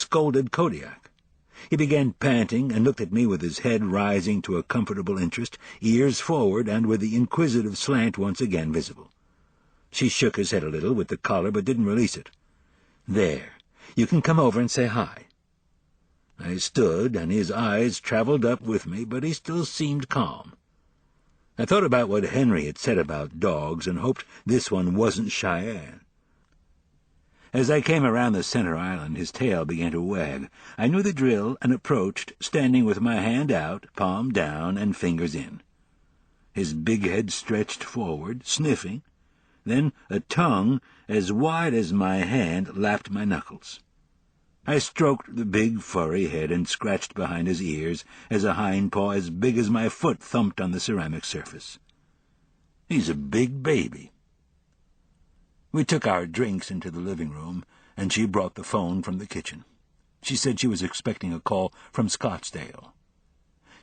scolded Kodiak. He began panting and looked at me with his head rising to a comfortable interest, ears forward and with the inquisitive slant once again visible. She shook his head a little with the collar but didn't release it. "There, you can come over and say hi." I stood, and his eyes traveled up with me, but he still seemed calm. I thought about what Henry had said about dogs and hoped this one wasn't Cheyenne. As I came around the center island, his tail began to wag. I knew the drill and approached, standing with my hand out, palm down, and fingers in. His big head stretched forward, sniffing. Then a tongue as wide as my hand lapped my knuckles. I stroked the big furry head and scratched behind his ears as a hind paw as big as my foot thumped on the ceramic surface. He's a big baby. We took our drinks into the living room, and she brought the phone from the kitchen. She said she was expecting a call from Scottsdale.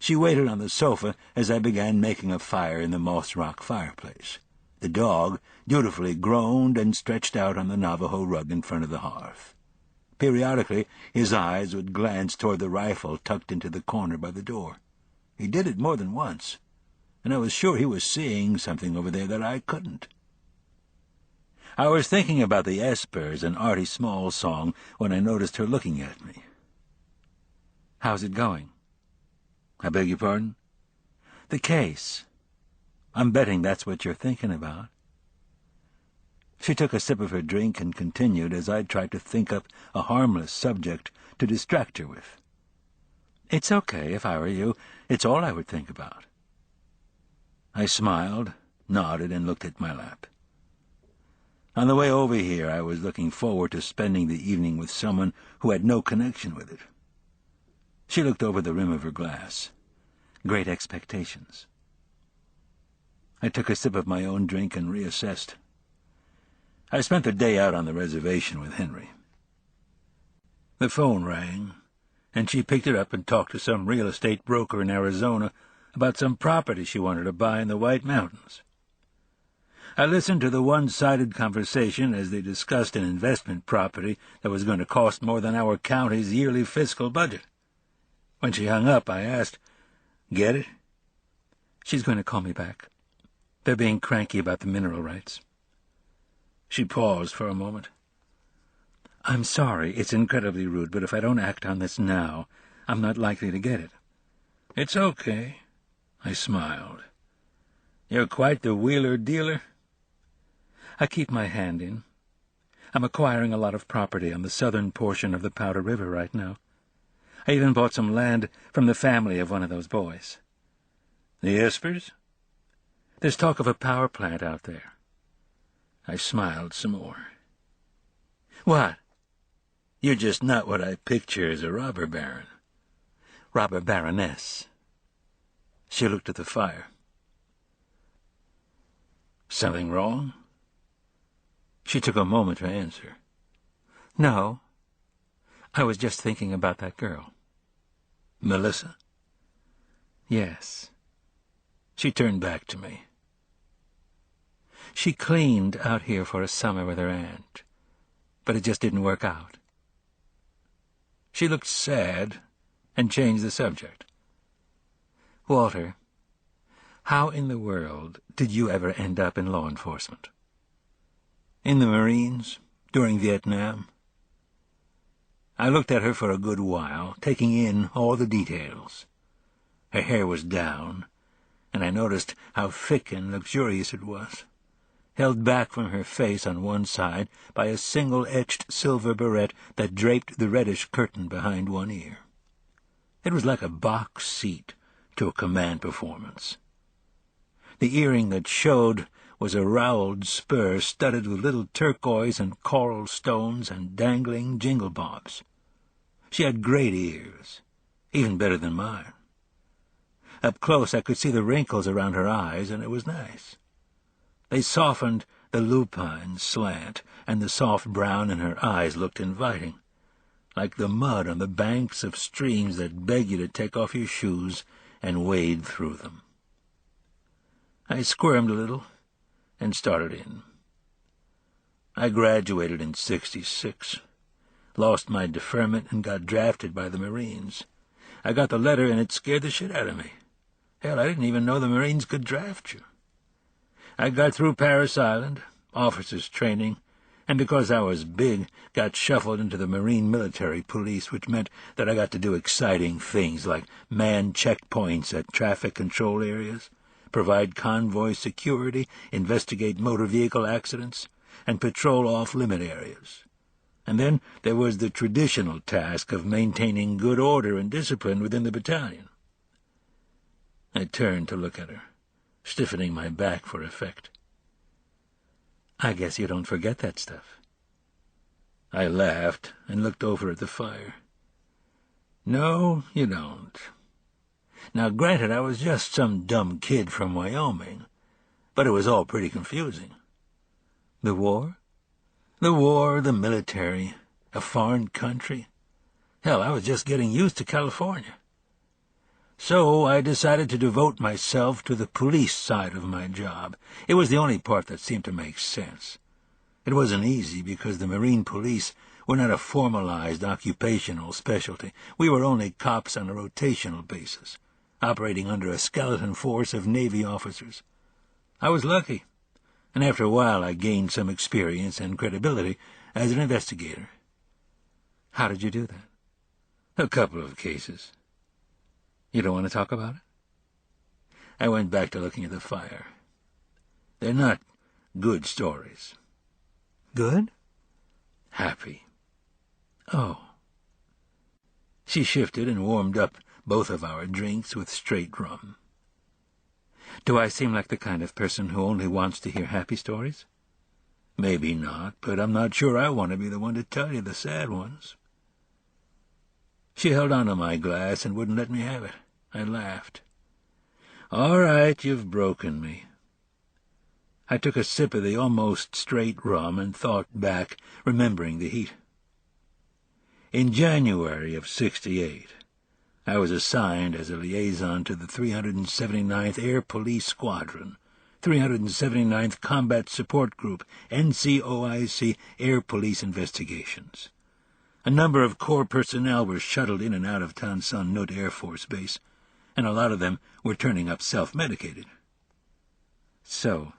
She waited on the sofa as I began making a fire in the moss rock fireplace. The dog dutifully groaned and stretched out on the Navajo rug in front of the hearth. Periodically, his eyes would glance toward the rifle tucked into the corner by the door. He did it more than once, and I was sure he was seeing something over there that I couldn't. I was thinking about the Espers and Artie Small's song when I noticed her looking at me. "How's it going?" "I beg your pardon?" "The case. I'm betting that's what you're thinking about." She took a sip of her drink and continued as I tried to think up a harmless subject to distract her with. "It's okay if I were you. It's all I would think about." I smiled, nodded, and looked at my lap. On the way over here, I was looking forward to spending the evening with someone who had no connection with it. She looked over the rim of her glass. Great expectations. I took a sip of my own drink and reassessed. I spent the day out on the reservation with Henry. The phone rang, and she picked it up and talked to some real estate broker in Arizona about some property she wanted to buy in the White Mountains. I listened to the one-sided conversation as they discussed an investment property that was going to cost more than our county's yearly fiscal budget. When she hung up, I asked, "Get it?" "She's going to call me back. They're being cranky about the mineral rights." She paused for a moment. "I'm sorry, it's incredibly rude, but if I don't act on this now, I'm not likely to get it." "It's okay," I smiled. "You're quite the wheeler-dealer." "I keep my hand in. I'm acquiring a lot of property on the southern portion of the Powder River right now. I even bought some land from the family of one of those boys." "The Espers?" "There's talk of a power plant out there." I smiled some more. "What? You're just not what I picture as a robber baron." "Robber baroness." She looked at the fire. "Something wrong?" She took a moment to answer. "No. I was just thinking about that girl." "Melissa?" "Yes." She turned back to me. "She cleaned out here for a summer with her aunt, but it just didn't work out." She looked sad and changed the subject. "Walter, how in the world did you ever end up in law enforcement?" "In the Marines, during Vietnam." I looked at her for a good while, taking in all the details. Her hair was down, and I noticed how thick and luxurious it was, held back from her face on one side by a single etched silver barrette that draped the reddish curtain behind one ear. It was like a box seat to a command performance. The earring that showed was a rowelled spur studded with little turquoise and coral stones and dangling jingle bobs. She had great ears, even better than mine. Up close I could see the wrinkles around her eyes, and it was nice. They softened the lupine slant, and the soft brown in her eyes looked inviting, like the mud on the banks of streams that beg you to take off your shoes and wade through them. I squirmed a little and started in. I graduated in '66. lost my deferment, and got drafted by the Marines. I got the letter, and it scared the shit out of me. Hell, I didn't even know the Marines could draft you. I got through Paris Island, officers' training, and because I was big, got shuffled into the Marine Military Police, which meant that I got to do exciting things like man checkpoints at traffic control areas, provide convoy security, investigate motor vehicle accidents, and patrol off-limit areas. And then there was the traditional task of maintaining good order and discipline within the battalion. I turned to look at her, stiffening my back for effect. I guess you don't forget that stuff. I laughed and looked over at the fire. No, you don't. Now, granted, I was just some dumb kid from Wyoming, but it was all pretty confusing. The war? The war, the military, a foreign country. Hell, I was just getting used to California. So I decided to devote myself to the police side of my job. It was the only part that seemed to make sense. It wasn't easy because the Marine Police were not a formalized occupational specialty. We were only cops on a rotational basis, operating under a skeleton force of Navy officers. I was lucky, and after a while I gained some experience and credibility as an investigator. How did you do that? A couple of cases. You don't want to talk about it? I went back to looking at the fire. They're not good stories. Good? Happy. Oh. She shifted and warmed up both of our drinks with straight rum. Do I seem like the kind of person who only wants to hear happy stories? Maybe not, but I'm not sure I want to be the one to tell you the sad ones. She held on to my glass and wouldn't let me have it. I laughed. All right, you've broken me. I took a sip of the almost straight rum and thought back, remembering the heat. In January of '68, I was assigned as a liaison to the 379th Air Police Squadron, 379th Combat Support Group, NCOIC Air Police Investigations. A number of Corps personnel were shuttled in and out of Tan Son Nhut Air Force Base, and a lot of them were turning up self-medicated. So,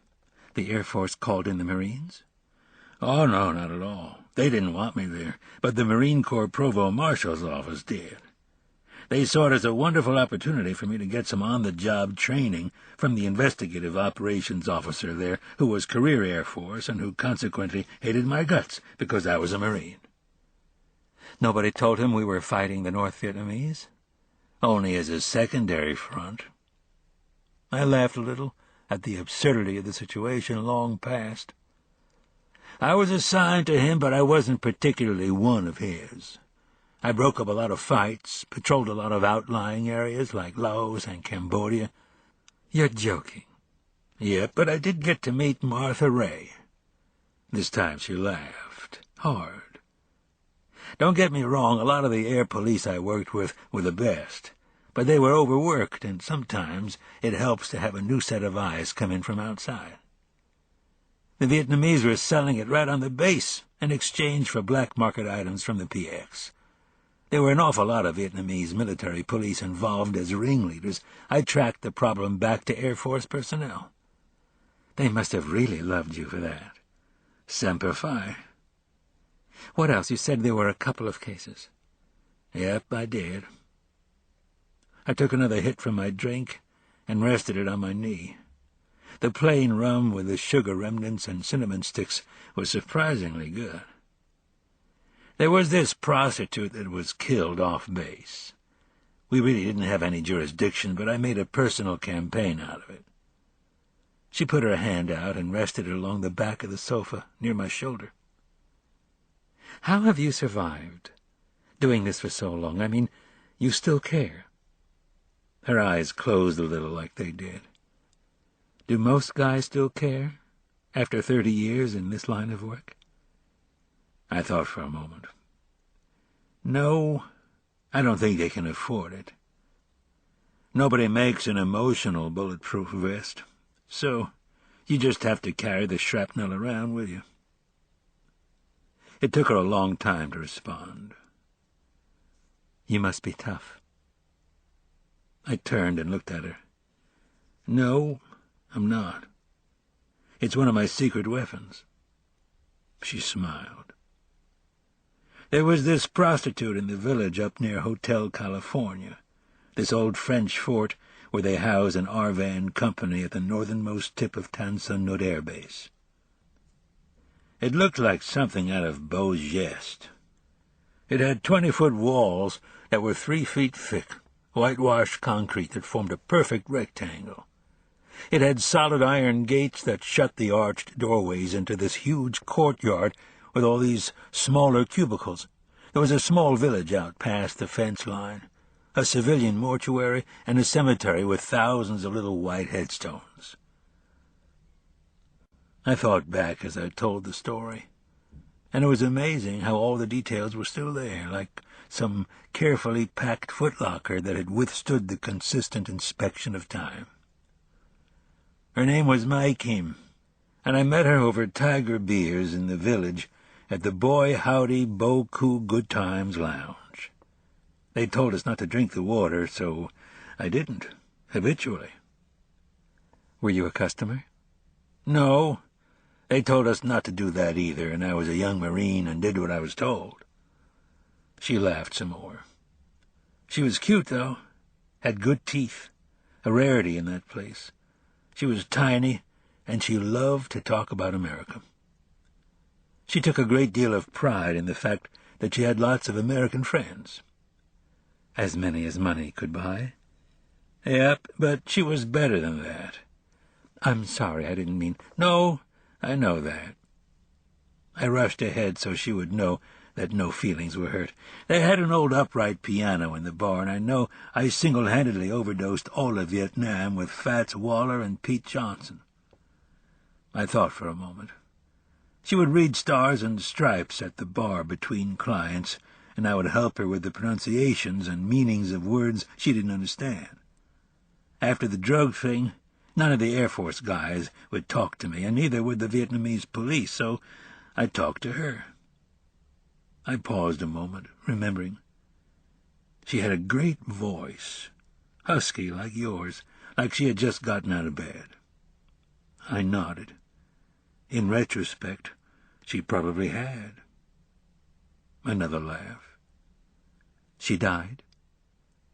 the Air Force called in the Marines? Oh, no, not at all. They didn't want me there, but the Marine Corps Provost Marshal's office did. They saw it as a wonderful opportunity for me to get some on-the-job training from the investigative operations officer there, who was career Air Force and who consequently hated my guts because I was a Marine. Nobody told him we were fighting the North Vietnamese? Only as a secondary front. I laughed a little at the absurdity of the situation long past. I was assigned to him, but I wasn't particularly one of his. I broke up a lot of fights, patrolled a lot of outlying areas like Laos and Cambodia. You're joking. Yep, but I did get to meet Martha Ray. This time she laughed. Hard. Don't get me wrong, a lot of the air police I worked with were the best, but they were overworked, and sometimes it helps to have a new set of eyes come in from outside. The Vietnamese were selling it right on the base in exchange for black market items from the PX. There were an awful lot of Vietnamese military police involved as ringleaders. I tracked the problem back to Air Force personnel. They must have really loved you for that. Semper Fi. What else? You said there were a couple of cases. Yep, I did. I took another hit from my drink and rested it on my knee. The plain rum with the sugar remnants and cinnamon sticks was surprisingly good. There was this prostitute that was killed off base. We really didn't have any jurisdiction, but I made a personal campaign out of it. She put her hand out and rested it along the back of the sofa near my shoulder. How have you survived, doing this for so long? I mean, you still care. Her eyes closed a little like they did. Do most guys still care, after 30 years in this line of work? I thought for a moment. No, I don't think they can afford it. Nobody makes an emotional bulletproof vest, so you just have to carry the shrapnel around with you. It took her a long time to respond. "You must be tough." I turned and looked at her. "No, I'm not. It's one of my secret weapons." She smiled. "There was this prostitute in the village up near Hotel California, this old French fort where they house an Arvan company at the northernmost tip of Tan Son Nhut Air Base. It looked like something out of Beau Geste. It had 20-foot walls that were 3 feet thick, whitewashed concrete that formed a perfect rectangle. It had solid iron gates that shut the arched doorways into this huge courtyard with all these smaller cubicles. There was a small village out past the fence line, a civilian mortuary, and a cemetery with thousands of little white headstones. I thought back as I told the story, and it was amazing how all the details were still there, like some carefully packed footlocker that had withstood the consistent inspection of time. Her name was Mai Kim, and I met her over Tiger beers in the village at the Boy Howdy Boku Good Times Lounge. They told us not to drink the water, so I didn't, habitually. Were you a customer? No. They told us not to do that either, and I was a young Marine and did what I was told. She laughed some more. She was cute, though. Had good teeth, a rarity in that place. She was tiny, and she loved to talk about America. She took a great deal of pride in the fact that she had lots of American friends. As many as money could buy? Yep, but she was better than that. I'm sorry, I didn't mean— No, I know that. I rushed ahead so she would know that no feelings were hurt. They had an old upright piano in the bar, and I know I single-handedly overdosed all of Vietnam with Fats Waller and Pete Johnson. I thought for a moment. She would read Stars and Stripes at the bar between clients, and I would help her with the pronunciations and meanings of words she didn't understand. After the drug thing, none of the Air Force guys would talk to me, and neither would the Vietnamese police, so I talked to her. I paused a moment, remembering. She had a great voice, husky like yours, like she had just gotten out of bed. I nodded. In retrospect, she probably had. Another laugh. She died?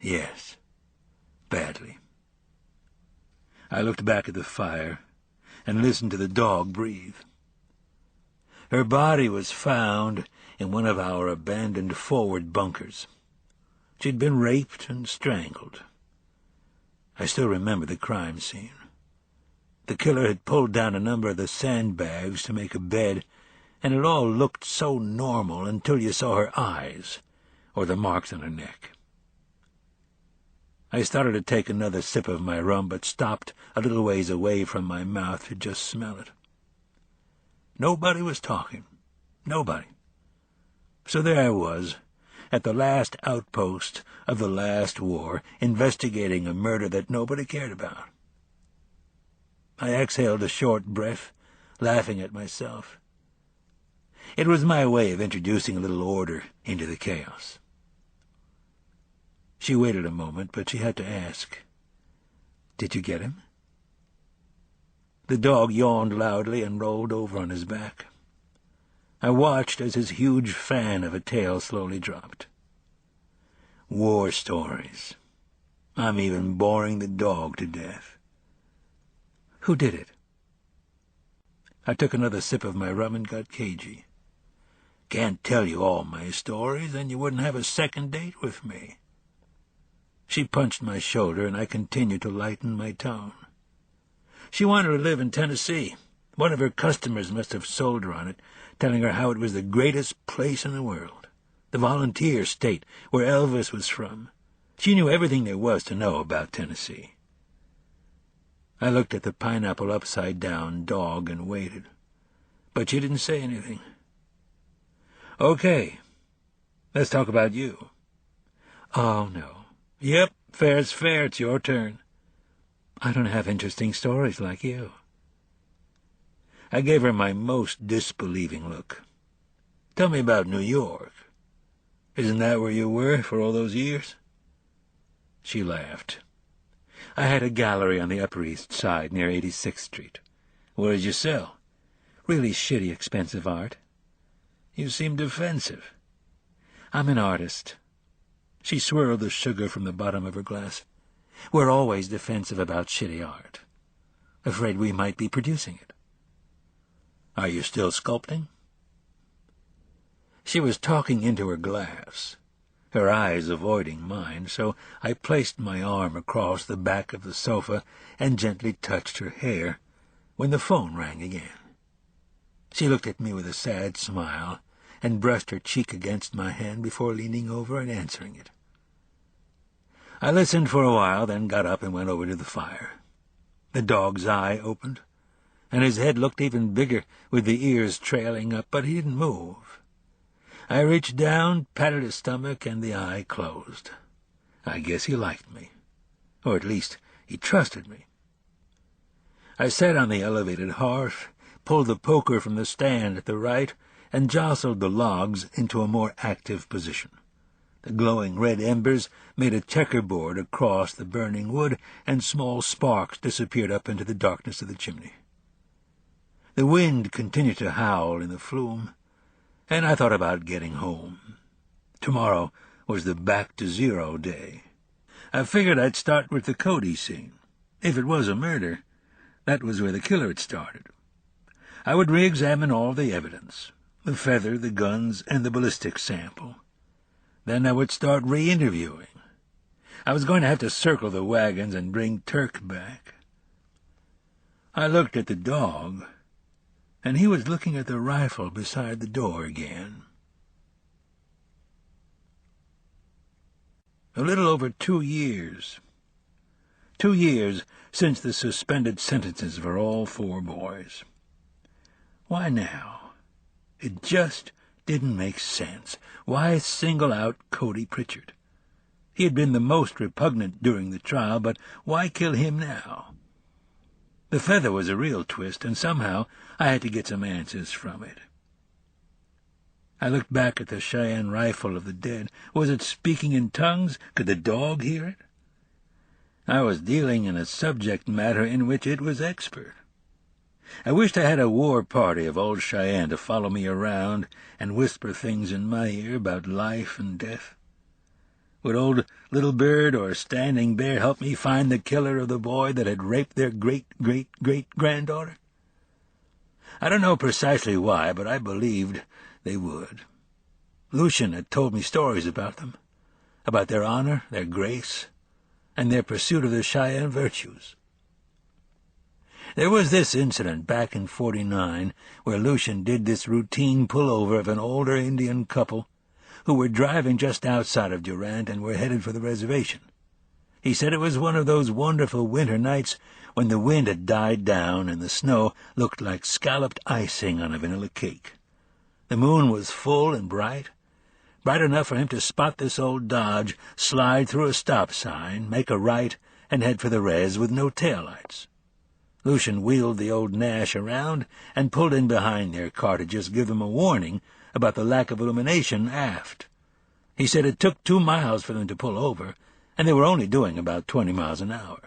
Yes, badly. I looked back at the fire and listened to the dog breathe. Her body was found in one of our abandoned forward bunkers. She'd been raped and strangled. I still remember the crime scene. The killer had pulled down a number of the sandbags to make a bed, and it all looked so normal until you saw her eyes or the marks on her neck. I started to take another sip of my rum, but stopped a little ways away from my mouth to just smell it. Nobody was talking. Nobody. So there I was, at the last outpost of the last war, investigating a murder that nobody cared about. I exhaled a short breath, laughing at myself. It was my way of introducing a little order into the chaos. She waited a moment, but she had to ask, "Did you get him?" The dog yawned loudly and rolled over on his back. I watched as his huge fan of a tail slowly dropped. War stories. I'm even boring the dog to death. Who did it? I took another sip of my rum and got cagey. Can't tell you all my stories, then you wouldn't have a second date with me. She punched my shoulder, and I continued to lighten my tone. She wanted to live in Tennessee. One of her customers must have sold her on it, telling her how it was the greatest place in the world, the volunteer state where Elvis was from. She knew everything there was to know about Tennessee. I looked at the pineapple upside-down dog and waited, but she didn't say anything. Okay, let's talk about you. Oh, no. Yep, fair's fair, it's your turn. I don't have interesting stories like you. I gave her my most disbelieving look. Tell me about New York. Isn't that where you were for all those years?" She laughed. "I had a gallery on the Upper East Side near 86th Street. What did you sell?" "Really shitty, expensive art." "You seem defensive." "I'm an artist." She swirled the sugar from the bottom of her glass. "We're always defensive about shitty art. Afraid we might be producing it." "Are you still sculpting?" She was talking into her glass, her eyes avoiding mine, so I placed my arm across the back of the sofa and gently touched her hair when the phone rang again. She looked at me with a sad smile and brushed her cheek against my hand before leaning over and answering it. I listened for a while, then got up and went over to the fire. The dog's eye opened, and his head looked even bigger with the ears trailing up, but he didn't move. I reached down, patted his stomach, and the eye closed. I guess he liked me, or at least he trusted me. I sat on the elevated hearth, pulled the poker from the stand at the right, and jostled the logs into a more active position. The glowing red embers made a checkerboard across the burning wood, and small sparks disappeared up into the darkness of the chimney. The wind continued to howl in the flume, and I thought about getting home. Tomorrow was the back-to-zero day. I figured I'd start with the Cody scene. If it was a murder, that was where the killer had started. I would re-examine all the evidence, the feather, the guns, and the ballistics sample. Then I would start re-interviewing. I was going to have to circle the wagons and bring Turk back. I looked at the dog, and he was looking at the rifle beside the door again. A little over 2 years. 2 years since the suspended sentences for all 4 boys. Why now? It just didn't make sense. Why single out Cody Pritchard? He had been the most repugnant during the trial, but why kill him now? The feather was a real twist, and somehow I had to get some answers from it. I looked back at the Cheyenne rifle of the dead. Was it speaking in tongues? Could the dog hear it? I was dealing in a subject matter in which it was expert. I wished I had a war party of old Cheyenne to follow me around and whisper things in my ear about life and death. Would old Little Bird or Standing Bear help me find the killer of the boy that had raped their great-great-great-granddaughter? I don't know precisely why, but I believed they would. Lucian had told me stories about them, about their honor, their grace, and their pursuit of the Cheyenne virtues. There was this incident back in '49 where Lucian did this routine pullover of an older Indian couple who were driving just outside of Durant and were headed for the reservation. He said it was one of those wonderful winter nights when the wind had died down and the snow looked like scalloped icing on a vanilla cake. The moon was full and bright enough for him to spot this old Dodge slide through a stop sign, make a right, and head for the res with no taillights. Lucian wheeled the old Nash around and pulled in behind their car to just give them a warning about the lack of illumination aft. He said it took 2 miles for them to pull over, and they were only doing about 20 miles an hour.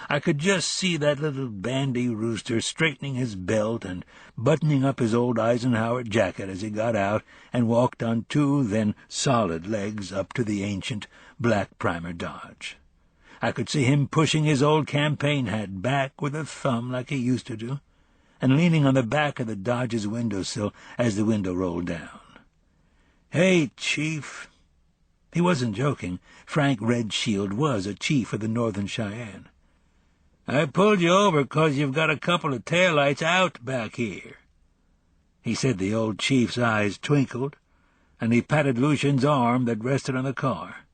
I could just see that little bandy rooster straightening his belt and buttoning up his old Eisenhower jacket as he got out and walked on 2 then solid legs up to the ancient black primer Dodge. I could see him pushing his old campaign hat back with a thumb like he used to do, and leaning on the back of the Dodge's windowsill as the window rolled down. "Hey, Chief." He wasn't joking. Frank Red Shield was a chief of the Northern Cheyenne. "I pulled you over 'cause you've got a couple of taillights out back here." He said the old chief's eyes twinkled, and he patted Lucian's arm that rested on the car.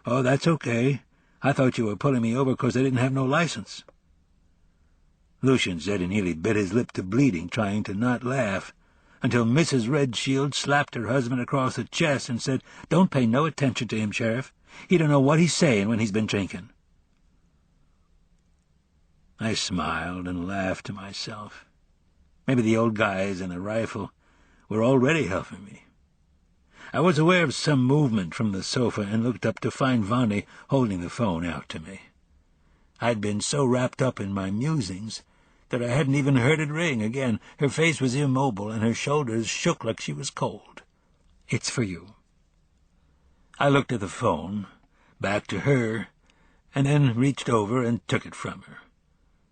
"Oh, that's okay. I thought you were pulling me over 'cause I didn't have no license." Lucian said he nearly bit his lip to bleeding trying to not laugh, until Mrs. Red Shield slapped her husband across the chest and said, "Don't pay no attention to him, Sheriff. He don't know what he's saying when he's been drinking." I smiled and laughed to myself. Maybe the old guys and the rifle were already helping me. I was aware of some movement from the sofa and looked up to find Vonnie holding the phone out to me. I'd been so wrapped up in my musings that I hadn't even heard it ring. Again, her face was immobile and her shoulders shook like she was cold. "It's for you." I looked at the phone, back to her, and then reached over and took it from her.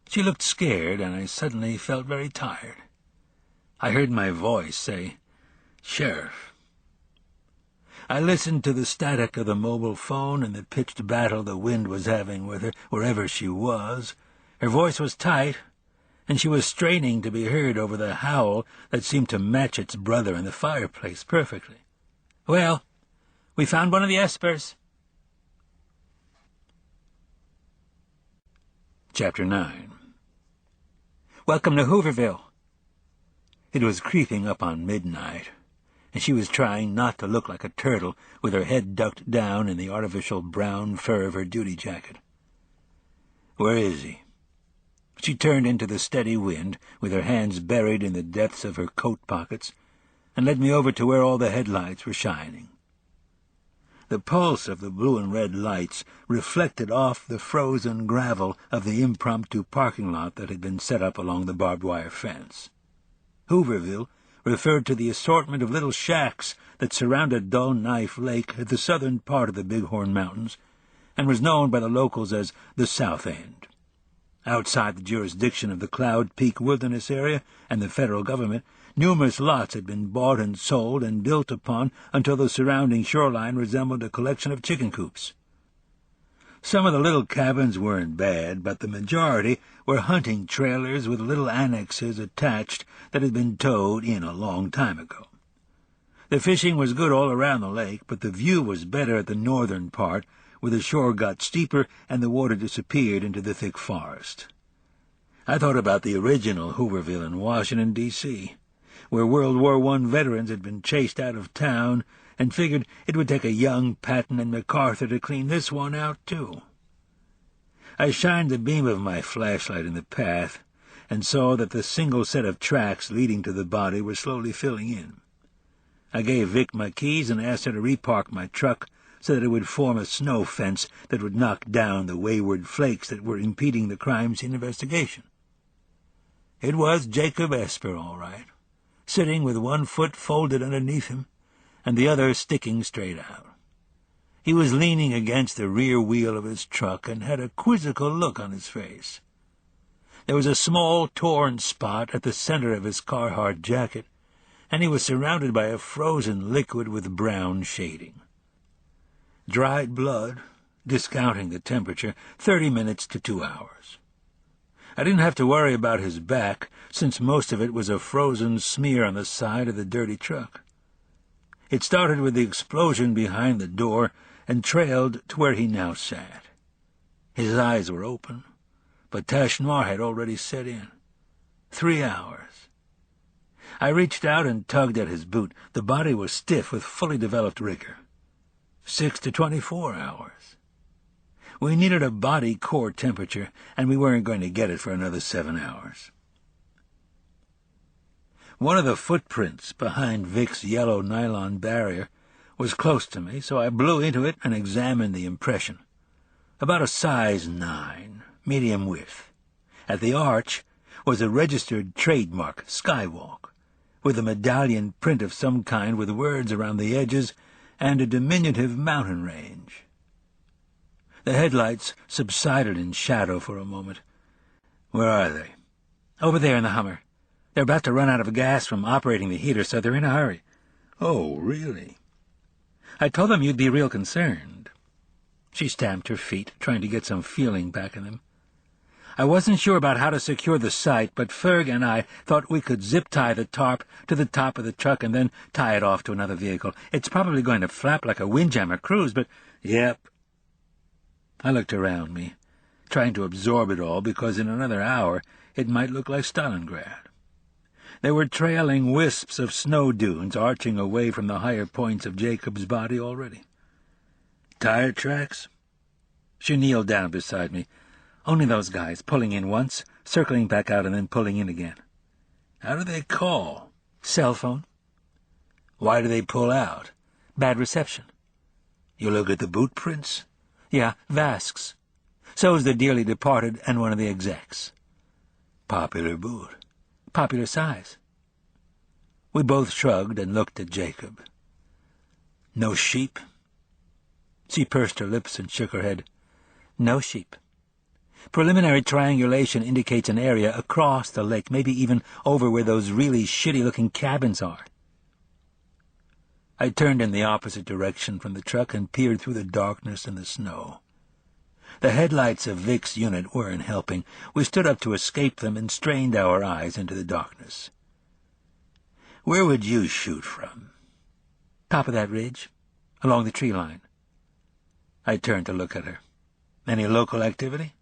She looked scared, and I suddenly felt very tired. I heard my voice say, "Sheriff." I listened to the static of the mobile phone and the pitched battle the wind was having with her wherever she was. Her voice was tight, and she was straining to be heard over the howl that seemed to match its brother in the fireplace perfectly. "Well, we found one of the espers." Chapter 9. Welcome to Hooverville. It was creeping up on midnight, and she was trying not to look like a turtle with her head ducked down in the artificial brown fur of her duty jacket. "Where is he?" She turned into the steady wind, with her hands buried in the depths of her coat pockets, and led me over to where all the headlights were shining. The pulse of the blue and red lights reflected off the frozen gravel of the impromptu parking lot that had been set up along the barbed wire fence. Hooverville referred to the assortment of little shacks that surrounded Dull Knife Lake at the southern part of the Bighorn Mountains, and was known by the locals as the South End. Outside the jurisdiction of the Cloud Peak Wilderness Area and the federal government, numerous lots had been bought and sold and built upon until the surrounding shoreline resembled a collection of chicken coops. Some of the little cabins weren't bad, but the majority were hunting trailers with little annexes attached that had been towed in a long time ago. The fishing was good all around the lake, but the view was better at the northern part, where the shore got steeper and the water disappeared into the thick forest. I thought about the original Hooverville in Washington, D.C., where World War I veterans had been chased out of town, and figured it would take a young Patton and MacArthur to clean this one out, too. I shined the beam of my flashlight in the path, and saw that the single set of tracks leading to the body were slowly filling in. I gave Vic my keys and asked her to repark my truck so that it would form a snow fence that would knock down the wayward flakes that were impeding the crime scene investigation. It was Jacob Esper, all right, sitting with one foot folded underneath him and the other sticking straight out. He was leaning against the rear wheel of his truck and had a quizzical look on his face. There was a small torn spot at the center of his Carhartt jacket, and he was surrounded by a frozen liquid with brown shading. Dried blood, discounting the temperature, 30 minutes to 2 hours. I didn't have to worry about his back, since most of it was a frozen smear on the side of the dirty truck. It started with the explosion behind the door and trailed to where he now sat. His eyes were open, but tache noir had already set in. 3 hours. I reached out and tugged at his boot. The body was stiff with fully developed rigor. 6 to 24 hours. We needed a body core temperature, and we weren't going to get it for another 7 hours. One of the footprints behind Vic's yellow nylon barrier was close to me, so I blew into it and examined the impression. About a size 9, medium width. At the arch was a registered trademark, Skywalk, with a medallion print of some kind with words around the edges and a diminutive mountain range. The headlights subsided in shadow for a moment. "Where are they?" "Over there in the Hummer. They're about to run out of gas from operating the heater, so they're in a hurry." "Oh, really?" "I told them you'd be real concerned." She stamped her feet, trying to get some feeling back in them. "I wasn't sure about how to secure the site, but Ferg and I thought we could zip-tie the tarp to the top of the truck and then tie it off to another vehicle. It's probably going to flap like a windjammer cruise, but—" "Yep." I looked around me, trying to absorb it all, because in another hour it might look like Stalingrad. There were trailing wisps of snow dunes arching away from the higher points of Jacob's body already. "Tire tracks?" She kneeled down beside me. "Only those guys, pulling in once, circling back out, and then pulling in again." "How do they call?" "Cell phone." Why do they pull out? Bad reception. You look at the boot prints? Yeah, Vasquez. So's the dearly departed and one of the execs. Popular boot. Popular size. We both shrugged and looked at Jacob. No sheep? She pursed her lips and shook her head. No sheep. Preliminary triangulation indicates an area across the lake, maybe even over where those really shitty-looking cabins are. I turned in the opposite direction from the truck and peered through the darkness and the snow. The headlights of Vic's unit weren't helping. We stood up to escape them and strained our eyes into the darkness. Where would you shoot from? Top of that ridge, along the tree line. I turned to look at her. Any local activity?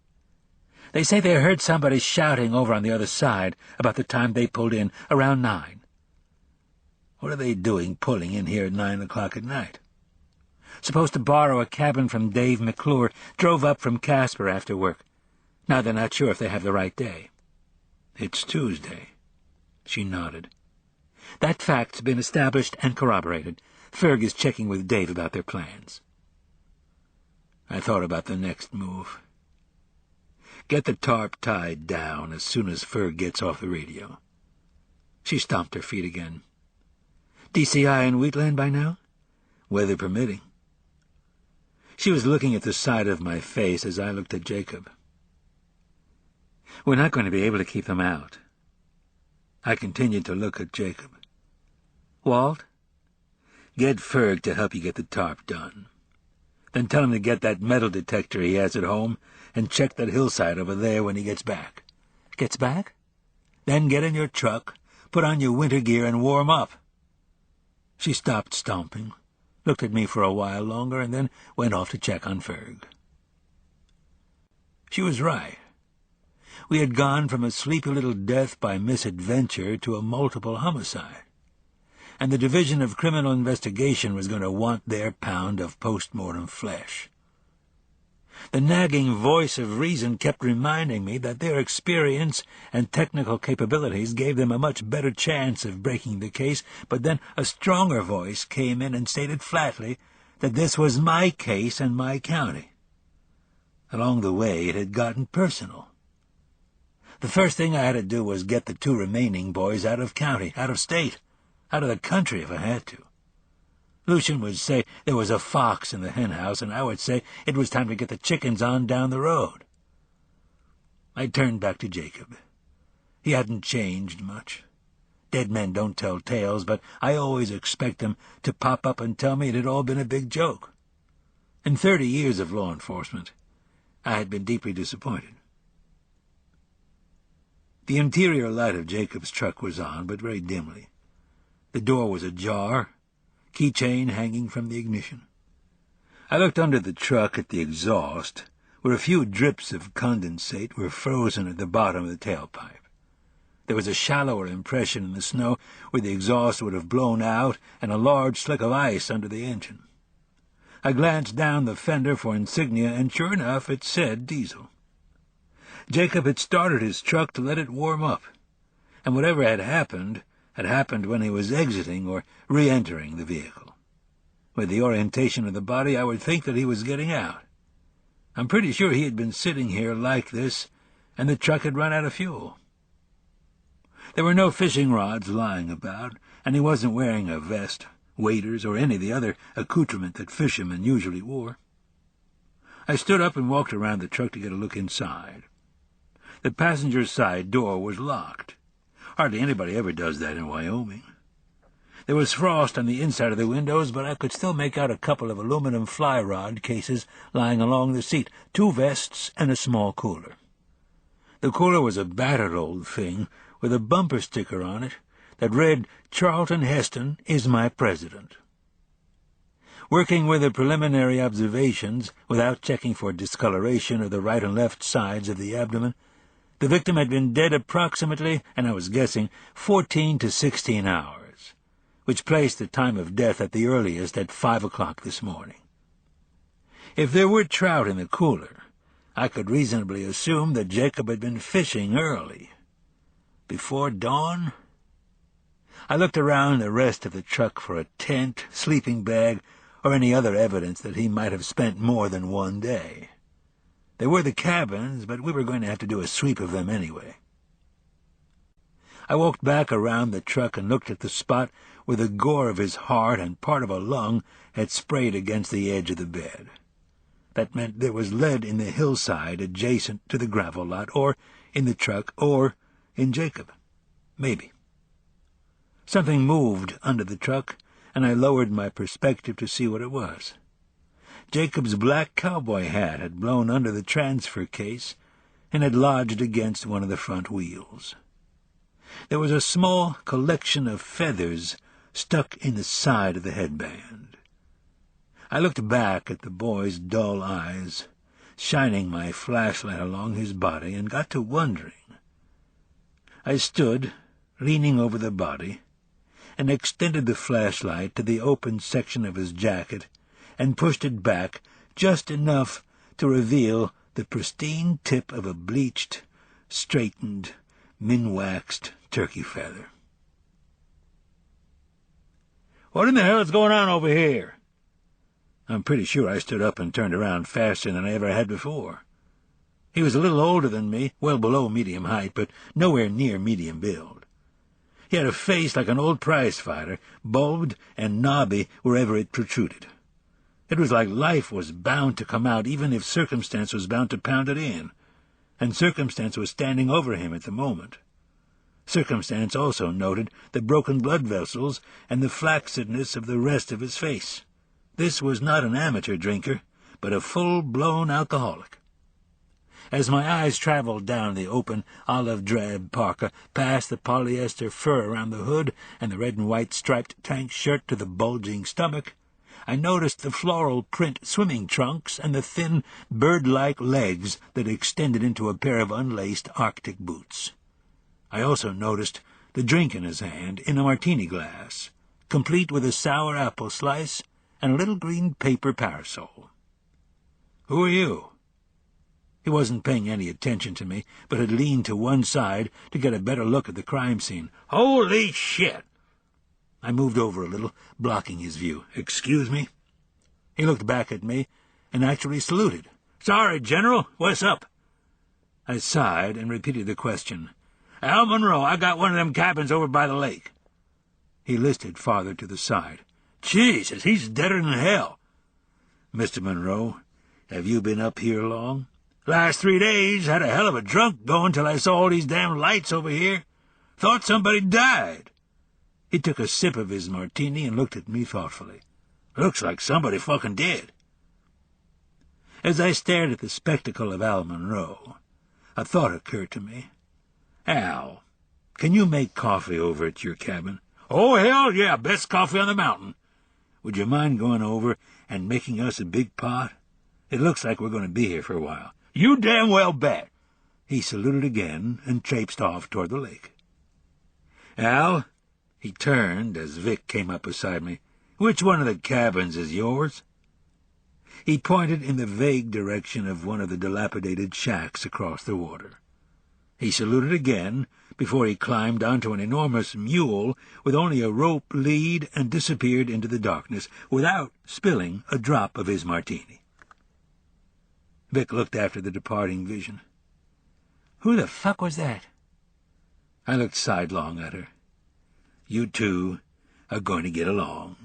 They say they heard somebody shouting over on the other side about the time they pulled in, around 9. What are they doing pulling in here at 9 o'clock at night? Supposed to borrow a cabin from Dave McClure. Drove up from Casper after work. Now they're not sure if they have the right day. It's Tuesday. She nodded. That fact's been established and corroborated. Ferg is checking with Dave about their plans. I thought about the next move. Get the tarp tied down as soon as Ferg gets off the radio. She stomped her feet again. DCI in Wheatland by now? Weather permitting. She was looking at the side of my face as I looked at Jacob. We're not going to be able to keep them out. I continued to look at Jacob. Walt? Get Ferg to help you get the tarp done. Then tell him to get that metal detector he has at home and check that hillside over there when he gets back. Gets back? Then get in your truck, put on your winter gear, and warm up. She stopped stomping, looked at me for a while longer, and then went off to check on Ferg. She was right. We had gone from a sleepy little death by misadventure to a multiple homicide, and the Division of Criminal Investigation was going to want their pound of post-mortem flesh. The nagging voice of reason kept reminding me that their experience and technical capabilities gave them a much better chance of breaking the case, but then a stronger voice came in and stated flatly that this was my case and my county. Along the way, it had gotten personal. The first thing I had to do was get the 2 remaining boys out of county, out of state, out of the country if I had to. Lucian would say there was a fox in the henhouse, and I would say it was time to get the chickens on down the road. I turned back to Jacob. He hadn't changed much. Dead men don't tell tales, but I always expect them to pop up and tell me it had all been a big joke. In 30 years of law enforcement, I had been deeply disappointed. The interior light of Jacob's truck was on, but very dimly. The door was ajar, keychain hanging from the ignition. I looked under the truck at the exhaust, where a few drips of condensate were frozen at the bottom of the tailpipe. There was a shallower impression in the snow where the exhaust would have blown out and a large slick of ice under the engine. I glanced down the fender for insignia, and sure enough it said diesel. Jacob had started his truck to let it warm up, and whatever had happened when he was exiting or re-entering the vehicle. With the orientation of the body, I would think that he was getting out. I'm pretty sure he had been sitting here like this, and the truck had run out of fuel. There were no fishing rods lying about, and he wasn't wearing a vest, waders, or any of the other accoutrement that fishermen usually wore. I stood up and walked around the truck to get a look inside. The passenger side door was locked. Hardly anybody ever does that in Wyoming. There was frost on the inside of the windows, but I could still make out a couple of aluminum fly rod cases lying along the seat, 2 vests, and a small cooler. The cooler was a battered old thing with a bumper sticker on it that read, "Charlton Heston is my president." Working with the preliminary observations, without checking for discoloration of the right and left sides of the abdomen, the victim had been dead approximately, and I was guessing, 14 to 16 hours, which placed the time of death at the earliest at 5 o'clock this morning. If there were trout in the cooler, I could reasonably assume that Jacob had been fishing early. Before dawn? I looked around the rest of the truck for a tent, sleeping bag, or any other evidence that he might have spent more than one day. There were the cabins, but we were going to have to do a sweep of them anyway. I walked back around the truck and looked at the spot where the gore of his heart and part of a lung had sprayed against the edge of the bed. That meant there was lead in the hillside adjacent to the gravel lot, or in the truck, or in Jacob. Maybe. Something moved under the truck, and I lowered my perspective to see what it was. Jacob's black cowboy hat had blown under the transfer case and had lodged against one of the front wheels. There was a small collection of feathers stuck in the side of the headband. I looked back at the boy's dull eyes, shining my flashlight along his body, and got to wondering. I stood, leaning over the body, and extended the flashlight to the open section of his jacket and pushed it back just enough to reveal the pristine tip of a bleached, straightened, min-waxed turkey feather. "What in the hell is going on over here?" I'm pretty sure I stood up and turned around faster than I ever had before. He was a little older than me, well below medium height, but nowhere near medium build. He had a face like an old prize-fighter, bulbed and knobby wherever it protruded. It was like life was bound to come out, even if circumstance was bound to pound it in, and circumstance was standing over him at the moment. Circumstance also noted the broken blood vessels and the flaccidness of the rest of his face. This was not an amateur drinker, but a full-blown alcoholic. As my eyes traveled down the open olive-drab parka, past the polyester fur around the hood and the red and white striped tank shirt to the bulging stomach, I noticed the floral print swimming trunks and the thin, bird-like legs that extended into a pair of unlaced Arctic boots. I also noticed the drink in his hand in a martini glass, complete with a sour apple slice and a little green paper parasol. "Who are you?" He wasn't paying any attention to me, but had leaned to one side to get a better look at the crime scene. "Holy shit!" I moved over a little, blocking his view. "Excuse me?" He looked back at me and actually saluted. "Sorry, General. What's up?" I sighed and repeated the question. "Al Monroe, I got one of them cabins over by the lake." He listed farther to the side. "Jesus, he's deader than hell." "Mr. Monroe, have you been up here long?" "Last 3 days. Had a hell of a drunk going till I saw all these damn lights over here. Thought somebody died." He took a sip of his martini and looked at me thoughtfully. "Looks like somebody fucking did." As I stared at the spectacle of Al Monroe, a thought occurred to me. "Al, can you make coffee over at your cabin?" "Oh, hell yeah, best coffee on the mountain." "Would you mind going over and making us a big pot? It looks like we're going to be here for a while." "You damn well bet." He saluted again and traipsed off toward the lake. "Al," he turned as Vic came up beside me, "which one of the cabins is yours?" He pointed in the vague direction of one of the dilapidated shacks across the water. He saluted again before he climbed onto an enormous mule with only a rope lead and disappeared into the darkness without spilling a drop of his martini. Vic looked after the departing vision. "Who the fuck was that?" I looked sidelong at her. "You two are going to get along."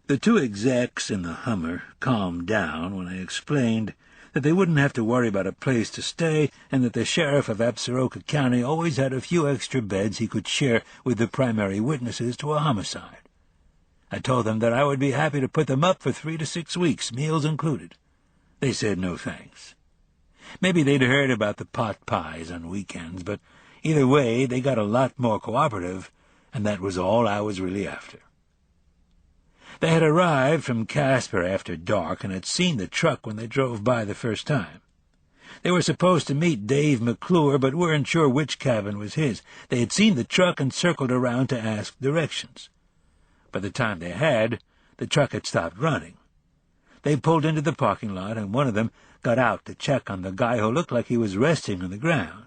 The two execs in the Hummer calmed down when I explained that they wouldn't have to worry about a place to stay, and that the sheriff of Absaroka County always had a few extra beds he could share with the primary witnesses to a homicide. I told them that I would be happy to put them up for 3 to 6 weeks, meals included. They said no thanks. Maybe they'd heard about the pot pies on weekends, but either way they got a lot more cooperative, and that was all I was really after. They had arrived from Casper after dark and had seen the truck when they drove by the first time. They were supposed to meet Dave McClure, but weren't sure which cabin was his. They had seen the truck and circled around to ask directions. By the time they had, the truck had stopped running. They pulled into the parking lot, and one of them got out to check on the guy who looked like he was resting on the ground.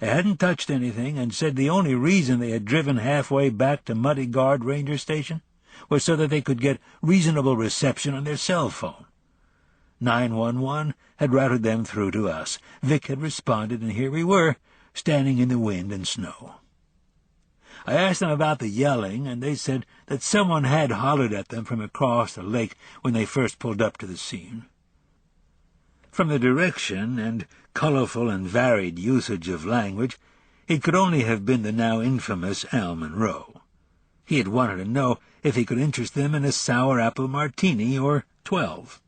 They hadn't touched anything, and said the only reason they had driven halfway back to Muddy Guard Ranger Station was so that they could get reasonable reception on their cell phone. 911 had routed them through to us. Vic had responded, and here we were, standing in the wind and snow. I asked them about the yelling, and they said that someone had hollered at them from across the lake when they first pulled up to the scene. From the direction and colorful and varied usage of language, it could only have been the now infamous Al Monroe. He had wanted to know if he could interest them in a sour apple martini or 12.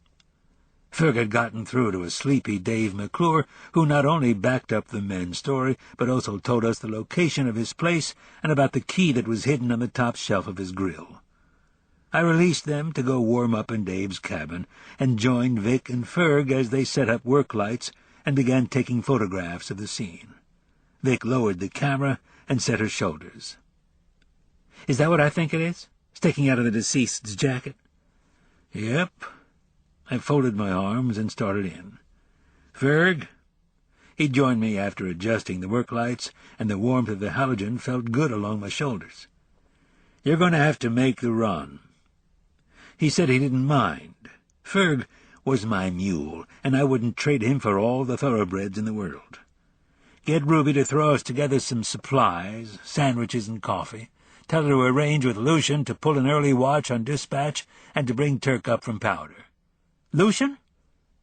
Ferg had gotten through to a sleepy Dave McClure, who not only backed up the men's story, but also told us the location of his place and about the key that was hidden on the top shelf of his grill. I released them to go warm up in Dave's cabin, and joined Vic and Ferg as they set up work lights and began taking photographs of the scene. Vic lowered the camera and set her shoulders. "Is that what I think it is? Sticking out of the deceased's jacket?" "Yep." I folded my arms and started in. "Ferg?" He joined me after adjusting the work lights, and the warmth of the halogen felt good along my shoulders. "You're going to have to make the run." He said he didn't mind. Ferg was my mule, and I wouldn't trade him for all the thoroughbreds in the world. Get Ruby to throw us together some supplies, sandwiches and coffee. Tell her to arrange with Lucian to pull an early watch on dispatch and to bring Turk up from Powder. "Lucian?"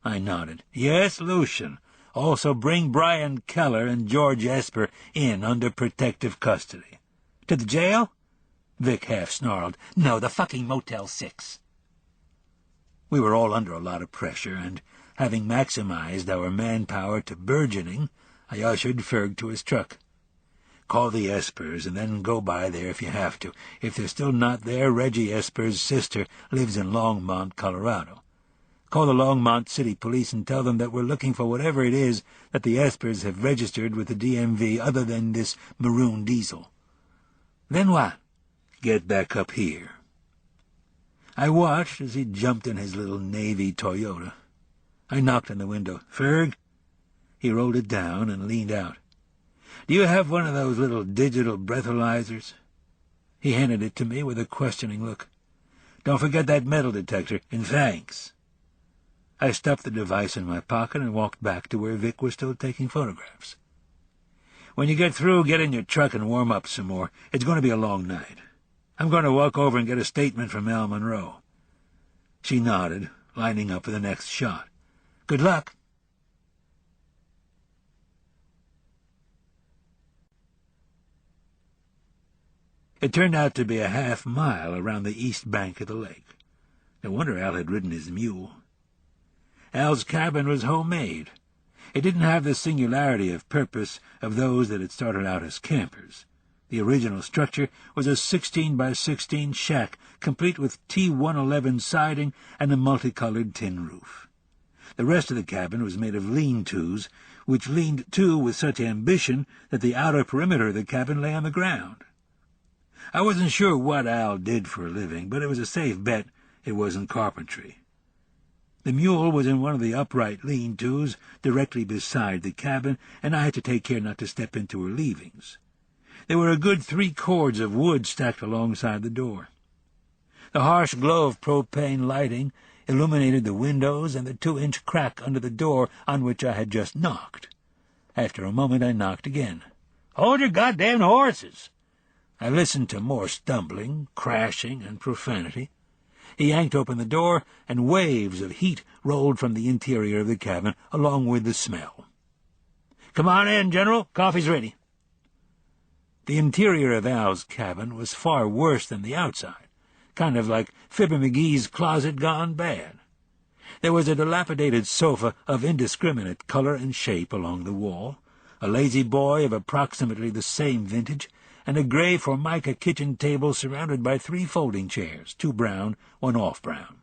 I nodded. "Yes, Lucian. Also bring Brian Keller and George Esper in under protective custody." "To the jail?" Vic half snarled. "No, the fucking Motel 6. We were all under a lot of pressure, and, having maximized our manpower to burgeoning, I ushered Ferg to his truck. "Call the Espers, and then go by there if you have to. If they're still not there, Reggie Esper's sister lives in Longmont, Colorado. Call the Longmont City Police and tell them that we're looking for whatever it is that the Espers have registered with the DMV other than this maroon diesel." "Then what?" "Get back up here." I watched as he jumped in his little Navy Toyota. I knocked on the window. "Ferg?" He rolled it down and leaned out. "Do you have one of those little digital breathalyzers?" He handed it to me with a questioning look. "Don't forget that metal detector, and thanks." I stuffed the device in my pocket and walked back to where Vic was still taking photographs. "When you get through, get in your truck and warm up some more. It's going to be a long night. I'm going to walk over and get a statement from Al Monroe." She nodded, lining up for the next shot. "Good luck." It turned out to be a half-mile around the east bank of the lake. No wonder Al had ridden his mule. Al's cabin was homemade. It didn't have the singularity of purpose of those that had started out as campers. The original structure was a 16-by-16 shack, complete with T-111 siding and a multicolored tin roof. The rest of the cabin was made of lean-tos, which leaned to with such ambition that the outer perimeter of the cabin lay on the ground. I wasn't sure what Al did for a living, but it was a safe bet it wasn't carpentry. The mule was in one of the upright lean-tos directly beside the cabin, and I had to take care not to step into her leavings. There were a good 3 cords of wood stacked alongside the door. The harsh glow of propane lighting illuminated the windows and the 2-inch crack under the door on which I had just knocked. After a moment I knocked again. "Hold your goddamn horses!" I listened to more stumbling, crashing, and profanity. He yanked open the door, and waves of heat rolled from the interior of the cabin, along with the smell. "Come on in, General. Coffee's ready." The interior of Al's cabin was far worse than the outside, kind of like Fibber McGee's closet gone bad. There was a dilapidated sofa of indiscriminate color and shape along the wall, a lazy boy of approximately the same vintage, and a gray Formica kitchen table surrounded by 3 folding chairs, 2 brown, 1 off-brown.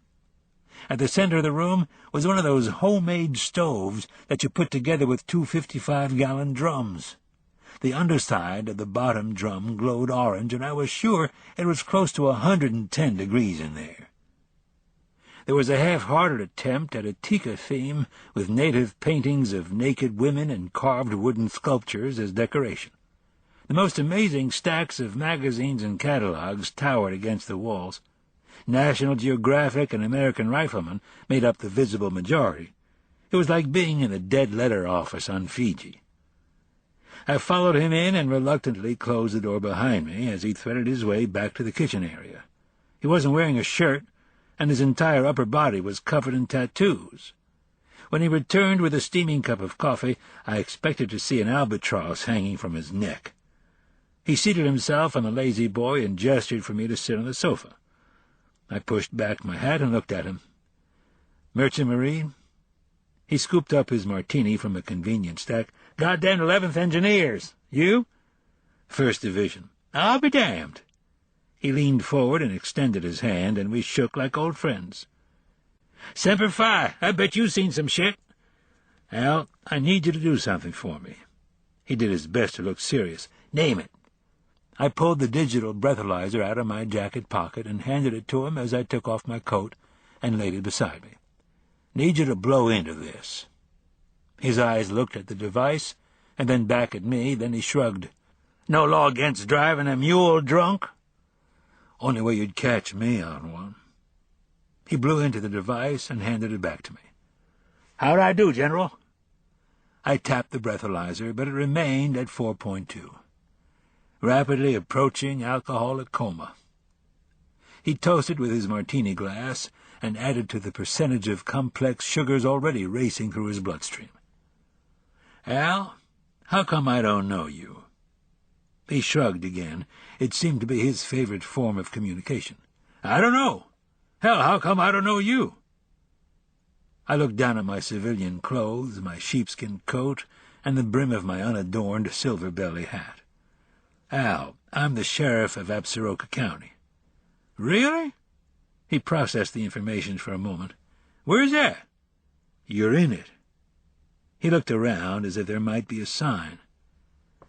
At the center of the room was one of those homemade stoves that you put together with 2 55-gallon drums. The underside of the bottom drum glowed orange, and I was sure it was close to 110 degrees in there. There was a half-hearted attempt at a Tika theme with native paintings of naked women and carved wooden sculptures as decoration. The most amazing stacks of magazines and catalogues towered against the walls. National Geographic and American Rifleman made up the visible majority. It was like being in the dead letter office on Fiji. I followed him in and reluctantly closed the door behind me as he threaded his way back to the kitchen area. He wasn't wearing a shirt, and his entire upper body was covered in tattoos. When he returned with a steaming cup of coffee, I expected to see an albatross hanging from his neck. He seated himself on the lazy boy and gestured for me to sit on the sofa. I pushed back my hat and looked at him. "Merchant Marine?" He scooped up his martini from a convenient stack. "Goddamn 11th Engineers. You?" "First Division." "I'll be damned." He leaned forward and extended his hand, and we shook like old friends. "Semper Fi, I bet you've seen some shit." "Al, I need you to do something for me." He did his best to look serious. "Name it." I pulled the digital breathalyzer out of my jacket pocket and handed it to him as I took off my coat and laid it beside me. "Need you to blow into this." His eyes looked at the device, and then back at me, then he shrugged. "No law against driving a mule drunk?" "Only way you'd catch me on one." He blew into the device and handed it back to me. "How'd I do, General?" I tapped the breathalyzer, but it remained at 4.2. Rapidly approaching alcoholic coma. He toasted with his martini glass and added to the percentage of complex sugars already racing through his bloodstream. "Al, how come I don't know you?" He shrugged again. It seemed to be his favorite form of communication. "I don't know. Hell, how come I don't know you?" I looked down at my civilian clothes, my sheepskin coat, and the brim of my unadorned silver belly hat. "Al, I'm the sheriff of Absaroka County." "Really?" He processed the information for a moment. "Where's that?" "You're in it." He looked around as if there might be a sign.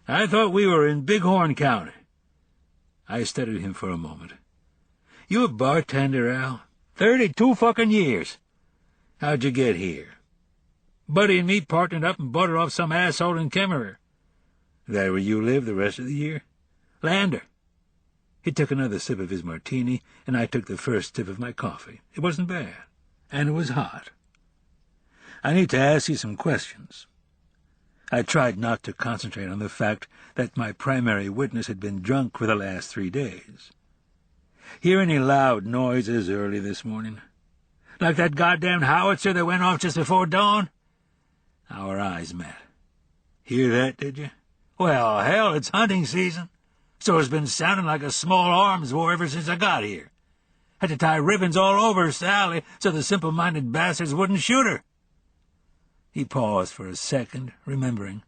"I thought we were in Bighorn County." I studied him for a moment. "You a bartender, Al?" 32 fucking years. "How'd you get here?" "Buddy and me partnered up and bought it off some asshole in Kemmerer." "That where you live the rest of the year?" "Lander." He took another sip of his martini, and I took the first sip of my coffee. It wasn't bad, and it was hot. "I need to ask you some questions." I tried not to concentrate on the fact that my primary witness had been drunk for the last 3 days. "Hear any loud noises early this morning?" "Like that goddamn howitzer that went off just before dawn?" Our eyes met. "Hear that, did you?" "Well, hell, it's hunting season. So it's been sounding like a small arms war ever since I got here. Had to tie ribbons all over Sally so the simple-minded bastards wouldn't shoot her." He paused for a second, remembering.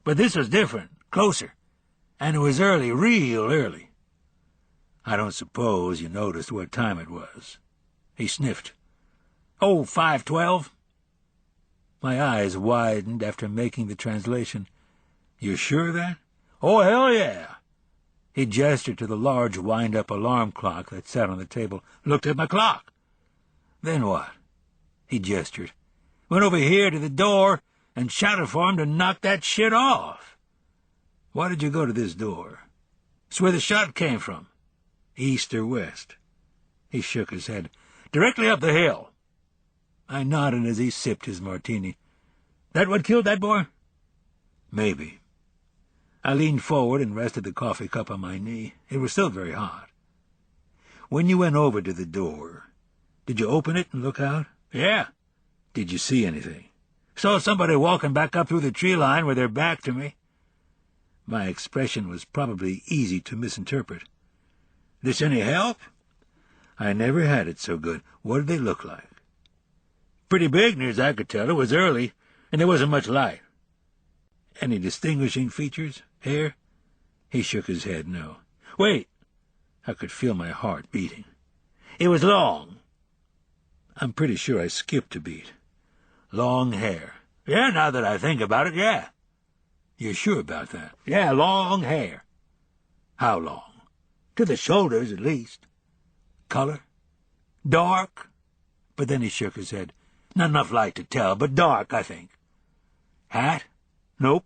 "But this was different, closer, and it was early, real early." "I don't suppose you noticed what time it was." He sniffed. "Oh, 5:12. My eyes widened after making the translation. "You're sure of that?" "Oh, hell yeah." He gestured to the large wind-up alarm clock that sat on the table. "Looked at my clock." "Then what?" He gestured. "Went over here to the door and shouted for him to knock that shit off." "Why did you go to this door?" "It's where the shot came from." "East or west?" He shook his head. "Directly up the hill." I nodded as he sipped his martini. "That what killed that boy?" "Maybe." I leaned forward and rested the coffee cup on my knee. It was still very hot. "When you went over to the door, did you open it and look out?" "Yeah." "Did you see anything?" "Saw somebody walking back up through the tree line with their back to me." My expression was probably easy to misinterpret. "This any help?" "I never had it so good. What did they look like?" "Pretty big, near as I could tell. It was early, and there wasn't much light." "Any distinguishing features? Hair?" He shook his head, no. "Wait." I could feel my heart beating. "It was long." I'm pretty sure I skipped a beat. "Long hair." "Yeah, now that I think about it, yeah." "You're sure about that?" "Yeah, long hair." "How long?" "To the shoulders, at least." "Color?" "Dark. But then he shook his head. Not enough light to tell, but dark, I think. Hat? Nope.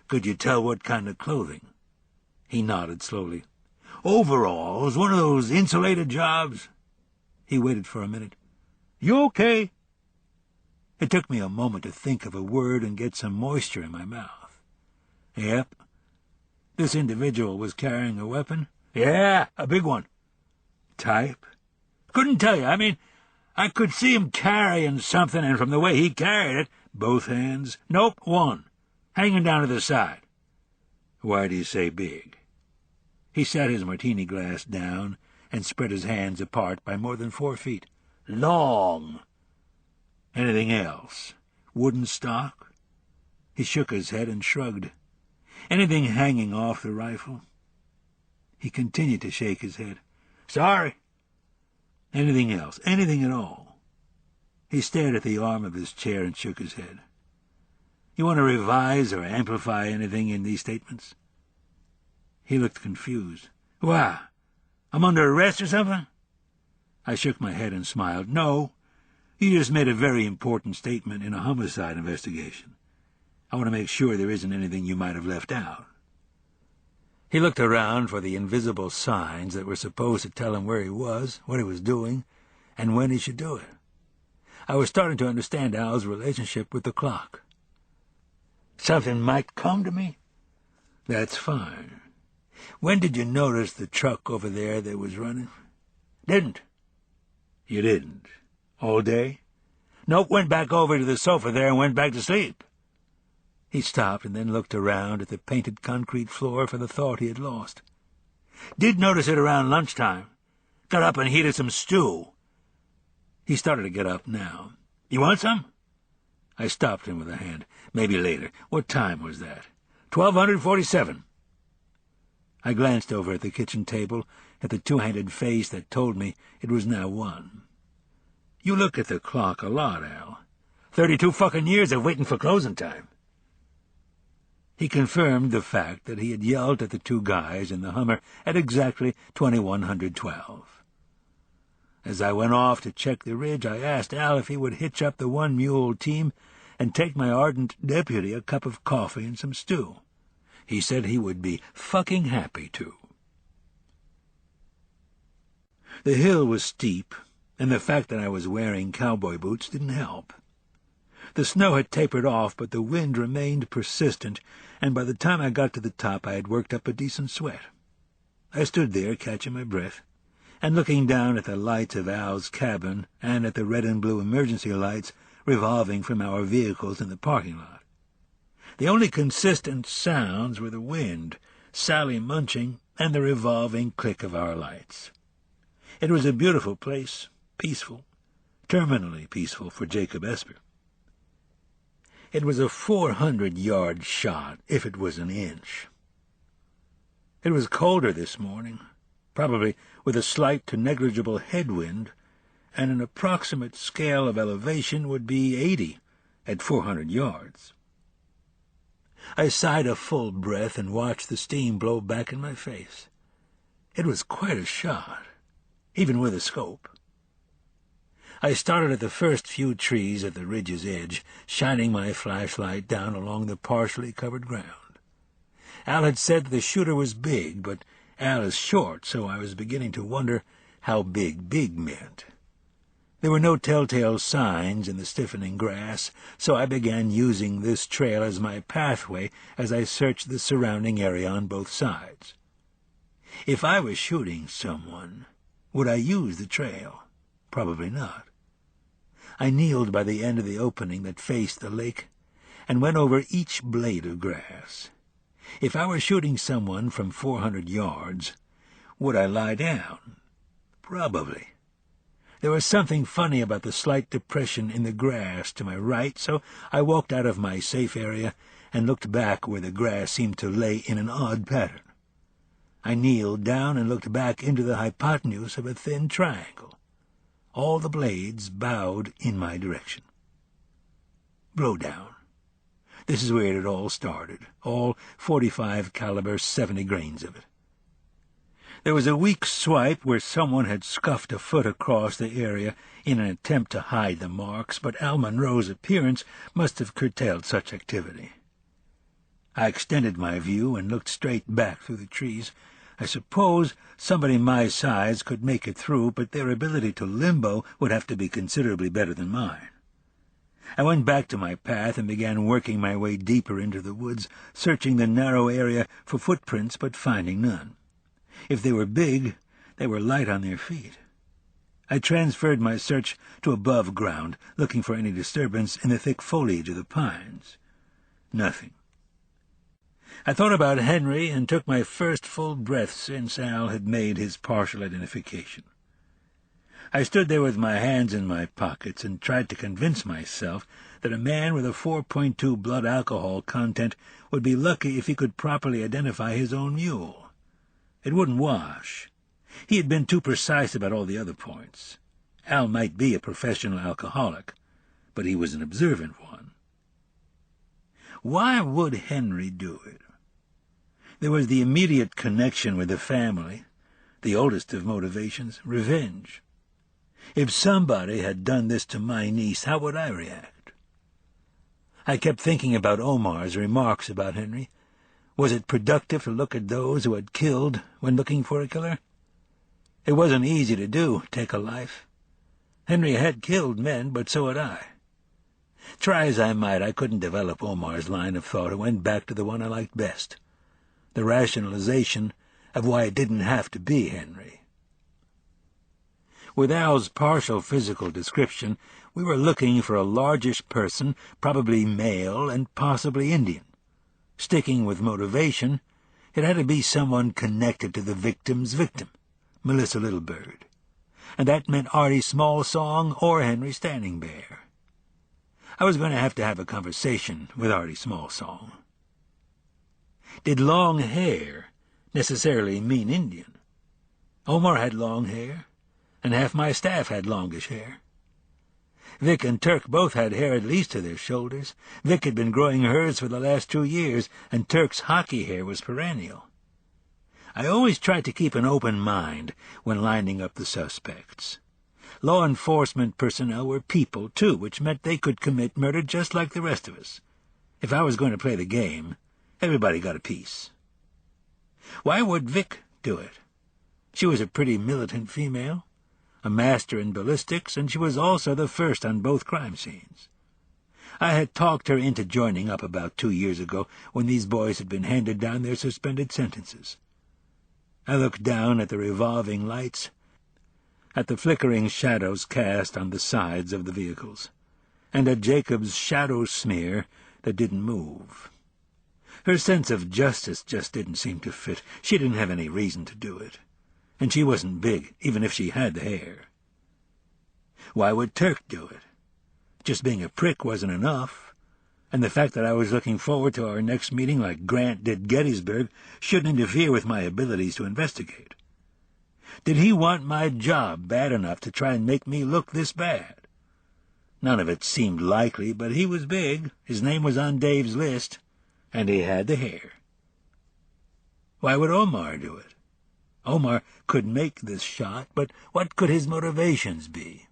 Could you tell what kind of clothing? He nodded slowly. Overalls, one of those insulated jobs? He waited for a minute. You okay? It took me a moment to think of a word and get some moisture in my mouth. Yep. This individual was carrying a weapon? Yeah, a big one. Type? Couldn't tell you. I mean, I could see him carrying something, and from the way he carried it, both hands. Nope, one. Hanging down to the side. Why do you say big? He set his martini glass down and spread his hands apart by more than 4 feet. Long. Anything else? Wooden stock? He shook his head and shrugged. Anything hanging off the rifle? He continued to shake his head. Sorry. Anything else? Anything at all? He stared at the arm of his chair and shook his head. You want to revise or amplify anything in these statements? He looked confused. Why? I'm under arrest or something? I shook my head and smiled. No, you just made a very important statement in a homicide investigation. I want to make sure there isn't anything you might have left out. He looked around for the invisible signs that were supposed to tell him where he was, what he was doing, and when he should do it. I was starting to understand Al's relationship with the clock. Something might come to me? That's fine. When did you notice the truck over there that was running? Didn't. You didn't? All day? Nope, went back over to the sofa there and went back to sleep. He stopped and then looked around at the painted concrete floor for the thought he had lost. Did notice it around lunchtime. Got up and heated some stew. He started to get up now. You want some? I stopped him with a hand. Maybe later. What time was that? 1247. I glanced over at the kitchen table, at the two-handed face that told me it was now 1. You look at the clock a lot, Al. 32 fucking years of waiting for closing time. He confirmed the fact that he had yelled at the 2 guys in the Hummer at exactly 2112. As I went off to check the ridge, I asked Al if he would hitch up the 1-mule team and take my ardent deputy a cup of coffee and some stew. He said he would be fucking happy to. The hill was steep, and the fact that I was wearing cowboy boots didn't help. The snow had tapered off, but the wind remained persistent, and by the time I got to the top I had worked up a decent sweat. I stood there, catching my breath, and looking down at the lights of Al's cabin and at the red and blue emergency lights revolving from our vehicles in the parking lot. The only consistent sounds were the wind, Sally munching, and the revolving click of our lights. It was a beautiful place, peaceful, terminally peaceful for Jacob Esper. It was a 400-yard shot, if it was an inch. It was colder this morning, probably with a slight to negligible headwind, and an approximate scale of elevation would be 80 at 400 yards. I sighed a full breath and watched the steam blow back in my face. It was quite a shot, even with a scope. I started at the first few trees at the ridge's edge, shining my flashlight down along the partially covered ground. Al had said the shooter was big, but Al is short, so I was beginning to wonder how big meant. There were no telltale signs in the stiffening grass, so I began using this trail as my pathway as I searched the surrounding area on both sides. If I was shooting someone, would I use the trail? Probably not. I kneeled by the end of the opening that faced the lake and went over each blade of grass. If I were shooting someone from 400 yards, would I lie down? Probably. There was something funny about the slight depression in the grass to my right, so I walked out of my safe area and looked back where the grass seemed to lay in an odd pattern. I kneeled down and looked back into the hypotenuse of a thin triangle. All the blades bowed in my direction. Blowdown. This is where it had all started, all .45 caliber 70 grains of it. There was a weak swipe where someone had scuffed a foot across the area in an attempt to hide the marks, but Al Munro's appearance must have curtailed such activity. I extended my view and looked straight back through the trees. I suppose somebody my size could make it through, but their ability to limbo would have to be considerably better than mine. I went back to my path and began working my way deeper into the woods, searching the narrow area for footprints but finding none. If they were big, they were light on their feet. I transferred my search to above ground, looking for any disturbance in the thick foliage of the pines. Nothing. I thought about Henry and took my first full breath since Al had made his partial identification. I stood there with my hands in my pockets and tried to convince myself that a man with a 4.2 blood alcohol content would be lucky if he could properly identify his own mule. It wouldn't wash. He had been too precise about all the other points. Al might be a professional alcoholic, but he was an observant one. Why would Henry do it? There was the immediate connection with the family, the oldest of motivations, revenge. If somebody had done this to my niece, how would I react? I kept thinking about Omar's remarks about Henry. Was it productive to look at those who had killed when looking for a killer? It wasn't easy to do, take a life. Henry had killed men, but so had I. Try as I might, I couldn't develop Omar's line of thought and went back to the one I liked best, the rationalization of why it didn't have to be Henry. With Al's partial physical description, we were looking for a largish person, probably male and possibly Indian. Sticking with motivation, it had to be someone connected to the victim's victim, Melissa Littlebird. And that meant Artie Smallsong or Henry Standing Bear. I was going to have a conversation with Artie Smallsong. Did long hair necessarily mean Indian? Omar had long hair, and half my staff had longish hair. Vic and Turk both had hair at least to their shoulders. Vic had been growing hers for the last 2 years, and Turk's hockey hair was perennial. I always tried to keep an open mind when lining up the suspects. Law enforcement personnel were people, too, which meant they could commit murder just like the rest of us. If I was going to play the game, everybody got a piece. Why would Vic do it? She was a pretty militant female, a master in ballistics, and she was also the first on both crime scenes. I had talked her into joining up about 2 years ago when these boys had been handed down their suspended sentences. I looked down at the revolving lights, at the flickering shadows cast on the sides of the vehicles, and at Jacob's shadow smear that didn't move. Her sense of justice just didn't seem to fit. She didn't have any reason to do it, and she wasn't big, even if she had the hair. Why would Turk do it? Just being a prick wasn't enough, and the fact that I was looking forward to our next meeting like Grant did Gettysburg shouldn't interfere with my abilities to investigate. Did he want my job bad enough to try and make me look this bad? None of it seemed likely, but he was big, his name was on Dave's list, and he had the hair. Why would Omar do it? Omar could make this shot, but what could his motivations be?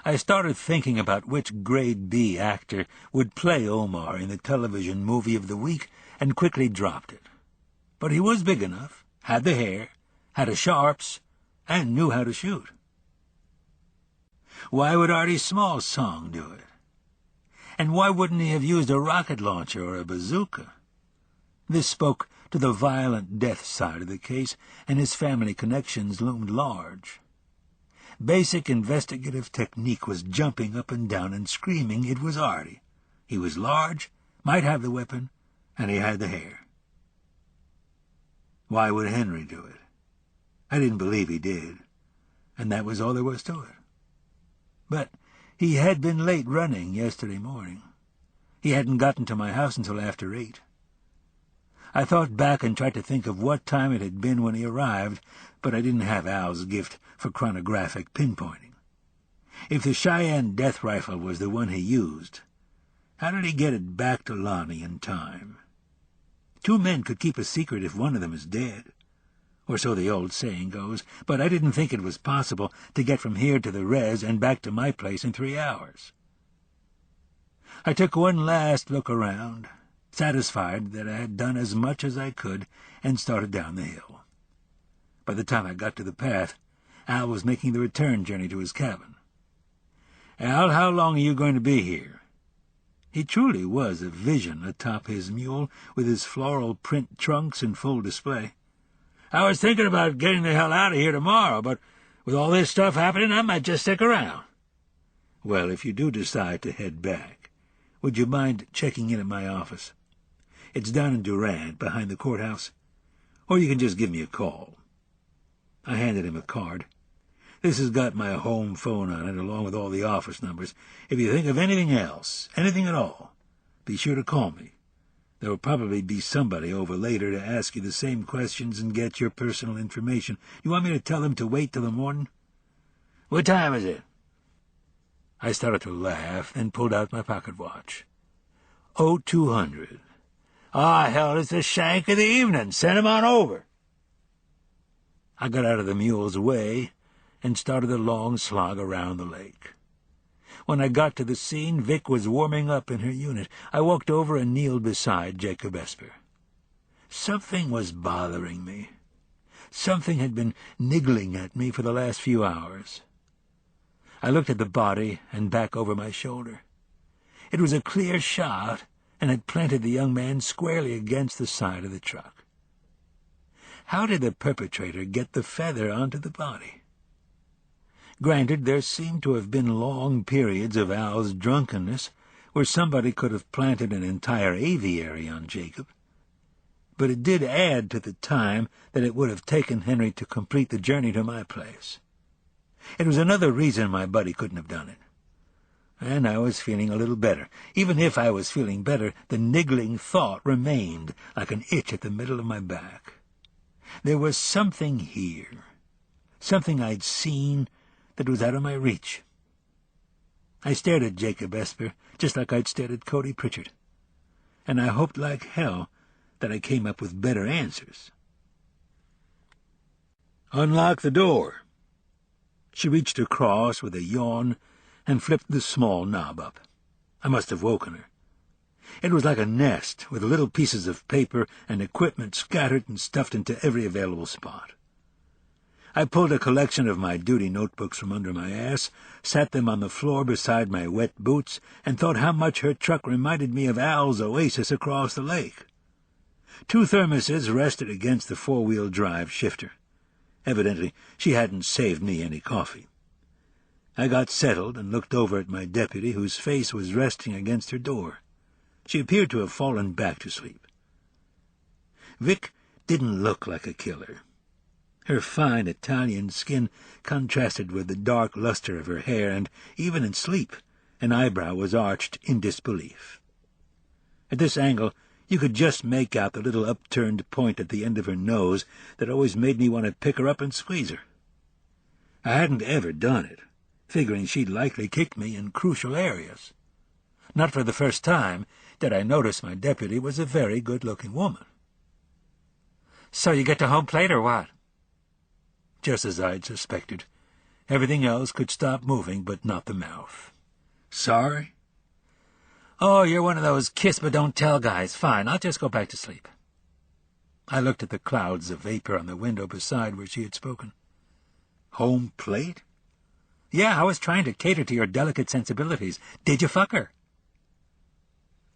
I started thinking about which grade B actor would play Omar in the television movie of the week and quickly dropped it. But he was big enough, had the hair, had a sharps, and knew how to shoot. Why would Artie Smallsong do it? And why wouldn't he have used a rocket launcher or a bazooka? This spoke to the violent death side of the case, and his family connections loomed large. Basic investigative technique was jumping up and down and screaming it was Artie. He was large, might have the weapon, and he had the hair. Why would Henry do it? I didn't believe he did, and that was all there was to it. But he had been late running yesterday morning. He hadn't gotten to my house until after 8. I thought back and tried to think of what time it had been when he arrived, but I didn't have Al's gift for chronographic pinpointing. If the Cheyenne death rifle was the one he used, how did he get it back to Lonnie in time? 2 men could keep a secret if one of them is dead. or so the old saying goes, but I didn't think it was possible to get from here to the res and back to my place in 3 hours. I took one last look around, satisfied that I had done as much as I could, and started down the hill. By the time I got to the path, Al was making the return journey to his cabin. "Al, how long are you going to be here?" He truly was a vision atop his mule, with his floral print trunks in full display. "I was thinking about getting the hell out of here tomorrow, but with all this stuff happening, I might just stick around." "Well, if you do decide to head back, would you mind checking in at my office? It's down in Durant, behind the courthouse. Or you can just give me a call." I handed him a card. "This has got my home phone on it, along with all the office numbers. If you think of anything else, anything at all, be sure to call me. There will probably be somebody over later to ask you the same questions and get your personal information. You want me to tell them to wait till the morning?" "What time is it?" I started to laugh, then pulled out my pocket watch. 0200. "Ah, hell, it's the shank of the evening. Send him on over." I got out of the mule's way and started a long slog around the lake. When I got to the scene, Vic was warming up in her unit. I walked over and kneeled beside Jacob Esper. Something was bothering me. Something had been niggling at me for the last few hours. I looked at the body and back over my shoulder. It was a clear shot and had planted the young man squarely against the side of the truck. How did the perpetrator get the feather onto the body? Granted, there seemed to have been long periods of Al's drunkenness where somebody could have planted an entire aviary on Jacob, but it did add to the time that it would have taken Henry to complete the journey to my place. It was another reason my buddy couldn't have done it. And I was feeling a little better. Even if I was feeling better, the niggling thought remained like an itch at the middle of my back. There was something here, something I'd seen that was out of my reach. I stared at Jacob Esper just like I'd stared at Cody Pritchard, and I hoped like hell that I came up with better answers. "Unlock the door." She reached across with a yawn and flipped the small knob up. I must have woken her. It was like a nest, with little pieces of paper and equipment scattered and stuffed into every available spot. I pulled a collection of my duty notebooks from under my ass, sat them on the floor beside my wet boots, and thought how much her truck reminded me of Al's oasis across the lake. 2 thermoses rested against the 4-wheel drive shifter. Evidently, she hadn't saved me any coffee. I got settled and looked over at my deputy, whose face was resting against her door. She appeared to have fallen back to sleep. Vic didn't look like a killer. Her fine Italian skin contrasted with the dark luster of her hair, and even in sleep an eyebrow was arched in disbelief. At this angle, you could just make out the little upturned point at the end of her nose that always made me want to pick her up and squeeze her. I hadn't ever done it, figuring she'd likely kick me in crucial areas. Not for the first time did I notice my deputy was a very good-looking woman. "So you get to home plate or what?" Just as I'd suspected. Everything else could stop moving, but not the mouth. "Sorry?" "Oh, you're one of those kiss-but-don't-tell guys. Fine, I'll just go back to sleep." I looked at the clouds of vapor on the window beside where she had spoken. "Home plate?" "Yeah, I was trying to cater to your delicate sensibilities. Did you fuck her?"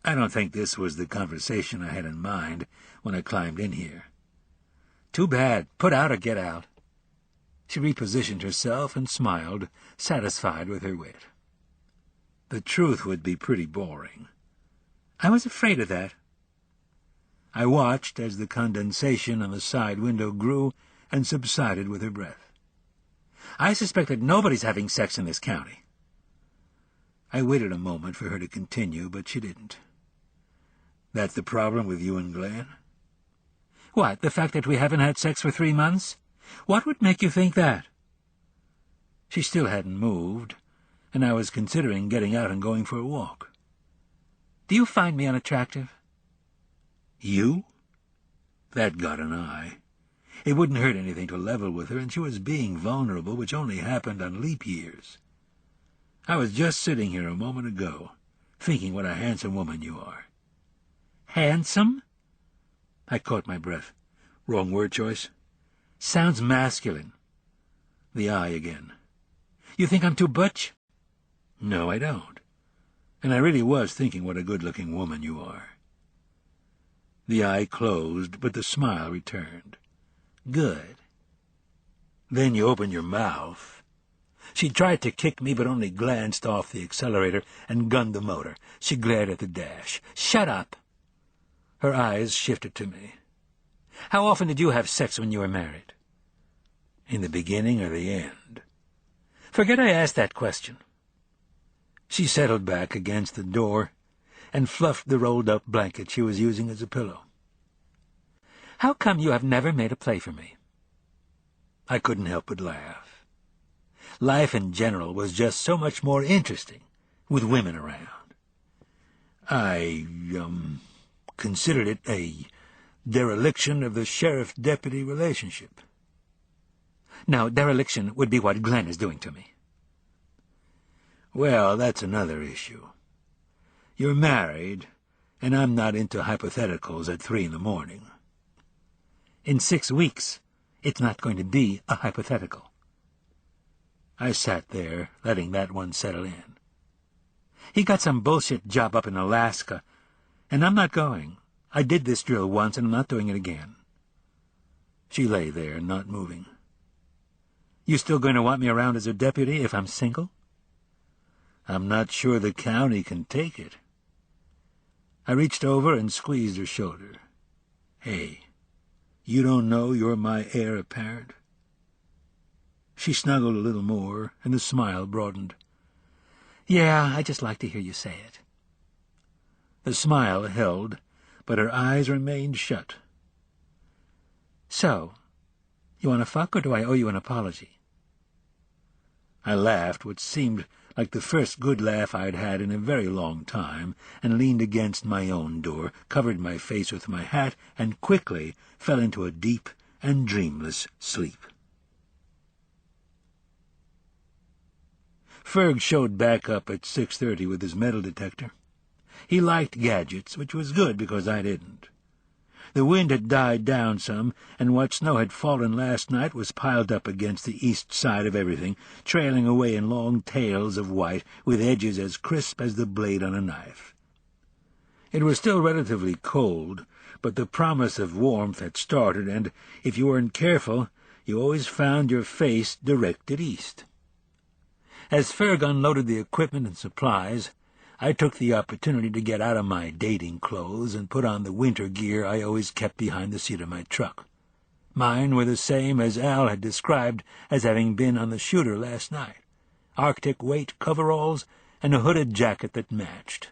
I don't think this was the conversation I had in mind when I climbed in here. "Too bad. Put out or get out." She repositioned herself and smiled, satisfied with her wit. The truth would be pretty boring. I was afraid of that. I watched as the condensation on the side window grew and subsided with her breath. "I suspect that nobody's having sex in this county." I waited a moment for her to continue, but she didn't. "That's the problem with you and Glenn?" "What, the fact that we haven't had sex for 3 months? What would make you think that?" She still hadn't moved, and I was considering getting out and going for a walk. "Do you find me unattractive?" "You?" That got an eye. It wouldn't hurt anything to level with her, and she was being vulnerable, which only happened on leap years. I was just sitting here a moment ago, thinking what a handsome woman you are. Handsome? I caught my breath. Wrong word choice? Sounds masculine. The eye again. You think I'm too butch? No, I don't. And I really was thinking what a good-looking woman you are. The eye closed, but the smile returned. Good. Then you opened your mouth. She tried to kick me, but only glanced off the accelerator and gunned the motor. She glared at the dash. Shut up! Her eyes shifted to me. How often did you have sex when you were married? In the beginning or the end? Forget I asked that question. She settled back against the door and fluffed the rolled-up blanket she was using as a pillow. How come you have never made a play for me? I couldn't help but laugh. Life in general was just so much more interesting with women around. I, considered it a dereliction of the sheriff-deputy relationship. Now, dereliction would be what Glenn is doing to me. Well, that's another issue. You're married, and I'm not into hypotheticals at 3 a.m. In 6 weeks, it's not going to be a hypothetical. I sat there, letting that one settle in. He got some bullshit job up in Alaska, and I'm not going. I did this drill once, and I'm not doing it again. She lay there, not moving. You still going to want me around as a deputy if I'm single? I'm not sure the county can take it. I reached over and squeezed her shoulder. Hey, you don't know you're my heir apparent? She snuggled a little more, and the smile broadened. Yeah, I just like to hear you say it. The smile held, but her eyes remained shut. So, you want to fuck, or do I owe you an apology? I laughed, what seemed like the first good laugh I'd had in a very long time, and leaned against my own door, covered my face with my hat, and quickly fell into a deep and dreamless sleep. Ferg showed back up at 6:30 with his metal detector. He liked gadgets, which was good because I didn't. The wind had died down some, and what snow had fallen last night was piled up against the east side of everything, trailing away in long tails of white, with edges as crisp as the blade on a knife. It was still relatively cold, but the promise of warmth had started, and if you weren't careful, you always found your face directed east. As Ferg unloaded the equipment and supplies, I took the opportunity to get out of my dating clothes and put on the winter gear I always kept behind the seat of my truck. Mine were the same as Al had described as having been on the shooter last night: Arctic weight coveralls and a hooded jacket that matched.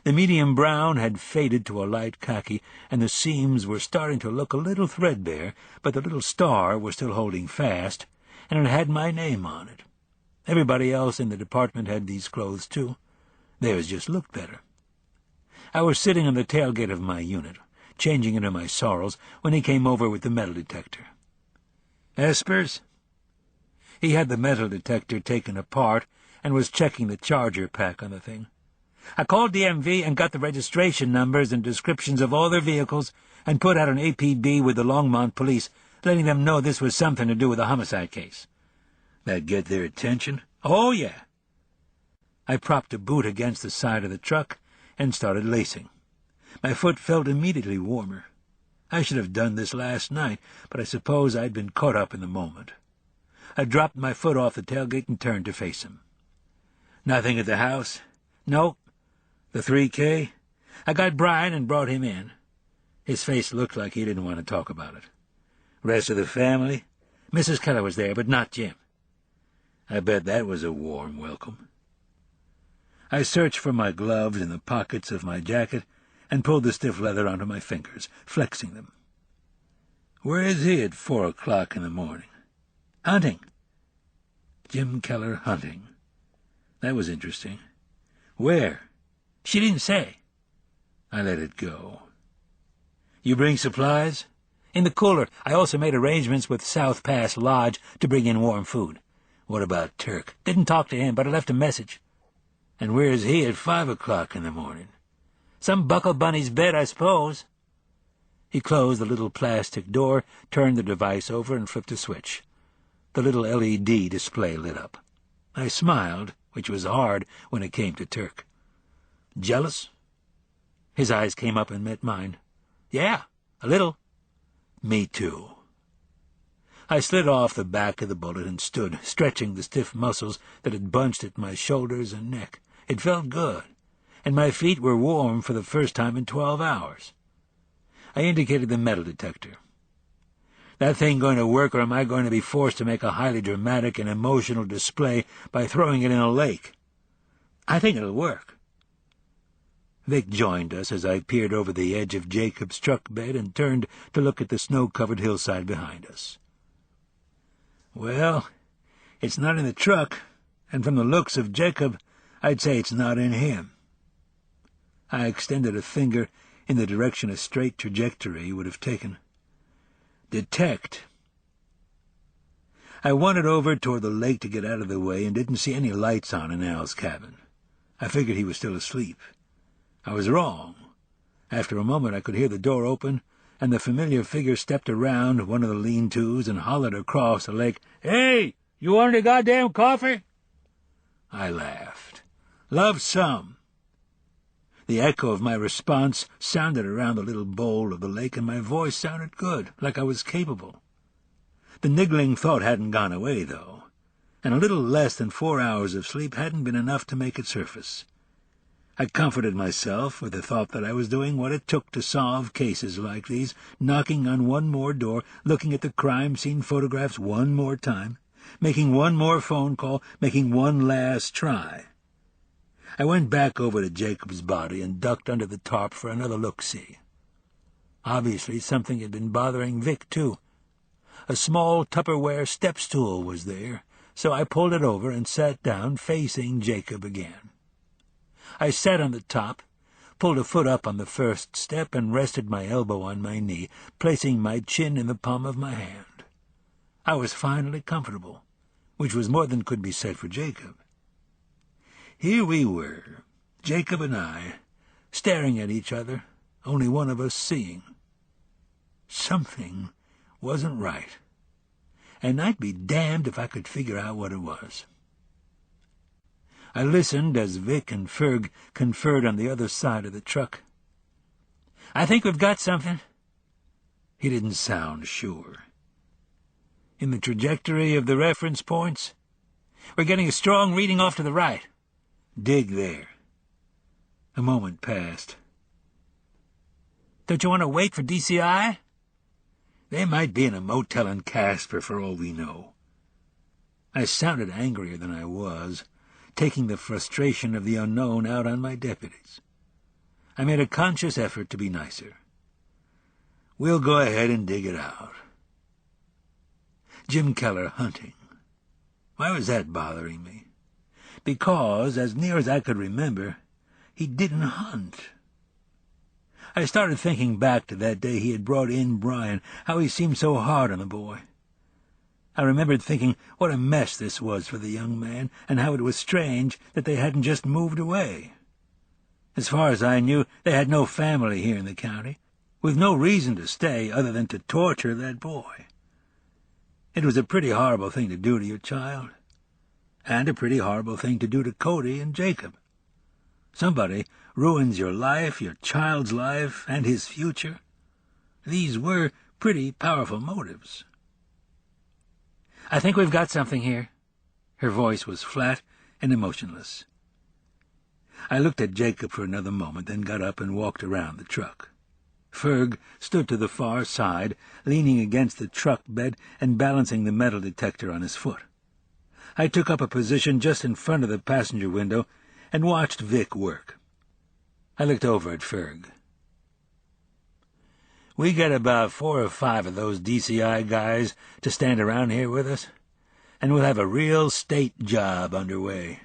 The medium brown had faded to a light khaki, and the seams were starting to look a little threadbare, but the little star was still holding fast, and it had my name on it. Everybody else in the department had these clothes, too. Theirs just looked better. I was sitting on the tailgate of my unit, changing into my sorrels, when he came over with the metal detector. Espers? He had the metal detector taken apart and was checking the charger pack on the thing. I called DMV and got the registration numbers and descriptions of all their vehicles and put out an APB with the Longmont police, letting them know this was something to do with a homicide case. That get their attention? Oh, yeah. I propped a boot against the side of the truck and started lacing. My foot felt immediately warmer. I should have done this last night, but I suppose I'd been caught up in the moment. I dropped my foot off the tailgate and turned to face him. Nothing at the house? Nope. The 3K? I got Brian and brought him in. His face looked like he didn't want to talk about it. Rest of the family? Mrs. Keller was there, but not Jim. I bet that was a warm welcome. I searched for my gloves in the pockets of my jacket and pulled the stiff leather onto my fingers, flexing them. Where is he at 4 o'clock in the morning? Hunting. Jim Keller hunting. That was interesting. Where? She didn't say. I let it go. You bring supplies? In the cooler, I also made arrangements with South Pass Lodge to bring in warm food. What about Turk? Didn't talk to him, but I left a message. And where's he at 5 o'clock in the morning? Some buckle bunny's bed, I suppose. He closed the little plastic door, turned the device over, and flipped a switch. The little LED display lit up. I smiled, which was hard when it came to Turk. Jealous? His eyes came up and met mine. Yeah, a little. Me too. I slid off the back of the bullet and stood, stretching the stiff muscles that had bunched at my shoulders and neck. It felt good, and my feet were warm for the first time in 12 hours. I indicated the metal detector. That thing going to work, or am I going to be forced to make a highly dramatic and emotional display by throwing it in a lake? I think it'll work. Vic joined us as I peered over the edge of Jacob's truck bed and turned to look at the snow-covered hillside behind us. Well, it's not in the truck, and from the looks of Jacob, I'd say it's not in him. I extended a finger in the direction a straight trajectory would have taken. Detect. I wandered over toward the lake to get out of the way and didn't see any lights on in Al's cabin. I figured he was still asleep. I was wrong. After a moment I could hear the door open, and the familiar figure stepped around one of the lean-tos and hollered across the lake, "Hey, you want any goddamn coffee?" I laughed. Love some. The echo of my response sounded around the little bowl of the lake, and my voice sounded good, like I was capable. The niggling thought hadn't gone away, though, and a little less than 4 hours of sleep hadn't been enough to make it surface. I comforted myself with the thought that I was doing what it took to solve cases like these, knocking on one more door, looking at the crime scene photographs one more time, making one more phone call, making one last try. I went back over to Jacob's body and ducked under the tarp for another look-see. Obviously something had been bothering Vic, too. A small Tupperware step-stool was there, so I pulled it over and sat down facing Jacob again. I sat on the top, pulled a foot up on the first step, and rested my elbow on my knee, placing my chin in the palm of my hand. I was finally comfortable, which was more than could be said for Jacob. Here we were, Jacob and I, staring at each other, only one of us seeing. Something wasn't right, and I'd be damned if I could figure out what it was. I listened as Vic and Ferg conferred on the other side of the truck. "I think we've got something." He didn't sound sure. "In the trajectory of the reference points?" "We're getting a strong reading off to the right." "Dig there." A moment passed. "Don't you want to wait for DCI?" "They might be in a motel in Casper for all we know." I sounded angrier than I was, taking the frustration of the unknown out on my deputies. I made a conscious effort to be nicer. "We'll go ahead and dig it out." Jim Keller hunting. Why was that bothering me? Because, as near as I could remember, he didn't hunt. I started thinking back to that day he had brought in Brian, how he seemed so hard on the boy. I remembered thinking what a mess this was for the young man, and how it was strange that they hadn't just moved away. As far as I knew, they had no family here in the county, with no reason to stay other than to torture that boy. It was a pretty horrible thing to do to your child, and a pretty horrible thing to do to Cody and Jacob. Somebody ruins your life, your child's life, and his future. These were pretty powerful motives. "I think we've got something here." Her voice was flat and emotionless. I looked at Jacob for another moment, then got up and walked around the truck. Ferg stood to the far side, leaning against the truck bed and balancing the metal detector on his foot. I took up a position just in front of the passenger window and watched Vic work. I looked over at Ferg. "We get about 4 or 5 of those DCI guys to stand around here with us, and we'll have a real state job underway."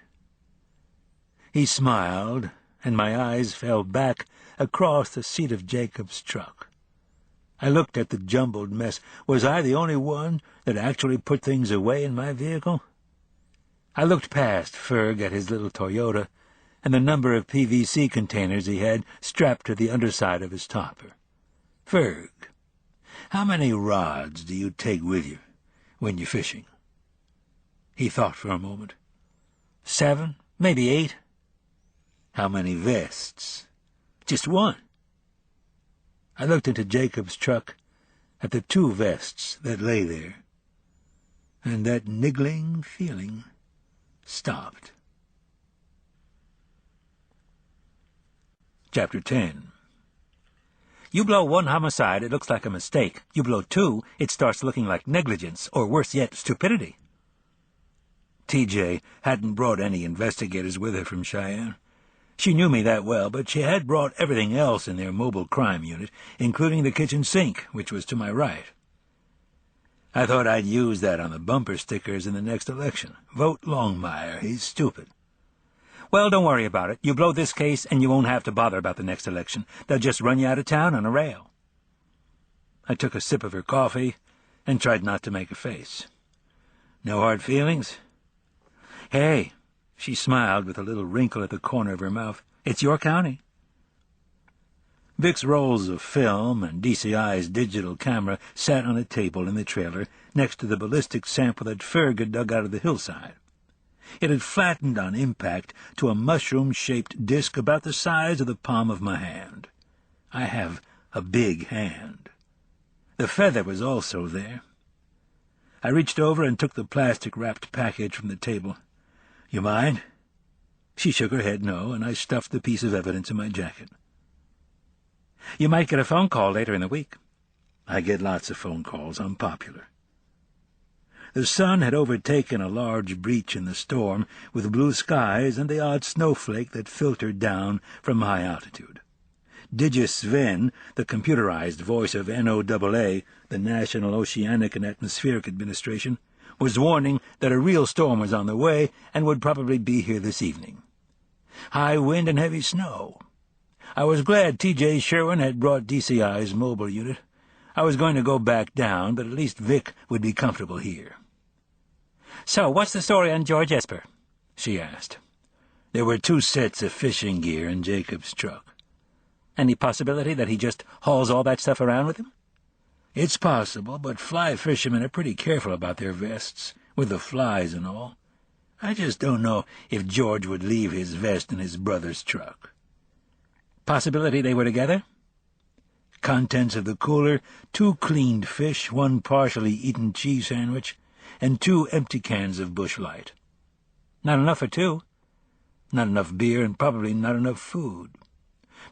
He smiled, and my eyes fell back across the seat of Jacob's truck. I looked at the jumbled mess. Was I the only one that actually put things away in my vehicle? I looked past Ferg at his little Toyota and the number of PVC containers he had strapped to the underside of his topper. Ferg, how many rods do you take with you when you're fishing? He thought for a moment. 7, maybe 8. How many vests? Just one. I looked into Jacob's truck at the 2 vests that lay there, and that niggling feeling stopped. Chapter 10. You blow 1 homicide, it looks like a mistake. You blow 2, it starts looking like negligence, or worse yet, stupidity. TJ hadn't brought any investigators with her from Cheyenne. She knew me that well, but she had brought everything else in their mobile crime unit, including the kitchen sink, which was to my right. I thought I'd use that on the bumper stickers in the next election. Vote Longmire, he's stupid. Well, don't worry about it. You blow this case, and you won't have to bother about the next election. They'll just run you out of town on a rail. I took a sip of her coffee and tried not to make a face. No hard feelings? Hey, she smiled with a little wrinkle at the corner of her mouth. It's your county. Vic's rolls of film and DCI's digital camera sat on a table in the trailer next to the ballistic sample that Ferg had dug out of the hillside. It had flattened on impact to a mushroom-shaped disc about the size of the palm of my hand. I have a big hand. The feather was also there. I reached over and took the plastic-wrapped package from the table. You mind? She shook her head no, and I stuffed the piece of evidence in my jacket. You might get a phone call later in the week. I get lots of phone calls. I'm popular. The sun had overtaken a large breach in the storm, with blue skies and the odd snowflake that filtered down from high altitude. Digi Sven, the computerized voice of NOAA, the National Oceanic and Atmospheric Administration, was warning that a real storm was on the way and would probably be here this evening. High wind and heavy snow. I was glad T.J. Sherwin had brought DCI's mobile unit. I was going to go back down, but at least Vic would be comfortable here. So, what's the story on George Esper? She asked. There were 2 sets of fishing gear in Jacob's truck. Any possibility that he just hauls all that stuff around with him? It's possible, but fly fishermen are pretty careful about their vests, with the flies and all. I just don't know if George would leave his vest in his brother's truck. Possibility they were together? Contents of the cooler: 2 cleaned fish, 1 partially eaten cheese sandwich, and 2 empty cans of Busch Light. Not enough for 2. Not enough beer and probably not enough food.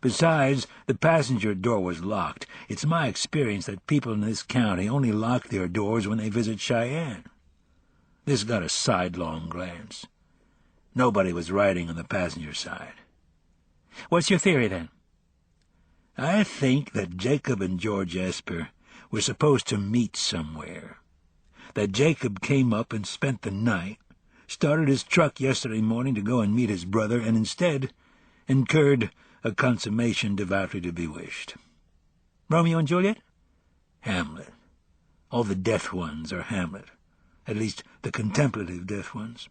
Besides, the passenger door was locked. It's my experience that people in this county only lock their doors when they visit Cheyenne. This got a sidelong glance. Nobody was riding on the passenger side. What's your theory, then? I think that Jacob and George Esper were supposed to meet somewhere. That Jacob came up and spent the night, started his truck yesterday morning to go and meet his brother, and instead incurred a consummation devoutly to be wished. Romeo and Juliet? Hamlet. All the deaf ones are Hamlet, at least the contemplative deaf ones.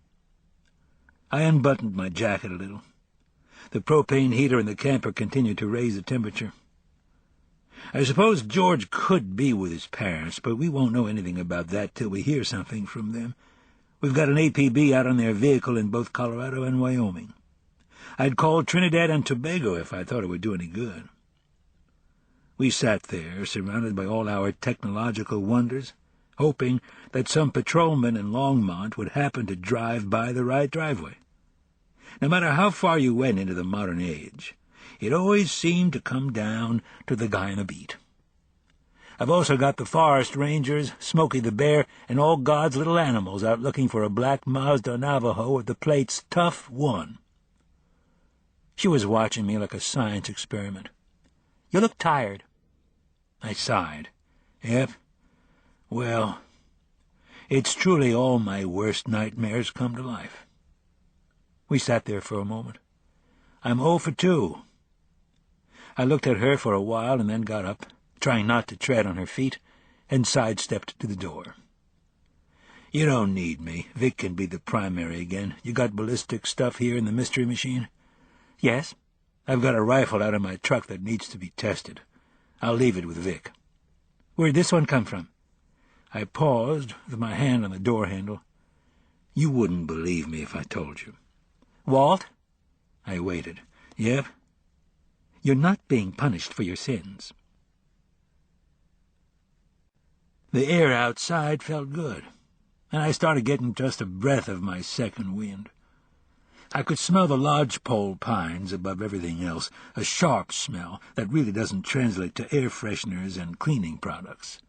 I unbuttoned my jacket a little. The propane heater in the camper continued to raise the temperature. I suppose George could be with his parents, but we won't know anything about that till we hear something from them. We've got an APB out on their vehicle in both Colorado and Wyoming. I'd call Trinidad and Tobago if I thought it would do any good. We sat there, surrounded by all our technological wonders, hoping that some patrolman in Longmont would happen to drive by the right driveway. No matter how far you went into the modern age, it always seemed to come down to the guy on the beat. I've also got the forest rangers, Smokey the Bear, and all God's little animals out looking for a black Mazda Navajo with the plates Tough 1. She was watching me like a science experiment. You look tired. I sighed. Yep. Well, it's truly all my worst nightmares come to life. We sat there for a moment. I'm 0 for 2. I looked at her for a while and then got up, trying not to tread on her feet, and sidestepped to the door. "You don't need me. Vic can be the primary again. You got ballistic stuff here in the mystery machine?" "Yes." "I've got a rifle out of my truck that needs to be tested. I'll leave it with Vic." "Where'd this one come from?" I paused, with my hand on the door handle. "You wouldn't believe me if I told you." "Walt?" I waited. "Yep?" "You're not being punished for your sins." The air outside felt good, and I started getting just a breath of my second wind. I could smell the lodgepole pines above everything else, a sharp smell that really doesn't translate to air fresheners and cleaning products.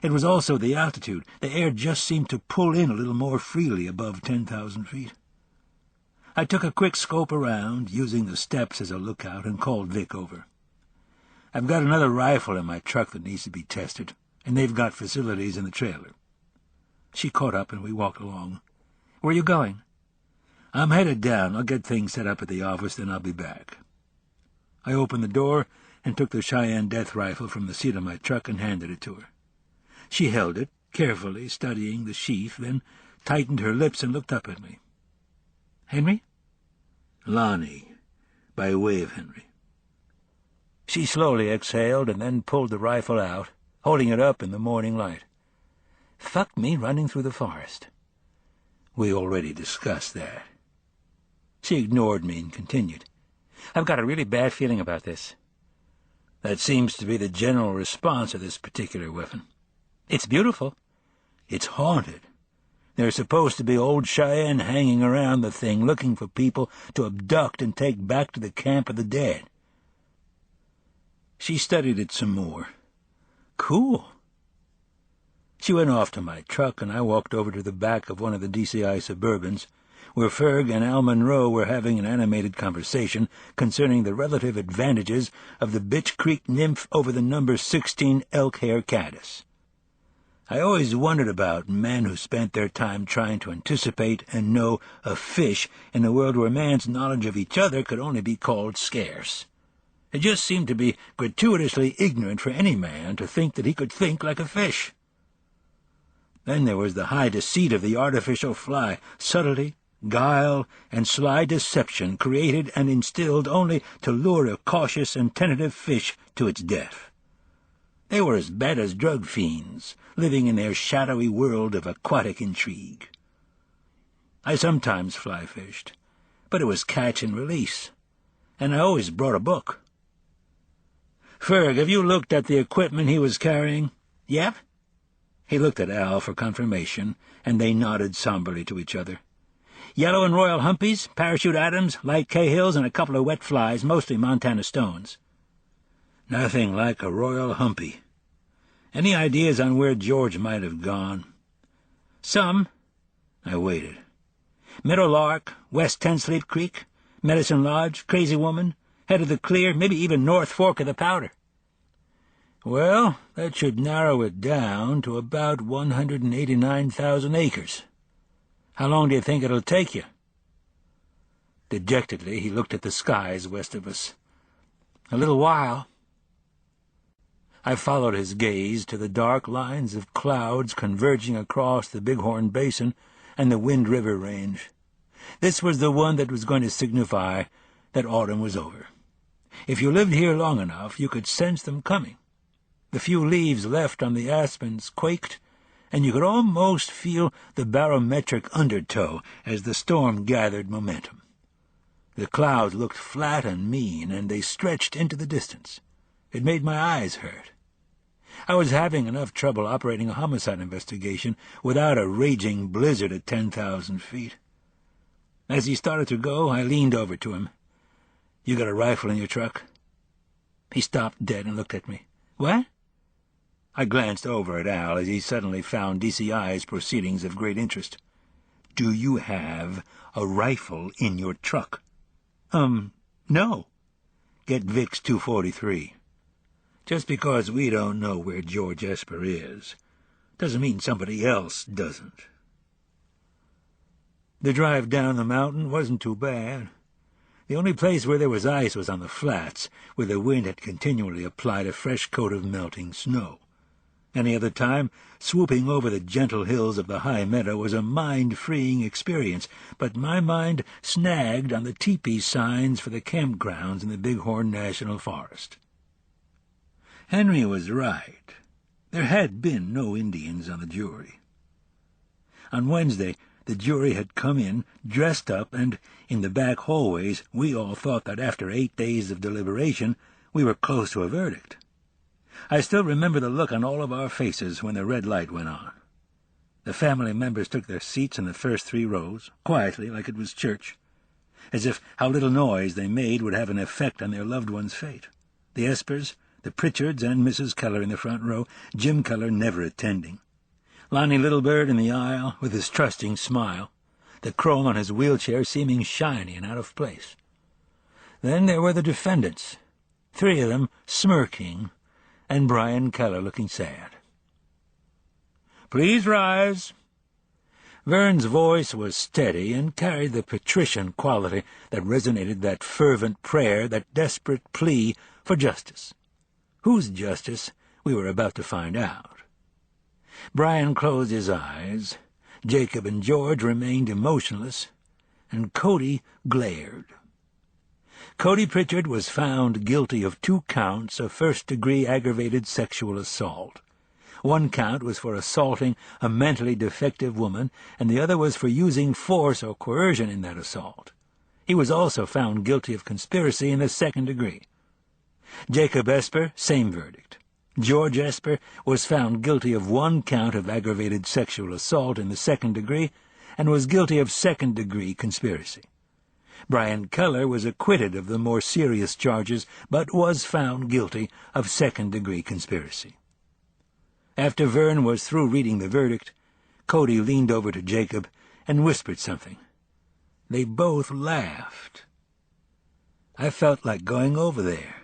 It was also the altitude. The air just seemed to pull in a little more freely above 10,000 feet. I took a quick scope around, using the steps as a lookout, and called Vic over. "I've got another rifle in my truck that needs to be tested, and they've got facilities in the trailer." She caught up, and we walked along. "Where are you going?" "I'm headed down. I'll get things set up at the office, then I'll be back." I opened the door and took the Cheyenne death rifle from the seat of my truck and handed it to her. She held it, carefully studying the sheath, then tightened her lips and looked up at me. "Henry?" "Lonnie, by way of Henry." She slowly exhaled and then pulled the rifle out, holding it up in the morning light. "Fuck me running through the forest." "We already discussed that." She ignored me and continued. "I've got a really bad feeling about this." "That seems to be the general response to this particular weapon." "It's beautiful." "It's haunted. There's supposed to be old Cheyenne hanging around the thing, looking for people to abduct and take back to the camp of the dead." She studied it some more. "Cool." She went off to my truck, and I walked over to the back of one of the DCI Suburbans, where Ferg and Al Monroe were having an animated conversation concerning the relative advantages of the Bitch Creek nymph over the number 16 elk hair caddis. I always wondered about men who spent their time trying to anticipate and know a fish in a world where man's knowledge of each other could only be called scarce. It just seemed to be gratuitously ignorant for any man to think that he could think like a fish. Then there was the high deceit of the artificial fly, subtlety, guile, and sly deception created and instilled only to lure a cautious and tentative fish to its death. They were as bad as drug fiends, living in their shadowy world of aquatic intrigue. I sometimes fly fished, but it was catch and release, and I always brought a book. "Ferg, have you looked at the equipment he was carrying?" "Yep." He looked at Al for confirmation, and they nodded somberly to each other. "Yellow and royal humpies, parachute Adams, light Cahills, and a couple of wet flies, mostly Montana stones." "Nothing like a royal humpy. Any ideas on where George might have gone?" "Some." I waited. "Meadow Lark, West Ten Sleep Creek, Medicine Lodge, Crazy Woman, Head of the Clear, maybe even North Fork of the Powder." "Well, that should narrow it down to about 189,000 acres. How long do you think it'll take you?" Dejectedly, he looked at the skies west of us. "A little while." I followed his gaze to the dark lines of clouds converging across the Bighorn Basin and the Wind River Range. This was the one that was going to signify that autumn was over. If you lived here long enough, you could sense them coming. The few leaves left on the aspens quaked, and you could almost feel the barometric undertow as the storm gathered momentum. The clouds looked flat and mean, and they stretched into the distance. It made my eyes hurt. I was having enough trouble operating a homicide investigation without a raging blizzard at 10,000 feet. As he started to go, I leaned over to him. "You got a rifle in your truck?" He stopped dead and looked at me. "What?" I glanced over at Al as he suddenly found DCI's proceedings of great interest. "Do you have a rifle in your truck?" No." "Get Vic's .243. Just because we don't know where George Esper is, doesn't mean somebody else doesn't." The drive down the mountain wasn't too bad. The only place where there was ice was on the flats, where the wind had continually applied a fresh coat of melting snow. Any other time, swooping over the gentle hills of the high meadow was a mind-freeing experience, but my mind snagged on the teepee signs for the campgrounds in the Bighorn National Forest. Henry was right. There had been no Indians on the jury. On Wednesday, the jury had come in, dressed up, and in the back hallways we all thought that after 8 days of deliberation we were close to a verdict. I still remember the look on all of our faces when the red light went on. The family members took their seats in the first 3 rows, quietly, like it was church, as if how little noise they made would have an effect on their loved one's fate. The Espers, the Pritchards, and Mrs. Keller in the front row, Jim Keller never attending. Lonnie Littlebird in the aisle, with his trusting smile, the chrome on his wheelchair seeming shiny and out of place. Then there were the defendants, 3 of them smirking, and Brian Keller looking sad. "Please rise." Vern's voice was steady and carried the patrician quality that resonated, that fervent prayer, that desperate plea for justice. Whose justice we were about to find out. Brian closed his eyes, Jacob and George remained emotionless, and Cody glared. Cody Pritchard was found guilty of 2 counts of first-degree aggravated sexual assault. 1 count was for assaulting a mentally defective woman, and the other was for using force or coercion in that assault. He was also found guilty of conspiracy in the 2nd degree. Jacob Esper, same verdict. George Esper was found guilty of 1 count of aggravated sexual assault in the 2nd degree, and was guilty of 2nd-degree conspiracy. Brian Keller was acquitted of the more serious charges, but was found guilty of 2nd-degree conspiracy. After Vern was through reading the verdict, Cody leaned over to Jacob and whispered something. They both laughed. I felt like going over there.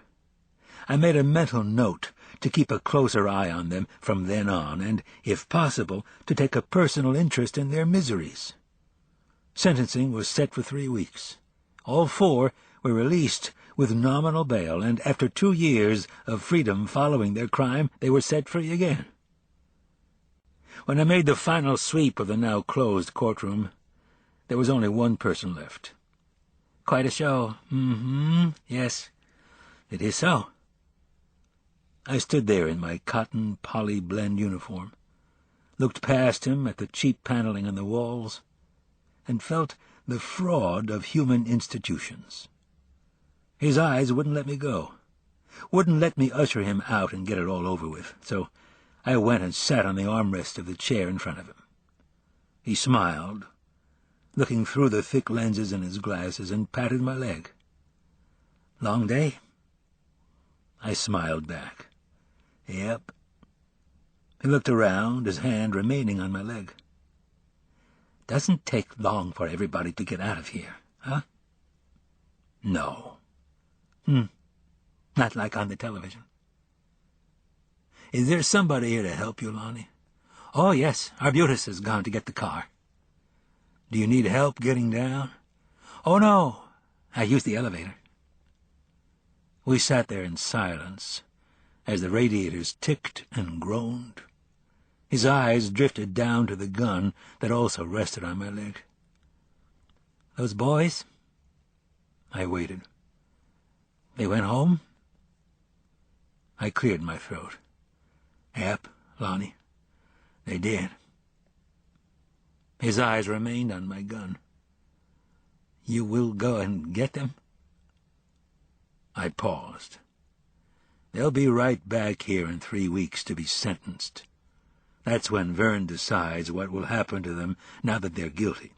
I made a mental note to keep a closer eye on them from then on, and, if possible, to take a personal interest in their miseries. Sentencing was set for 3 weeks. All 4 were released with nominal bail, and after 2 years of freedom following their crime, they were set free again. When I made the final sweep of the now closed courtroom, there was only 1 person left. "Quite a show. Yes, it is so." I stood there in my cotton poly-blend uniform, looked past him at the cheap paneling on the walls, and felt the fraud of human institutions. His eyes wouldn't let me go, wouldn't let me usher him out and get it all over with, so I went and sat on the armrest of the chair in front of him. He smiled, looking through the thick lenses in his glasses, and patted my leg. "Long day?" I smiled back. "Yep." He looked around, his hand remaining on my leg. "Doesn't take long for everybody to get out of here, huh?" "No." Not like on the television." "Is there somebody here to help you, Lonnie?" "Oh, yes. Arbutus has gone to get the car." "Do you need help getting down?" "Oh, no. I use the elevator." We sat there in silence as the radiators ticked and groaned. His eyes drifted down to the gun that also rested on my leg. "Those boys?" I waited. "They went home?" I cleared my throat. "Yep, Lonnie, they did." His eyes remained on my gun. "You will go and get them?" I paused. "They'll be right back here in 3 weeks to be sentenced. That's when Vern decides what will happen to them now that they're guilty."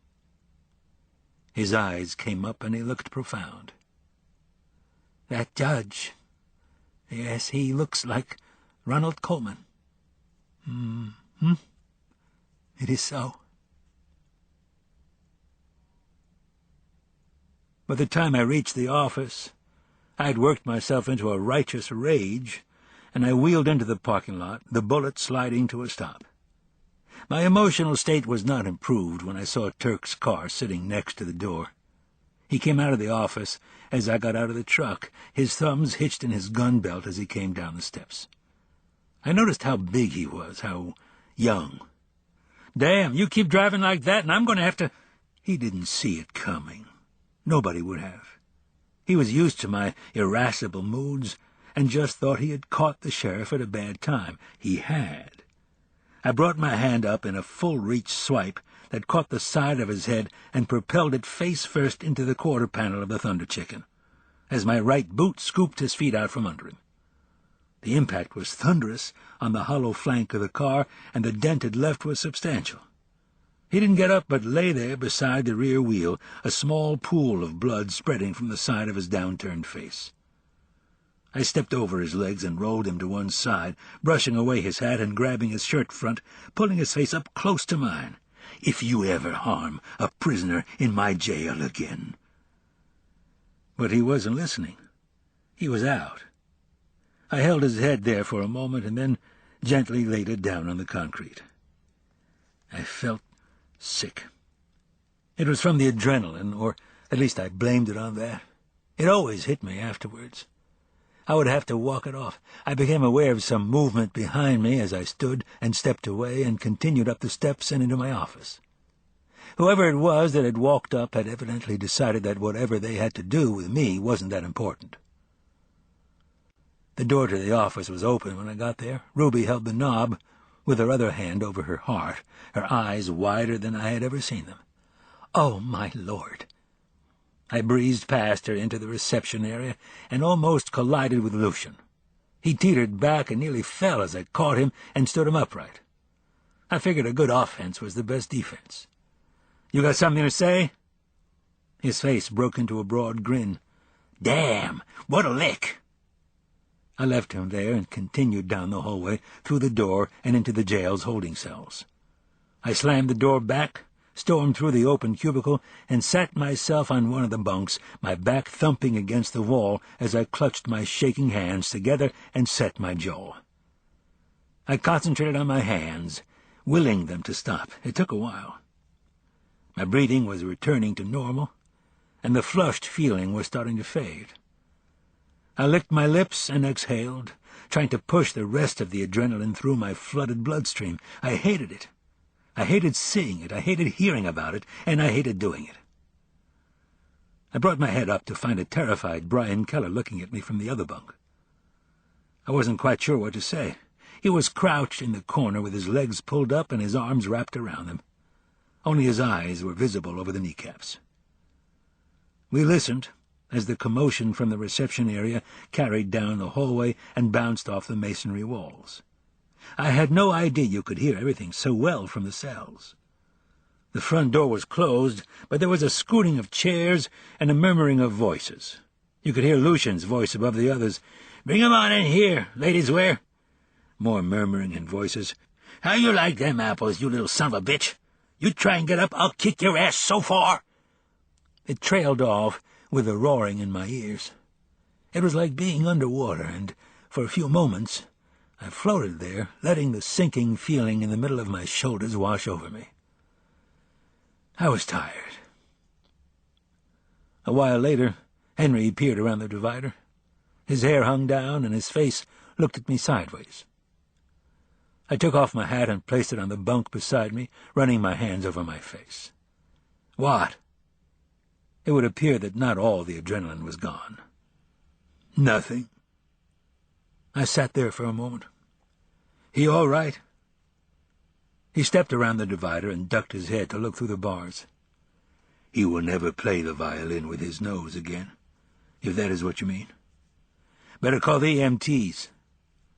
His eyes came up and he looked profound. "That judge, yes, he looks like Ronald Coleman." It is so." By the time I reached the office, I had worked myself into a righteous rage, and I wheeled into the parking lot, the bullet sliding to a stop. My emotional state was not improved when I saw Turk's car sitting next to the door. He came out of the office as I got out of the truck, his thumbs hitched in his gun belt as he came down the steps. I noticed how big he was, how young. "Damn, you keep driving like that, and I'm going to have to—" He didn't see it coming. Nobody would have. He was used to my irascible moods, and just thought he had caught the sheriff at a bad time. He had. I brought my hand up in a full-reach swipe that caught the side of his head and propelled it face-first into the quarter panel of the Thunder Chicken, as my right boot scooped his feet out from under him. The impact was thunderous on the hollow flank of the car, and the dented left was substantial. He didn't get up, but lay there beside the rear wheel, a small pool of blood spreading from the side of his downturned face. I stepped over his legs and rolled him to one side, brushing away his hat and grabbing his shirt front, pulling his face up close to mine. "If you ever harm a prisoner in my jail again." But he wasn't listening. He was out. I held his head there for a moment and then gently laid it down on the concrete. I felt sick. It was from the adrenaline, or at least I blamed it on that. It always hit me afterwards. I would have to walk it off. I became aware of some movement behind me as I stood and stepped away and continued up the steps and into my office. Whoever it was that had walked up had evidently decided that whatever they had to do with me wasn't that important. The door to the office was open when I got there. Ruby held the knob with her other hand over her heart, her eyes wider than I had ever seen them. "Oh, my Lord!" I breezed past her into the reception area and almost collided with Lucian. He teetered back and nearly fell as I caught him and stood him upright. I figured a good offense was the best defense. "You got something to say?" His face broke into a broad grin. "Damn, what a lick!" I left him there and continued down the hallway, through the door and into the jail's holding cells. I slammed the door back, stormed through the open cubicle, and sat myself on one of the bunks, my back thumping against the wall as I clutched my shaking hands together and set my jaw. I concentrated on my hands, willing them to stop. It took a while. My breathing was returning to normal, and the flushed feeling was starting to fade. I licked my lips and exhaled, trying to push the rest of the adrenaline through my flooded bloodstream. I hated it. I hated seeing it, I hated hearing about it, and I hated doing it. I brought my head up to find a terrified Brian Keller looking at me from the other bunk. I wasn't quite sure what to say. He was crouched in the corner with his legs pulled up and his arms wrapped around him. Only his eyes were visible over the kneecaps. We listened as the commotion from the reception area carried down the hallway and bounced off the masonry walls. I had no idea you could hear everything so well from the cells. The front door was closed, but there was a scooting of chairs and a murmuring of voices. You could hear Lucian's voice above the others. "Bring 'em on in here, ladies' wear." More murmuring and voices. "How you like them apples, you little son of a bitch? You try and get up, I'll kick your ass so far." It trailed off with a roaring in my ears. It was like being underwater, and for a few moments I floated there, letting the sinking feeling in the middle of my shoulders wash over me. I was tired. A while later, Henry peered around the divider. His hair hung down, and his face looked at me sideways. I took off my hat and placed it on the bunk beside me, running my hands over my face. "What?" It would appear that not all the adrenaline was gone. "Nothing." I sat there for a moment. "He all right?" He stepped around the divider and ducked his head to look through the bars. "He will never play the violin with his nose again, if that is what you mean. Better call the EMTs.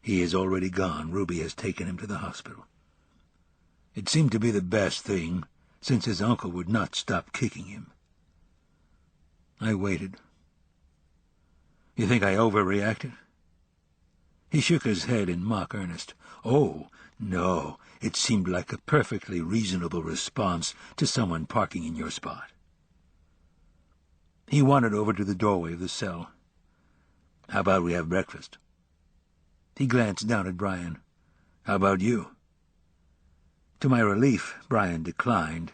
He is already gone. Ruby has taken him to the hospital. It seemed to be the best thing, since his uncle would not stop kicking him." I waited. "You think I overreacted?" He shook his head in mock earnest. "Oh, no, it seemed like a perfectly reasonable response to someone parking in your spot." He wandered over to the doorway of the cell. "How about we have breakfast?" He glanced down at Brian. "How about you?" To my relief, Brian declined,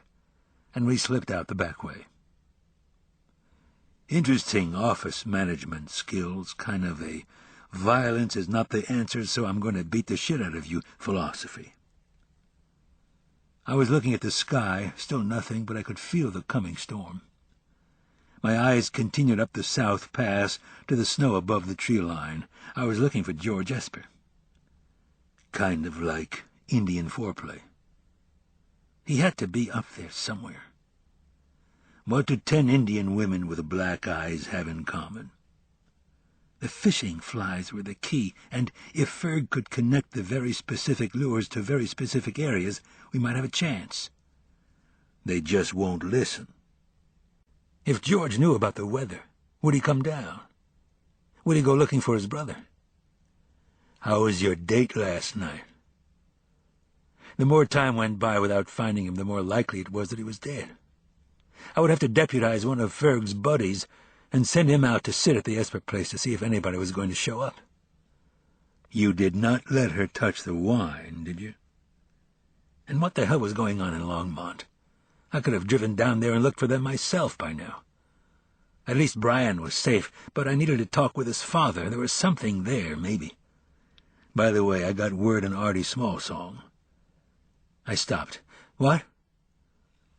and we slipped out the back way. Interesting office management skills, kind of a violence is not the answer, so I'm going to beat the shit out of you philosophy. I was looking at the sky, still nothing, but I could feel the coming storm. My eyes continued up the South Pass to the snow above the tree line. I was looking for George Esper. Kind of like Indian foreplay. He had to be up there somewhere. What do 10 Indian women with black eyes have in common? The fishing flies were the key, and if Ferg could connect the very specific lures to very specific areas, we might have a chance. They just won't listen. If George knew about the weather, would he come down? Would he go looking for his brother? How was your date last night? The more time went by without finding him, the more likely it was that he was dead. I would have to deputize one of Ferg's buddies and send him out to sit at the Esper place to see if anybody was going to show up. You did not let her touch the wine, did you? And what the hell was going on in Longmont? I could have driven down there and looked for them myself by now. At least Brian was safe, but I needed to talk with his father. There was something there, maybe. By the way, I got word on Artie Smallsong. I stopped. What?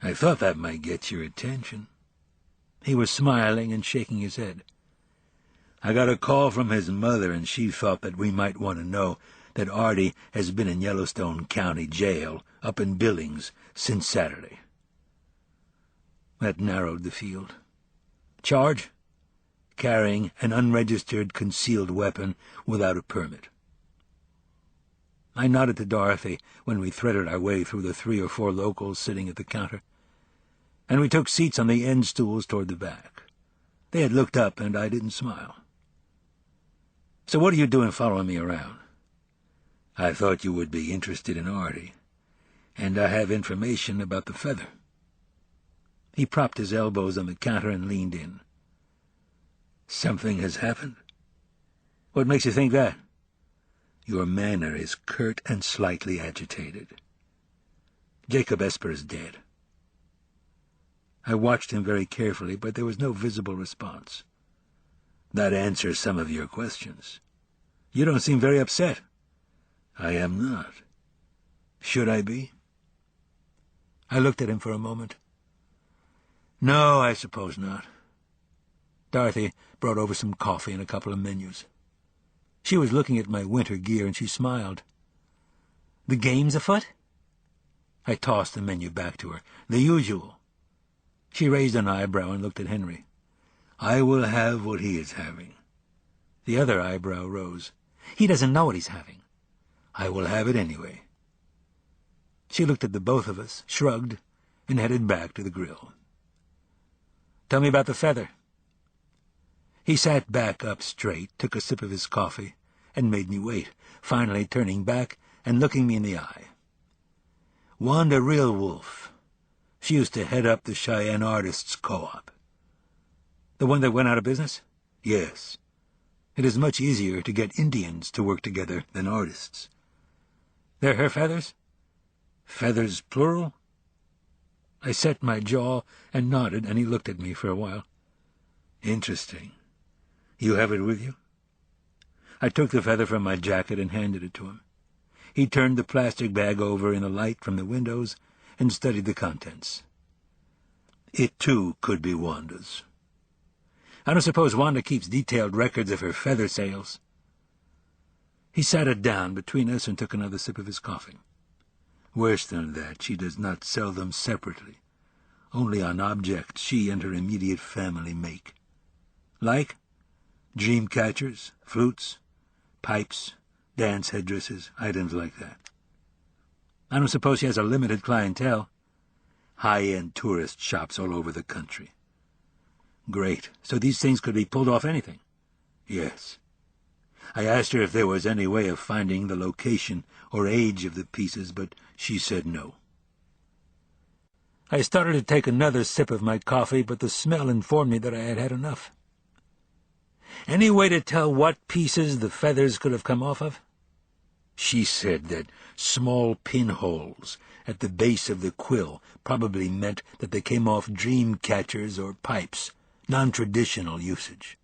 I thought that might get your attention. He was smiling and shaking his head. I got a call from his mother, and she thought that we might want to know that Artie has been in Yellowstone County Jail, up in Billings, since Saturday. That narrowed the field. Charge? Carrying an unregistered concealed weapon without a permit. I nodded to Dorothy when we threaded our way through the 3 or 4 locals sitting at the counter, and we took seats on the end stools toward the back. They had looked up, and I didn't smile. So what are you doing following me around? I thought you would be interested in Artie, and I have information about the feather. He propped his elbows on the counter and leaned in. Something has happened? What makes you think that? Your manner is curt and slightly agitated. Jacob Esper is dead. I watched him very carefully, but there was no visible response. That answers some of your questions. You don't seem very upset. I am not. Should I be? I looked at him for a moment. No, I suppose not. Dorothy brought over some coffee and a couple of menus. She was looking at my winter gear, and she smiled. The game's afoot? I tossed the menu back to her. The usual. She raised an eyebrow and looked at Henry. I will have what he is having. The other eyebrow rose. He doesn't know what he's having. I will have it anyway. She looked at the both of us, shrugged, and headed back to the grill. Tell me about the feather. He sat back up straight, took a sip of his coffee, and made me wait, finally turning back and looking me in the eye. Wanda Real Wolf. She used to head up the Cheyenne Artists Co-op. The one that went out of business? Yes. It is much easier to get Indians to work together than artists. They're her feathers? Feathers plural? I set my jaw and nodded, and he looked at me for a while. Interesting. You have it with you? I took the feather from my jacket and handed it to him. He turned the plastic bag over in the light from the windows and studied the contents. It, too, could be Wanda's. I don't suppose Wanda keeps detailed records of her feather sales. He sat it down between us and took another sip of his coffee. Worse than that, she does not sell them separately, only on objects she and her immediate family make. Like dream catchers, flutes, pipes, dance headdresses, items like that. I don't suppose she has a limited clientele. High-end tourist shops all over the country. Great. So these things could be pulled off anything? Yes. I asked her if there was any way of finding the location or age of the pieces, but she said no. I started to take another sip of my coffee, but the smell informed me that I had had enough. Any way to tell what pieces the feathers could have come off of? She said that small pinholes at the base of the quill probably meant that they came off dream catchers or pipes, non-traditional usage.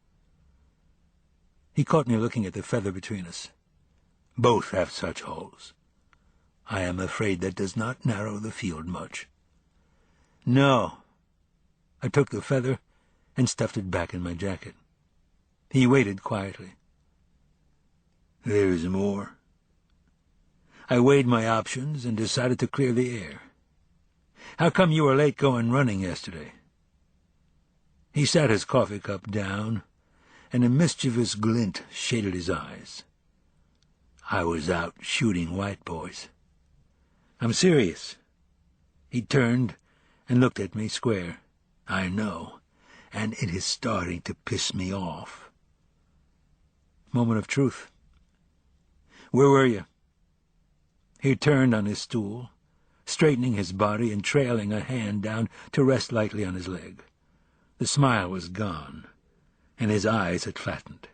He caught me looking at the feather between us. Both have such holes. I am afraid that does not narrow the field much. No. I took the feather and stuffed it back in my jacket. He waited quietly. There is more. I weighed my options and decided to clear the air. How come you were late going running yesterday? He sat his coffee cup down, and a mischievous glint shaded his eyes. I was out shooting white boys. I'm serious. He turned and looked at me square. I know, and it is starting to piss me off. Moment of truth. Where were you? He turned on his stool, straightening his body and trailing a hand down to rest lightly on his leg. The smile was gone, and his eyes had flattened.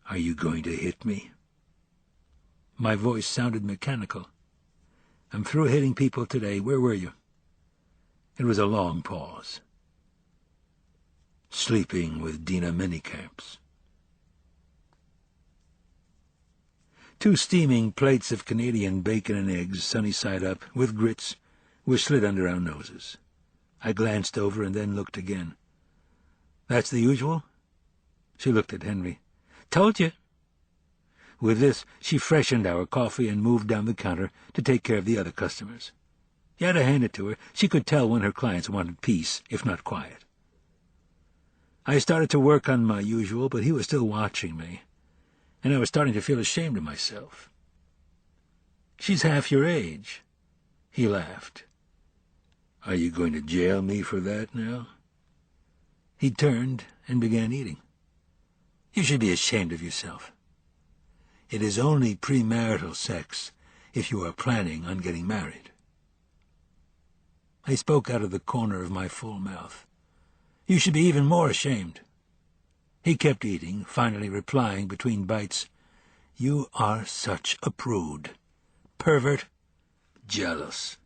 Are you going to hit me? My voice sounded mechanical. I'm through hitting people today. Where were you? It was a long pause. Sleeping with Dina Minicamps. 2 steaming plates of Canadian bacon and eggs, sunny side up, with grits, were slid under our noses. I glanced over and then looked again. That's the usual? She looked at Henry. Told you. With this, she freshened our coffee and moved down the counter to take care of the other customers. You had to hand it to her. She could tell when her clients wanted peace, if not quiet. I started to work on my usual, but he was still watching me, and I was starting to feel ashamed of myself. She's half your age. He laughed. Are you going to jail me for that now? He turned and began eating. You should be ashamed of yourself. It is only premarital sex if you are planning on getting married. I spoke out of the corner of my full mouth. You should be even more ashamed. He kept eating, finally replying between bites, You are such a prude. Pervert. Jealous.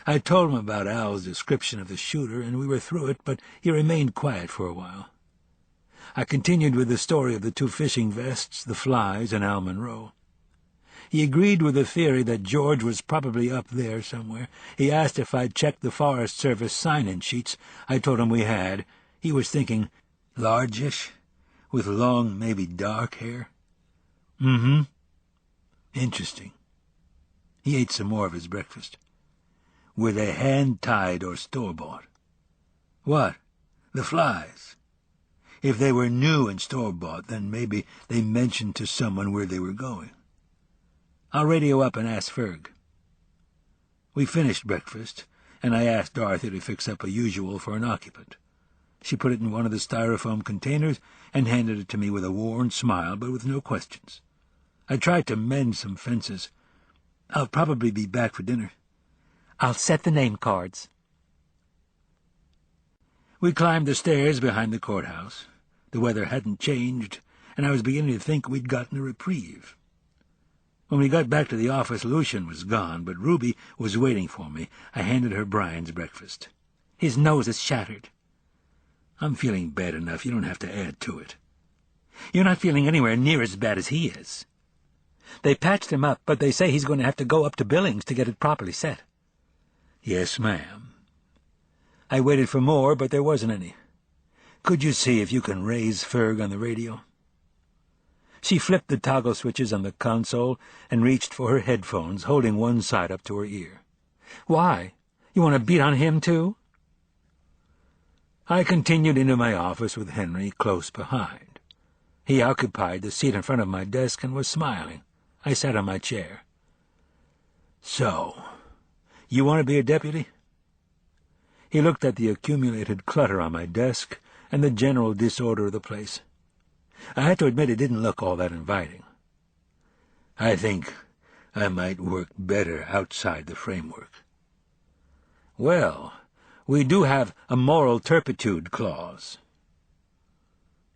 I told him about Al's description of the shooter, and we were through it, but he remained quiet for a while. I continued with the story of the 2 fishing vests, the flies, and Al Monroe. He agreed with the theory that George was probably up there somewhere. He asked if I'd checked the Forest Service sign-in sheets. I told him we had. He was thinking, largish, with long, maybe dark hair. Mm-hmm. Interesting. He ate some more of his breakfast. Were they hand-tied or store-bought? What? The flies? If they were new and store-bought, then maybe they mentioned to someone where they were going. I'll radio up and ask Ferg. We finished breakfast, and I asked Dorothy to fix up a usual for an occupant. She put it in one of the styrofoam containers and handed it to me with a worn smile, but with no questions. I tried to mend some fences. I'll probably be back for dinner. I'll set the name cards. We climbed the stairs behind the courthouse. The weather hadn't changed, and I was beginning to think we'd gotten a reprieve. When we got back to the office, Lucian was gone, but Ruby was waiting for me. I handed her Brian's breakfast. His nose is shattered. I'm feeling bad enough. You don't have to add to it. You're not feeling anywhere near as bad as he is. They patched him up, but they say he's going to have to go up to Billings to get it properly set. Yes, ma'am. I waited for more, but there wasn't any. Could you see if you can raise Ferg on the radio? She flipped the toggle switches on the console and reached for her headphones, holding one side up to her ear. Why? You want to beat on him, too? I continued into my office with Henry close behind. He occupied the seat in front of my desk and was smiling. I sat on my chair. So, you want to be a deputy? He looked at the accumulated clutter on my desk and the general disorder of the place. I had to admit it didn't look all that inviting. I think I might work better outside the framework. Well, we do have a moral turpitude clause.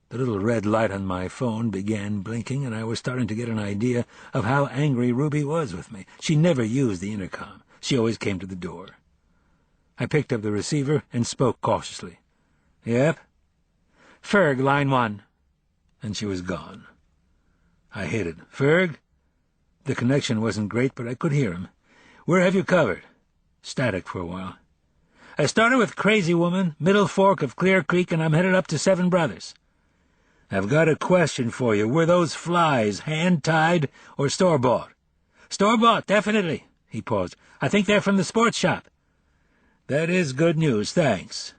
The little red light on my phone began blinking, and I was starting to get an idea of how angry Ruby was with me. She never used the intercom. She always came to the door. I picked up the receiver and spoke cautiously. Yep. Ferg, line 1. And she was gone. I hit it. Ferg? The connection wasn't great, but I could hear him. Where have you covered? Static for a while. I started with Crazy Woman, middle fork of Clear Creek, and I'm headed up to Seven Brothers. I've got a question for you. Were those flies hand-tied or store-bought? Store-bought, definitely. He paused. I think they're from the sports shop. That is good news, thanks.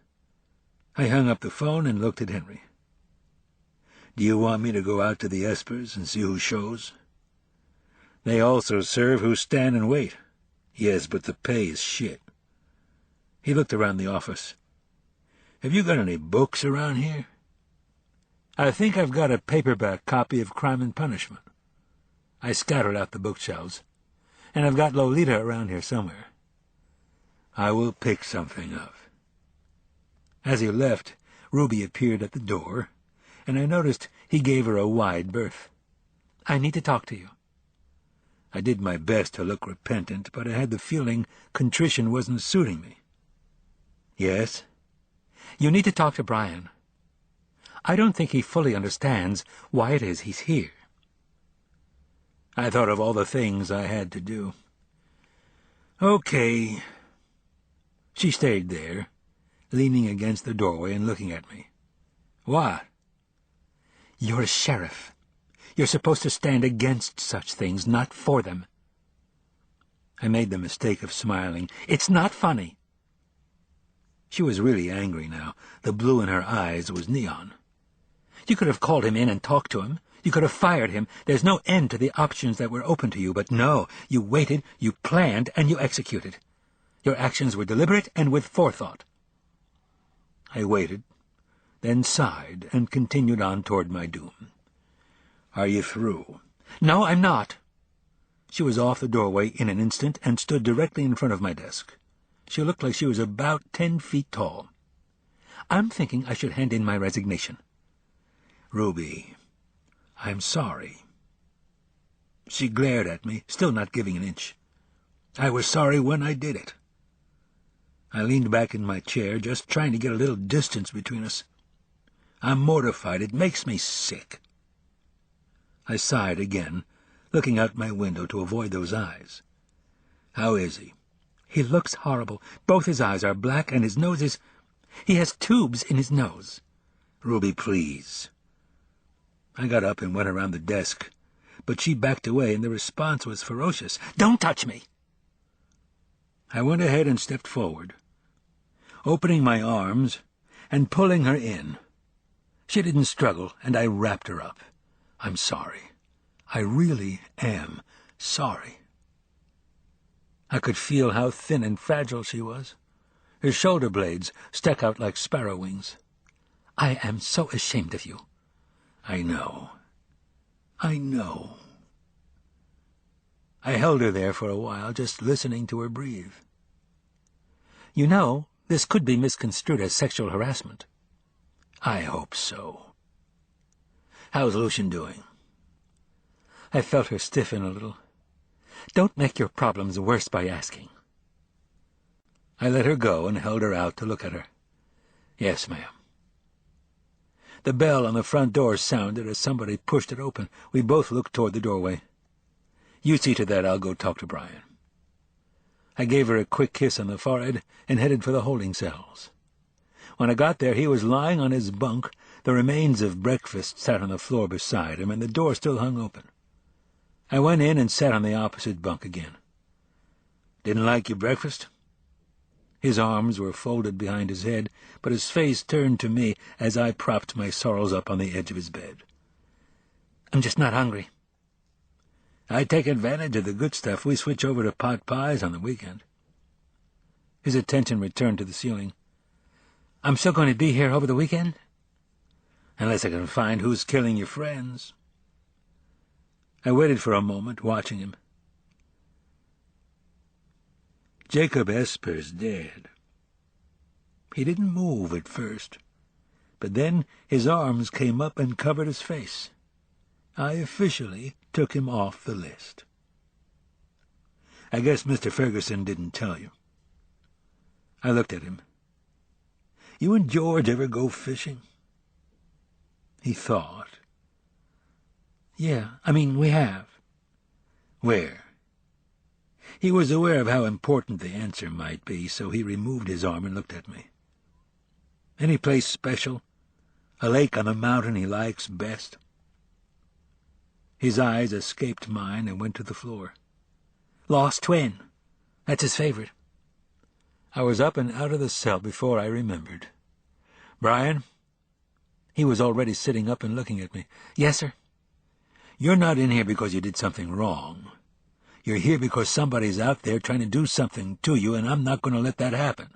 I hung up the phone and looked at Henry. Do you want me to go out to the Espers and see who shows? They also serve who stand and wait. Yes, but the pay is shit. He looked around the office. Have you got any books around here? I think I've got a paperback copy of Crime and Punishment. I scattered out the bookshelves. And I've got Lolita around here somewhere. I will pick something up. As he left, Ruby appeared at the door, and I noticed he gave her a wide berth. I need to talk to you. I did my best to look repentant, but I had the feeling contrition wasn't suiting me. Yes? You need to talk to Brian. I don't think he fully understands why it is he's here. I thought of all the things I had to do. Okay. She stayed there, leaning against the doorway and looking at me. What? You're a sheriff. You're supposed to stand against such things, not for them. I made the mistake of smiling. It's not funny. She was really angry now. The blue in her eyes was neon. You could have called him in and talked to him. You could have fired him. There's no end to the options that were open to you. But no, you waited, you planned, and you executed. Your actions were deliberate and with forethought. I waited, then sighed and continued on toward my doom. Are you through? No, I'm not. She was off the doorway in an instant and stood directly in front of my desk. She looked like she was about 10 feet tall. I'm thinking I should hand in my resignation. Ruby, I'm sorry. She glared at me, still not giving an inch. I was sorry when I did it. I leaned back in my chair, just trying to get a little distance between us. I'm mortified. It makes me sick. I sighed again, looking out my window to avoid those eyes. How is he? He looks horrible. Both his eyes are black, and his nose is... He has tubes in his nose. Ruby, please. I got up and went around the desk, but she backed away, and the response was ferocious. Don't touch me! I went ahead and stepped forward, opening my arms and pulling her in. She didn't struggle, and I wrapped her up. I'm sorry. I really am sorry. I could feel how thin and fragile she was. Her shoulder blades stuck out like sparrow wings. I am so ashamed of you. I know. I know. I held her there for a while, just listening to her breathe. You know, this could be misconstrued as sexual harassment. I hope so. How's Lucian doing? I felt her stiffen a little. Don't make your problems worse by asking. I let her go and held her out to look at her. Yes, ma'am. The bell on the front door sounded as somebody pushed it open. We both looked toward the doorway. You see to that, I'll go talk to Brian. I gave her a quick kiss on the forehead and headed for the holding cells. When I got there, he was lying on his bunk. The remains of breakfast sat on the floor beside him, and the door still hung open. I went in and sat on the opposite bunk again. Didn't like your breakfast? His arms were folded behind his head, but his face turned to me as I propped my sorrels up on the edge of his bed. I'm just not hungry. I take advantage of the good stuff. We switch over to pot pies on the weekend. His attention returned to the ceiling. I'm still going to be here over the weekend? Unless I can find who's killing your friends. I waited for a moment, watching him. Jacob Esper's dead. He didn't move at first, but then his arms came up and covered his face. I officially took him off the list. I guess Mr. Ferguson didn't tell you. I looked at him. You and George ever go fishing?" He thought. "Yeah, we have." "Where?" He was aware of how important the answer might be, so he removed his arm and looked at me. "Any place special? A lake on a mountain he likes best?" His eyes escaped mine and went to the floor. "Lost Twin. That's his favorite." I was up and out of the cell before I remembered. "Brian?" He was already sitting up and looking at me. "Yes, sir?" "You're not in here because you did something wrong. You're here because somebody's out there trying to do something to you, and I'm not going to let that happen."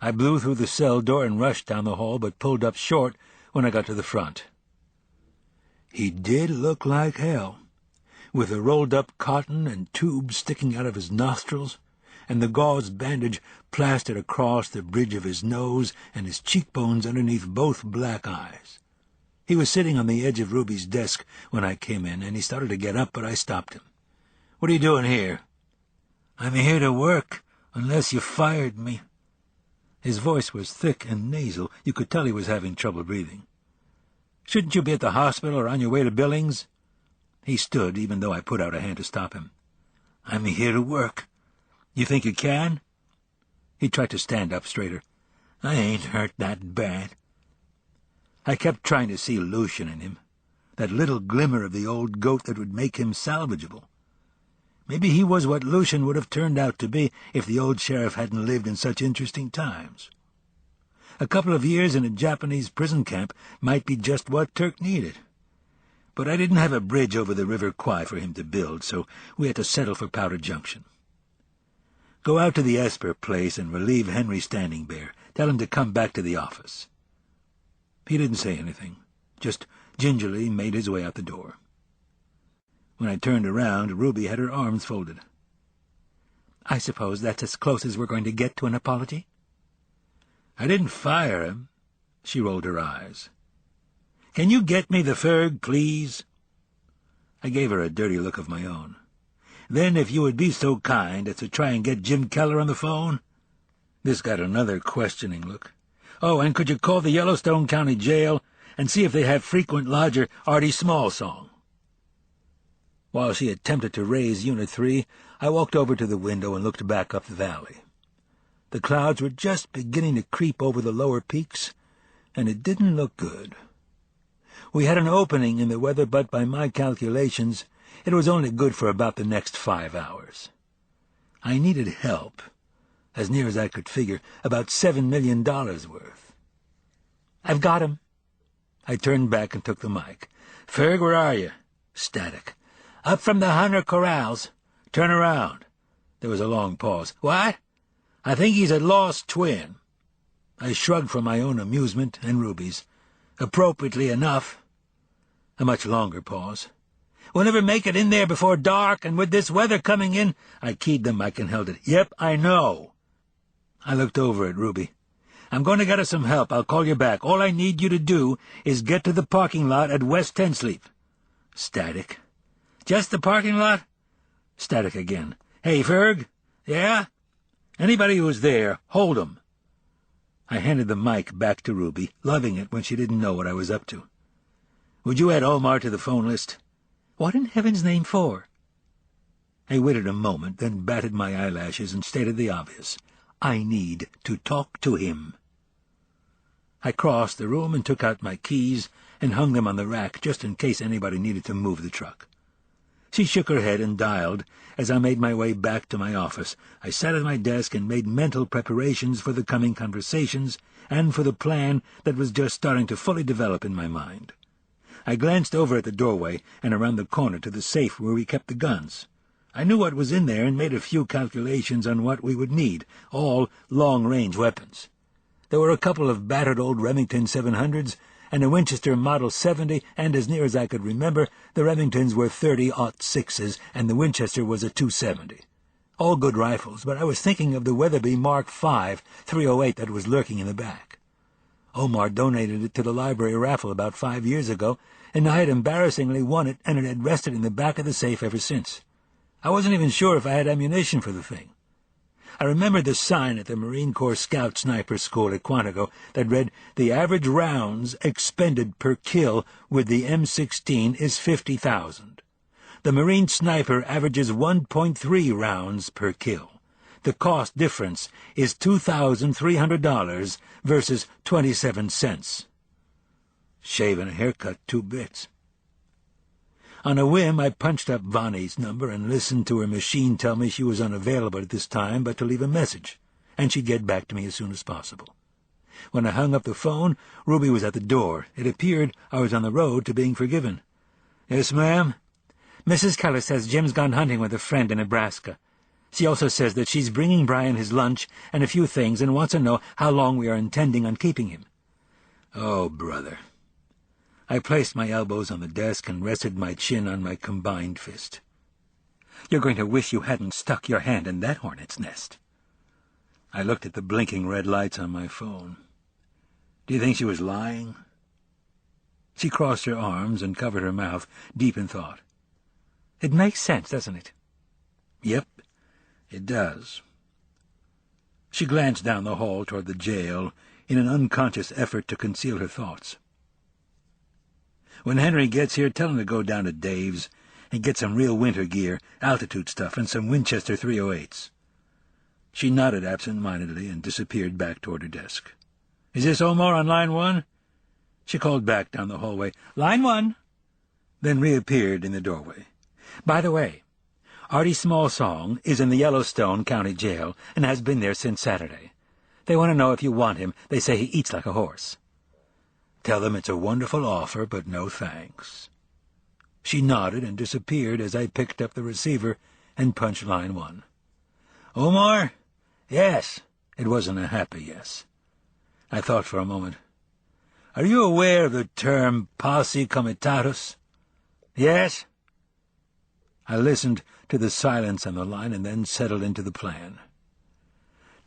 I blew through the cell door and rushed down the hall, but pulled up short when I got to the front. He did look like hell, with the rolled-up cotton and tubes sticking out of his nostrils, and the gauze bandage plastered across the bridge of his nose and his cheekbones underneath both black eyes. He was sitting on the edge of Ruby's desk when I came in, and he started to get up, but I stopped him. "What are you doing here?" "I'm here to work, unless you fired me." His voice was thick and nasal. You could tell he was having trouble breathing. "Shouldn't you be at the hospital or on your way to Billings?" He stood, even though I put out a hand to stop him. "I'm here to work. You think you can?" He tried to stand up straighter. "I ain't hurt that bad." I kept trying to see Lucian in him, that little glimmer of the old goat that would make him salvageable. Maybe he was what Lucian would have turned out to be if the old sheriff hadn't lived in such interesting times. A couple of years in a Japanese prison camp might be just what Turk needed. But I didn't have a bridge over the River Kwai for him to build, so we had to settle for Powder Junction. "Go out to the Esper place and relieve Henry Standing Bear. Tell him to come back to the office." He didn't say anything, just gingerly made his way out the door. When I turned around, Ruby had her arms folded. "I suppose that's as close as we're going to get to an apology?" "I didn't fire him." She rolled her eyes. "Can you get me the Ferg, please?" I gave her a dirty look of my own. "Then if you would be so kind as to try and get Jim Keller on the phone." This got another questioning look. "Oh, and could you call the Yellowstone County Jail and see if they have frequent lodger Artie Smallsong?" While she attempted to raise Unit 3, I walked over to the window and looked back up the valley. The clouds were just beginning to creep over the lower peaks, and it didn't look good. We had an opening in the weather, but by my calculations, it was only good for about the next 5 hours. I needed help, as near as I could figure, about $7 million worth. "I've got him." I turned back and took the mic. "Ferg, where are you?" Static. "Up from the Hunter Corrals. Turn around." There was a long pause. "What?" "I think he's at Lost Twin." I shrugged for my own amusement and Ruby's. "Appropriately enough." A much longer pause. "We'll never make it in there before dark, and with this weather coming in—" I keyed the mic and held it. "Yep, I know." I looked over at Ruby. "I'm going to get us some help. I'll call you back. All I need you to do is get to the parking lot at West Tensleep." Static. "Just the parking lot?" Static again. "Hey, Ferg? Yeah? Anybody who's there, hold 'em." I handed the mic back to Ruby, loving it when she didn't know what I was up to. "Would you add Omar to the phone list?" "What in heaven's name for?" I waited a moment, then batted my eyelashes and stated the obvious. I need to talk to him. I crossed the room and took out my keys and hung them on the rack just in case anybody needed to move the truck. She shook her head and dialed as I made my way back to my office. I sat at my desk and made mental preparations for the coming conversations and for the plan that was just starting to fully develop in my mind. I glanced over at the doorway and around the corner to the safe where we kept the guns. I knew what was in there and made a few calculations on what we would need, all long-range weapons. There were a couple of battered old Remington 700s and a Winchester Model 70, and as near as I could remember, the Remingtons were 30-06s and the Winchester was a .270. All good rifles, but I was thinking of the Weatherby Mark V 308 that was lurking in the back. Omar donated it to the library raffle about 5 years ago, and I had embarrassingly won it, and it had rested in the back of the safe ever since. I wasn't even sure if I had ammunition for the thing. I remembered the sign at the Marine Corps Scout Sniper School at Quantico that read, "The average rounds expended per kill with the M16 is 50,000. The Marine Sniper averages 1.3 rounds per kill. The cost difference is $2,300 versus 27 cents. Shave and a haircut, 2 bits. On a whim, I punched up Vonnie's number and listened to her machine tell me she was unavailable at this time, but to leave a message, and she'd get back to me as soon as possible. When I hung up the phone, Ruby was at the door. It appeared I was on the road to being forgiven. "Yes, ma'am?" "Mrs. Keller says Jim's gone hunting with a friend in Nebraska. She also says that she's bringing Brian his lunch and a few things and wants to know how long we are intending on keeping him." "Oh, brother." I placed my elbows on the desk and rested my chin on my combined fist. "You're going to wish you hadn't stuck your hand in that hornet's nest." I looked at the blinking red lights on my phone. "Do you think she was lying?" She crossed her arms and covered her mouth, deep in thought. "It makes sense, doesn't it?" "Yep, it does." She glanced down the hall toward the jail in an unconscious effort to conceal her thoughts. "When Henry gets here, tell him to go down to Dave's and get some real winter gear, altitude stuff, and some Winchester 308s. She nodded absent-mindedly and disappeared back toward her desk. "Is this Omar on line 1? She called back down the hallway, "Line 1, then reappeared in the doorway. "By the way, Artie Smallsong is in the Yellowstone County Jail and has been there since Saturday. They want to know if you want him. They say he eats like a horse." "Tell them it's a wonderful offer, but no thanks." She nodded and disappeared as I picked up the receiver and punched line 1. "Omar?" "Yes." It wasn't a happy yes. I thought for a moment. "Are you aware of the term posse comitatus?" "Yes." I listened to the silence on the line and then settled into the plan.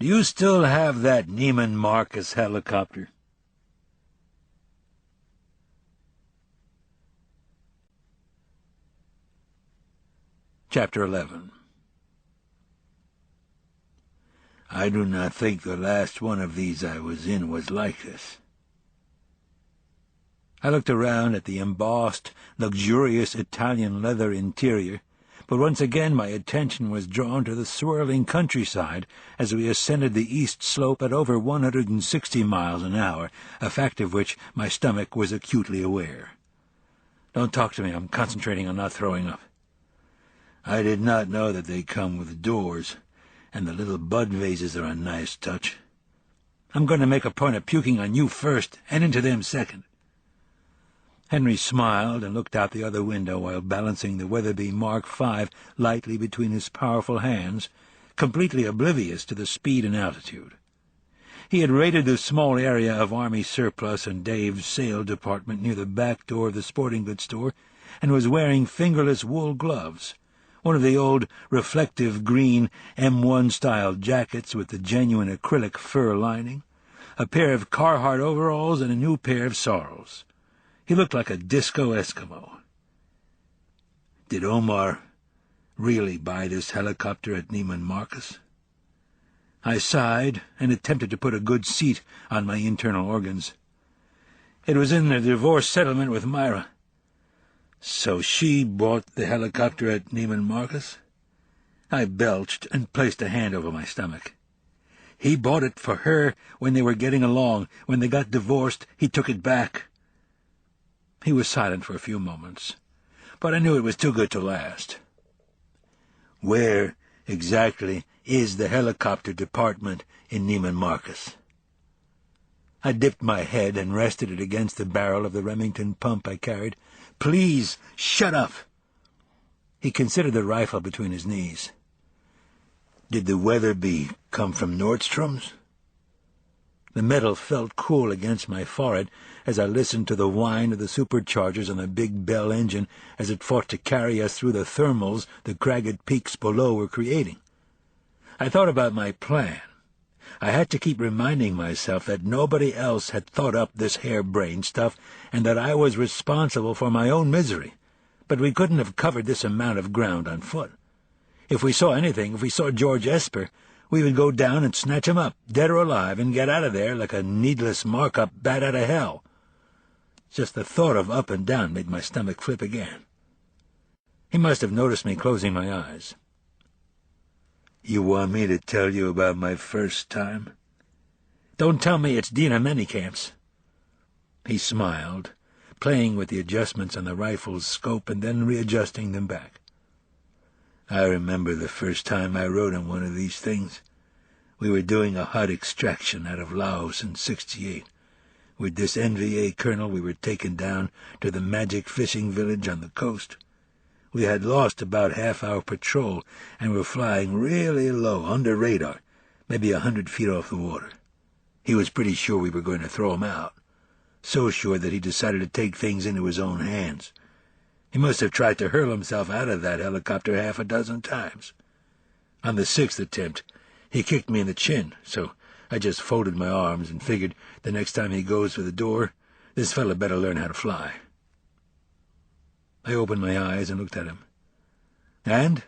"Do you still have that Neiman Marcus helicopter?" Chapter 11. I do not think the last one of these I was in was like this. I looked around at the embossed, luxurious Italian leather interior, but once again my attention was drawn to the swirling countryside as we ascended the east slope at over 160 miles an hour, a fact of which my stomach was acutely aware. "Don't talk to me. I'm concentrating on not throwing up." "I did not know that they come with doors, and the little bud vases are a nice touch." "I'm going to make a point of puking on you first, and into them second." Henry smiled and looked out the other window while balancing the Weatherby Mark V lightly between his powerful hands, completely oblivious to the speed and altitude. He had raided the small area of Army surplus and Dave's sale department near the back door of the sporting goods store and was wearing fingerless wool gloves, one of the old reflective green M1-style jackets with the genuine acrylic fur lining, a pair of Carhartt overalls, and a new pair of Sorrels. He looked like a disco Eskimo. Did Omar really buy this helicopter at Neiman Marcus? I sighed and attempted to put a good seat on my internal organs. It was in the divorce settlement with Myra. So she bought the helicopter at Neiman Marcus? I belched and placed a hand over my stomach. He bought it for her when they were getting along. When they got divorced, he took it back. He was silent for a few moments, but I knew it was too good to last. "Where exactly is the helicopter department in Neiman Marcus?" I dipped my head and rested it against the barrel of the Remington pump I carried. "Please, shut up!" He considered the rifle between his knees. "Did the Weatherby come from Nordstrom's?" The metal felt cool against my forehead as I listened to the whine of the superchargers on the Big Bell engine as it fought to carry us through the thermals the cragged peaks below were creating. I thought about my plan. I had to keep reminding myself that nobody else had thought up this harebrained stuff and that I was responsible for my own misery. But we couldn't have covered this amount of ground on foot. If we saw anything, if we saw George Esper, We would go down and snatch him up, dead or alive, and get out of there like a needless mark-up bat out of hell. Just the thought of up and down made my stomach flip again. He must have noticed me closing my eyes. "You want me to tell you about my first time?" "Don't tell me it's Dina Manycamps." He smiled, playing with the adjustments on the rifle's scope and then readjusting them back. "I remember the first time I rode on one of these things. We were doing a hot extraction out of Laos in '68. With this NVA colonel we were taken down to the magic fishing village on the coast. We had lost about half our patrol and were flying really low, under radar, maybe 100 feet off the water. He was pretty sure we were going to throw him out, so sure that he decided to take things into his own hands. He must have tried to hurl himself out of that helicopter half a dozen times. On the 6th attempt, he kicked me in the chin, so I just folded my arms and figured the next time he goes for the door, this fella better learn how to fly." I opened my eyes and looked at him. "And?"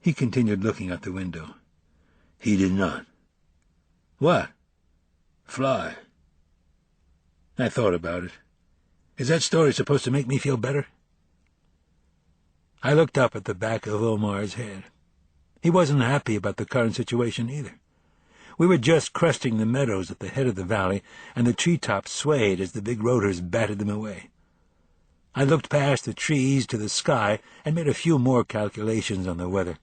He continued looking out the window. "He did not." "What?" "Fly." I thought about it. Is that story supposed to make me feel better? I looked up at the back of Omar's head. He wasn't happy about the current situation either. We were just cresting the meadows at the head of the valley, and the treetops swayed as the big rotors batted them away. I looked past the trees to the sky and made a few more calculations on the weather.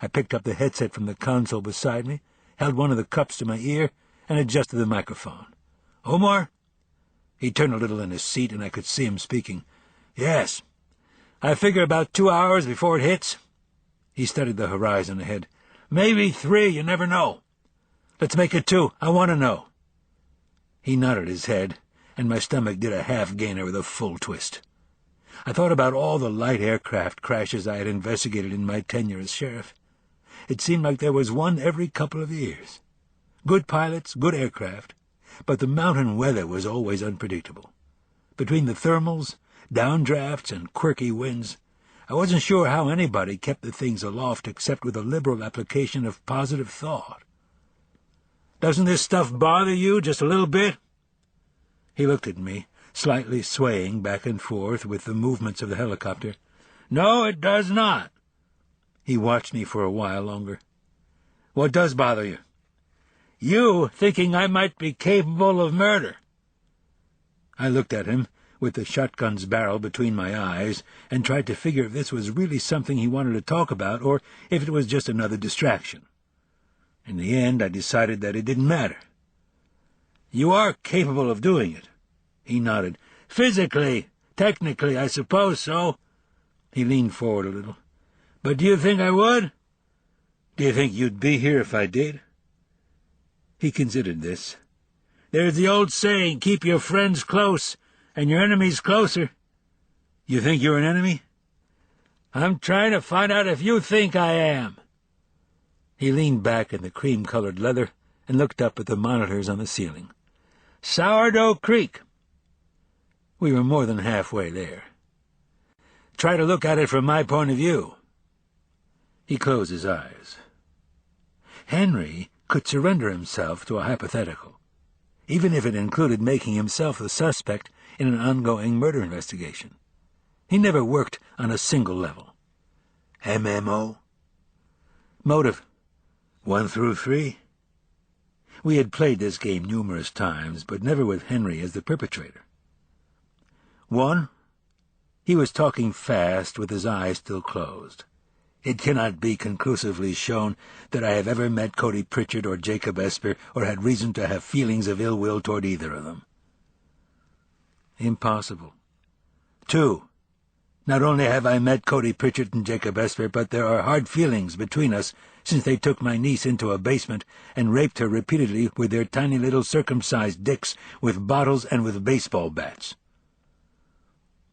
I picked up the headset from the console beside me, held one of the cups to my ear, and adjusted the microphone. "Omar?" He turned a little in his seat, and I could see him speaking. "Yes. I figure about 2 hours before it hits." He studied the horizon ahead. "Maybe 3, you never know." "Let's make it 2. I want to know." He nodded his head, and my stomach did a half-gainer with a full twist. I thought about all the light aircraft crashes I had investigated in my tenure as sheriff. It seemed like there was one every couple of years. Good pilots, good aircraft, but the mountain weather was always unpredictable. Between the thermals, downdrafts, and quirky winds, I wasn't sure how anybody kept the things aloft except with a liberal application of positive thought. "Doesn't this stuff bother you just a little bit?" He looked at me, slightly swaying back and forth with the movements of the helicopter. "No, it does not." He watched me for a while longer. "What does bother you?" "You thinking I might be capable of murder." I looked at him, with the shotgun's barrel between my eyes, and tried to figure if this was really something he wanted to talk about or if it was just another distraction. In the end, I decided that it didn't matter. "You are capable of doing it." He nodded. "Physically, technically, I suppose so." He leaned forward a little. "But do you think I would?" "Do you think you'd be here if I did?" He considered this. "There's the old saying, keep your friends close and your enemies closer." "You think you're an enemy?" "I'm trying to find out if you think I am." He leaned back in the cream-colored leather and looked up at the monitors on the ceiling. "Sourdough Creek." We were more than halfway there. "Try to look at it from my point of view." He closed his eyes. Henry could surrender himself to a hypothetical, even if it included making himself the suspect in an ongoing murder investigation. He never worked on a single level. MMO? Motive. 1 through 3? We had played this game numerous times, but never with Henry as the perpetrator. 1. He was talking fast with his eyes still closed. It cannot be conclusively shown that I have ever met Cody Pritchard or Jacob Esper or had reason to have feelings of ill will toward either of them. Impossible. 2. Not only have I met Cody Pritchard and Jacob Esper, but there are hard feelings between us since they took my niece into a basement and raped her repeatedly with their tiny little circumcised dicks, with bottles and with baseball bats.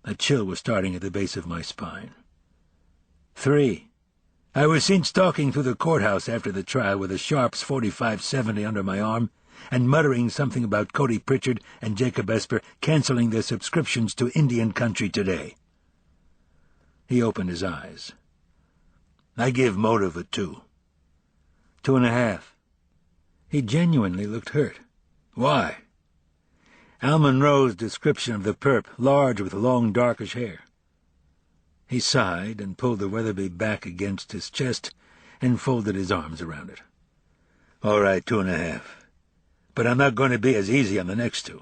A chill was starting at the base of my spine. 3. I was seen stalking through the courthouse after the trial with a Sharps 45-70 under my arm and muttering something about Cody Pritchard and Jacob Esper canceling their subscriptions to Indian Country Today. He opened his eyes. I give motive a 2. 2.5. He genuinely looked hurt. Why? Al Monroe's description of the perp, large with long darkish hair. He sighed and pulled the Weatherby back against his chest and folded his arms around it. All right, 2.5. But I'm not going to be as easy on the next 2.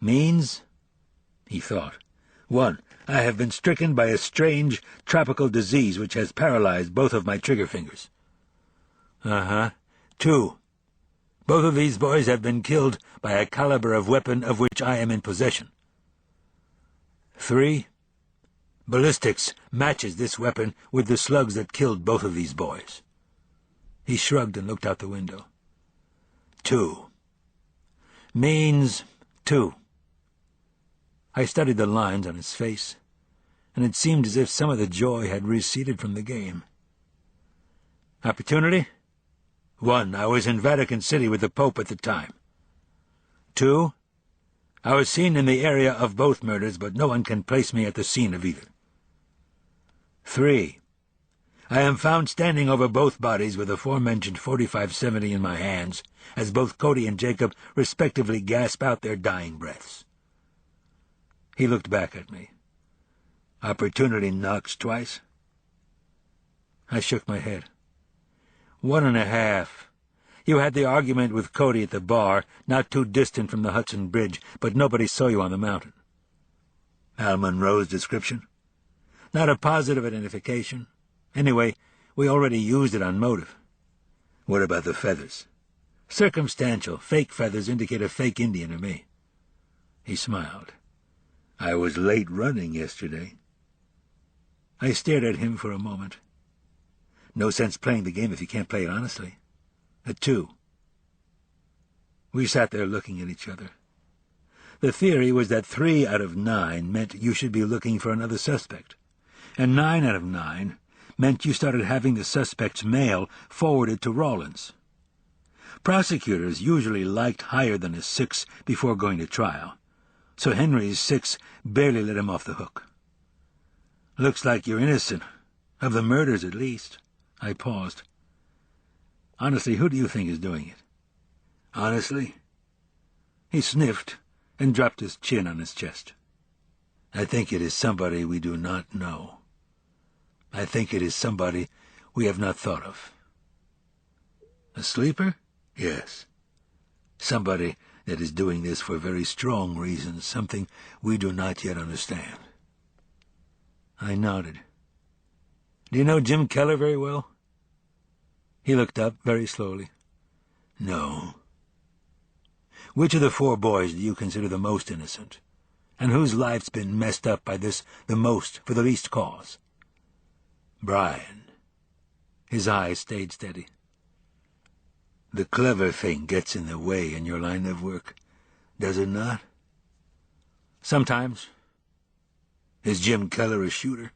Means? He thought. 1. I have been stricken by a strange tropical disease which has paralyzed both of my trigger fingers. 2. Both of these boys have been killed by a caliber of weapon of which I am in possession. 3. Ballistics matches this weapon with the slugs that killed both of these boys. He shrugged and looked out the window. 2. Means 2. I studied the lines on his face, and it seemed as if some of the joy had receded from the game. Opportunity? 1. I was in Vatican City with the Pope at the time. 2. I was seen in the area of both murders, but no one can place me at the scene of either. 3. I am found standing over both bodies with the aforementioned .45-70 in my hands, as both Cody and Jacob respectively gasp out their dying breaths. He looked back at me. Opportunity knocks twice? I shook my head. 1.5. You had the argument with Cody at the bar, not too distant from the Hudson Bridge, but nobody saw you on the mountain. Al Monroe's description? Not a positive identification. Anyway, we already used it on motive. What about the feathers? Circumstantial. Fake feathers indicate a fake Indian to me. He smiled. I was late running yesterday. I stared at him for a moment. No sense playing the game if you can't play it honestly. A 2. We sat there looking at each other. The theory was that 3 out of 9 meant you should be looking for another suspect, and 9 out of 9 meant you started having the suspect's mail forwarded to Rawlins. Prosecutors usually liked higher than a 6 before going to trial, so Henry's 6 barely let him off the hook. Looks like you're innocent, of the murders at least. I paused. Honestly, who do you think is doing it? Honestly? He sniffed and dropped his chin on his chest. I think it is somebody we do not know. I think it is somebody we have not thought of. A sleeper? Yes. Somebody that is doing this for very strong reasons, something we do not yet understand. I nodded. Do you know Jim Keller very well? He looked up very slowly. No. Which of the 4 boys do you consider the most innocent, and whose life's been messed up by this the most for the least cause? Brian. His eyes stayed steady. The clever thing gets in the way in your line of work, does it not? Sometimes. Is Jim Keller a shooter?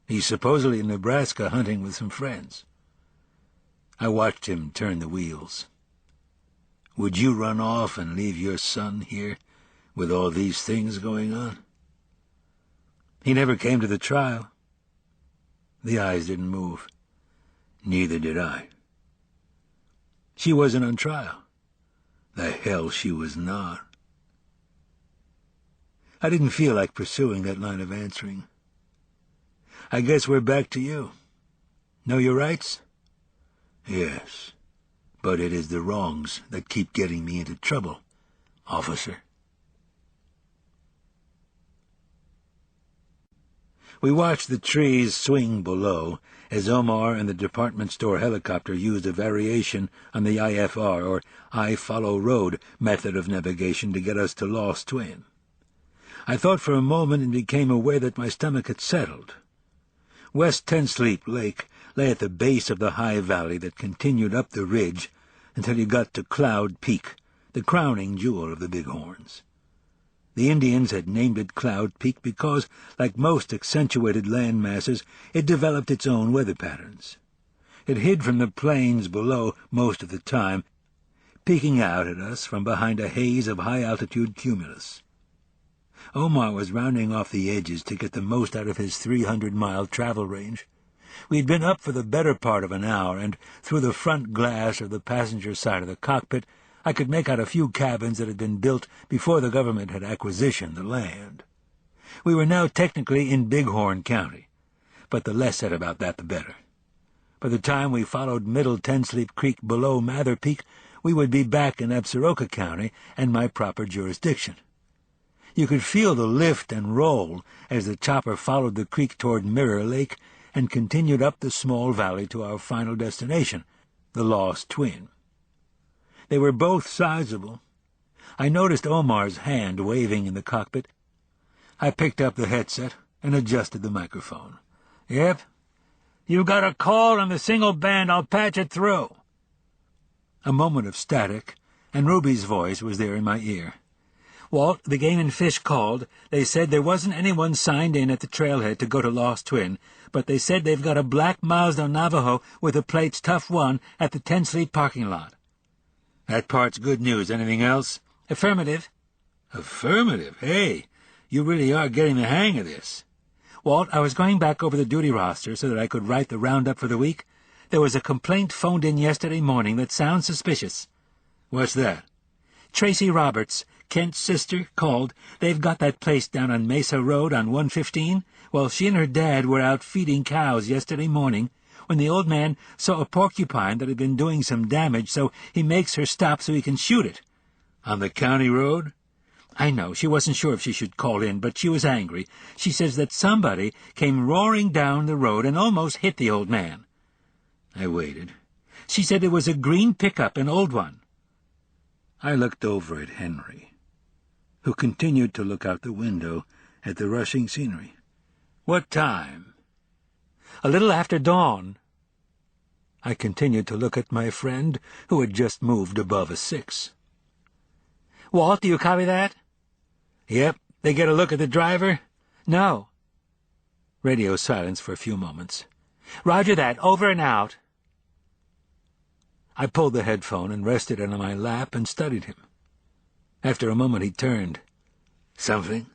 He's supposedly in Nebraska hunting with some friends. I watched him turn the wheels. Would you run off and leave your son here with all these things going on? He never came to the trial. The eyes didn't move. Neither did I. She wasn't on trial. The hell she was not. I didn't feel like pursuing that line of answering. I guess we're back to you. Know your rights? Yes, but it is the wrongs that keep getting me into trouble, officer. We watched the trees swing below as Omar and the department store helicopter used a variation on the IFR, or I Follow Road, method of navigation to get us to Lost Twin. I thought for a moment and became aware that my stomach had settled. West Ten Sleep Lake lay at the base of the high valley that continued up the ridge until you got to Cloud Peak, the crowning jewel of the Bighorns. The Indians had named it Cloud Peak because, like most accentuated land masses, it developed its own weather patterns. It hid from the plains below most of the time, peeking out at us from behind a haze of high-altitude cumulus. Omar was rounding off the edges to get the most out of his 300-mile travel range, We'd been up for the better part of an hour, and through the front glass of the passenger side of the cockpit I could make out a few cabins that had been built before the government had acquisitioned the land. We were now technically in Bighorn County, but the less said about that the better. By the time we followed Middle Tensleep Creek below Mather Peak, we would be back in Absaroka County and my proper jurisdiction. You could feel the lift and roll as the chopper followed the creek toward Mirror Lake and continued up the small valley to our final destination, the Lost Twin. They were both sizable. I noticed Omar's hand waving in the cockpit. I picked up the headset and adjusted the microphone. "Yep. You've got a call on the single band. I'll patch it through." A moment of static, and Ruby's voice was there in my ear. "Walt, the Game and Fish called. They said there wasn't anyone signed in at the trailhead to go to Lost Twin, but they said they've got a black Mazda Navajo with the plates Tough 1 at the Tensleep parking lot." "That part's good news. Anything else?" "Affirmative." "Affirmative? Hey, you really are getting the hang of this." "Walt, I was going back over the duty roster so that I could write the roundup for the week. There was a complaint phoned in yesterday morning that sounds suspicious." "What's that?" "Tracy Roberts, Kent's sister, called. They've got that place down on Mesa Road on 115. Well, she and her dad were out feeding cows yesterday morning when the old man saw a porcupine that had been doing some damage, so he makes her stop so he can shoot it." "On the county road?" "I know. She wasn't sure if she should call in, but she was angry. She says that somebody came roaring down the road and almost hit the old man." I waited. "She said it was a green pickup, an old one." I looked over at Henry, who continued to look out the window at the rushing scenery. "What time?" "A little after dawn." I continued to look at my friend, who had just moved above a 6. "Walt, do you copy that?" "Yep. They get a look at the driver?" "No." Radio silence for a few moments. "Roger that. Over and out." I pulled the headphone and rested it on my lap and studied him. After a moment he turned. "Something?"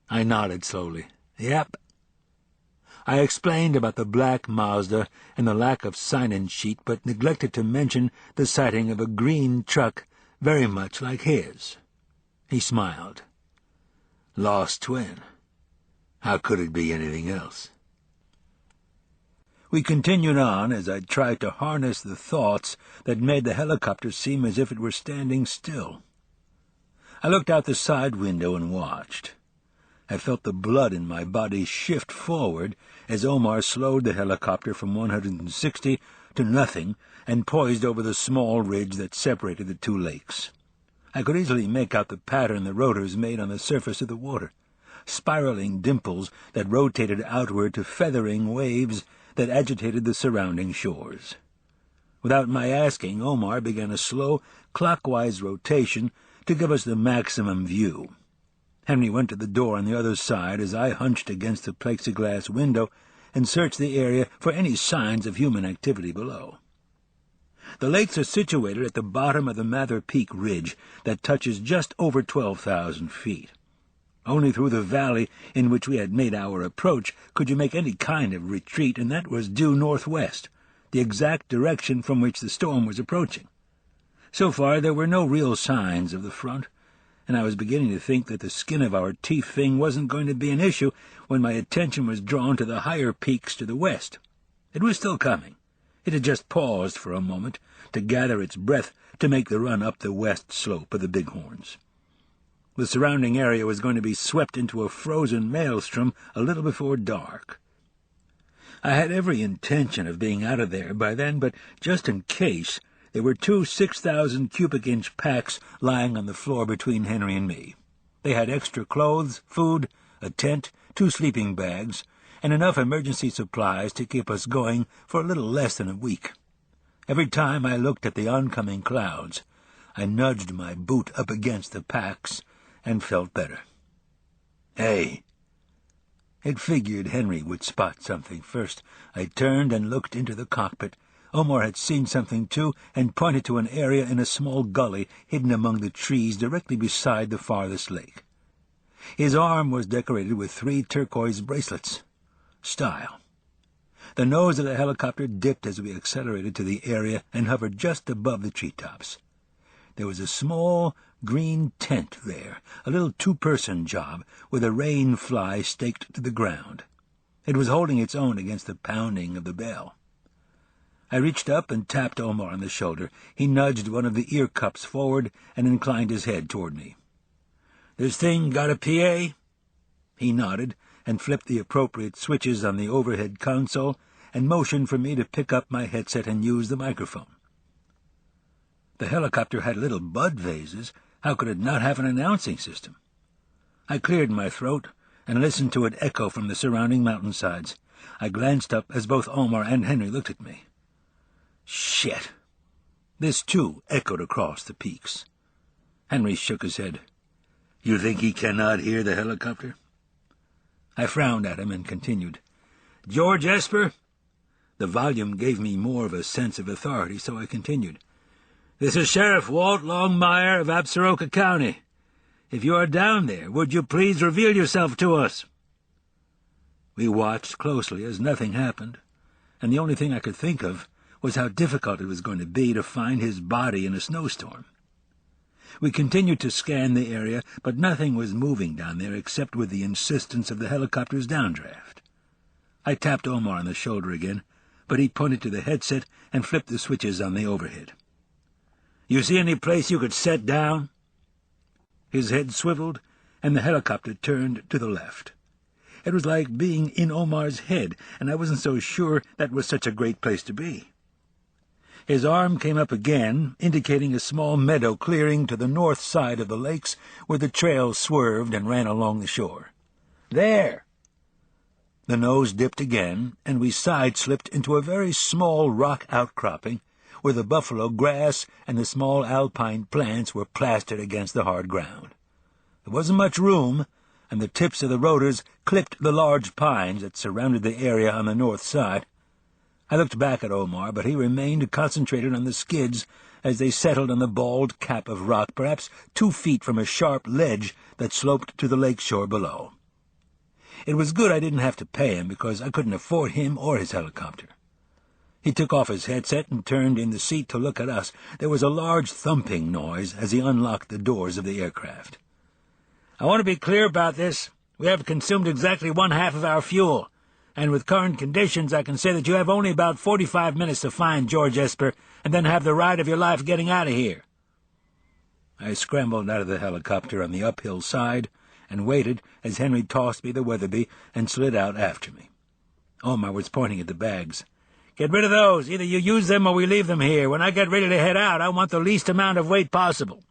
I nodded slowly. "Yep." I explained about the black Mazda and the lack of sign-in sheet, but neglected to mention the sighting of a green truck very much like his. He smiled. "Lost Twin. How could it be anything else?" We continued on as I tried to harness the thoughts that made the helicopter seem as if it were standing still. I looked out the side window and watched. I felt the blood in my body shift forward as Omar slowed the helicopter from 160 to nothing and poised over the small ridge that separated the two lakes. I could easily make out the pattern the rotors made on the surface of the water, spiraling dimples that rotated outward to feathering waves that agitated the surrounding shores. Without my asking, Omar began a slow, clockwise rotation to give us the maximum view. Henry went to the door on the other side as I hunched against the plexiglass window and searched the area for any signs of human activity below. The lakes are situated at the bottom of the Mather Peak Ridge that touches just over 12,000 feet. Only through the valley in which we had made our approach could you make any kind of retreat, and that was due northwest, the exact direction from which the storm was approaching. So far there were no real signs of the front, and I was beginning to think that the skin of our teeth thing wasn't going to be an issue when my attention was drawn to the higher peaks to the west. It was still coming. It had just paused for a moment to gather its breath to make the run up the west slope of the Bighorns. The surrounding area was going to be swept into a frozen maelstrom a little before dark. I had every intention of being out of there by then, but just in case, there were 2 6,000-cubic-inch packs lying on the floor between Henry and me. They had extra clothes, food, a tent, 2 sleeping bags, and enough emergency supplies to keep us going for a little less than a week. Every time I looked at the oncoming clouds, I nudged my boot up against the packs and felt better. "Hey!" It figured Henry would spot something first. I turned and looked into the cockpit. Omar had seen something too, and pointed to an area in a small gully hidden among the trees directly beside the farthest lake. His arm was decorated with 3 turquoise bracelets. Style. The nose of the helicopter dipped as we accelerated to the area and hovered just above the treetops. There was a small green tent there, a little two-person job, with a rain fly staked to the ground. It was holding its own against the pounding of the bell. I reached up and tapped Omar on the shoulder. He nudged one of the ear cups forward and inclined his head toward me. "This thing got a PA?" He nodded and flipped the appropriate switches on the overhead console and motioned for me to pick up my headset and use the microphone. The helicopter had little bud vases. How could it not have an announcing system? I cleared my throat and listened to it echo from the surrounding mountainsides. I glanced up as both Omar and Henry looked at me. Shit! This, too, echoed across the peaks. Henry shook his head. "You think he cannot hear the helicopter?" I frowned at him and continued. "George Esper?" The volume gave me more of a sense of authority, so I continued. "This is Sheriff Walt Longmire of Absaroka County. If you are down there, would you please reveal yourself to us?" We watched closely as nothing happened, and the only thing I could think of was how difficult it was going to be to find his body in a snowstorm. We continued to scan the area, but nothing was moving down there except with the insistence of the helicopter's downdraft. I tapped Omar on the shoulder again, but he pointed to the headset and flipped the switches on the overhead. "You see any place you could set down?" His head swiveled, and the helicopter turned to the left. It was like being in Omar's head, and I wasn't so sure that was such a great place to be. His arm came up again, indicating a small meadow clearing to the north side of the lakes where the trail swerved and ran along the shore. "There!" The nose dipped again, and we side-slipped into a very small rock outcropping where the buffalo grass and the small alpine plants were plastered against the hard ground. There wasn't much room, and the tips of the rotors clipped the large pines that surrounded the area on the north side. I looked back at Omar, but he remained concentrated on the skids as they settled on the bald cap of rock, perhaps 2 feet from a sharp ledge that sloped to the lake shore below. It was good I didn't have to pay him, because I couldn't afford him or his helicopter. He took off his headset and turned in the seat to look at us. There was a large thumping noise as he unlocked the doors of the aircraft. "I want to be clear about this. We have consumed exactly 1/2 of our fuel, and with current conditions I can say that you have only about 45 minutes to find George Esper and then have the ride of your life getting out of here." I scrambled out of the helicopter on the uphill side and waited as Henry tossed me the Weatherby and slid out after me. Omar was pointing at the bags. "Get rid of those. Either you use them or we leave them here. When I get ready to head out, I want the least amount of weight possible."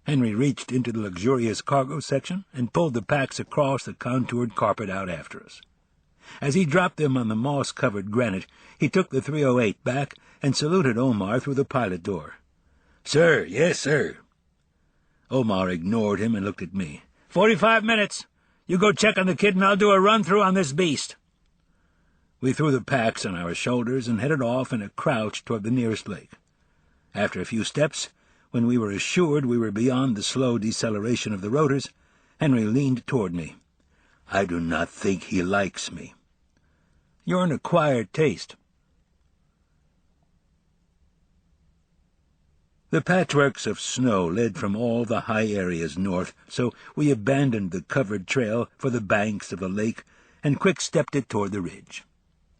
Henry reached into the luxurious cargo section and pulled the packs across the contoured carpet out after us. As he dropped them on the moss-covered granite, he took the 308 back and saluted Omar through the pilot door. "Sir, yes, sir." Omar ignored him and looked at me. 45 minutes. You go check on the kid and I'll do a run-through on this beast." We threw the packs on our shoulders and headed off in a crouch toward the nearest lake. After a few steps, when we were assured we were beyond the slow deceleration of the rotors, Henry leaned toward me. "I do not think he likes me." "You're an acquired taste." The patchworks of snow led from all the high areas north, so we abandoned the covered trail for the banks of the lake and quick-stepped it toward the ridge.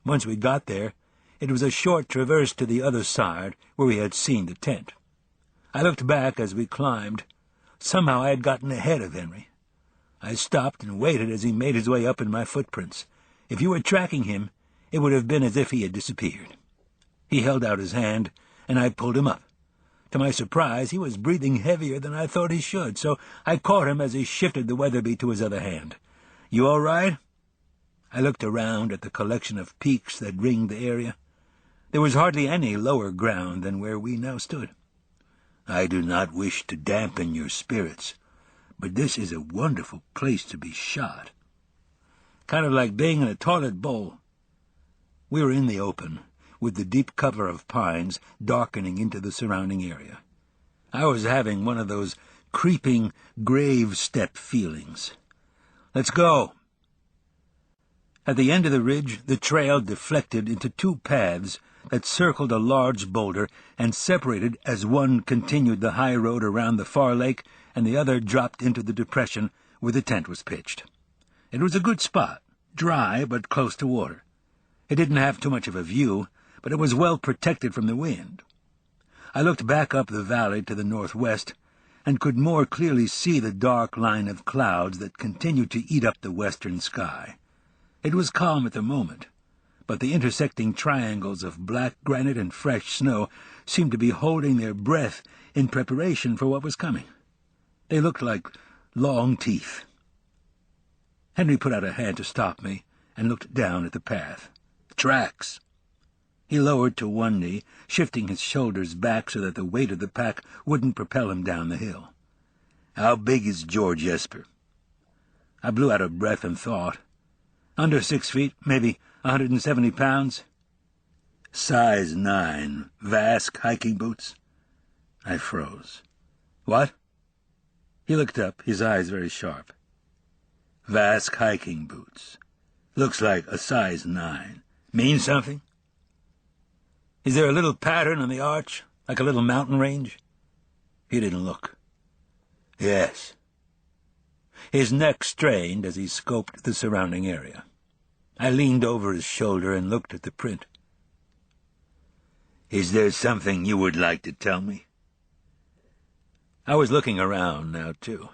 Once we got there, it was a short traverse to the other side where we had seen the tent. I looked back as we climbed. Somehow I had gotten ahead of Henry. I stopped and waited as he made his way up in my footprints. If you were tracking him, it would have been as if he had disappeared. He held out his hand, and I pulled him up. To my surprise, he was breathing heavier than I thought he should, so I caught him as he shifted the Weatherby to his other hand. "You all right?" I looked around at the collection of peaks that ringed the area. There was hardly any lower ground than where we now stood. "I do not wish to dampen your spirits, but this is a wonderful place to be shot. Kind of like being in a toilet bowl." We were in the open, with the deep cover of pines darkening into the surrounding area. I was having one of those creeping grave step feelings. "Let's go." At the end of the ridge, the trail deflected into two paths that circled a large boulder and separated as one continued the high road around the far lake and the other dropped into the depression where the tent was pitched. It was a good spot, dry but close to water. It didn't have too much of a view, but it was well protected from the wind. I looked back up the valley to the northwest and could more clearly see the dark line of clouds that continued to eat up the western sky. It was calm at the moment, but the intersecting triangles of black granite and fresh snow seemed to be holding their breath in preparation for what was coming. They looked like long teeth. Henry put out a hand to stop me and looked down at the path. Tracks. He lowered to one knee, shifting his shoulders back so that the weight of the pack wouldn't propel him down the hill. How big is George Esper? I blew out of breath and thought. Under 6 feet, maybe 170 pounds. Size 9, Vask hiking boots. I froze. What? He looked up, his eyes very sharp. Vask hiking boots. Looks like a size 9. Mean something? Is there a little pattern on the arch, like a little mountain range? He didn't look. Yes. His neck strained as he scoped the surrounding area. I leaned over his shoulder and looked at the print. Is there something you would like to tell me? I was looking around now, too.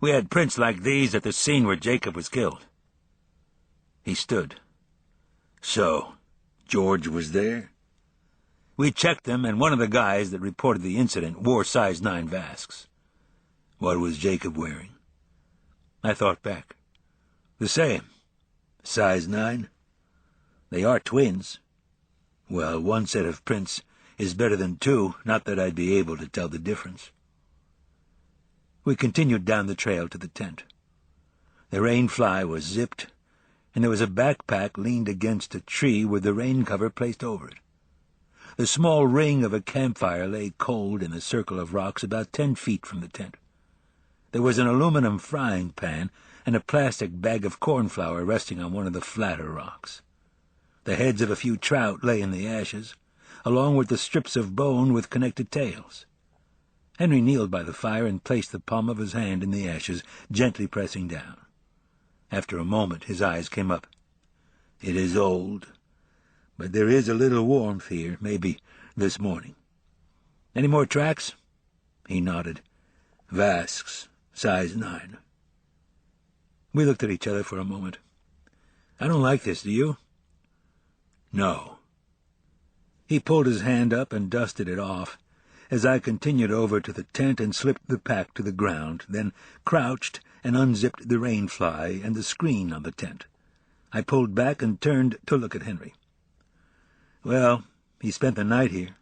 We had prints like these at the scene where Jacob was killed. He stood. So, George was there? We checked them, and one of the guys that reported the incident wore size 9 Vasks. What was Jacob wearing? I thought back. The same. Size 9? They are twins. Well, one set of prints is better than two, not that I'd be able to tell the difference. We continued down the trail to the tent. The rain fly was zipped, and there was a backpack leaned against a tree with the rain cover placed over it. The small ring of a campfire lay cold in a circle of rocks about 10 feet from the tent. There was an aluminum frying pan and a plastic bag of corn flour resting on one of the flatter rocks. The heads of a few trout lay in the ashes, along with the strips of bone with connected tails. Henry kneeled by the fire and placed the palm of his hand in the ashes, gently pressing down. After a moment his eyes came up. It is old, but there is a little warmth here, maybe this morning. Any more tracks? He nodded. Vasks, size 9. We looked at each other for a moment. I don't like this, do you? No. He pulled his hand up and dusted it off, as I continued over to the tent and slipped the pack to the ground, then crouched and unzipped the rain fly and the screen on the tent. I pulled back and turned to look at Henry. Well, he spent the night here.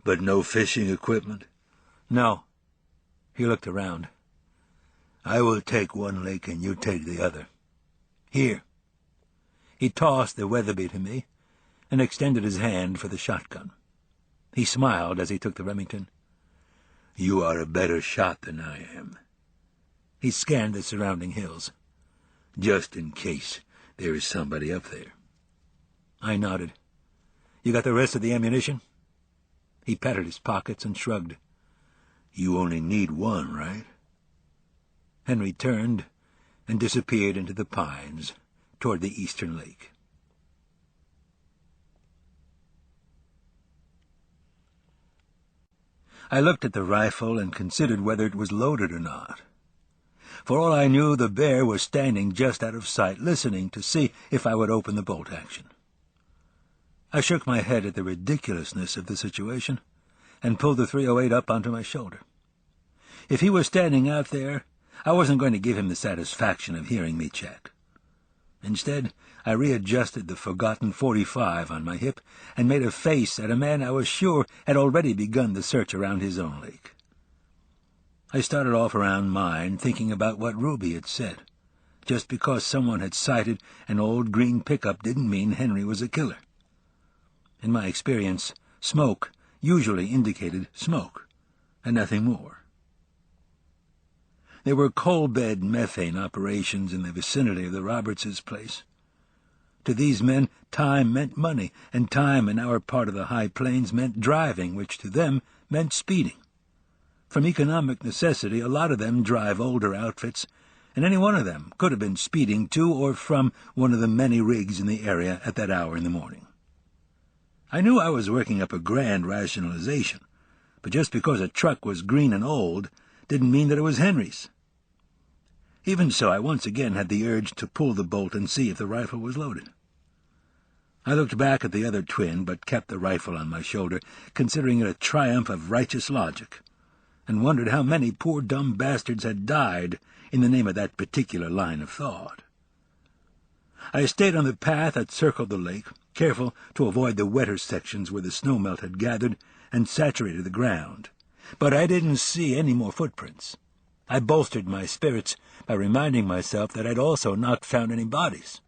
But no fishing equipment? No. He looked around. I will take one lake and you take the other. Here. He tossed the Weatherby to me and extended his hand for the shotgun. He smiled as he took the Remington. You are a better shot than I am. He scanned the surrounding hills. Just in case there is somebody up there. I nodded. You got the rest of the ammunition? He patted his pockets and shrugged. You only need one, right? Henry turned and disappeared into the pines toward the eastern lake. I looked at the rifle and considered whether it was loaded or not. For all I knew, the bear was standing just out of sight, listening to see if I would open the bolt action. I shook my head at the ridiculousness of the situation and pulled the .308 up onto my shoulder. If he was standing out there, I wasn't going to give him the satisfaction of hearing me check. Instead, I readjusted the forgotten .45 on my hip and made a face at a man I was sure had already begun the search around his own lake. I started off around mine, thinking about what Ruby had said. Just because someone had sighted an old green pickup didn't mean Henry was a killer. In my experience, smoke usually indicated smoke, and nothing more. There were coal bed methane operations in the vicinity of the Roberts' place. To these men, time meant money, and time in our part of the high plains meant driving, which to them meant speeding. From economic necessity, a lot of them drive older outfits, and any one of them could have been speeding to or from one of the many rigs in the area at that hour in the morning. I knew I was working up a grand rationalization, but just because a truck was green and old didn't mean that it was Henry's. Even so, I once again had the urge to pull the bolt and see if the rifle was loaded. I looked back at the other twin, but kept the rifle on my shoulder, considering it a triumph of righteous logic, and wondered how many poor dumb bastards had died in the name of that particular line of thought. I stayed on the path that circled the lake, careful to avoid the wetter sections where the snowmelt had gathered and saturated the ground, but I didn't see any more footprints. I bolstered my spirits by reminding myself that I'd also not found any bodies.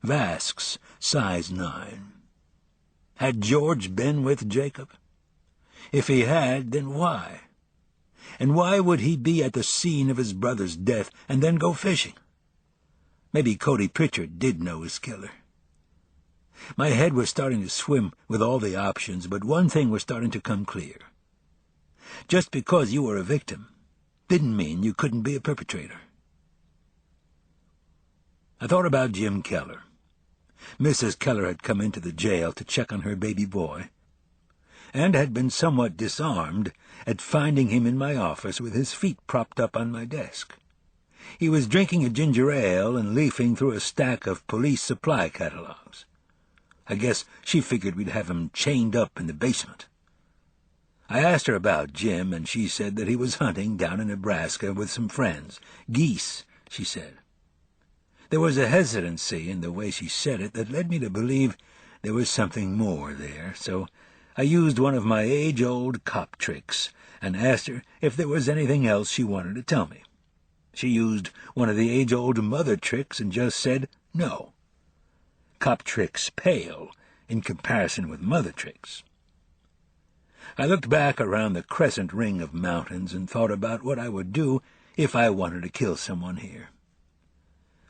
Vasks, size 9. Had George been with Jacob? If he had, then why? And why would he be at the scene of his brother's death and then go fishing? Maybe Cody Pritchard did know his killer. My head was starting to swim with all the options, but one thing was starting to come clear. Just because you were a victim didn't mean you couldn't be a perpetrator. I thought about Jim Keller. Mrs. Keller had come into the jail to check on her baby boy, and had been somewhat disarmed at finding him in my office with his feet propped up on my desk. He was drinking a ginger ale and leafing through a stack of police supply catalogs. I guess she figured we'd have him chained up in the basement. I asked her about Jim, and she said that he was hunting down in Nebraska with some friends. Geese, she said. There was a hesitancy in the way she said it that led me to believe there was something more there, so I used one of my age-old cop tricks and asked her if there was anything else she wanted to tell me. She used one of the age-old mother tricks and just said no. Cop tricks pale in comparison with mother tricks. I looked back around the crescent ring of mountains and thought about what I would do if I wanted to kill someone here.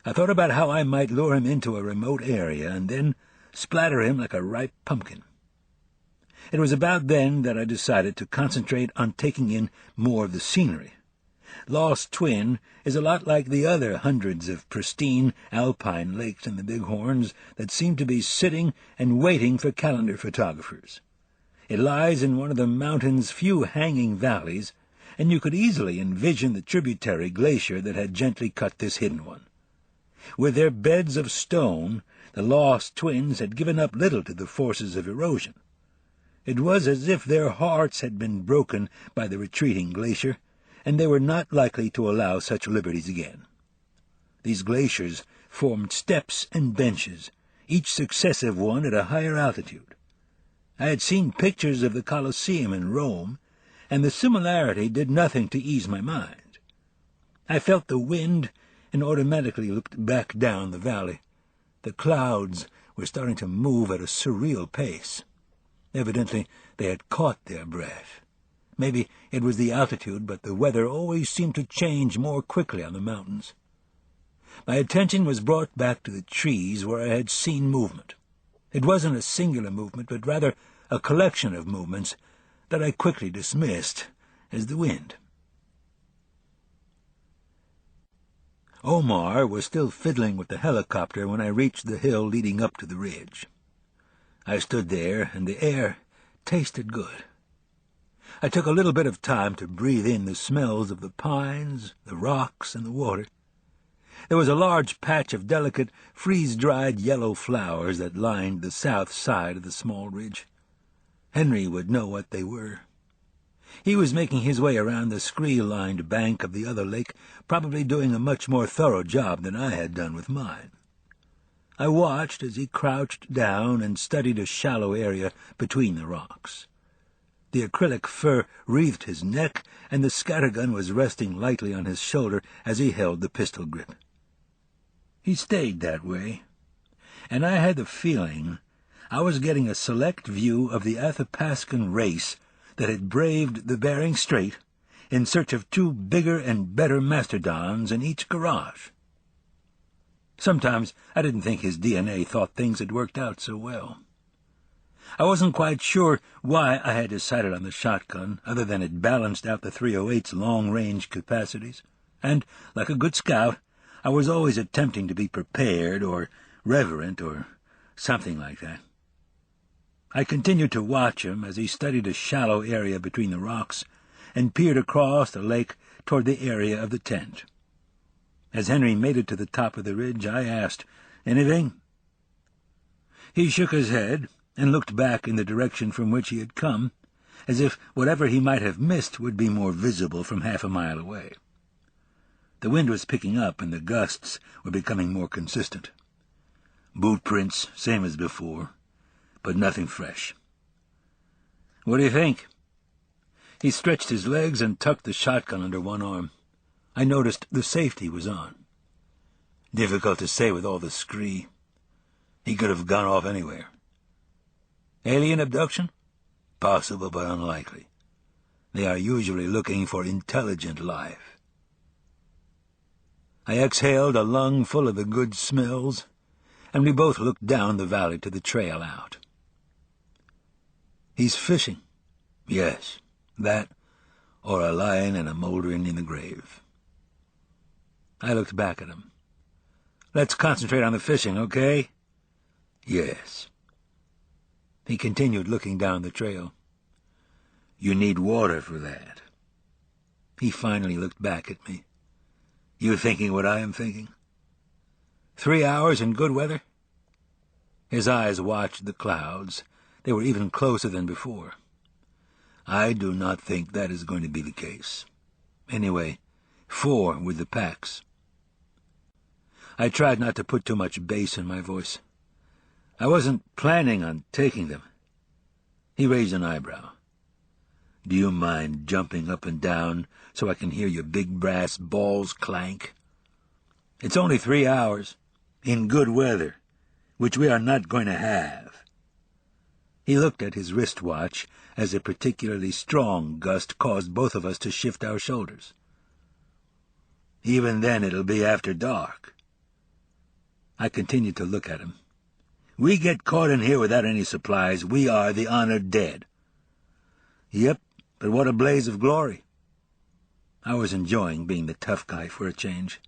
I thought about how I might lure him into a remote area and then splatter him like a ripe pumpkin. It was about then that I decided to concentrate on taking in more of the scenery. Lost Twin is a lot like the other hundreds of pristine alpine lakes in the Bighorns that seem to be sitting and waiting for calendar photographers. It lies in one of the mountain's few hanging valleys, and you could easily envision the tributary glacier that had gently cut this hidden one. With their beds of stone, the Lost Twins had given up little to the forces of erosion. It was as if their hearts had been broken by the retreating glacier, and they were not likely to allow such liberties again. These glaciers formed steps and benches, each successive one at a higher altitude. I had seen pictures of the Colosseum in Rome, and the similarity did nothing to ease my mind. I felt the wind and automatically looked back down the valley. The clouds were starting to move at a surreal pace. Evidently, they had caught their breath. Maybe it was the altitude, but the weather always seemed to change more quickly on the mountains. My attention was brought back to the trees where I had seen movement. It wasn't a singular movement, but rather a collection of movements that I quickly dismissed as the wind. Omar was still fiddling with the helicopter when I reached the hill leading up to the ridge. I stood there, and the air tasted good. I took a little bit of time to breathe in the smells of the pines, the rocks, and the water. There was a large patch of delicate, freeze-dried yellow flowers that lined the south side of the small ridge. Henry would know what they were. He was making his way around the scree-lined bank of the other lake, probably doing a much more thorough job than I had done with mine. I watched as he crouched down and studied a shallow area between the rocks. The acrylic fur wreathed his neck, and the scattergun was resting lightly on his shoulder as he held the pistol grip. He stayed that way, and I had the feeling I was getting a select view of the Athapascan race that had braved the Bering Strait in search of two bigger and better mastodons in each garage. Sometimes I didn't think his DNA thought things had worked out so well. I wasn't quite sure why I had decided on the shotgun, other than it balanced out the 308's long-range capacities, and, like a good scout, I was always attempting to be prepared or reverent or something like that. I continued to watch him as he studied a shallow area between the rocks and peered across the lake toward the area of the tent. As Henry made it to the top of the ridge, I asked, "Anything?" He shook his head and looked back in the direction from which he had come, as if whatever he might have missed would be more visible from half a mile away. The wind was picking up, and the gusts were becoming more consistent. Boot prints, same as before, but nothing fresh. "What do you think?" He stretched his legs and tucked the shotgun under one arm. I noticed the safety was on. Difficult to say with all the scree. He could have gone off anywhere. Alien abduction? Possible, but unlikely. They are usually looking for intelligent life. I exhaled a lung full of the good smells, and we both looked down the valley to the trail out. "He's fishing." "Yes, that, or a lion and a mouldering in the grave." I looked back at him. "Let's concentrate on the fishing, okay?" "Yes." He continued looking down the trail. "You need water for that." He finally looked back at me. "You thinking what I am thinking?" 3 hours in good weather? His eyes watched the clouds. They were even closer than before. "I do not think that is going to be the case. Anyway, 4 with the packs." I tried not to put too much bass in my voice. "I wasn't planning on taking them." He raised an eyebrow. "Do you mind jumping up and down so I can hear your big brass balls clank? It's only 3 hours, in good weather, which we are not going to have." He looked at his wristwatch as a particularly strong gust caused both of us to shift our shoulders. "Even then it'll be after dark." I continued to look at him. "We get caught in here without any supplies, we are the honored dead." "Yep, but what a blaze of glory." I was enjoying being the tough guy for a change.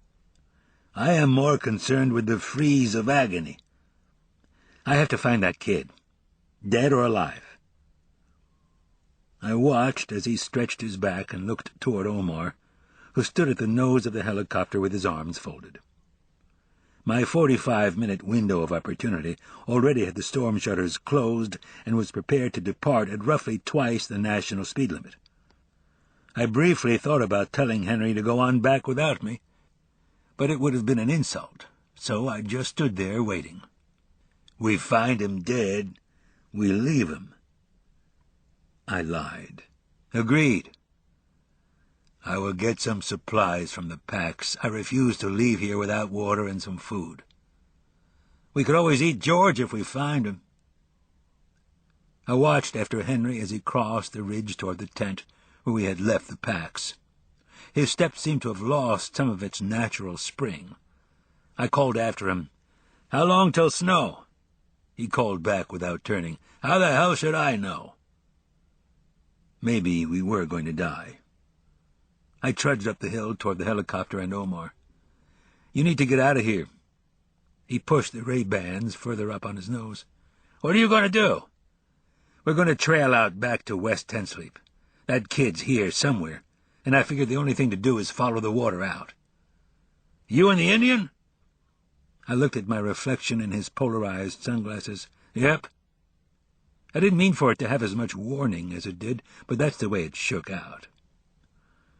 "I am more concerned with the freeze of agony. I have to find that kid, dead or alive." I watched as he stretched his back and looked toward Omar, who stood at the nose of the helicopter with his arms folded. My 45-minute window of opportunity already had the storm shutters closed and was prepared to depart at roughly twice the national speed limit. I briefly thought about telling Henry to go on back without me, but it would have been an insult, so I just stood there waiting. "We find him dead, we leave him." I lied. "Agreed." "I will get some supplies from the packs. I refuse to leave here without water and some food." "We could always eat George if we find him." I watched after Henry as he crossed the ridge toward the tent where we had left the packs. His step seemed to have lost some of its natural spring. I called after him, "How long till snow?" He called back without turning, "How the hell should I know?" Maybe we were going to die. I trudged up the hill toward the helicopter and Omar. "You need to get out of here." He pushed the Ray-Bans further up on his nose. "What are you going to do?" "We're going to trail out back to West Tensleep. That kid's here somewhere, and I figured the only thing to do is follow the water out." "You and the Indian?" I looked at my reflection in his polarized sunglasses. "Yep." I didn't mean for it to have as much warning as it did, but that's the way it shook out.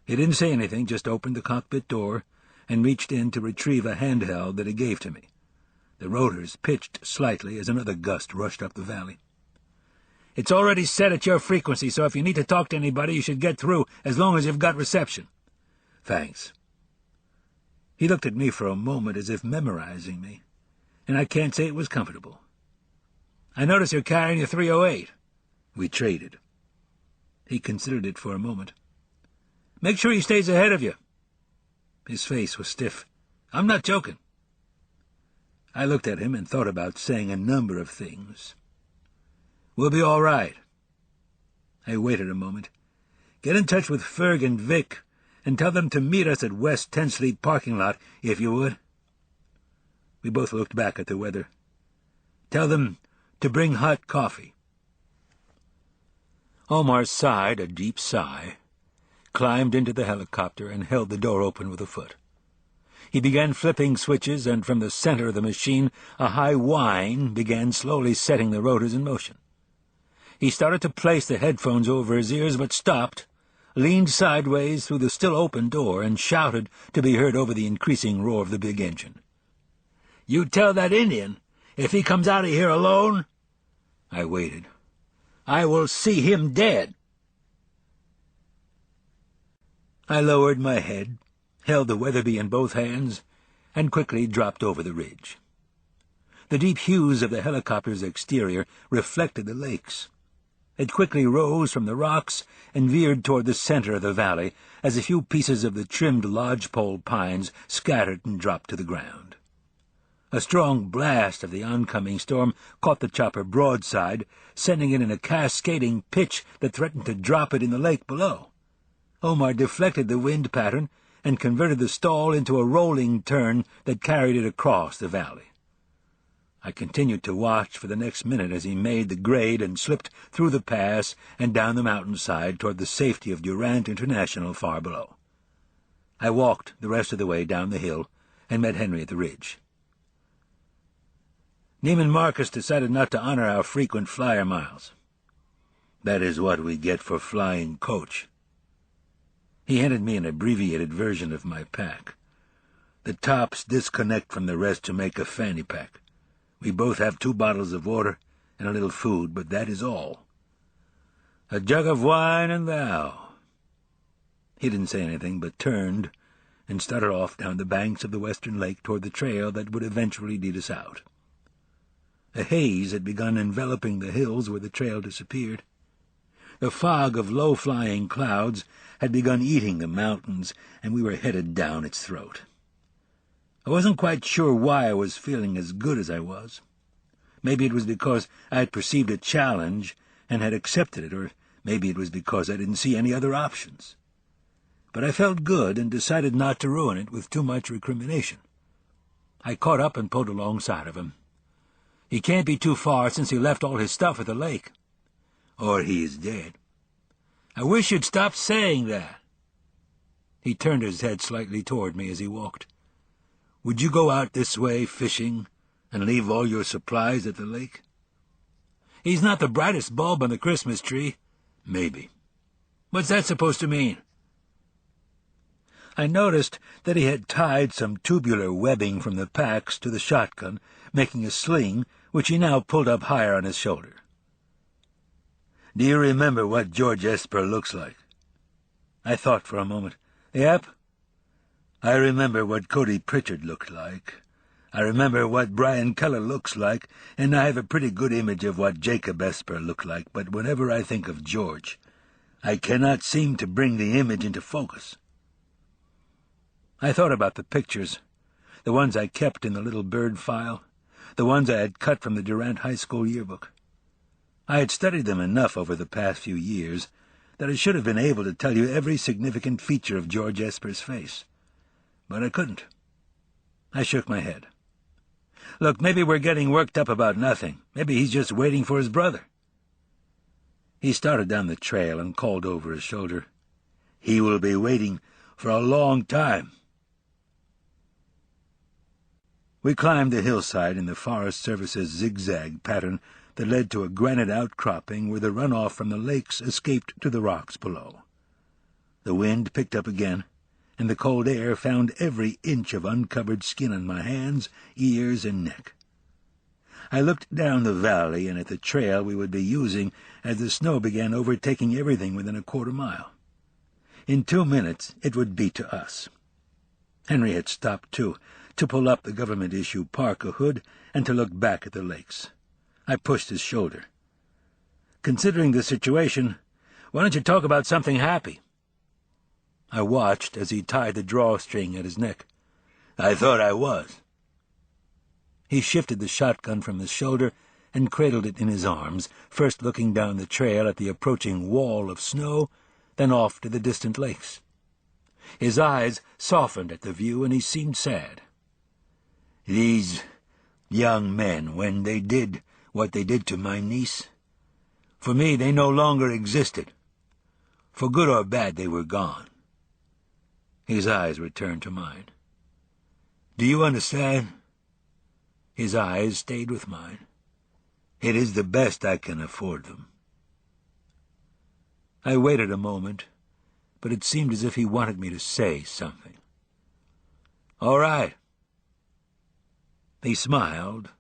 He didn't say anything, just opened the cockpit door and reached in to retrieve a handheld that he gave to me. The rotors pitched slightly as another gust rushed up the valley. "It's already set at your frequency, so if you need to talk to anybody, you should get through, as long as you've got reception." "Thanks." He looked at me for a moment as if memorizing me, and I can't say it was comfortable. "I notice you're carrying a 308. "We traded." He considered it for a moment. "Make sure he stays ahead of you." His face was stiff. "I'm not joking." I looked at him and thought about saying a number of things. "We'll be all right." I waited a moment. "Get in touch with Ferg and Vic, and tell them to meet us at West 10th Street parking lot, if you would." We both looked back at the weather. "Tell them to bring hot coffee." Omar sighed a deep sigh, climbed into the helicopter, and held the door open with a foot. He began flipping switches, and from the center of the machine a high whine began slowly setting the rotors in motion. He started to place the headphones over his ears, but stopped, leaned sideways through the still-open door, and shouted to be heard over the increasing roar of the big engine. "You tell that Indian, if he comes out of here alone—" I waited. "I will see him dead." I lowered my head, held the Weatherby in both hands, and quickly dropped over the ridge. The deep hues of the helicopter's exterior reflected the lakes. It quickly rose from the rocks and veered toward the center of the valley as a few pieces of the trimmed lodgepole pines scattered and dropped to the ground. A strong blast of the oncoming storm caught the chopper broadside, sending it in a cascading pitch that threatened to drop it in the lake below. Omar deflected the wind pattern and converted the stall into a rolling turn that carried it across the valley. I continued to watch for the next minute as he made the grade and slipped through the pass and down the mountainside toward the safety of Durant International far below. I walked the rest of the way down the hill and met Henry at the ridge. "Neiman Marcus decided not to honor our frequent flyer miles. That is what we get for flying coach." He handed me an abbreviated version of my pack. "The tops disconnect from the rest to make a fanny pack. We both have 2 bottles of water and a little food, but that is all. A jug of wine and thou." He didn't say anything, but turned and started off down the banks of the western lake toward the trail that would eventually lead us out. A haze had begun enveloping the hills where the trail disappeared. The fog of low-flying clouds had begun eating the mountains, and we were headed down its throat. I wasn't quite sure why I was feeling as good as I was. Maybe it was because I had perceived a challenge and had accepted it, or maybe it was because I didn't see any other options. But I felt good and decided not to ruin it with too much recrimination. I caught up and pulled alongside of him. "He can't be too far since he left all his stuff at the lake." "Or he is dead." "I wish you'd stop saying that." He turned his head slightly toward me as he walked. "Would you go out this way fishing and leave all your supplies at the lake?" "He's not the brightest bulb on the Christmas tree." "Maybe. What's that supposed to mean?" I noticed that he had tied some tubular webbing from the packs to the shotgun, making a sling, which he now pulled up higher on his shoulder. "Do you remember what George Esper looks like?" I thought for a moment. "Yep. I remember what Cody Pritchard looked like. I remember what Brian Keller looks like, and I have a pretty good image of what Jacob Esper looked like, but whenever I think of George, I cannot seem to bring the image into focus." I thought about the pictures, the ones I kept in the little bird file, the ones I had cut from the Durant High School yearbook. I had studied them enough over the past few years that I should have been able to tell you every significant feature of George Esper's face. But I couldn't. I shook my head. "Look, maybe we're getting worked up about nothing. Maybe he's just waiting for his brother." He started down the trail and called over his shoulder, "He will be waiting for a long time." We climbed the hillside in the Forest Service's zigzag pattern that led to a granite outcropping where the runoff from the lakes escaped to the rocks below. The wind picked up again, and the cold air found every inch of uncovered skin on my hands, ears, and neck. I looked down the valley and at the trail we would be using as the snow began overtaking everything within a quarter-mile. In 2 minutes it would be to us. Henry had stopped, too, to pull up the government-issue parka hood and to look back at the lakes. I pushed his shoulder. "Considering the situation, why don't you talk about something happy?" I watched as he tied the drawstring at his neck. "I thought I was." He shifted the shotgun from his shoulder and cradled it in his arms, first looking down the trail at the approaching wall of snow, then off to the distant lakes. His eyes softened at the view, and he seemed sad. "These young men, when they did what they did to my niece, for me they no longer existed. For good or bad, they were gone." His eyes returned to mine. "Do you understand?" His eyes stayed with mine. "It is the best I can afford them." I waited a moment, but it seemed as if he wanted me to say something. "All right." He smiled,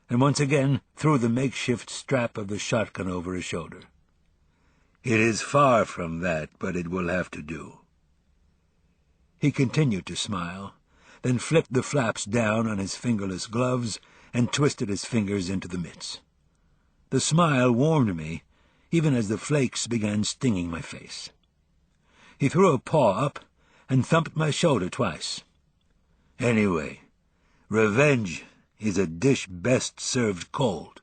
and once again threw the makeshift strap of the shotgun over his shoulder. "It is far from that, but it will have to do." He continued to smile, then flipped the flaps down on his fingerless gloves and twisted his fingers into the mitts. The smile warmed me, even as the flakes began stinging my face. He threw a paw up and thumped my shoulder twice. "Anyway, revenge is a dish best served cold."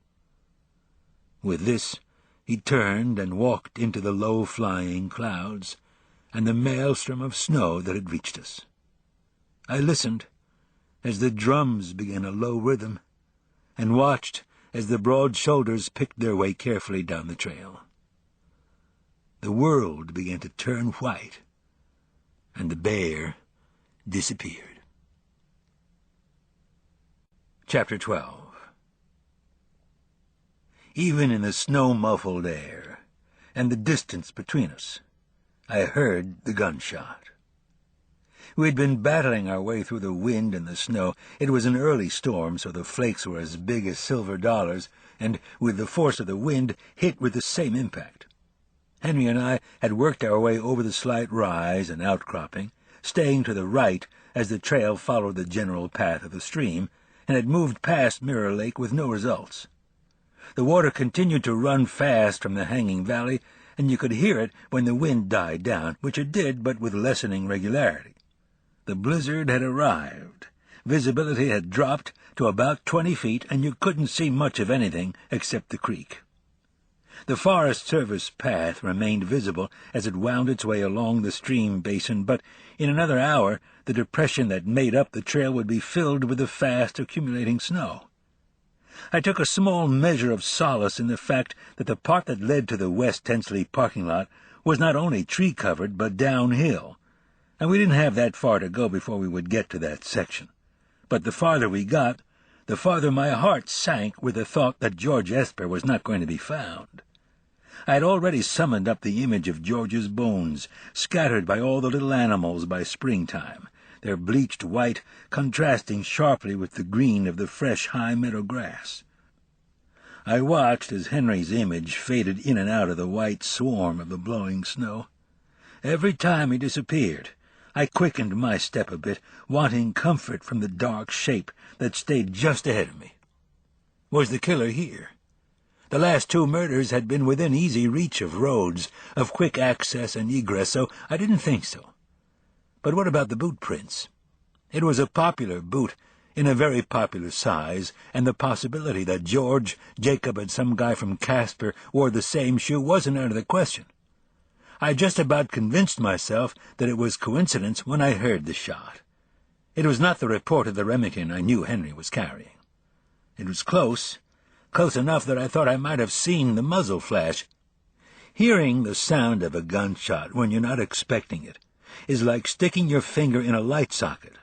With this, he turned and walked into the low-flying clouds and the maelstrom of snow that had reached us. I listened as the drums began a low rhythm, and watched as the broad shoulders picked their way carefully down the trail. The world began to turn white, and the bear disappeared. Chapter 12. Even in the snow-muffled air, and the distance between us, I heard the gunshot. We had been battling our way through the wind and the snow. It was an early storm, so the flakes were as big as silver dollars, and, with the force of the wind, hit with the same impact. Henry and I had worked our way over the slight rise and outcropping, staying to the right as the trail followed the general path of the stream, and had moved past Mirror Lake with no results. The water continued to run fast from the hanging valley, and you could hear it when the wind died down, which it did, but with lessening regularity. The blizzard had arrived. Visibility had dropped to about 20 feet, and you couldn't see much of anything except the creek. The Forest Service path remained visible as it wound its way along the stream basin, but in another hour the depression that made up the trail would be filled with the fast accumulating snow. I took a small measure of solace in the fact that the part that led to the West Tensley parking lot was not only tree-covered but downhill, and we didn't have that far to go before we would get to that section. But the farther we got, the farther my heart sank with the thought that George Esper was not going to be found. I had already summoned up the image of George's bones, scattered by all the little animals by springtime, their bleached white contrasting sharply with the green of the fresh high meadow grass. I watched as Henry's image faded in and out of the white swarm of the blowing snow. Every time he disappeared, I quickened my step a bit, wanting comfort from the dark shape that stayed just ahead of me. Was the killer here? The last 2 murders had been within easy reach of roads, of quick access and egress, so I didn't think so. But what about the boot prints? It was a popular boot, in a very popular size, and the possibility that George, Jacob, and some guy from Casper wore the same shoe wasn't out of the question. I just about convinced myself that it was coincidence when I heard the shot. It was not the report of the Remington I knew Henry was carrying. It was close enough that I thought I might have seen the muzzle flash. Hearing the sound of a gunshot when you're not expecting it is like sticking your finger in a light socket,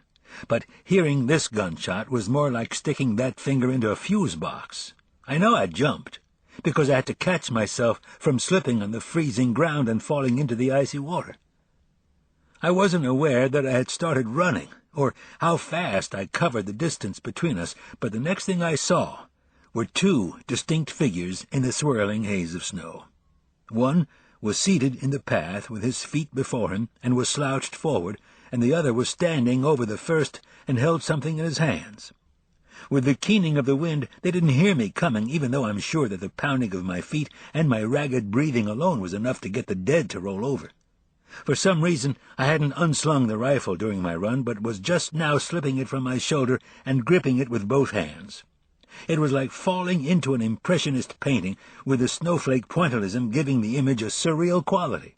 but hearing this gunshot was more like sticking that finger into a fuse box. I know I jumped, because I had to catch myself from slipping on the freezing ground and falling into the icy water. I wasn't aware that I had started running, or how fast I covered the distance between us, but the next thing I saw were 2 distinct figures in the swirling haze of snow. One was seated in the path with his feet before him and was slouched forward, and the other was standing over the first and held something in his hands. With the keening of the wind, they didn't hear me coming, even though I'm sure that the pounding of my feet and my ragged breathing alone was enough to get the dead to roll over. For some reason, I hadn't unslung the rifle during my run, but was just now slipping it from my shoulder and gripping it with both hands. It was like falling into an impressionist painting, with the snowflake pointillism giving the image a surreal quality.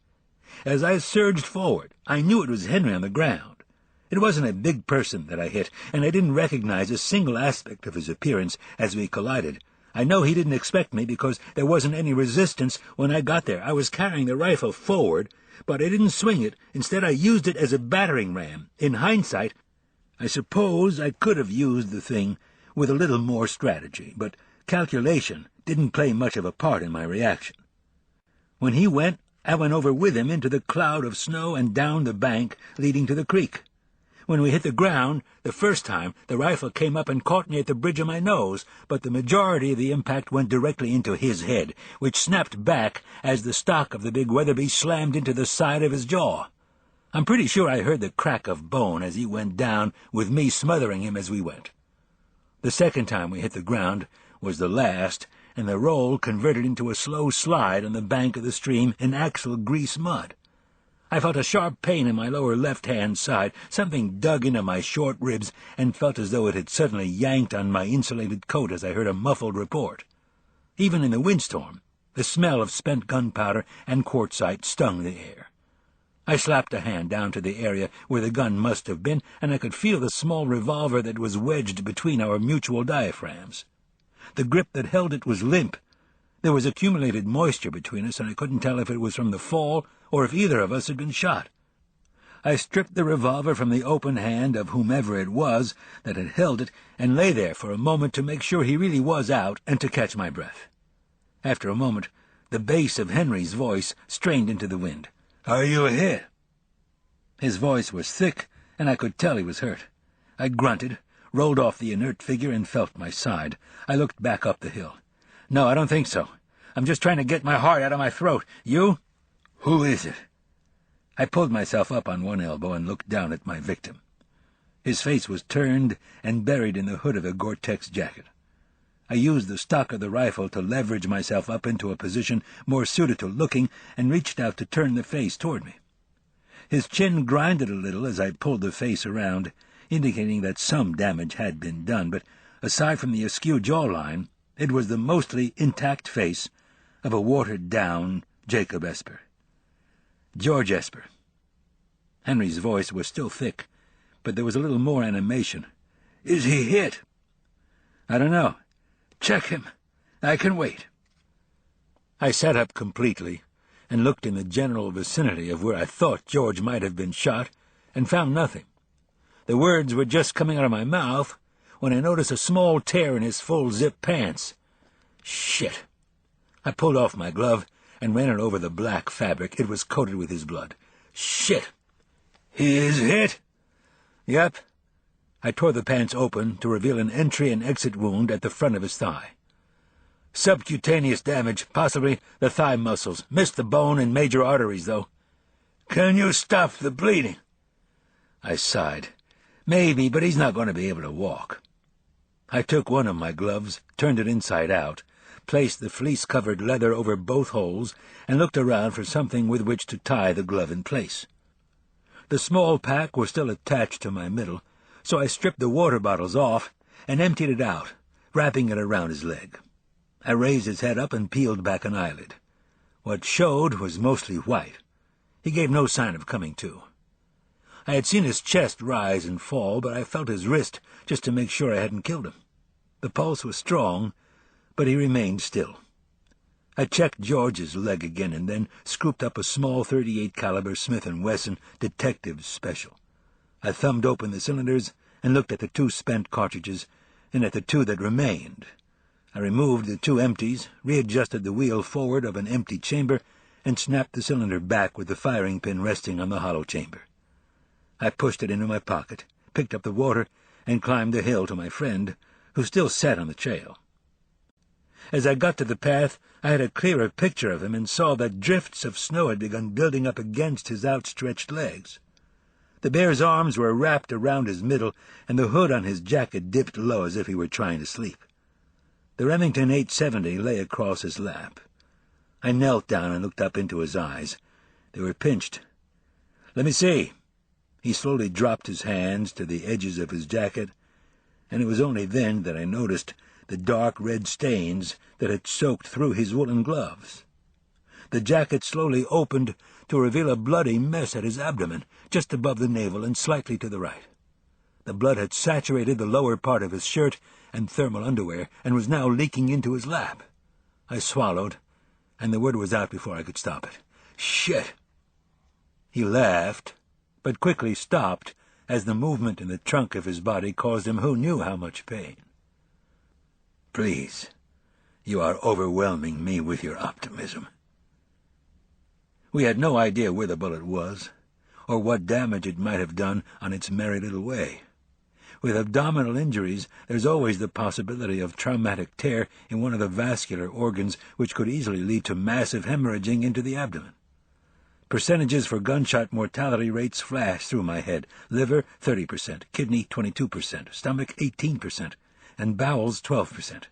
As I surged forward, I knew it was Henry on the ground. It wasn't a big person that I hit, and I didn't recognize a single aspect of his appearance as we collided. I know he didn't expect me because there wasn't any resistance when I got there. I was carrying the rifle forward, but I didn't swing it. Instead, I used it as a battering ram. In hindsight, I suppose I could have used the thing with a little more strategy, but calculation didn't play much of a part in my reaction. When he went, I went over with him into the cloud of snow and down the bank leading to the creek. When we hit the ground, the first time, the rifle came up and caught me at the bridge of my nose, but the majority of the impact went directly into his head, which snapped back as the stock of the big Weatherby slammed into the side of his jaw. I'm pretty sure I heard the crack of bone as he went down, with me smothering him as we went. The second time we hit the ground was the last, and the roll converted into a slow slide on the bank of the stream in axle grease mud. I felt a sharp pain in my lower left-hand side. Something dug into my short ribs and felt as though it had suddenly yanked on my insulated coat as I heard a muffled report. Even in the windstorm, the smell of spent gunpowder and quartzite stung the air. I slapped a hand down to the area where the gun must have been, and I could feel the small revolver that was wedged between our mutual diaphragms. The grip that held it was limp. There was accumulated moisture between us, and I couldn't tell if it was from the fall or if either of us had been shot. I stripped the revolver from the open hand of whomever it was that had held it, and lay there for a moment to make sure he really was out and to catch my breath. After a moment, the bass of Henry's voice strained into the wind. "Are you hit?" His voice was thick, and I could tell he was hurt. I grunted, rolled off the inert figure, and felt my side. I looked back up the hill. "No, I don't think so. I'm just trying to get my heart out of my throat. You?" "Who is it?" I pulled myself up on one elbow and looked down at my victim. His face was turned and buried in the hood of a Gore-Tex jacket. I used the stock of the rifle to leverage myself up into a position more suited to looking, and reached out to turn the face toward me. His chin grinded a little as I pulled the face around, indicating that some damage had been done, but aside from the askew jawline, it was the mostly intact face of a watered-down Jacob Esper. George Esper. Henry's voice was still thick, but there was a little more animation. "Is he hit?" "I don't know. Check him. I can wait." I sat up completely and looked in the general vicinity of where I thought George might have been shot, and found nothing. The words were just coming out of my mouth when I noticed a small tear in his full-zip pants. Shit! I pulled off my glove and ran it over the black fabric. It was coated with his blood. Shit! "He is hit?" "Yep." I tore the pants open to reveal an entry and exit wound at the front of his thigh. "Subcutaneous damage, possibly the thigh muscles. Missed the bone and major arteries, though." "Can you stop the bleeding?" I sighed. "Maybe, but he's not going to be able to walk." I took one of my gloves, turned it inside out, placed the fleece-covered leather over both holes, and looked around for something with which to tie the glove in place. The small pack was still attached to my middle, so I stripped the water bottles off and emptied it out, wrapping it around his leg. I raised his head up and peeled back an eyelid. What showed was mostly white. He gave no sign of coming to. I had seen his chest rise and fall, but I felt his wrist just to make sure I hadn't killed him. The pulse was strong, but he remained still. I checked George's leg again and then scooped up a small .38 caliber Smith & Wesson Detective Special. I thumbed open the cylinders and looked at the 2 spent cartridges and at the 2 that remained. I removed the 2 empties, readjusted the wheel forward of an empty chamber, and snapped the cylinder back with the firing pin resting on the hollow chamber. I pushed it into my pocket, picked up the water, and climbed the hill to my friend, who still sat on the trail. As I got to the path, I had a clearer picture of him and saw that drifts of snow had begun building up against his outstretched legs. The bear's arms were wrapped around his middle, and the hood on his jacket dipped low as if he were trying to sleep. The Remington .870 lay across his lap. I knelt down and looked up into his eyes. They were pinched, Let me see." He slowly dropped his hands to the edges of his jacket, and it was only then that I noticed the dark red stains that had soaked through his woolen gloves. The jacket slowly opened to reveal a bloody mess at his abdomen, just above the navel and slightly to the right. The blood had saturated the lower part of his shirt and thermal underwear, and was now leaking into his lap. I swallowed, and the word was out before I could stop it. "Shit!" He laughed, but quickly stopped as the movement in the trunk of his body caused him who knew how much pain. "Please, you are overwhelming me with your optimism." We had no idea where the bullet was, or what damage it might have done on its merry little way. With abdominal injuries, there's always the possibility of traumatic tear in one of the vascular organs, which could easily lead to massive hemorrhaging into the abdomen. Percentages for gunshot mortality rates flashed through my head. Liver, 30%, kidney, 22%, stomach, 18%, and bowels, 12%.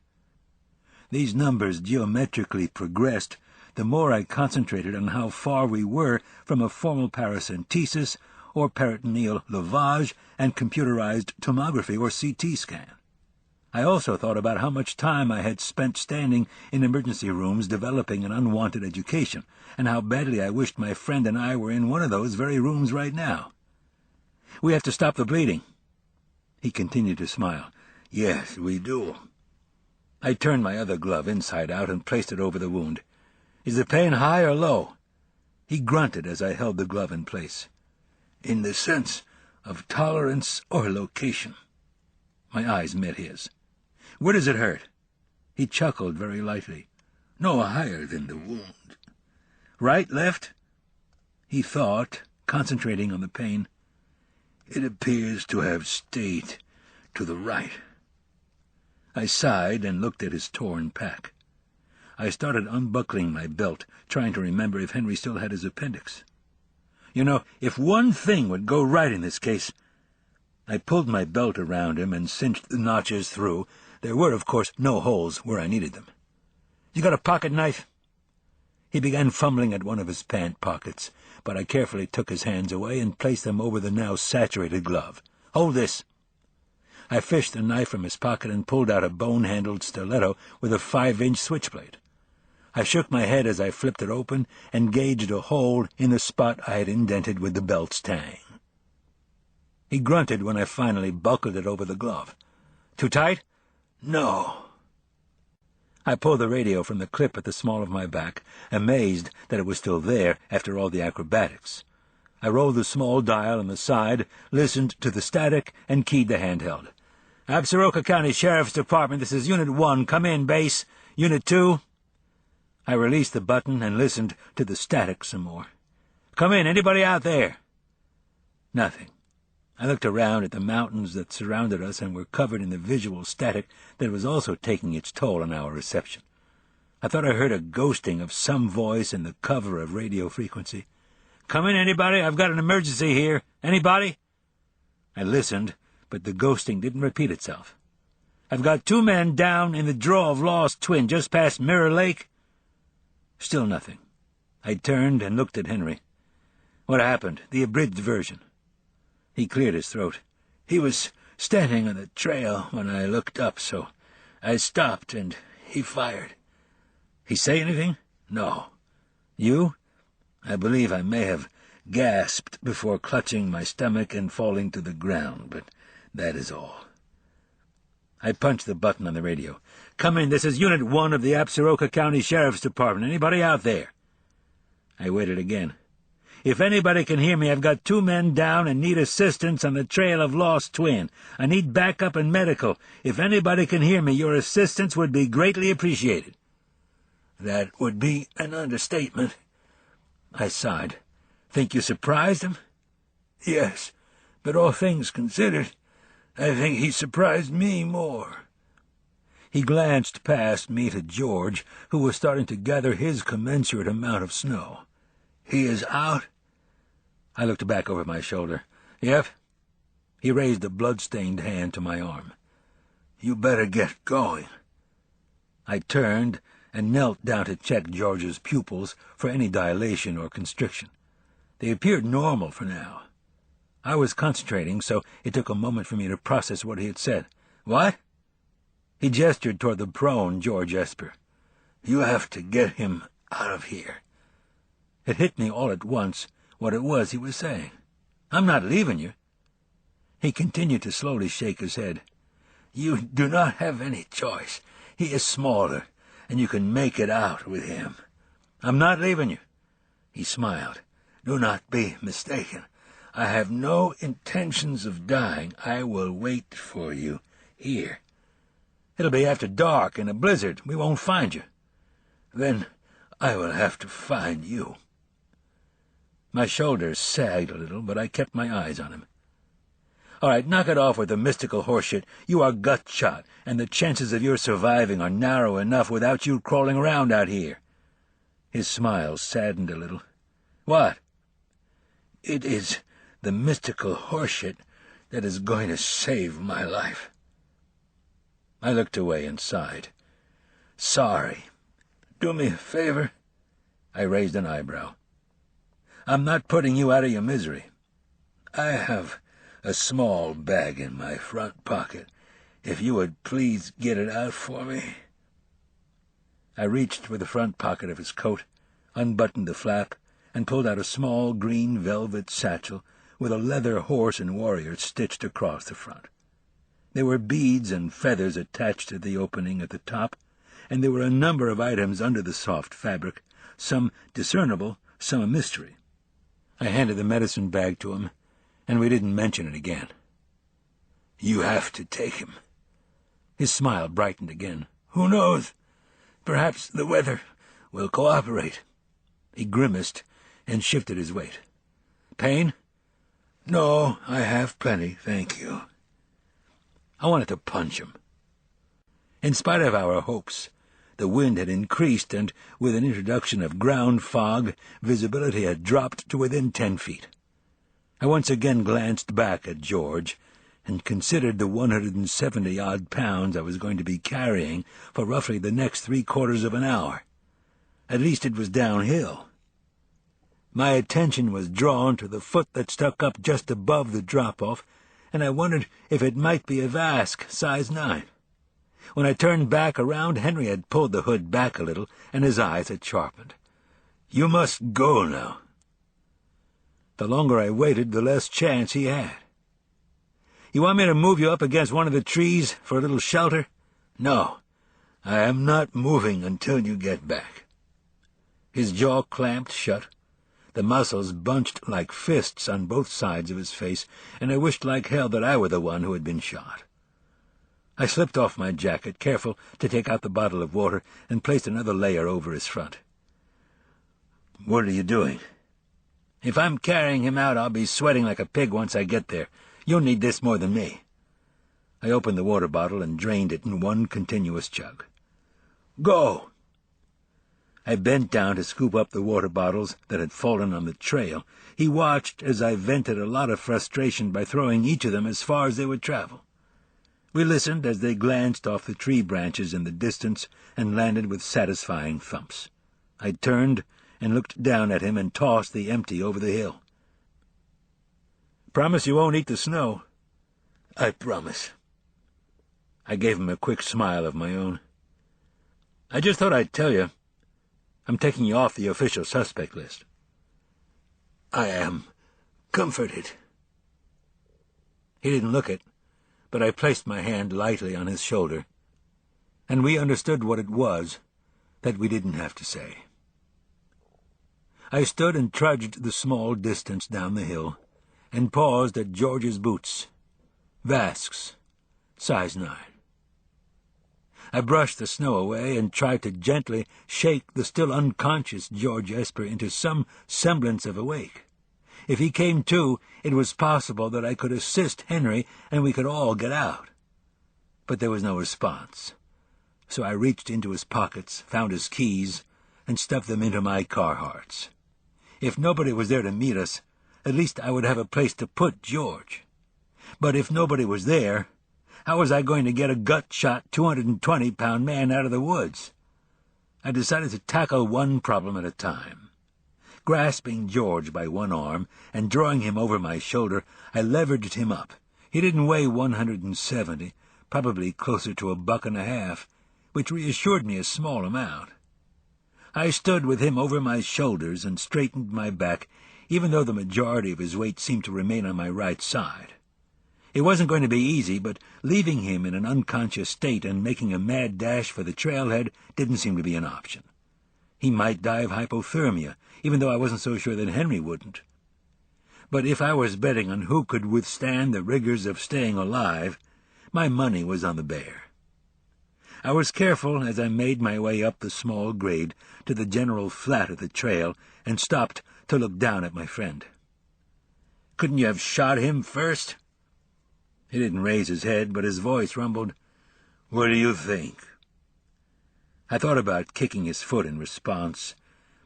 These numbers geometrically progressed the more I concentrated on how far we were from a formal paracentesis or peritoneal lavage and computerized tomography or CT scan. I also thought about how much time I had spent standing in emergency rooms developing an unwanted education, and how badly I wished my friend and I were in one of those very rooms right now. "We have to stop the bleeding." He continued to smile. "Yes, we do." I turned my other glove inside out and placed it over the wound. "Is the pain high or low?" He grunted as I held the glove in place. "In the sense of tolerance or location." My eyes met his. "Where does it hurt?" He chuckled very lightly. "No higher than the wound." "Right, left?" He thought, concentrating on the pain. "It appears to have stayed to the right." I sighed and looked at his torn pack. I started unbuckling my belt, trying to remember if Henry still had his appendix. "You know, if one thing would go right in this case—" I pulled my belt around him and cinched the notches through. There were, of course, no holes where I needed them. "You got a pocket knife?" He began fumbling at one of his pant pockets, but I carefully took his hands away and placed them over the now saturated glove. "Hold this." I fished the knife from his pocket and pulled out a bone-handled stiletto with a 5-inch switchblade. I shook my head as I flipped it open and gauged a hole in the spot I had indented with the belt's tang. He grunted when I finally buckled it over the glove. "Too tight?" "No." I pulled the radio from the clip at the small of my back, amazed that it was still there after all the acrobatics. I rolled the small dial on the side, listened to the static, and keyed the handheld. "Absaroka County Sheriff's Department, this is Unit 1. Come in, base. Unit 2. I released the button and listened to the static some more. "Come in. Anybody out there?" Nothing. I looked around at the mountains that surrounded us and were covered in the visual static that was also taking its toll on our reception. I thought I heard a ghosting of some voice in the cover of radio frequency. "Come in, anybody? I've got an emergency here. Anybody?" I listened, but the ghosting didn't repeat itself. "I've got 2 men down in the draw of Lost Twin, just past Mirror Lake." Still nothing. I turned and looked at Henry. "What happened? The abridged version." He cleared his throat. "He was standing on the trail when I looked up, so I stopped, and he fired." "He say anything?" "No." "You?" "I believe I may have gasped before clutching my stomach and falling to the ground, but that is all." I punched the button on the radio. "Come in, this is Unit 1 of the Absaroka County Sheriff's Department. Anybody out there?" I waited again. "If anybody can hear me, I've got 2 men down and need assistance on the trail of Lost Twin. I need backup and medical. If anybody can hear me, your assistance would be greatly appreciated." "That would be an understatement." I sighed. "Think you surprised him?" "Yes, but all things considered, I think he surprised me more." He glanced past me to George, who was starting to gather his commensurate amount of snow. "He is out?" I looked back over my shoulder. "Yep." He raised a blood-stained hand to my arm. "You better get going." I turned and knelt down to check George's pupils for any dilation or constriction. They appeared normal for now. I was concentrating, so it took a moment for me to process what he had said. "What?" He gestured toward the prone George Esper. "You have to get him out of here." It hit me all at once what it was he was saying. "I'm not leaving you." He continued to slowly shake his head. "You do not have any choice. He is smaller, and you can make it out with him." "I'm not leaving you." He smiled. "Do not be mistaken. I have no intentions of dying. I will wait for you here." "It'll be after dark in a blizzard. We won't find you." "Then I will have to find you." My shoulders sagged a little, but I kept my eyes on him. "All right, knock it off with the mystical horseshit. You are gut-shot, and the chances of your surviving are narrow enough without you crawling around out here." His smile saddened a little. "What?" "It is the mystical horseshit that is going to save my life." I looked away and sighed. "Sorry. Do me a favor." I raised an eyebrow. "I'm not putting you out of your misery." "I have a small bag in my front pocket. If you would please get it out for me." I reached for the front pocket of his coat, unbuttoned the flap, and pulled out a small green velvet satchel with a leather horse and warrior stitched across the front. There were beads and feathers attached to the opening at the top, and there were a number of items under the soft fabric, some discernible, some a mystery. I handed the medicine bag to him, and we didn't mention it again. "You have to take him." His smile brightened again. "Who knows? Perhaps the weather will cooperate." He grimaced and shifted his weight. "Pain?" "No, I have plenty, thank you." I wanted to punch him. In spite of our hopes, the wind had increased, and with an introduction of ground fog, visibility had dropped to within 10 feet. I once again glanced back at George, and considered the 170-odd pounds I was going to be carrying for roughly the next 3/4 of an hour. At least it was downhill. My attention was drawn to the foot that stuck up just above the drop-off, and I wondered if it might be a Vask, size 9. When I turned back around, Henry had pulled the hood back a little, and his eyes had sharpened. "You must go now." The longer I waited, the less chance he had. "You want me to move you up against one of the trees for a little shelter?" "No, I am not moving until you get back." His jaw clamped shut. The muscles bunched like fists on both sides of his face, and I wished like hell that I were the one who had been shot. I slipped off my jacket, careful to take out the bottle of water, and placed another layer over his front. "What are you doing?" "If I'm carrying him out, I'll be sweating like a pig once I get there. You'll need this more than me." I opened the water bottle and drained it in one continuous chug. "Go!" I bent down to scoop up the water bottles that had fallen on the trail. He watched as I vented a lot of frustration by throwing each of them as far as they would travel. We listened as they glanced off the tree branches in the distance and landed with satisfying thumps. I turned and looked down at him and tossed the empty over the hill. "Promise you won't eat the snow." "I promise." I gave him a quick smile of my own. "I just thought I'd tell you. I'm taking you off the official suspect list." "I am comforted." He didn't look it, but I placed my hand lightly on his shoulder, and we understood what it was that we didn't have to say. I stood and trudged the small distance down the hill, and paused at George's boots. Vasks, size 9. I brushed the snow away and tried to gently shake the still unconscious George Esper into some semblance of awake. If he came to, it was possible that I could assist Henry and we could all get out. But there was no response, so I reached into his pockets, found his keys, and stuffed them into my Carhartts. If nobody was there to meet us, at least I would have a place to put George. But if nobody was there, how was I going to get a gut-shot 220-pound man out of the woods? I decided to tackle one problem at a time. Grasping George by one arm and drawing him over my shoulder, I leveraged him up. He didn't weigh 170, probably closer to $1.50, which reassured me a small amount. I stood with him over my shoulders and straightened my back, even though the majority of his weight seemed to remain on my right side. It wasn't going to be easy, but leaving him in an unconscious state and making a mad dash for the trailhead didn't seem to be an option. He might die of hypothermia, even though I wasn't so sure that Henry wouldn't. But if I was betting on who could withstand the rigors of staying alive, my money was on the bear. I was careful as I made my way up the small grade to the general flat of the trail and stopped to look down at my friend. "Couldn't you have shot him first?" He didn't raise his head, but his voice rumbled, "What do you think?" I thought about kicking his foot in response,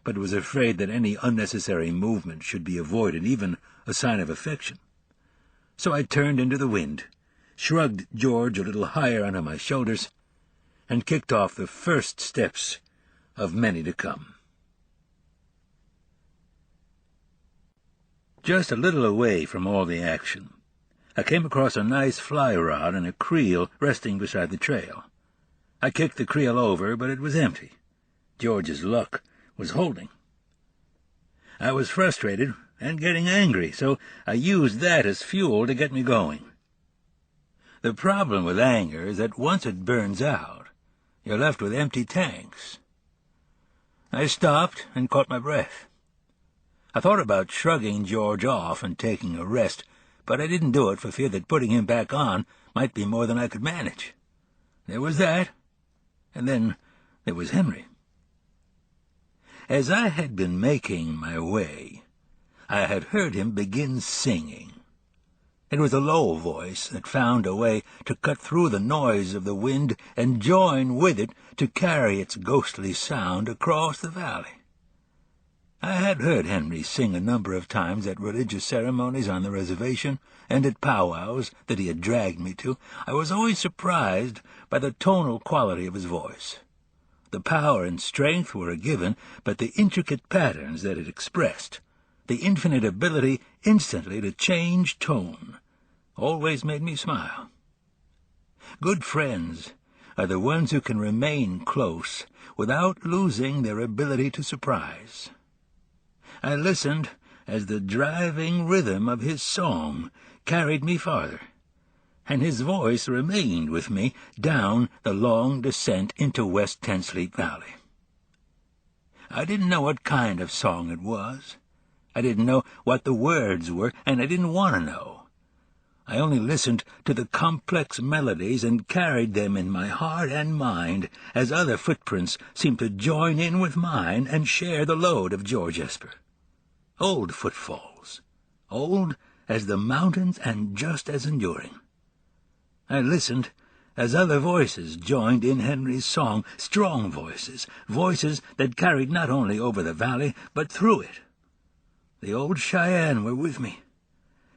but was afraid that any unnecessary movement should be avoided, even a sign of affection. So I turned into the wind, shrugged George a little higher onto my shoulders, and kicked off the first steps of many to come. Just a little away from all the action, I came across a nice fly rod and a creel resting beside the trail. I kicked the creel over, but it was empty. George's luck was holding. I was frustrated and getting angry, so I used that as fuel to get me going. The problem with anger is that once it burns out, you're left with empty tanks. I stopped and caught my breath. I thought about shrugging George off and taking a rest, but I didn't do it for fear that putting him back on might be more than I could manage. There was that, and then there was Henry. As I had been making my way, I had heard him begin singing. It was a low voice that found a way to cut through the noise of the wind and join with it to carry its ghostly sound across the valley. I had heard Henry sing a number of times at religious ceremonies on the reservation and at powwows that he had dragged me to. I was always surprised by the tonal quality of his voice. The power and strength were a given, but the intricate patterns that it expressed, the infinite ability instantly to change tone, always made me smile. Good friends are the ones who can remain close without losing their ability to surprise. I listened as the driving rhythm of his song carried me farther, and his voice remained with me down the long descent into West Ten Sleep Valley. I didn't know what kind of song it was. I didn't know what the words were, and I didn't want to know. I only listened to the complex melodies and carried them in my heart and mind as other footprints seemed to join in with mine and share the load of George Esper. Old footfalls, old as the mountains and just as enduring. I listened as other voices joined in Henry's song, strong voices, voices that carried not only over the valley, but through it. The old Cheyenne were with me,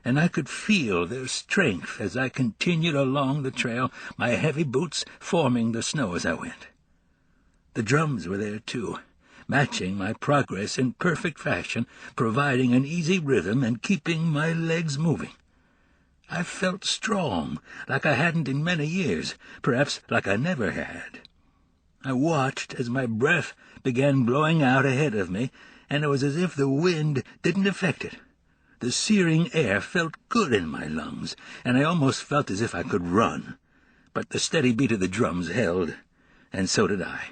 and I could feel their strength as I continued along the trail, my heavy boots forming the snow as I went. The drums were there, too, matching my progress in perfect fashion, providing an easy rhythm and keeping my legs moving. I felt strong, like I hadn't in many years, perhaps like I never had. I watched as my breath began blowing out ahead of me, and it was as if the wind didn't affect it. The searing air felt good in my lungs, and I almost felt as if I could run. But the steady beat of the drums held, and so did I.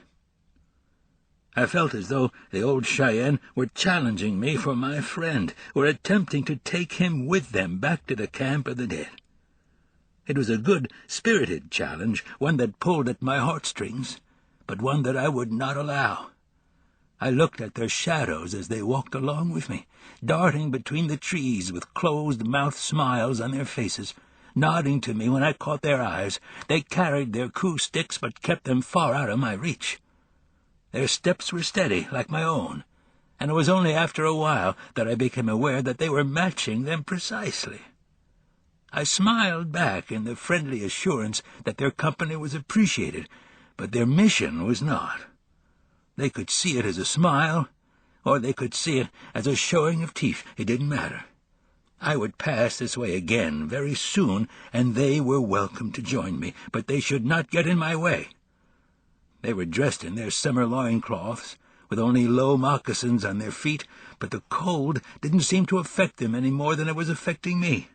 I felt as though the old Cheyenne were challenging me for my friend, were attempting to take him with them back to the camp of the dead. It was a good, spirited challenge, one that pulled at my heartstrings, but one that I would not allow. I looked at their shadows as they walked along with me, darting between the trees with closed-mouthed smiles on their faces, nodding to me when I caught their eyes. They carried their coup sticks but kept them far out of my reach. Their steps were steady, like my own, and it was only after a while that I became aware that they were matching them precisely. I smiled back in the friendly assurance that their company was appreciated, but their mission was not. They could see it as a smile, or they could see it as a showing of teeth. It didn't matter. I would pass this way again very soon, and they were welcome to join me, but they should not get in my way. They were dressed in their summer loincloths, with only low moccasins on their feet, but the cold didn't seem to affect them any more than it was affecting me.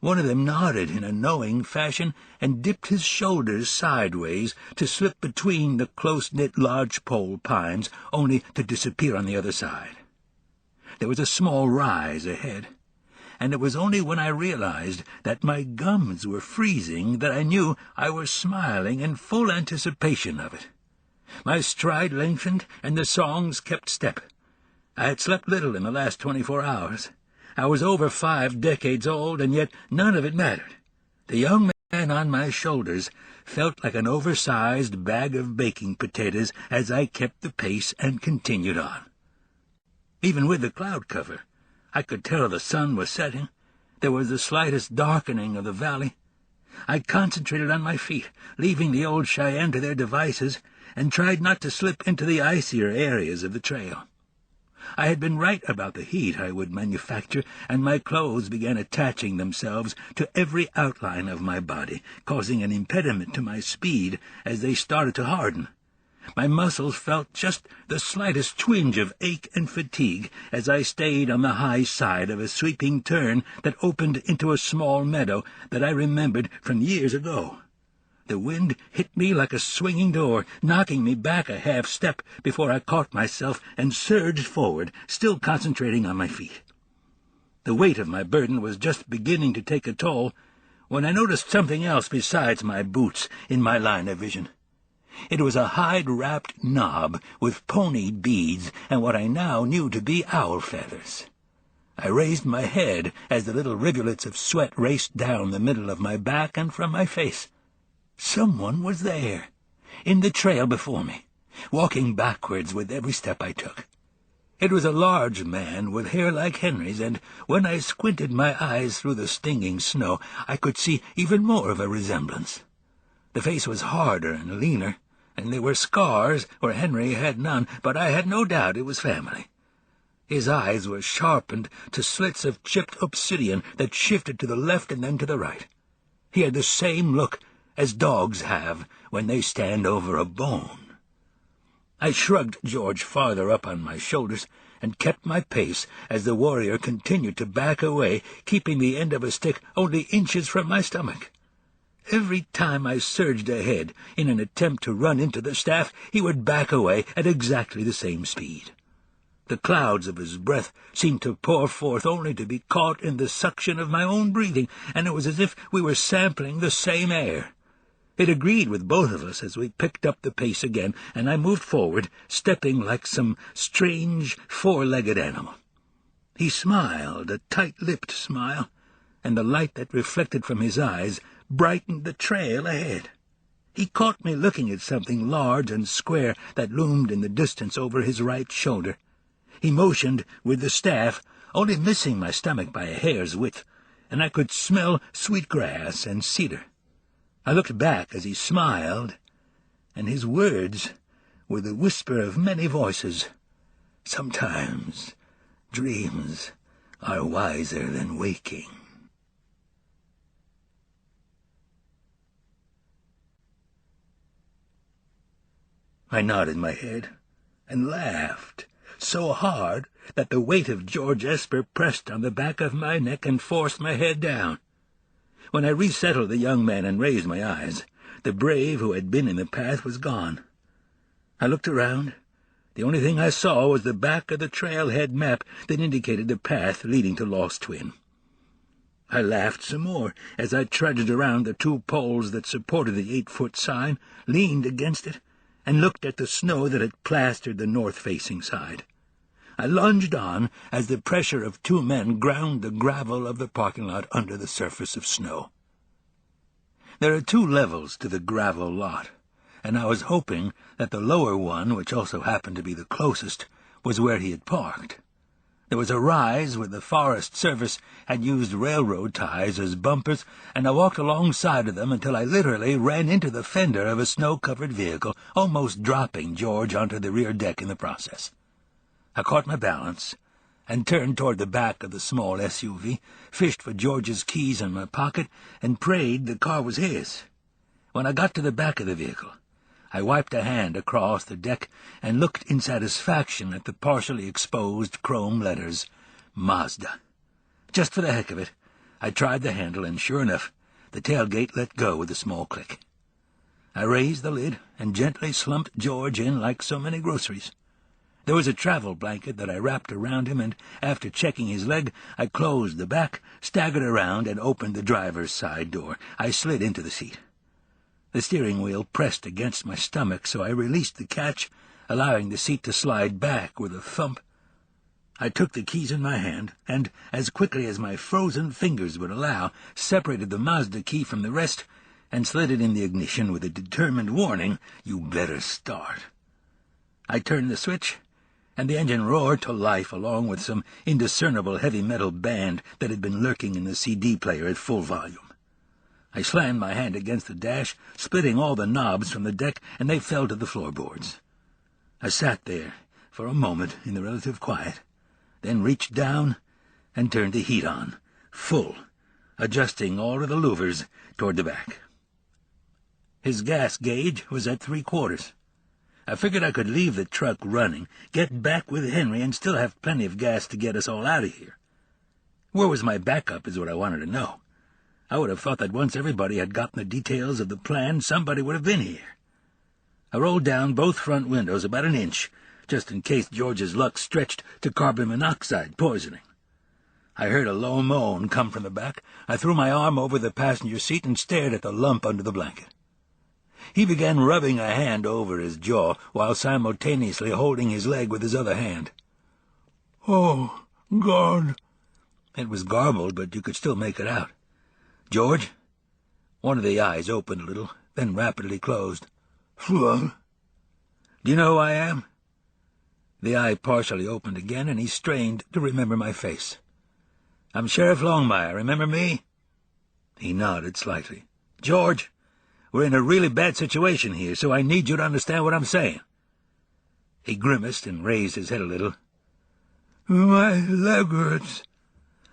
One of them nodded in a knowing fashion and dipped his shoulders sideways to slip between the close-knit lodgepole pines, only to disappear on the other side. There was a small rise ahead, and it was only when I realized that my gums were freezing that I knew I was smiling in full anticipation of it. My stride lengthened, and the songs kept step. I had slept little in the last 24 hours. I was over 5 decades old, and yet none of it mattered. The young man on my shoulders felt like an oversized bag of baking potatoes as I kept the pace and continued on. Even with the cloud cover, I could tell the sun was setting. There was the slightest darkening of the valley. I concentrated on my feet, leaving the old Cheyenne to their devices, and tried not to slip into the icier areas of the trail. I had been right about the heat I would manufacture, and my clothes began attaching themselves to every outline of my body, causing an impediment to my speed as they started to harden. My muscles felt just the slightest twinge of ache and fatigue as I stayed on the high side of a sweeping turn that opened into a small meadow that I remembered from years ago. The wind hit me like a swinging door, knocking me back a half step before I caught myself and surged forward, still concentrating on my feet. The weight of my burden was just beginning to take a toll when I noticed something else besides my boots in my line of vision. It was a hide-wrapped knob with pony beads and what I now knew to be owl feathers. I raised my head as the little rivulets of sweat raced down the middle of my back and from my face. Someone was there, in the trail before me, walking backwards with every step I took. It was a large man with hair like Henry's, and when I squinted my eyes through the stinging snow, I could see even more of a resemblance. The face was harder and leaner, and there were scars where Henry had none, but I had no doubt it was family. His eyes were sharpened to slits of chipped obsidian that shifted to the left and then to the right. He had the same look as dogs have when they stand over a bone. I shrugged George farther up on my shoulders and kept my pace as the warrior continued to back away, keeping the end of a stick only inches from my stomach. Every time I surged ahead in an attempt to run into the staff, he would back away at exactly the same speed. The clouds of his breath seemed to pour forth only to be caught in the suction of my own breathing, and it was as if we were sampling the same air. It agreed with both of us as we picked up the pace again, and I moved forward, stepping like some strange four-legged animal. He smiled, a tight-lipped smile, and the light that reflected from his eyes brightened the trail ahead. He caught me looking at something large and square that loomed in the distance over his right shoulder. He motioned with the staff, only missing my stomach by a hair's width, and I could smell sweet grass and cedar. I looked back as he smiled, and his words were the whisper of many voices. Sometimes dreams are wiser than waking. I nodded my head and laughed so hard that the weight of George Esper pressed on the back of my neck and forced my head down. When I resettled the young man and raised my eyes, the brave who had been in the path was gone. I looked around. The only thing I saw was the back of the trailhead map that indicated the path leading to Lost Twin. I laughed some more as I trudged around the 2 poles that supported the 8-foot sign, leaned against it, and looked at the snow that had plastered the north-facing side. I lunged on as the pressure of 2 men ground the gravel of the parking lot under the surface of snow. There are 2 levels to the gravel lot, and I was hoping that the lower one, which also happened to be the closest, was where he had parked. There was a rise where the Forest Service had used railroad ties as bumpers, and I walked alongside of them until I literally ran into the fender of a snow-covered vehicle, almost dropping George onto the rear deck in the process. I caught my balance and turned toward the back of the small SUV, fished for George's keys in my pocket, and prayed the car was his. When I got to the back of the vehicle, I wiped a hand across the deck and looked in satisfaction at the partially exposed chrome letters, Mazda. Just for the heck of it, I tried the handle, and sure enough, the tailgate let go with a small click. I raised the lid and gently slumped George in like so many groceries. There was a travel blanket that I wrapped around him, and after checking his leg, I closed the back, staggered around, and opened the driver's side door. I slid into the seat. The steering wheel pressed against my stomach, so I released the catch, allowing the seat to slide back with a thump. I took the keys in my hand, and, as quickly as my frozen fingers would allow, separated the Mazda key from the rest and slid it in the ignition with a determined warning, "You better start." I turned the switch, and the engine roared to life along with some indiscernible heavy metal band that had been lurking in the CD player at full volume. I slammed my hand against the dash, splitting all the knobs from the deck, and they fell to the floorboards. I sat there for a moment in the relative quiet, then reached down and turned the heat on, full, adjusting all of the louvers toward the back. His gas gauge was at 3/4. I figured I could leave the truck running, get back with Henry, and still have plenty of gas to get us all out of here. Where was my backup is what I wanted to know. I would have thought that once everybody had gotten the details of the plan, somebody would have been here. I rolled down both front windows about an inch, just in case George's luck stretched to carbon monoxide poisoning. I heard a low moan come from the back. I threw my arm over the passenger seat and stared at the lump under the blanket. He began rubbing a hand over his jaw while simultaneously holding his leg with his other hand. "Oh, God." It was garbled, but you could still make it out. "George?" One of the eyes opened a little, then rapidly closed. "What?" "Do you know who I am?" The eye partially opened again, and he strained to remember my face. "I'm Sheriff Longmire. Remember me?" He nodded slightly. "George, we're in a really bad situation here, so I need you to understand what I'm saying." He grimaced and raised his head a little. "My leg hurts."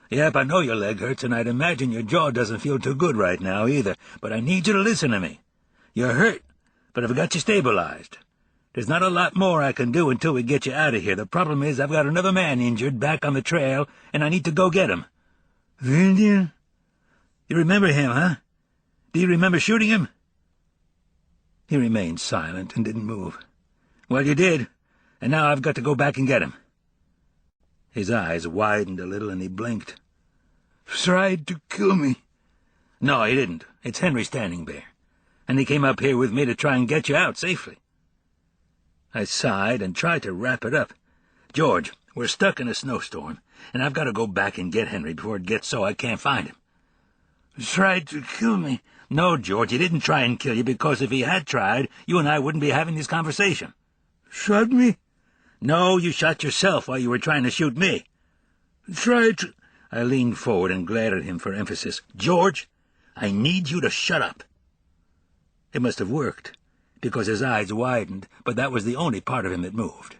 "Yep, I know your leg hurts, and I'd imagine your jaw doesn't feel too good right now either, but I need you to listen to me. You're hurt, but I've got you stabilized. There's not a lot more I can do until we get you out of here. The problem is I've got another man injured back on the trail, and I need to go get him." "The Indian?" "You remember him, huh? Do you remember shooting him?" He remained silent and didn't move. "Well, you did, and now I've got to go back and get him." His eyes widened a little, and he blinked. "Tried to kill me." "No, he didn't. It's Henry Standing Bear, and he came up here with me to try and get you out safely." I sighed and tried to wrap it up. "George, we're stuck in a snowstorm, and I've got to go back and get Henry before it gets so I can't find him." "Tried to kill me." "No, George, he didn't try and kill you, because if he had tried, you and I wouldn't be having this conversation." "Shot me?" "No, you shot yourself while you were trying to shoot me." "Tried to—" I leaned forward and glared at him for emphasis. "George, I need you to shut up." It must have worked, because his eyes widened, but that was the only part of him that moved.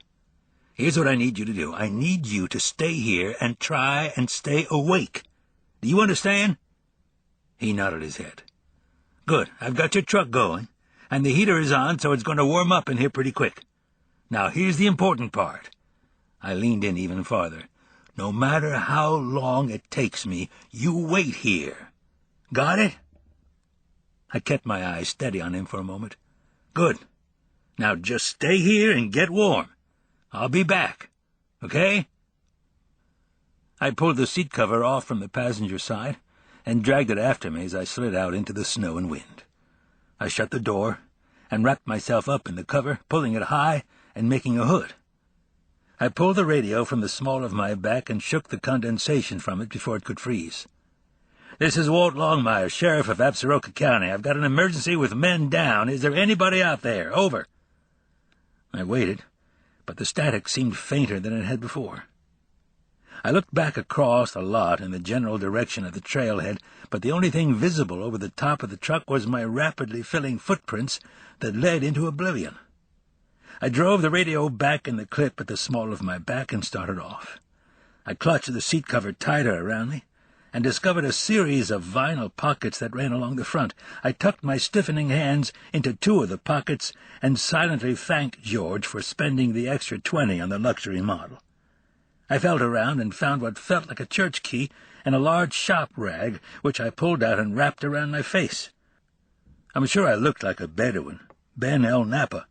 "Here's what I need you to do. I need you to stay here and try and stay awake. Do you understand?" He nodded his head. "Good. I've got your truck going, and the heater is on, so it's going to warm up in here pretty quick. Now, here's the important part." I leaned in even farther. "No matter how long it takes me, you wait here. Got it?" I kept my eyes steady on him for a moment. "Good. Now just stay here and get warm. I'll be back. Okay?" I pulled the seat cover off from the passenger side and dragged it after me as I slid out into the snow and wind. I shut the door and wrapped myself up in the cover, pulling it high and making a hood. I pulled the radio from the small of my back and shook the condensation from it before it could freeze. "This is Walt Longmire, Sheriff of Absaroka County. I've got an emergency with men down. Is there anybody out there? Over." I waited, but the static seemed fainter than it had before. I looked back across the lot in the general direction of the trailhead, but the only thing visible over the top of the truck was my rapidly filling footprints that led into oblivion. I drove the radio back in the clip at the small of my back and started off. I clutched the seat cover tighter around me and discovered a series of vinyl pockets that ran along the front. I tucked my stiffening hands into 2 of the pockets and silently thanked George for spending the extra 20 on the luxury model. I felt around and found what felt like a church key and a large shop rag, which I pulled out and wrapped around my face. I'm sure I looked like a Bedouin, Ben El Napa.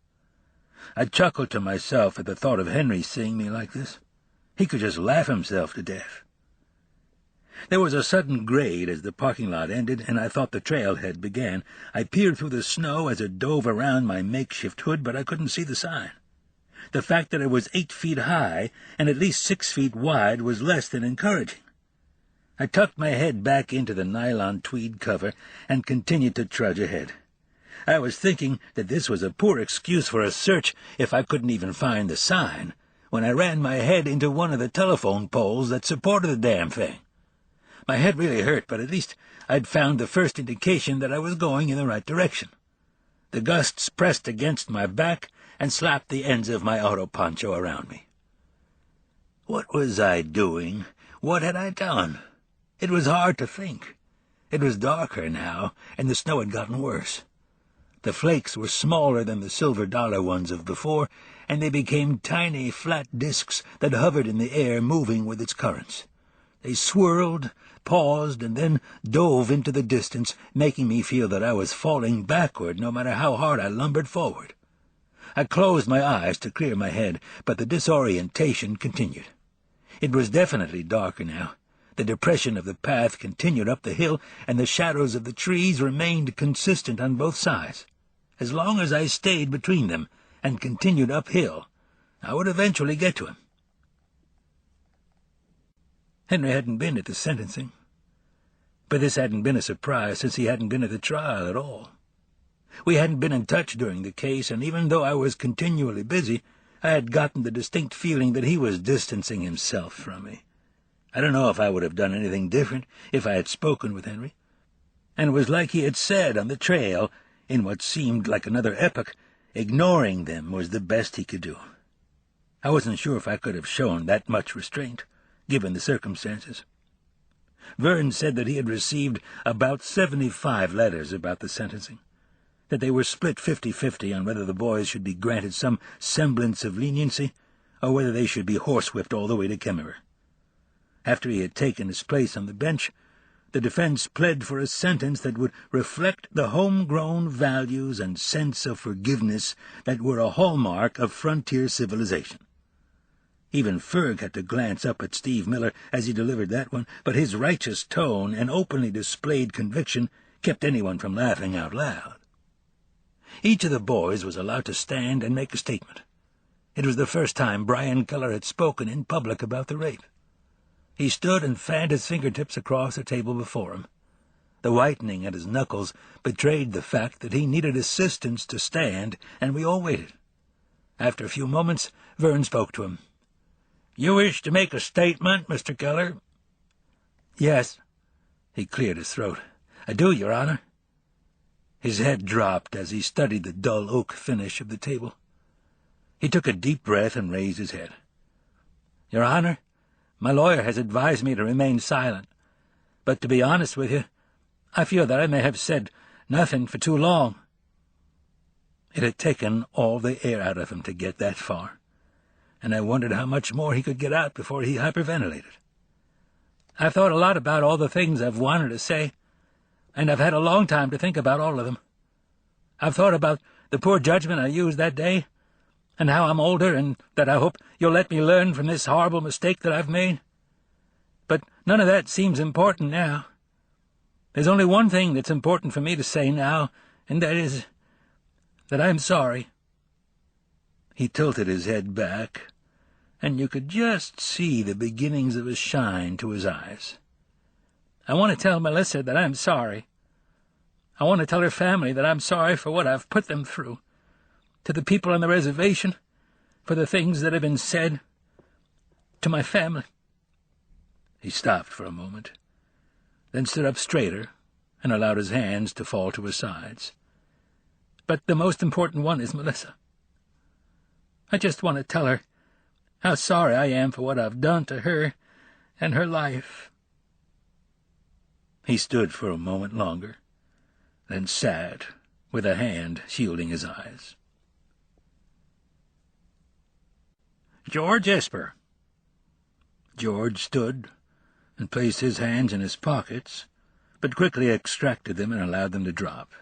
I chuckled to myself at the thought of Henry seeing me like this. He could just laugh himself to death. There was a sudden grade as the parking lot ended, and I thought the trailhead began. I peered through the snow as it dove around my makeshift hood, but I couldn't see the sign. The fact that it was 8 feet high and at least 6 feet wide was less than encouraging. I tucked my head back into the nylon tweed cover and continued to trudge ahead. I was thinking that this was a poor excuse for a search if I couldn't even find the sign, when I ran my head into one of the telephone poles that supported the damn thing. My head really hurt, but at least I'd found the first indication that I was going in the right direction. The gusts pressed against my back and slapped the ends of my auto poncho around me. What was I doing? What had I done? It was hard to think. It was darker now, and the snow had gotten worse. The flakes were smaller than the silver dollar ones of before, and they became tiny, flat disks that hovered in the air, moving with its currents. They swirled, paused, and then dove into the distance, making me feel that I was falling backward no matter how hard I lumbered forward. I closed my eyes to clear my head, but the disorientation continued. It was definitely darker now. The depression of the path continued up the hill, and the shadows of the trees remained consistent on both sides. As long as I stayed between them and continued uphill, I would eventually get to him. Henry hadn't been at the sentencing, but this hadn't been a surprise since he hadn't been at the trial at all. We hadn't been in touch during the case, and even though I was continually busy, I had gotten the distinct feeling that he was distancing himself from me. I don't know if I would have done anything different if I had spoken with Henry, and it was like he had said on the trail, in what seemed like another epoch, ignoring them was the best he could do. I wasn't sure if I could have shown that much restraint, given the circumstances. Vern said that he had received about 75 letters about the sentencing, that they were split 50-50 on whether the boys should be granted some semblance of leniency or whether they should be horsewhipped all the way to Kemmerer. After he had taken his place on the bench, the defense pled for a sentence that would reflect the homegrown values and sense of forgiveness that were a hallmark of frontier civilization. Even Ferg had to glance up at Steve Miller as he delivered that one, but his righteous tone and openly displayed conviction kept anyone from laughing out loud. Each of the boys was allowed to stand and make a statement. It was the first time Brian Keller had spoken in public about the rape. He stood and fanned his fingertips across the table before him. The whitening at his knuckles betrayed the fact that he needed assistance to stand, and we all waited. After a few moments, Vern spoke to him. "You wish to make a statement, Mr. Keller?" "Yes." He cleared his throat. "I do, Your Honor." His head dropped as he studied the dull oak finish of the table. He took a deep breath and raised his head. "Your Honor, my lawyer has advised me to remain silent, but to be honest with you, I feel that I may have said nothing for too long." It had taken all the air out of him to get that far, and I wondered how much more he could get out before he hyperventilated. "I've thought a lot about all the things I've wanted to say, and I've had a long time to think about all of them. I've thought about the poor judgment I used that day, and how I'm older, and that I hope you'll let me learn from this horrible mistake that I've made. But none of that seems important now. There's only one thing that's important for me to say now, and that is that I'm sorry." He tilted his head back, and you could just see the beginnings of a shine to his eyes. "I want to tell Melissa that I'm sorry. I want to tell her family that I'm sorry for what I've put them through, to the people on the reservation, for the things that have been said, to my family." He stopped for a moment, then stood up straighter and allowed his hands to fall to his sides. "But the most important one is Melissa. I just want to tell her how sorry I am for what I've done to her and her life." He stood for a moment longer, then sat, with a hand shielding his eyes. "George Esper." George stood and placed his hands in his pockets, but quickly extracted them and allowed them to drop.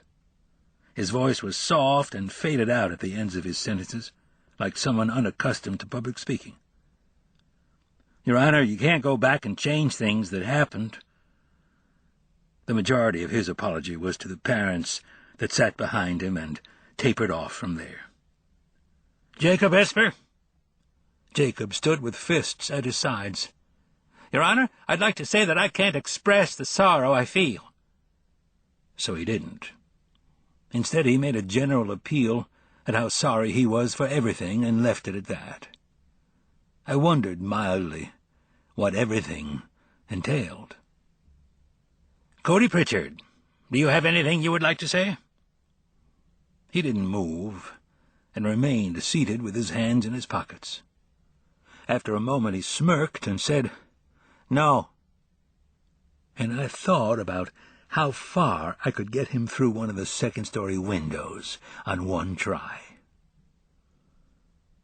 His voice was soft and faded out at the ends of his sentences, like someone unaccustomed to public speaking. "Your Honor, you can't go back and change things that happened." The majority of his apology was to the parents that sat behind him and tapered off from there. "Jacob Esper." Jacob stood with fists at his sides. "Your Honor, I'd like to say that I can't express the sorrow I feel." So he didn't. Instead, he made a general appeal at how sorry he was for everything and left it at that. I wondered mildly what everything entailed. "Cody Pritchard, do you have anything you would like to say?" He didn't move, and remained seated with his hands in his pockets. After a moment he smirked and said, "No." And I thought about how far I could get him through one of the second-story windows on one try.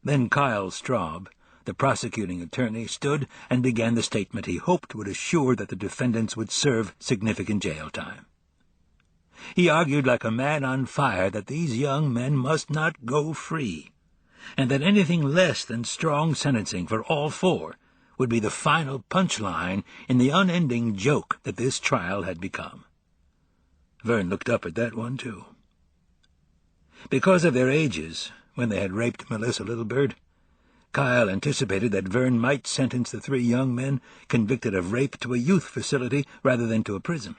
Then Kyle Straub, the prosecuting attorney, stood and began the statement he hoped would assure that the defendants would serve significant jail time. He argued like a man on fire that these young men must not go free, and that anything less than strong sentencing for all four would be the final punchline in the unending joke that this trial had become. Vern looked up at that one, too. Because of their ages, when they had raped Melissa Littlebird, Kyle anticipated that Vern might sentence the three young men convicted of rape to a youth facility rather than to a prison.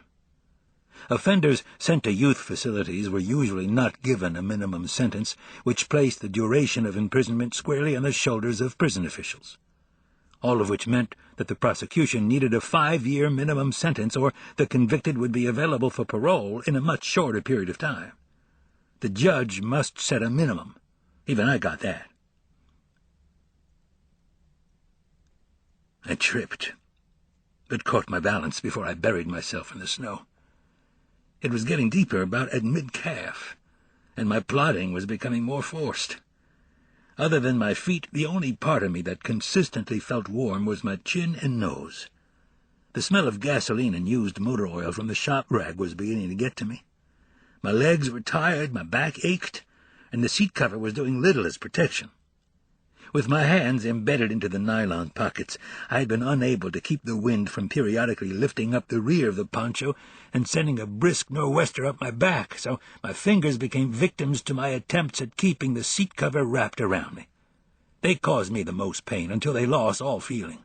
Offenders sent to youth facilities were usually not given a minimum sentence, which placed the duration of imprisonment squarely on the shoulders of prison officials. All of which meant that the prosecution needed a 5-year minimum sentence, or the convicted would be available for parole in a much shorter period of time. The judge must set a minimum. Even I got that. I tripped, but caught my balance before I buried myself in the snow. It was getting deeper about at mid-calf, and my plodding was becoming more forced. Other than my feet, the only part of me that consistently felt warm was my chin and nose. The smell of gasoline and used motor oil from the shop rag was beginning to get to me. My legs were tired, my back ached, and the seat cover was doing little as protection. With my hands embedded into the nylon pockets, I had been unable to keep the wind from periodically lifting up the rear of the poncho and sending a brisk nor'wester up my back, so my fingers became victims to my attempts at keeping the seat cover wrapped around me. They caused me the most pain until they lost all feeling.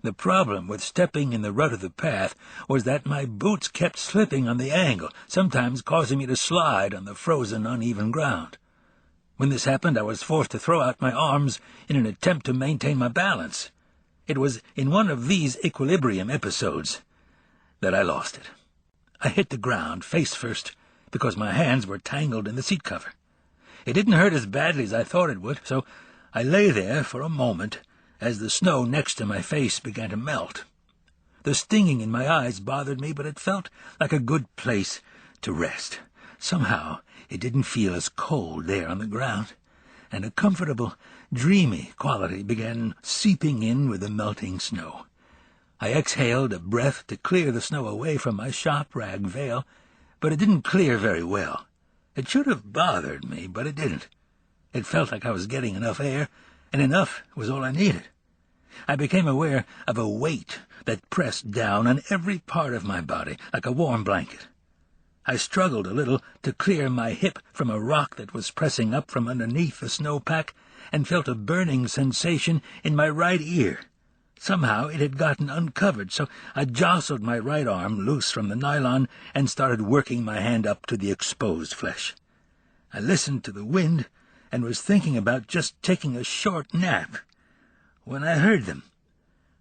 The problem with stepping in the rut of the path was that my boots kept slipping on the angle, sometimes causing me to slide on the frozen, uneven ground. When this happened, I was forced to throw out my arms in an attempt to maintain my balance. It was in one of these equilibrium episodes that I lost it. I hit the ground face first because my hands were tangled in the seat cover. It didn't hurt as badly as I thought it would, so I lay there for a moment as the snow next to my face began to melt. The stinging in my eyes bothered me, but it felt like a good place to rest. Somehow it didn't feel as cold there on the ground, and a comfortable, dreamy quality began seeping in with the melting snow. I exhaled a breath to clear the snow away from my shop rag veil, but it didn't clear very well. It should have bothered me, but it didn't. It felt like I was getting enough air, and enough was all I needed. I became aware of a weight that pressed down on every part of my body like a warm blanket. I struggled a little to clear my hip from a rock that was pressing up from underneath the snowpack, and felt a burning sensation in my right ear. Somehow it had gotten uncovered, so I jostled my right arm loose from the nylon and started working my hand up to the exposed flesh. I listened to the wind and was thinking about just taking a short nap when I heard them.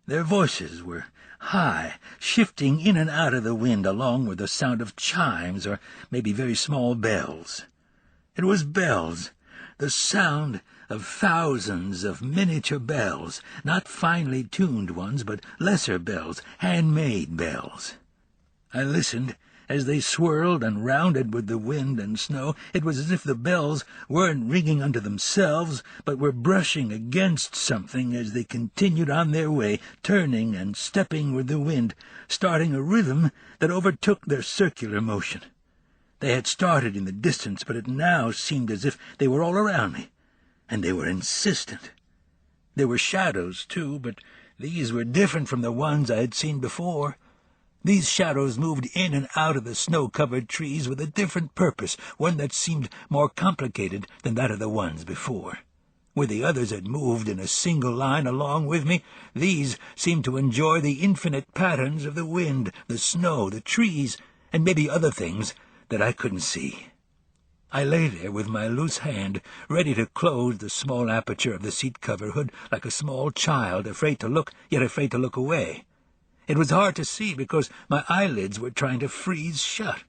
Their voices were high, shifting in and out of the wind along with the sound of chimes or maybe very small bells. It was bells, the sound of thousands of miniature bells, not finely tuned ones, but lesser bells, handmade bells. I listened as they swirled and rounded with the wind and snow. It was as if the bells weren't ringing unto themselves, but were brushing against something as they continued on their way, turning and stepping with the wind, starting a rhythm that overtook their circular motion. They had started in the distance, but it now seemed as if they were all around me, and they were insistent. There were shadows, too, but these were different from the ones I had seen before. These shadows moved in and out of the snow-covered trees with a different purpose, one that seemed more complicated than that of the ones before. Where the others had moved in a single line along with me, these seemed to enjoy the infinite patterns of the wind, the snow, the trees, and maybe other things that I couldn't see. I lay there with my loose hand, ready to close the small aperture of the seat-cover hood like a small child, afraid to look, yet afraid to look away. It was hard to see because my eyelids were trying to freeze shut.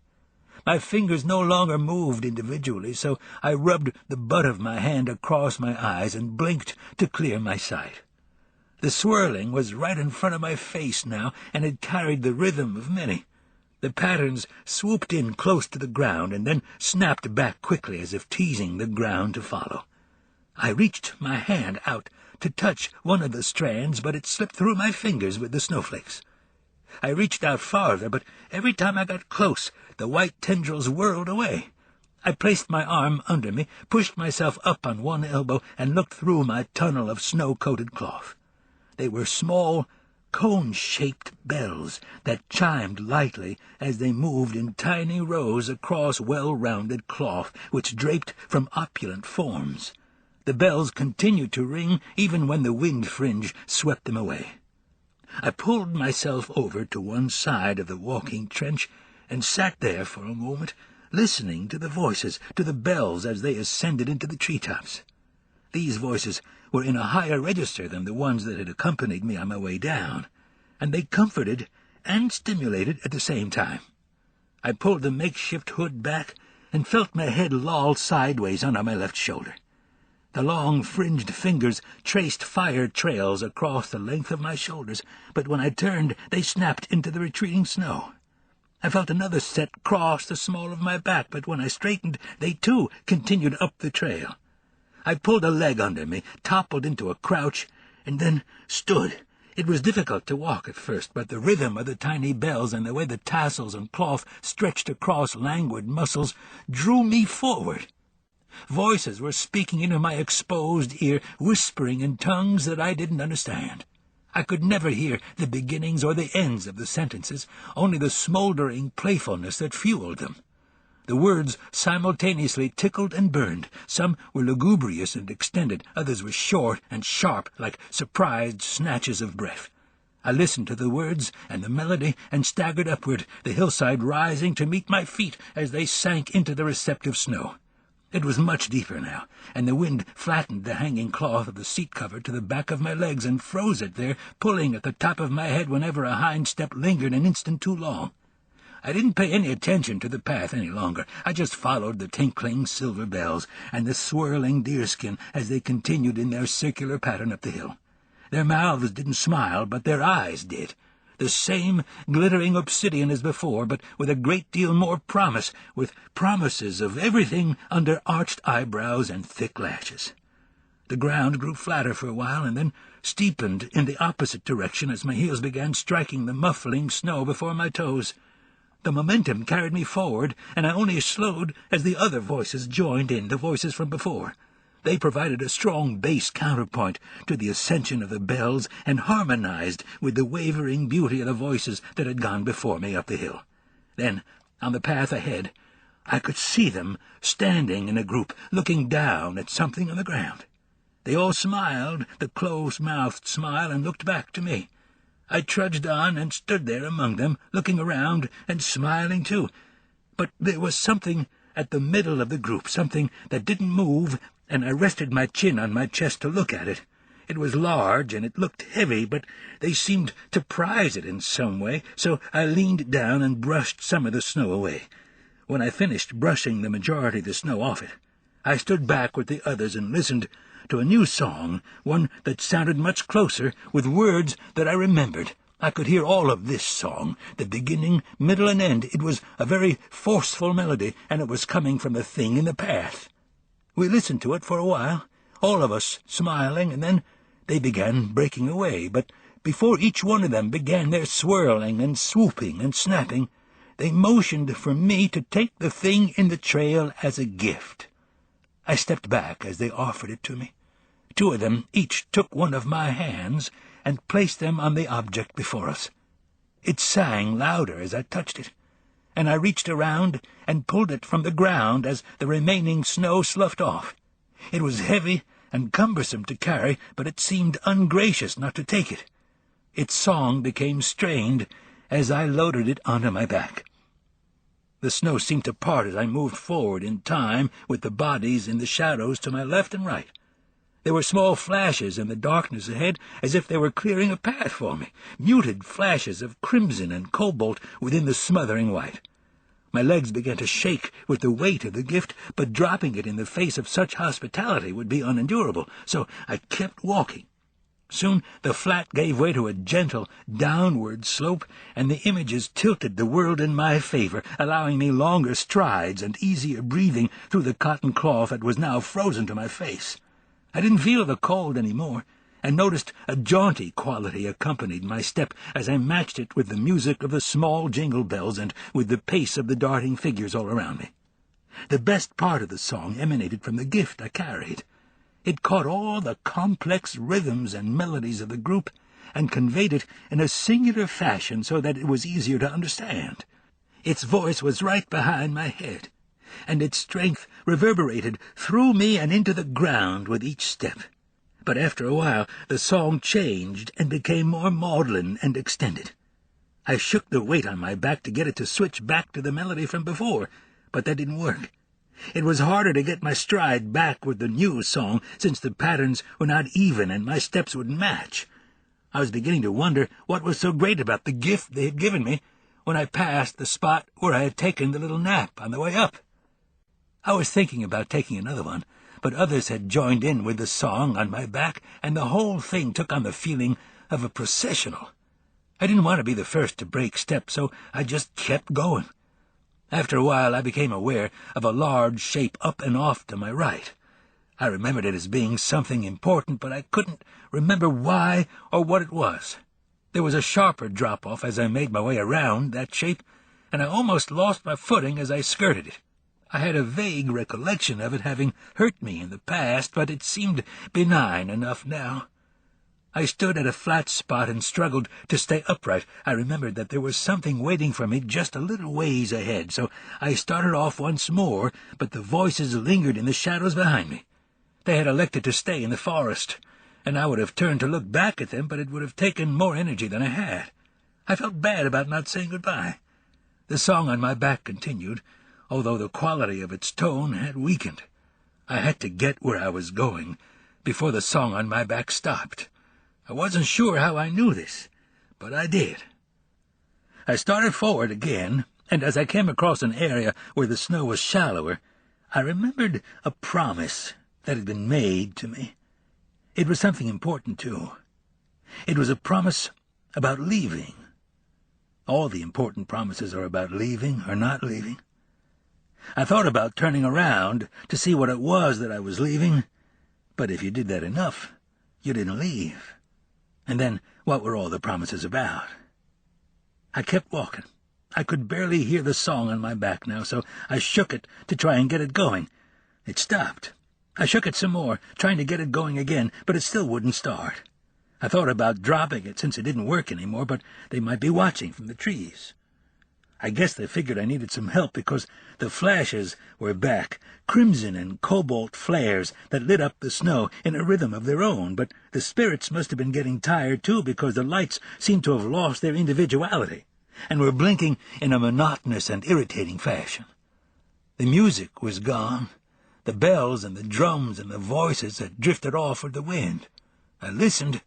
My fingers no longer moved individually, so I rubbed the butt of my hand across my eyes and blinked to clear my sight. The swirling was right in front of my face now, and it carried the rhythm of many. The patterns swooped in close to the ground and then snapped back quickly as if teasing the ground to follow. I reached my hand out to touch one of the strands, but it slipped through my fingers with the snowflakes. I reached out farther, but every time I got close, the white tendrils whirled away. I placed my arm under me, pushed myself up on one elbow, and looked through my tunnel of snow-coated cloth. They were small, cone-shaped bells that chimed lightly as they moved in tiny rows across well-rounded cloth, which draped from opulent forms. The bells continued to ring even when the wind fringe swept them away. I pulled myself over to one side of the walking trench and sat there for a moment, listening to the voices, to the bells as they ascended into the treetops. These voices were in a higher register than the ones that had accompanied me on my way down, and they comforted and stimulated at the same time. I pulled the makeshift hood back and felt my head loll sideways onto my left shoulder. The long, fringed fingers traced fire trails across the length of my shoulders, but when I turned, they snapped into the retreating snow. I felt another set cross the small of my back, but when I straightened, they too continued up the trail. I pulled a leg under me, toppled into a crouch, and then stood. It was difficult to walk at first, but the rhythm of the tiny bells and the way the tassels and cloth stretched across languid muscles drew me forward. Voices were speaking into my exposed ear, whispering in tongues that I didn't understand. I could never hear the beginnings or the ends of the sentences, only the smoldering playfulness that fueled them. The words simultaneously tickled and burned. Some were lugubrious and extended, others were short and sharp, like surprised snatches of breath. I listened to the words and the melody and staggered upward, the hillside rising to meet my feet as they sank into the receptive snow. It was much deeper now, and the wind flattened the hanging cloth of the seat cover to the back of my legs and froze it there, pulling at the top of my head whenever a hind step lingered an instant too long. I didn't pay any attention to the path any longer. I just followed the tinkling silver bells and the swirling deerskin as they continued in their circular pattern up the hill. Their mouths didn't smile, but their eyes did. The same glittering obsidian as before, but with a great deal more promise, with promises of everything under arched eyebrows and thick lashes. The ground grew flatter for a while, and then steepened in the opposite direction as my heels began striking the muffling snow before my toes. The momentum carried me forward, and I only slowed as the other voices joined in, the voices from before. They provided a strong bass counterpoint to the ascension of the bells and harmonized with the wavering beauty of the voices that had gone before me up the hill. Then, on the path ahead, I could see them standing in a group, looking down at something on the ground. They all smiled, the close-mouthed smile, and looked back to me. I trudged on and stood there among them, looking around and smiling too. But there was something at the middle of the group, something that didn't move, and I rested my chin on my chest to look at it. It was large, and it looked heavy, but they seemed to prize it in some way, so I leaned down and brushed some of the snow away. When I finished brushing the majority of the snow off it, I stood back with the others and listened to a new song, one that sounded much closer, with words that I remembered. I could hear all of this song, the beginning, middle, and end. It was a very forceful melody, and it was coming from the thing in the path. We listened to it for a while, all of us smiling, and then they began breaking away. But before each one of them began their swirling and swooping and snapping, they motioned for me to take the thing in the trail as a gift. I stepped back as they offered it to me. Two of them each took one of my hands and placed them on the object before us. It sang louder as I touched it, and I reached around and pulled it from the ground as the remaining snow sloughed off. It was heavy and cumbersome to carry, but it seemed ungracious not to take it. Its song became strained as I loaded it onto my back. The snow seemed to part as I moved forward in time with the bodies in the shadows to my left and right. There were small flashes in the darkness ahead, as if they were clearing a path for me, muted flashes of crimson and cobalt within the smothering white. My legs began to shake with the weight of the gift, but dropping it in the face of such hospitality would be unendurable, so I kept walking. Soon the flat gave way to a gentle, downward slope, and the images tilted the world in my favor, allowing me longer strides and easier breathing through the cotton cloth that was now frozen to my face. I didn't feel the cold any more, and noticed a jaunty quality accompanied my step as I matched it with the music of the small jingle bells and with the pace of the darting figures all around me. The best part of the song emanated from the gift I carried. It caught all the complex rhythms and melodies of the group and conveyed it in a singular fashion so that it was easier to understand. Its voice was right behind my head, and its strength reverberated through me and into the ground with each step. But after a while the song changed and became more maudlin and extended. I shook the weight on my back to get it to switch back to the melody from before, but that didn't work. It was harder to get my stride back with the new song, since the patterns were not even and my steps wouldn't match. I was beginning to wonder what was so great about the gift they had given me when I passed the spot where I had taken the little nap on the way up. I was thinking about taking another one, but others had joined in with the song on my back, and the whole thing took on the feeling of a processional. I didn't want to be the first to break step, so I just kept going. After a while I became aware of a large shape up and off to my right. I remembered it as being something important, but I couldn't remember why or what it was. There was a sharper drop-off as I made my way around that shape, and I almost lost my footing as I skirted it. I had a vague recollection of it having hurt me in the past, but it seemed benign enough now. I stood at a flat spot and struggled to stay upright. I remembered that there was something waiting for me just a little ways ahead, so I started off once more, but the voices lingered in the shadows behind me. They had elected to stay in the forest, and I would have turned to look back at them, but it would have taken more energy than I had. I felt bad about not saying goodbye. The song on my back continued, although the quality of its tone had weakened. I had to get where I was going before the song on my back stopped. I wasn't sure how I knew this, but I did. I started forward again, and as I came across an area where the snow was shallower, I remembered a promise that had been made to me. It was something important, too. It was a promise about leaving. All the important promises are about leaving or not leaving. I thought about turning around to see what it was that I was leaving, but if you did that enough, you didn't leave. And then, what were all the promises about? I kept walking. I could barely hear the song on my back now, so I shook it to try and get it going. It stopped. I shook it some more, trying to get it going again, but it still wouldn't start. I thought about dropping it since it didn't work anymore, but they might be watching from the trees. I guess they figured I needed some help because the flashes were back, crimson and cobalt flares that lit up the snow in a rhythm of their own, but the spirits must have been getting tired too because the lights seemed to have lost their individuality and were blinking in a monotonous and irritating fashion. The music was gone. The bells and the drums and the voices had drifted off with the wind. I listened,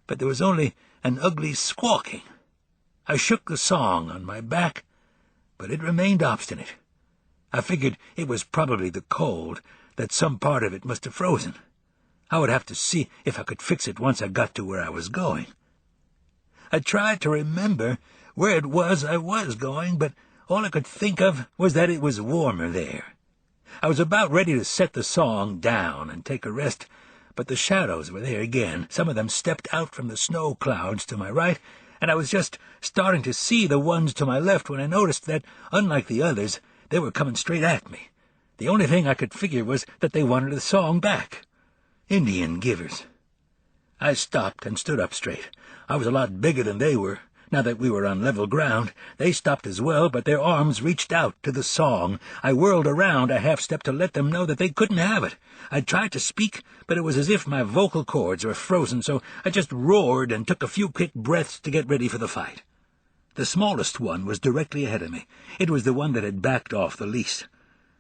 but there was only an ugly squawking. I shook the song on my back, but it remained obstinate. I figured it was probably the cold. that some part of it must have frozen. I would have to see if I could fix it once I got to where I was going. I tried to remember where it was I was going, but all I could think of was that it was warmer there. I was about ready to set the song down and take a rest, but the shadows were there again. Some of them stepped out from the snow clouds to my right, and I was just starting to see the ones to my left when I noticed that, unlike the others, they were coming straight at me. The only thing I could figure was that they wanted the song back. Indian givers. I stopped and stood up straight. I was a lot bigger than they were. Now that we were on level ground, they stopped as well, but their arms reached out to the song. I whirled around a half-step to let them know that they couldn't have it. I tried to speak, but it was as if my vocal cords were frozen, so I just roared and took a few quick breaths to get ready for the fight. The smallest one was directly ahead of me. It was the one that had backed off the least.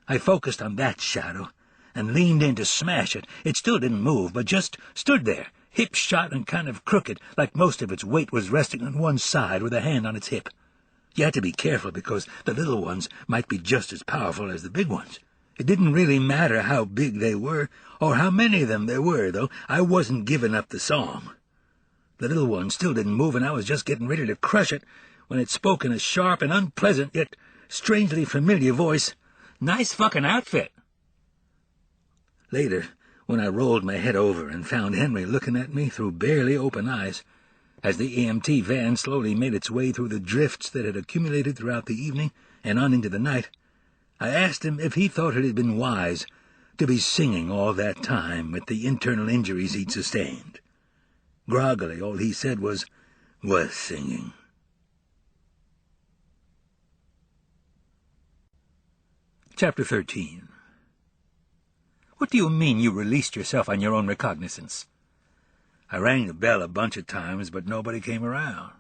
I focused on that shadow and leaned in to smash it. It still didn't move, but just stood there, hip shot and kind of crooked, like most of its weight was resting on one side with a hand on its hip. You had to be careful because the little ones might be just as powerful as the big ones. It didn't really matter how big they were, or how many of them there were, though. I wasn't giving up the song. The little one still didn't move, and I was just getting ready to crush it when it spoke in a sharp and unpleasant, yet strangely familiar voice. "Nice fucking outfit." Later, when I rolled my head over and found Henry looking at me through barely open eyes, as the EMT van slowly made its way through the drifts that had accumulated throughout the evening and on into the night, I asked him if he thought it had been wise to be singing all that time with the internal injuries he'd sustained. Groggily, all he said was singing. Chapter 13. What do you mean you released yourself on your own recognizance? I rang the bell a bunch of times, but nobody came around.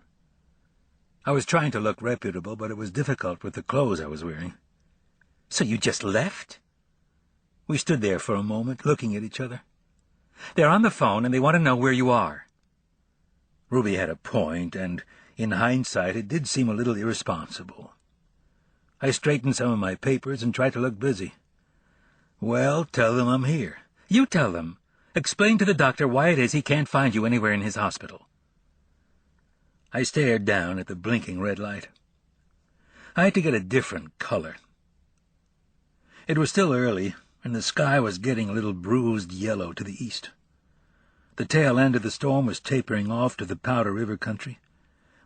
I was trying to look reputable, but it was difficult with the clothes I was wearing. So you just left? We stood there for a moment, looking at each other. They're on the phone, and they want to know where you are. Ruby had a point, and in hindsight it did seem a little irresponsible. I straightened some of my papers and tried to look busy. Well, tell them I'm here. You tell them. Explain to the doctor why it is he can't find you anywhere in his hospital. I stared down at the blinking red light. I had to get a different color. It was still early, and the sky was getting a little bruised yellow to the east. The tail end of the storm was tapering off to the Powder River country,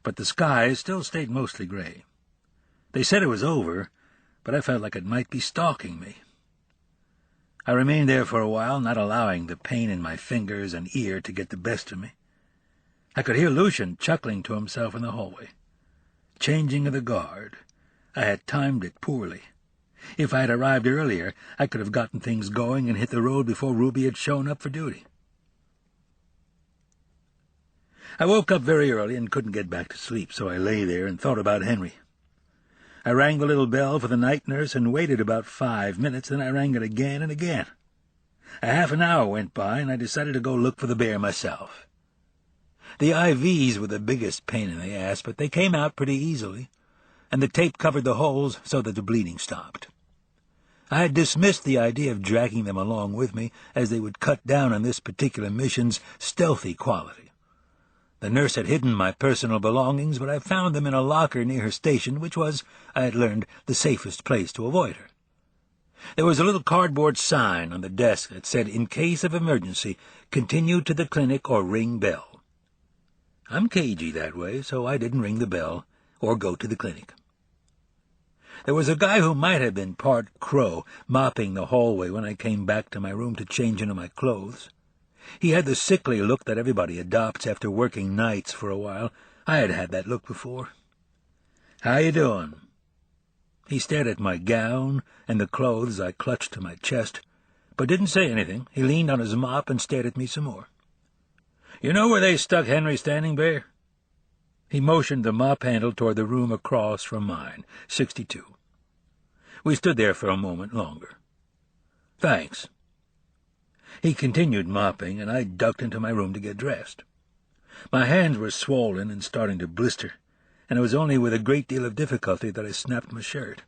but the sky still stayed mostly gray. They said it was over, but I felt like it might be stalking me. I remained there for a while, not allowing the pain in my fingers and ear to get the best of me. I could hear Lucian chuckling to himself in the hallway. Changing of the guard. I had timed it poorly. If I had arrived earlier, I could have gotten things going and hit the road before Ruby had shown up for duty. I woke up very early and couldn't get back to sleep, so I lay there and thought about Henry. I rang the little bell for the night nurse and waited about 5 minutes, then I rang it again and again. A half an hour went by, and I decided to go look for the bear myself. The IVs were the biggest pain in the ass, but they came out pretty easily, and the tape covered the holes so that the bleeding stopped. I had dismissed the idea of dragging them along with me, as they would cut down on this particular mission's stealthy quality. The nurse had hidden my personal belongings, but I found them in a locker near her station, which was, I had learned, the safest place to avoid her. There was a little cardboard sign on the desk that said, "In case of emergency, continue to the clinic or ring bell." I'm cagey that way, so I didn't ring the bell or go to the clinic. There was a guy who might have been part crow mopping the hallway when I came back to my room to change into my clothes. He had the sickly look that everybody adopts after working nights for a while. I had had that look before. "How you doing?" He stared at my gown and the clothes I clutched to my chest, but didn't say anything. He leaned on his mop and stared at me some more. "You know where they stuck Henry Standing Bear?" He motioned the mop handle toward the room across from mine, 62. We stood there for a moment longer. "Thanks." He continued mopping, and I ducked into my room to get dressed. My hands were swollen and starting to blister, and it was only with a great deal of difficulty that I snapped my shirt.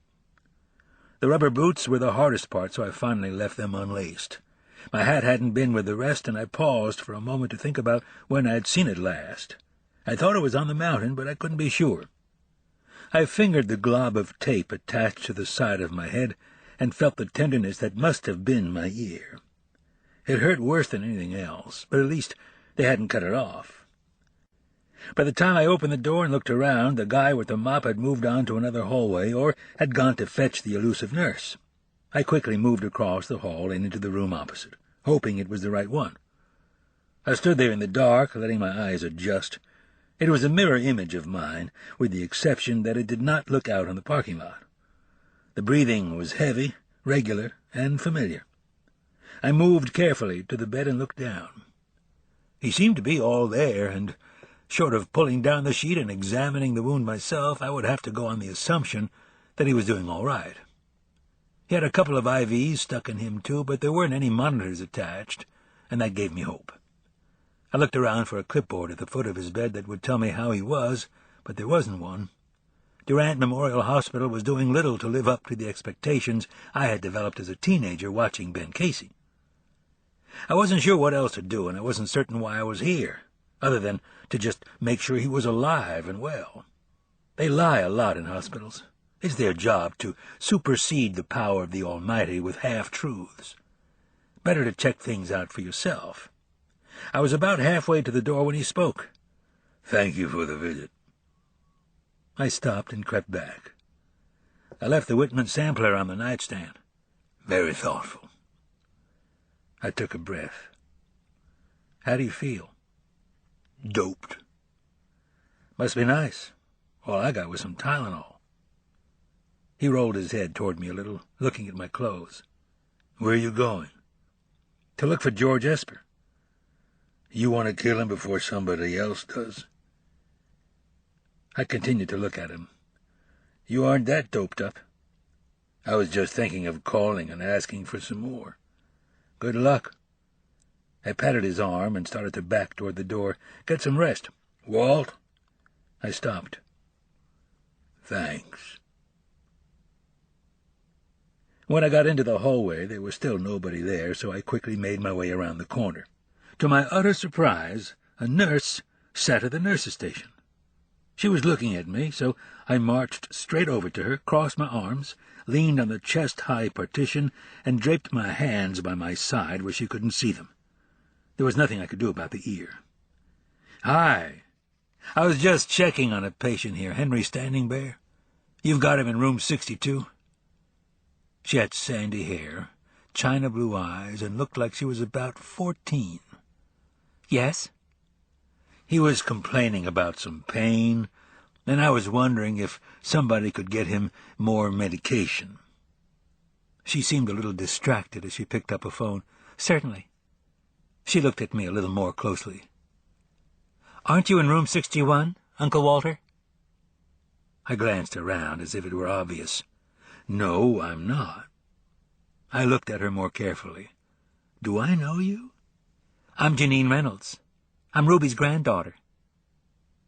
The rubber boots were the hardest part, so I finally left them unlaced. My hat hadn't been with the rest, and I paused for a moment to think about when I'd seen it last. I thought it was on the mountain, but I couldn't be sure. I fingered the glob of tape attached to the side of my head and felt the tenderness that must have been my ear. It hurt worse than anything else, but at least they hadn't cut it off. By the time I opened the door and looked around, the guy with the mop had moved on to another hallway or had gone to fetch the elusive nurse. I quickly moved across the hall and into the room opposite, hoping it was the right one. I stood there in the dark, letting my eyes adjust. It was a mirror image of mine, with the exception that it did not look out on the parking lot. The breathing was heavy, regular, and familiar. I moved carefully to the bed and looked down. He seemed to be all there, and short of pulling down the sheet and examining the wound myself, I would have to go on the assumption that he was doing all right. He had a couple of IVs stuck in him, too, but there weren't any monitors attached, and that gave me hope. I looked around for a clipboard at the foot of his bed that would tell me how he was, but there wasn't one. Durant Memorial Hospital was doing little to live up to the expectations I had developed as a teenager watching Ben Casey. I wasn't sure what else to do, and I wasn't certain why I was here, other than to just make sure he was alive and well. They lie a lot in hospitals. It's their job to supersede the power of the Almighty with half-truths. Better to check things out for yourself. I was about halfway to the door when he spoke. "Thank you for the visit." I stopped and crept back. I left the Whitman sampler on the nightstand. "Very thoughtful." I took a breath. "How do you feel?" "Doped." "Must be nice. All I got was some Tylenol." He rolled his head toward me a little, looking at my clothes. "Where are you going?" "To look for George Esper." "You want to kill him before somebody else does?" I continued to look at him. "You aren't that doped up." "I was just thinking of calling and asking for some more." "Good luck." I patted his arm and started to back toward the door. "Get some rest." "Walt?" I stopped. "Thanks." When I got into the hallway, there was still nobody there, so I quickly made my way around the corner. To my utter surprise, a nurse sat at the nurse's station. She was looking at me, so I marched straight over to her, crossed my arms, leaned on the chest-high partition, and draped my hands by my side where she couldn't see them. There was nothing I could do about the ear. "Hi. I was just checking on a patient here, Henry Standing Bear. You've got him in room 62. She had sandy hair, china blue eyes, and looked like she was about 14. "Yes?" "He was complaining about some pain, and I was wondering if somebody could get him more medication." She seemed a little distracted as she picked up a phone. "Certainly." She looked at me a little more closely. "Aren't you in room 61, Uncle Walter?" I glanced around as if it were obvious. "No, I'm not." I looked at her more carefully. "Do I know you?" "I'm Janine Reynolds. I'm Ruby's granddaughter."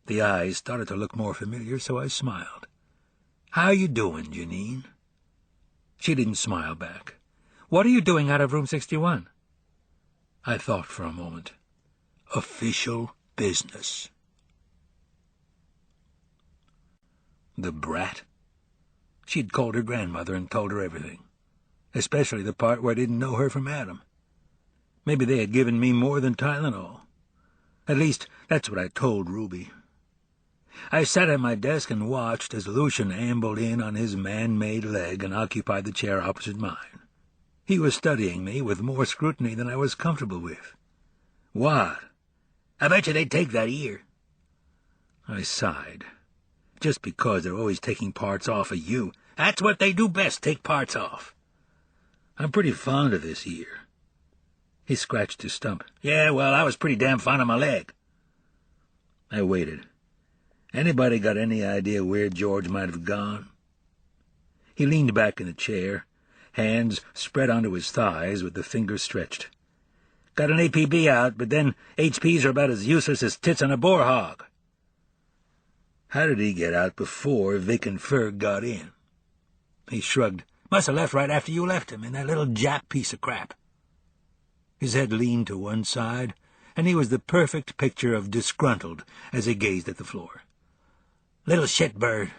The eyes started to look more familiar, so I smiled. "How you doing, Janine?" She didn't smile back. "What are you doing out of room 61? I thought for a moment. "Official business." The brat. She'd called her grandmother and told her everything, especially the part where I didn't know her from Adam. Maybe they had given me more than Tylenol. At least, that's what I told Ruby. I sat at my desk and watched as Lucian ambled in on his man-made leg and occupied the chair opposite mine. He was studying me with more scrutiny than I was comfortable with. "What? I bet you they'd take that ear." I sighed. "Just because they're always taking parts off of you. That's what they do best, take parts off." "I'm pretty fond of this ear." He scratched his stump. "Yeah, well, I was pretty damn fond of my leg." I waited. Anybody got any idea where George might have gone? He leaned back in the chair, hands spread onto his thighs with the fingers stretched. "Got an APB out, but then HPs are about as useless as tits on a boar hog." "How did he get out before Vic and Ferg got in?" He shrugged. Must have left right after you left him in that little Jap piece of crap." His head leaned to one side, and he was the perfect picture of disgruntled as he gazed at the floor. "Little shitbird."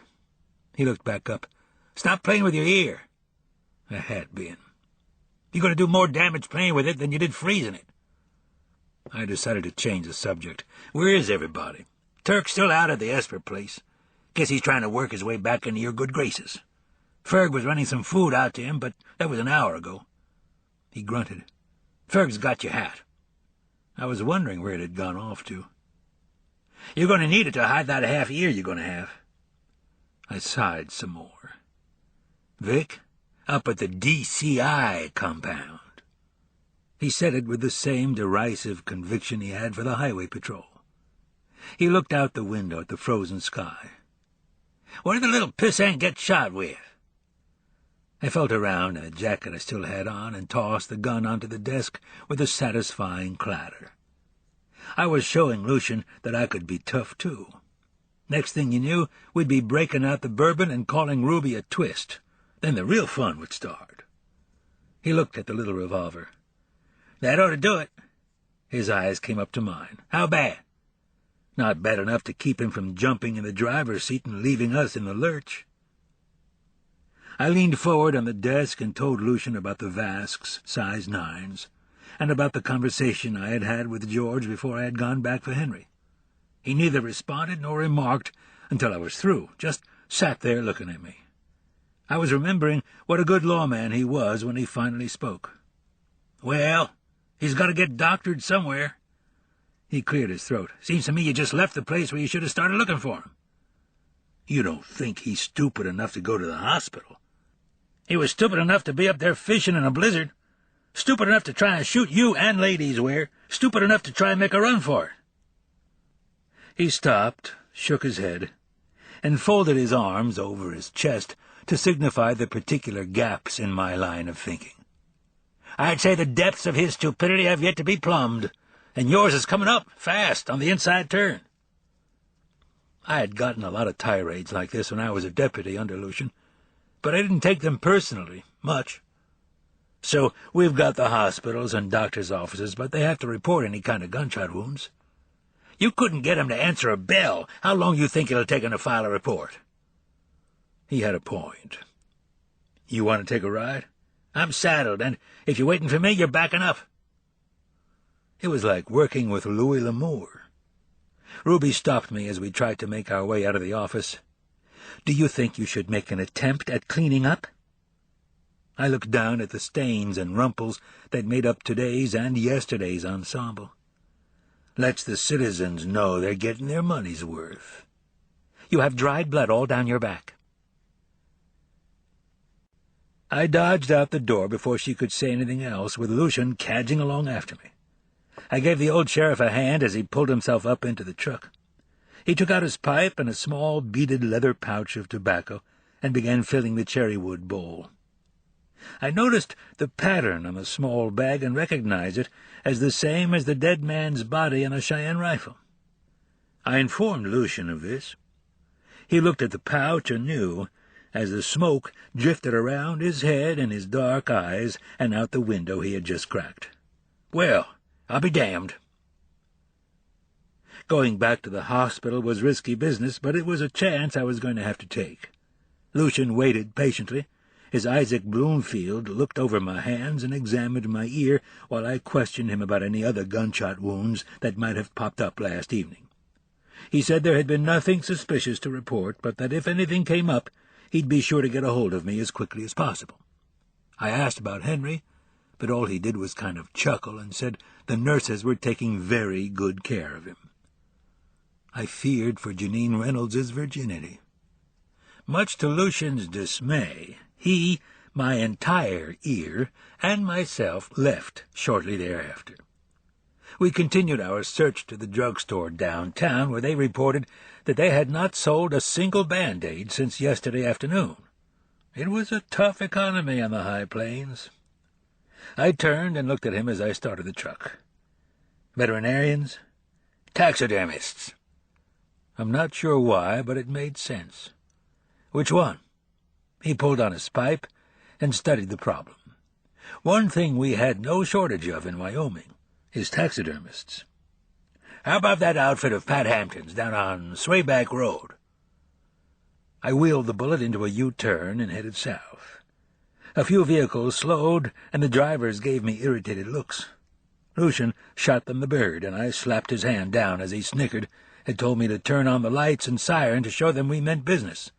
He looked back up. "Stop playing with your ear." "I had been." "You're going to do more damage playing with it than you did freezing it." I decided to change the subject. "Where is everybody? Turk's still out at the Esper place. Guess he's trying to work his way back into your good graces. Ferg was running some food out to him, but that was an hour ago." He grunted. "Ferg's got your hat." I was wondering where it had gone off to. "You're going to need it to hide that half ear you're going to have." I sighed some more. "Vic, up at the DCI compound." He said it with the same derisive conviction he had for the highway patrol. He looked out the window at the frozen sky. "What did the little pissant get shot with?" I felt around in the jacket I still had on and tossed the gun onto the desk with a satisfying clatter. I was showing Lucian that I could be tough, too. Next thing you knew, we'd be breaking out the bourbon and calling Ruby a twist. Then the real fun would start. He looked at the little revolver. "That ought to do it." His eyes came up to mine. "How bad?" "Not bad enough to keep him from jumping in the driver's seat and leaving us in the lurch." I leaned forward on the desk and told Lucian about the Vasks, size 9s, and about the conversation I had had with George before I had gone back for Henry. He neither responded nor remarked until I was through, just sat there looking at me. I was remembering what a good lawman he was when he finally spoke. "Well, he's got to get doctored somewhere." He cleared his throat. "Seems to me you just left the place where you should have started looking for him." "You don't think he's stupid enough to go to the hospital?" "He was stupid enough to be up there fishing in a blizzard. Stupid enough to try and shoot you and Ladies Wear. Stupid enough to try and make a run for it." He stopped, shook his head, and folded his arms over his chest to signify the particular gaps in my line of thinking. "I'd say the depths of his stupidity have yet to be plumbed, and yours is coming up, fast, on the inside turn." I had gotten a lot of tirades like this when I was a deputy under Lucian, but I didn't take them personally, much. "So we've got the hospitals and doctors' offices, but they have to report any kind of gunshot wounds. You couldn't get him to answer a bell. How long you think it'll take him to file a report?" He had a point. "You want to take a ride? I'm saddled, and if you're waiting for me, you're backing up." It was like working with Louis L'Amour. Ruby stopped me as we tried to make our way out of the office. "Do you think you should make an attempt at cleaning up?" I looked down at the stains and rumples that made up today's and yesterday's ensemble. "Lets the citizens know they're getting their money's worth." "You have dried blood all down your back." I dodged out the door before she could say anything else, with Lucian cadging along after me. I gave the old sheriff a hand as he pulled himself up into the truck. He took out his pipe and a small beaded leather pouch of tobacco and began filling the cherrywood bowl. I noticed the pattern on the small bag and recognized it as the same as the dead man's body on a Cheyenne rifle. I informed Lucian of this. He looked at the pouch anew as the smoke drifted around his head and his dark eyes and out the window he had just cracked. "Well, I'll be damned." Going back to the hospital was risky business, but it was a chance I was going to have to take. Lucian waited patiently. His Isaac Bloomfield looked over my hands and examined my ear while I questioned him about any other gunshot wounds that might have popped up last evening. He said there had been nothing suspicious to report, but that if anything came up, he'd be sure to get a hold of me as quickly as possible. I asked about Henry, but all he did was kind of chuckle and said the nurses were taking very good care of him. I feared for Janine Reynolds's virginity. Much to Lucian's dismay, he, my entire ear, and myself left shortly thereafter. We continued our search to the drugstore downtown, where they reported that they had not sold a single Band-Aid since yesterday afternoon. It was a tough economy on the high plains. I turned and looked at him as I started the truck. "Veterinarians?" "Taxidermists." I'm not sure why, but it made sense. "Which one?" He pulled on his pipe and studied the problem. One thing we had no shortage of in Wyoming is taxidermists. "How about that outfit of Pat Hampton's down on Swayback Road?" I wheeled the bullet into a U-turn and headed south. A few vehicles slowed, and the drivers gave me irritated looks. Lucian shot them the bird, and I slapped his hand down as he snickered and told me to turn on the lights and siren to show them we meant business.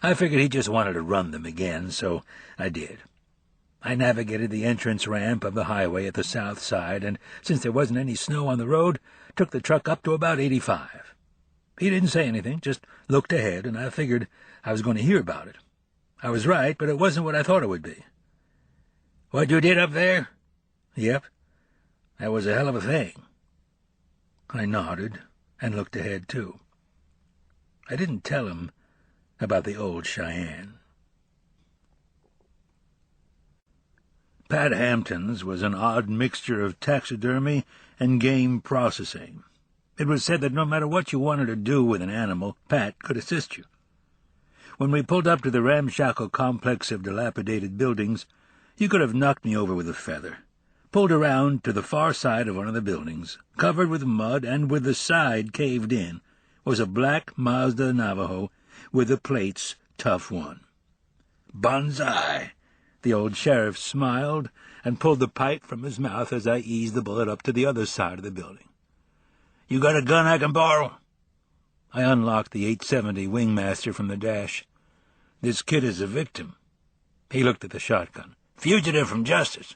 I figured he just wanted to run them again, so I did. I navigated the entrance ramp of the highway at the south side, and since there wasn't any snow on the road, took the truck up to about 85. He didn't say anything, just looked ahead, and I figured I was going to hear about it. I was right, but it wasn't what I thought it would be. "What you did up there?" "Yep. That was a hell of a thing." I nodded and looked ahead, too. I didn't tell him about the old Cheyenne. Pat Hampton's was an odd mixture of taxidermy and game processing. It was said that no matter what you wanted to do with an animal, Pat could assist you. When we pulled up to the ramshackle complex of dilapidated buildings, you could have knocked me over with a feather. Pulled around to the far side of one of the buildings, covered with mud and with the side caved in, was a black Mazda Navajo with the plates Tough One. "Banzai!" The old sheriff smiled and pulled the pipe from his mouth as I eased the bullet up to the other side of the building. "You got a gun I can borrow?" I unlocked the .870 Wingmaster from the dash. "This kid is a victim." He looked at the shotgun. "Fugitive from justice.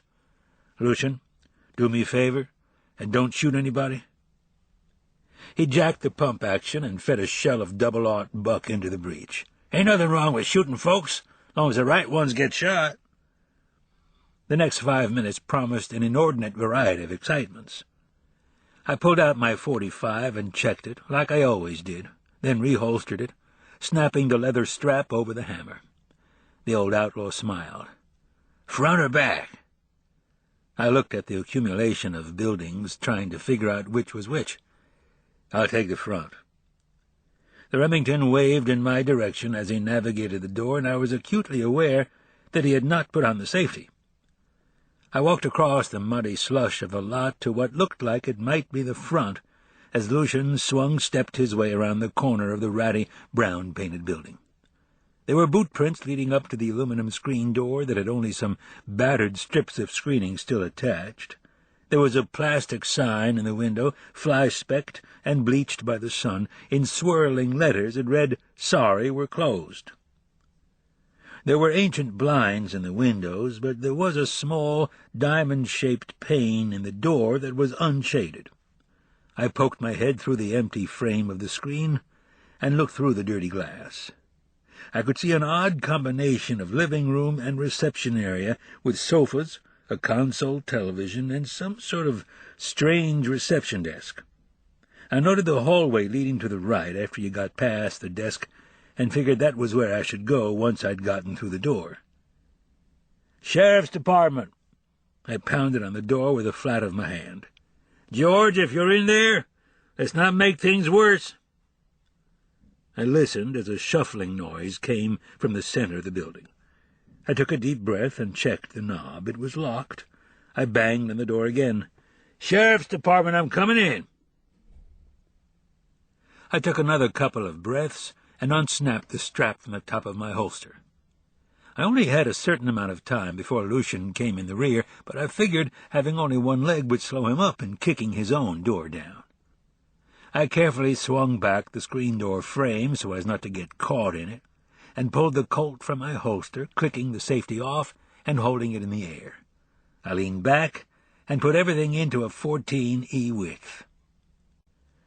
Lucian, do me a favor, and don't shoot anybody." He jacked the pump action and fed a shell of double-aught buck into the breech. "Ain't nothing wrong with shooting folks, long as the right ones get shot." The next 5 minutes promised an inordinate variety of excitements. I pulled out my .45 and checked it, like I always did, then reholstered it, snapping the leather strap over the hammer. The old outlaw smiled. "Front or back?" I looked at the accumulation of buildings, trying to figure out which was which. "I'll take the front." The Remington waved in my direction as he navigated the door, and I was acutely aware that he had not put on the safety. I walked across the muddy slush of the lot to what looked like it might be the front, as Lucian stepped his way around the corner of the ratty, brown-painted building. There were boot prints leading up to the aluminum screen door that had only some battered strips of screening still attached. There was a plastic sign in the window, fly-specked and bleached by the sun. In swirling letters it read, "Sorry, we're closed." There were ancient blinds in the windows, but there was a small, diamond-shaped pane in the door that was unshaded. I poked my head through the empty frame of the screen and looked through the dirty glass. I could see an odd combination of living room and reception area, with sofas, a console television, and some sort of strange reception desk. I noted the hallway leading to the right after you got past the desk, and figured that was where I should go once I'd gotten through the door. "Sheriff's Department." I pounded on the door with the flat of my hand. "George, if you're in there, let's not make things worse." I listened as a shuffling noise came from the center of the building. I took a deep breath and checked the knob. It was locked. I banged on the door again. "Sheriff's Department, I'm coming in." I took another couple of breaths and unsnapped the strap from the top of my holster. I only had a certain amount of time before Lucian came in the rear, but I figured having only one leg would slow him up in kicking his own door down. I carefully swung back the screen door frame so as not to get caught in it, and pulled the Colt from my holster, clicking the safety off and holding it in the air. I leaned back and put everything into a 14E width.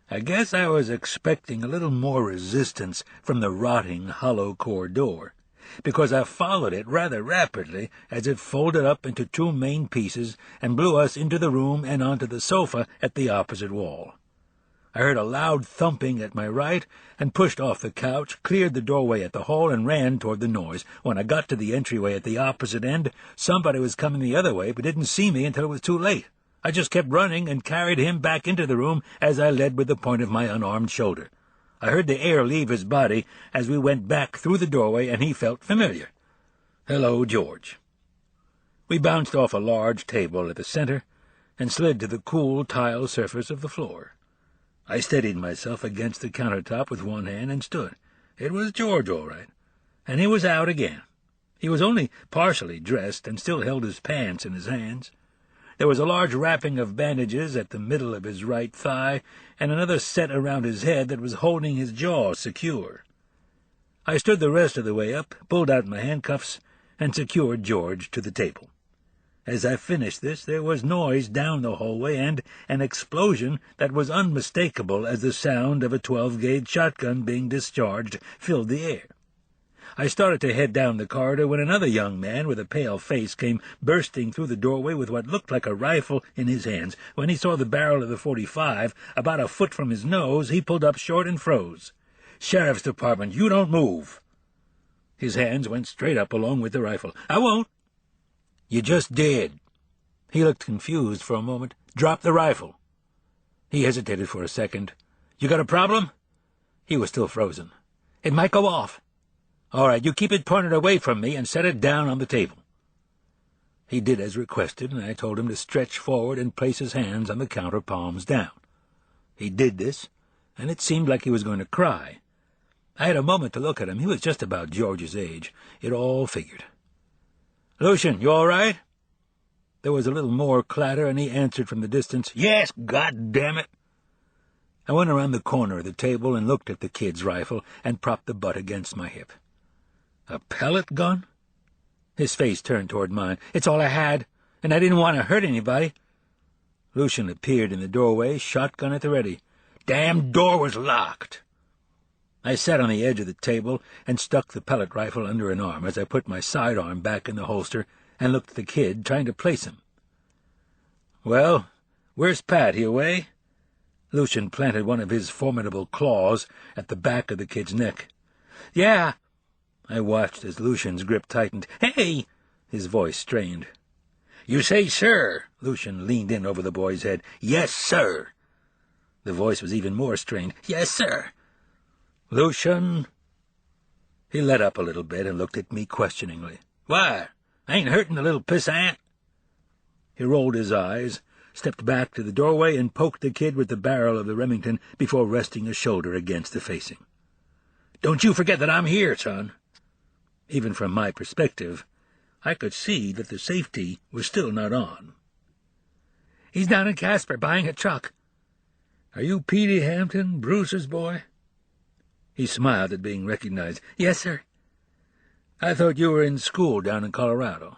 I guess I was expecting a little more resistance from the rotting hollow-core door, because I followed it rather rapidly as it folded up into two main pieces and blew us into the room and onto the sofa at the opposite wall. I heard a loud thumping at my right and pushed off the couch, cleared the doorway at the hall, and ran toward the noise. When I got to the entryway at the opposite end, somebody was coming the other way but didn't see me until it was too late. I just kept running and carried him back into the room as I led with the point of my unarmed shoulder. I heard the air leave his body as we went back through the doorway, and he felt familiar. "Hello, George." We bounced off a large table at the center and slid to the cool tile surface of the floor. I steadied myself against the countertop with one hand and stood. It was George, all right, and he was out again. He was only partially dressed and still held his pants in his hands. There was a large wrapping of bandages at the middle of his right thigh and another set around his head that was holding his jaw secure. I stood the rest of the way up, pulled out my handcuffs, and secured George to the table. As I finished this, there was noise down the hallway and an explosion that was unmistakable as the sound of a 12-gauge shotgun being discharged filled the air. I started to head down the corridor when another young man with a pale face came bursting through the doorway with what looked like a rifle in his hands. When he saw the barrel of the .45 about a foot from his nose, he pulled up short and froze. "Sheriff's Department, you don't move." His hands went straight up along with the rifle. "I won't." "You just did." He looked confused for a moment. "Drop the rifle." He hesitated for a second. "You got a problem?" He was still frozen. "It might go off." "All right, you keep it pointed away from me and set it down on the table." He did as requested, and I told him to stretch forward and place his hands on the counter, palms down. He did this, and it seemed like he was going to cry. I had a moment to look at him. He was just about George's age. It all figured. "Lucian, you all right?" There was a little more clatter, and he answered from the distance, "Yes, God damn it!" I went around the corner of the table and looked at the kid's rifle and propped the butt against my hip. "A pellet gun?" His face turned toward mine. "It's all I had, and I didn't want to hurt anybody." Lucian appeared in the doorway, shotgun at the ready. "Damn door was locked." I sat on the edge of the table and stuck the pellet rifle under an arm as I put my sidearm back in the holster and looked at the kid, trying to place him. "Well, where's Pat? He away?" Lucian planted one of his formidable claws at the back of the kid's neck. "Yeah." I watched as Lucian's grip tightened. "Hey!" His voice strained. "You say, sir?" Lucian leaned in over the boy's head. "Yes, sir." The voice was even more strained. "Yes, sir." "Lucian." He let up a little bit and looked at me questioningly. "Why? I ain't hurting the little pissant." He rolled his eyes, stepped back to the doorway, and poked the kid with the barrel of the Remington before resting a shoulder against the facing. "Don't you forget that I'm here, son." Even from my perspective, I could see that the safety was still not on. "He's down in Casper buying a truck." "Are you Petey Hampton, Bruce's boy?" He smiled at being recognized. "Yes, sir." "I thought you were in school down in Colorado."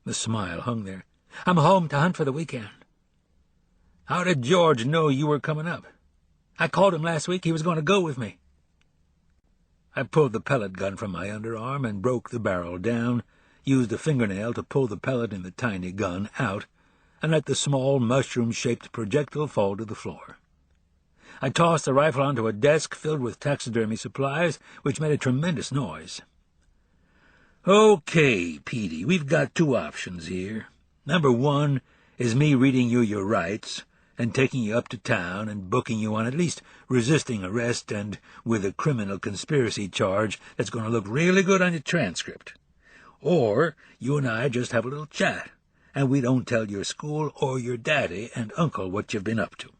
The smile hung there. "I'm home to hunt for the weekend." "How did George know you were coming up?" "I called him last week. He was going to go with me." I pulled the pellet gun from my underarm and broke the barrel down, used a fingernail to pull the pellet in the tiny gun out, and let the small mushroom-shaped projectile fall to the floor. I tossed the rifle onto a desk filled with taxidermy supplies, which made a tremendous noise. "Okay, Petey, we've got two options here. Number one is me reading you your rights and taking you up to town and booking you on at least resisting arrest and with a criminal conspiracy charge that's going to look really good on your transcript. Or you and I just have a little chat, and we don't tell your school or your daddy and uncle what you've been up to."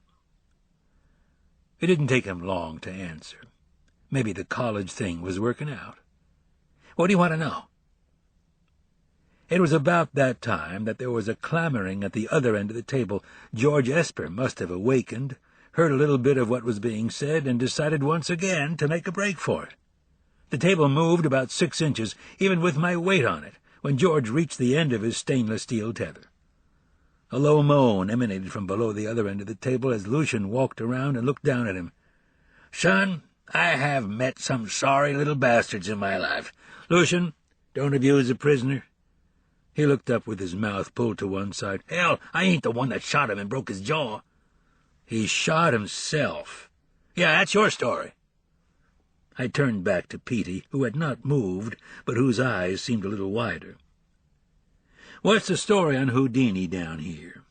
It didn't take him long to answer. Maybe the college thing was working out. "What do you want to know?" It was about that time that there was a clamoring at the other end of the table. George Esper must have awakened, heard a little bit of what was being said, and decided once again to make a break for it. The table moved about 6 inches, even with my weight on it, when George reached the end of his stainless steel tether. A low moan emanated from below the other end of the table as Lucian walked around and looked down at him. "Son, I have met some sorry little bastards in my life. Lucian, don't abuse a prisoner." He looked up with his mouth pulled to one side. "Hell, I ain't the one that shot him and broke his jaw." "He shot himself." "Yeah, that's your story." I turned back to Petey, who had not moved, but whose eyes seemed a little wider. "What's the story on Houdini down here?"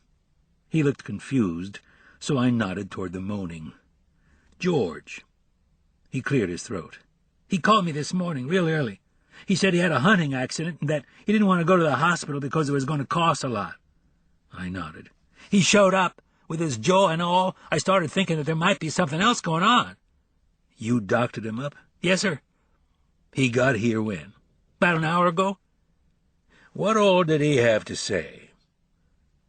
He looked confused, so I nodded toward the moaning. "George." He cleared his throat. "He called me this morning, real early. He said he had a hunting accident and that he didn't want to go to the hospital because it was going to cost a lot. I nodded. He showed up with his jaw and all. I started thinking that there might be something else going on. You doctored him up? Yes, sir. He got here when? About an hour ago. What all did he have to say?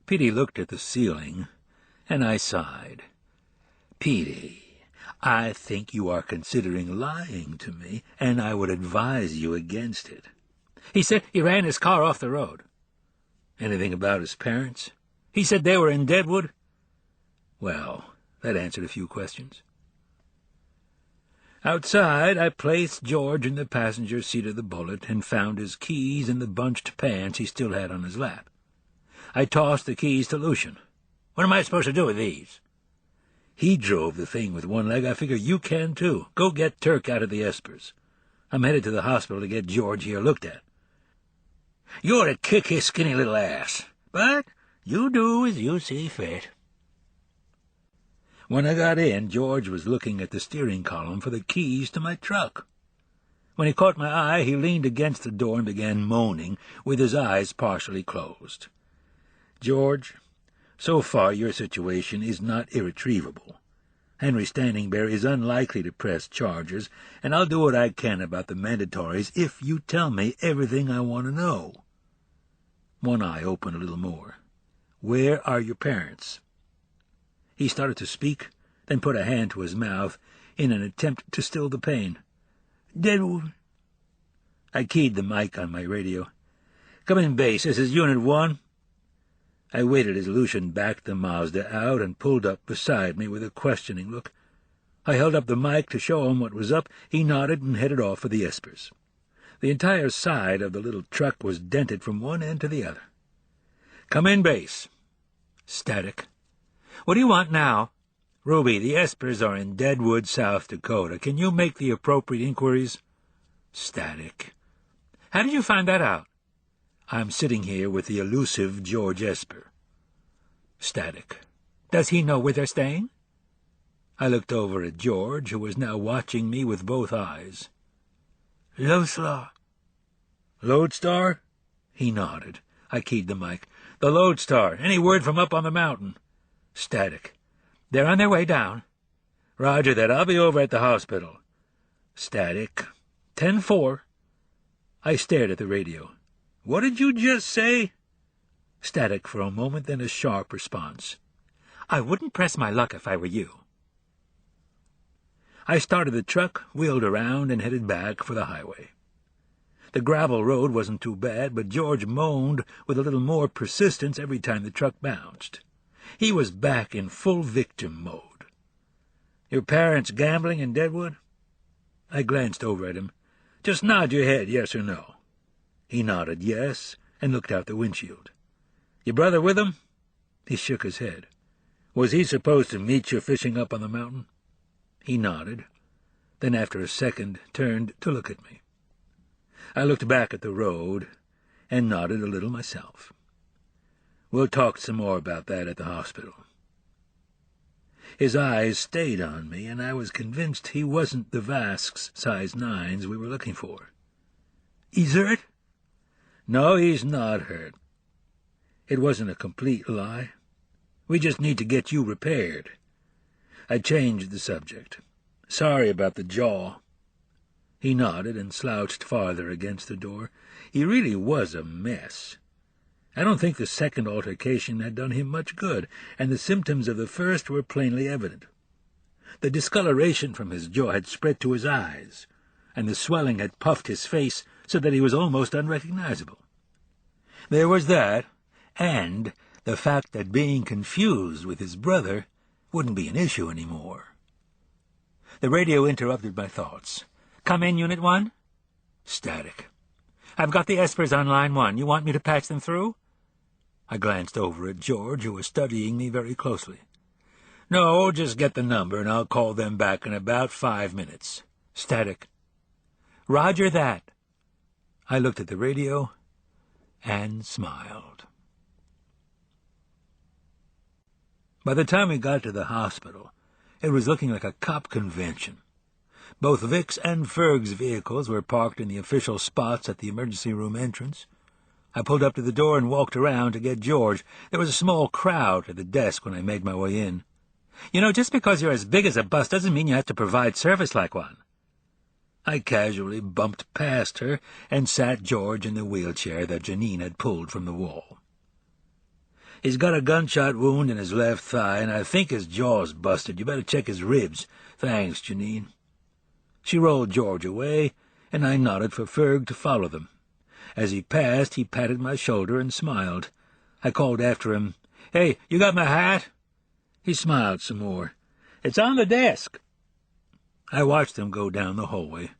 Petey looked at the ceiling, and I sighed. Petey, I think you are considering lying to me, and I would advise you against it. He said he ran his car off the road. Anything about his parents? He said they were in Deadwood. Well, that answered a few questions. Outside, I placed George in the passenger seat of the Bullet and found his keys in the bunched pants he still had on his lap. I tossed the keys to Lucian. What am I supposed to do with these? He drove the thing with one leg. I figure you can, too. Go get Turk out of the Espers. I'm headed to the hospital to get George here looked at. You ought to kick his skinny little ass, but you do as you see fit. When I got in, George was looking at the steering column for the keys to my truck. When he caught my eye, he leaned against the door and began moaning, with his eyes partially closed. George, so far your situation is not irretrievable. Henry Standing Bear is unlikely to press charges, and I'll do what I can about the mandatories if you tell me everything I want to know. One eye opened a little more. Where are your parents? He started to speak, then put a hand to his mouth in an attempt to still the pain. Deadwood. I keyed the mic on my radio. Come in, base. This is Unit 1. I waited as Lucian backed the Mazda out and pulled up beside me with a questioning look. I held up the mic to show him what was up. He nodded and headed off for the Espers. The entire side of the little truck was dented from one end to the other. Come in, base. Static. What do you want now? Ruby, the Espers are in Deadwood, South Dakota. Can you make the appropriate inquiries? Static. How did you find that out? I'm sitting here with the elusive George Esper. Static. Does he know where they're staying? I looked over at George, who was now watching me with both eyes. Lodestar. Lodestar? He nodded. I keyed the mic. The Lodestar. Any word from up on the mountain? Static. They're on their way down. Roger that. I'll be over at the hospital. Static. 10-4. I stared at the radio. What did you just say? Static for a moment, then a sharp response. I wouldn't press my luck if I were you. I started the truck, wheeled around, and headed back for the highway. The gravel road wasn't too bad, but George moaned with a little more persistence every time the truck bounced. He was back in full victim mode. Your parents gambling in Deadwood? I glanced over at him. Just nod your head, yes or no. He nodded yes, and looked out the windshield. Your brother with him? He shook his head. Was he supposed to meet you fishing up on the mountain? He nodded, then after a second turned to look at me. I looked back at the road and nodded a little myself. We'll talk some more about that at the hospital. His eyes stayed on me, and I was convinced he wasn't the Vasks size 9s we were looking for. He's hurt? No, he's not hurt. It wasn't a complete lie. We just need to get you repaired. I changed the subject. Sorry about the jaw. He nodded and slouched farther against the door. He really was a mess. I don't think the second altercation had done him much good, and the symptoms of the first were plainly evident. The discoloration from his jaw had spread to his eyes, and the swelling had puffed his face so that he was almost unrecognizable. There was that, and the fact that being confused with his brother wouldn't be an issue anymore. The radio interrupted my thoughts. Come in, Unit 1? Static. I've got the Espers on line 1. You want me to patch them through? I glanced over at George, who was studying me very closely. No, just get the number, and I'll call them back in about 5 minutes. Static. Roger that. I looked at the radio and smiled. By the time we got to the hospital, it was looking like a cop convention. Both Vic's and Ferg's vehicles were parked in the official spots at the emergency room entrance. I pulled up to the door and walked around to get George. There was a small crowd at the desk when I made my way in. You know, just because you're as big as a bus doesn't mean you have to provide service like one. I casually bumped past her and sat George in the wheelchair that Janine had pulled from the wall. He's got a gunshot wound in his left thigh, and I think his jaw's busted. You better check his ribs. Thanks, Janine. She rolled George away, and I nodded for Ferg to follow them. As he passed, he patted my shoulder and smiled. I called after him, "Hey, you got my hat?" He smiled some more. "It's on the desk." I watched them go down the hallway,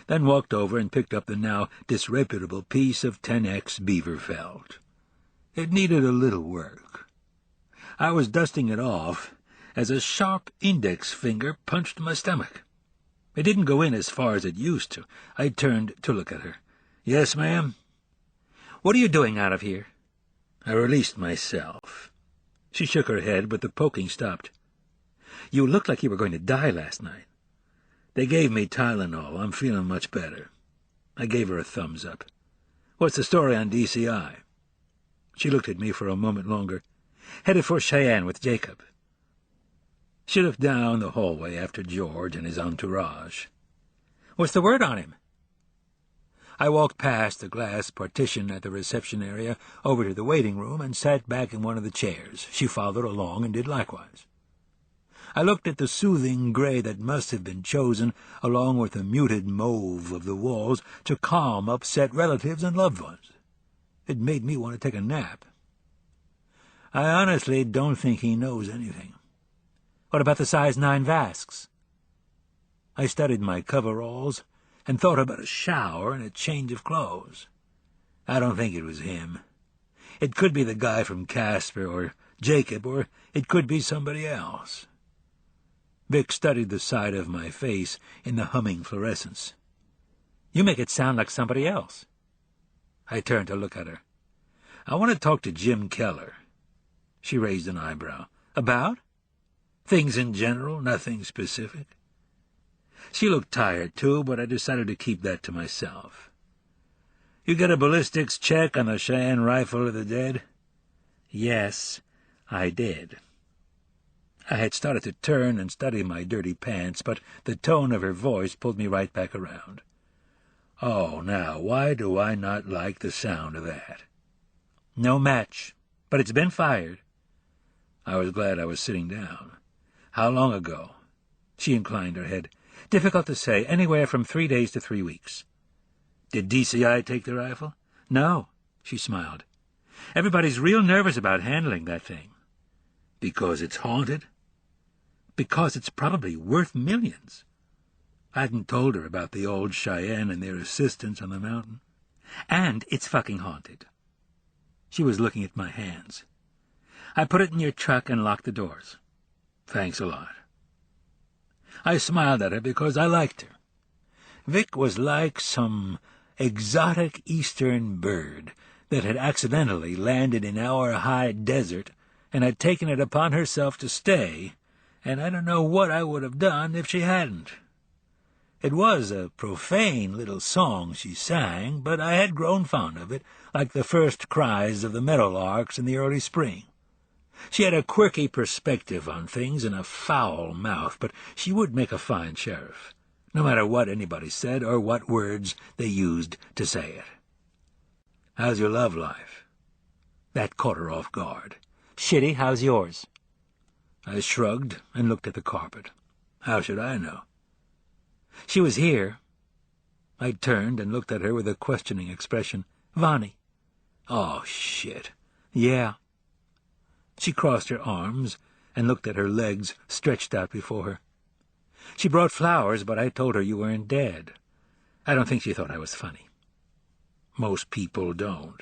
then walked over and picked up the now disreputable piece of 10X beaver felt. It needed a little work. I was dusting it off as a sharp index finger punched my stomach. It didn't go in as far as it used to. I turned to look at her. "Yes, ma'am?" "What are you doing out of here?" I released myself. She shook her head, but the poking stopped. "You looked like you were going to die last night." "They gave me Tylenol. I'm feeling much better." I gave her a thumbs up. "What's the story on DCI?" She looked at me for a moment longer. "Headed for Cheyenne with Jacob." She looked down the hallway after George and his entourage. "What's the word on him?" I walked past the glass partition at the reception area over to the waiting room and sat back in one of the chairs. She followed along and did likewise. I looked at the soothing gray that must have been chosen, along with the muted mauve of the walls, to calm upset relatives and loved ones. It made me want to take a nap. I honestly don't think he knows anything. What about the size 9 Vasks? I studied my coveralls and thought about a shower and a change of clothes. I don't think it was him. It could be the guy from Casper or Jacob, or it could be somebody else. Vic studied the side of my face in the humming fluorescence. "You make it sound like somebody else." I turned to look at her. "I want to talk to Jim Keller." She raised an eyebrow. "About?" "Things in general, nothing specific." She looked tired, too, but I decided to keep that to myself. "You get a ballistics check on the Cheyenne rifle of the dead?" "Yes, I did." I had started to turn and study my dirty pants, but the tone of her voice pulled me right back around. "Oh, now, why do I not like the sound of that?" "No match, but it's been fired." I was glad I was sitting down. "How long ago?" She inclined her head. "Difficult to say, anywhere from 3 days to 3 weeks." "Did DCI take the rifle?" "No," she smiled. "Everybody's real nervous about handling that thing." "Because it's haunted?" "Because it's probably worth millions." I hadn't told her about the old Cheyenne and their assistants on the mountain. "And it's fucking haunted." She was looking at my hands. "I put it in your truck and locked the doors." "Thanks a lot." I smiled at her because I liked her. Vic was like some exotic eastern bird that had accidentally landed in our high desert and had taken it upon herself to stay, and I don't know what I would have done if she hadn't. It was a profane little song she sang, but I had grown fond of it, like the first cries of the meadowlarks in the early spring. She had a quirky perspective on things and a foul mouth, but she would make a fine sheriff, no matter what anybody said or what words they used to say it. "How's your love life?" That caught her off guard. "Shitty, how's yours?" I shrugged and looked at the carpet. How should I know? She was here. I turned and looked at her with a questioning expression. "Vonnie." "Oh, shit." "Yeah." She crossed her arms and looked at her legs stretched out before her. "She brought flowers, but I told her you weren't dead. I don't think she thought I was funny." "Most people don't."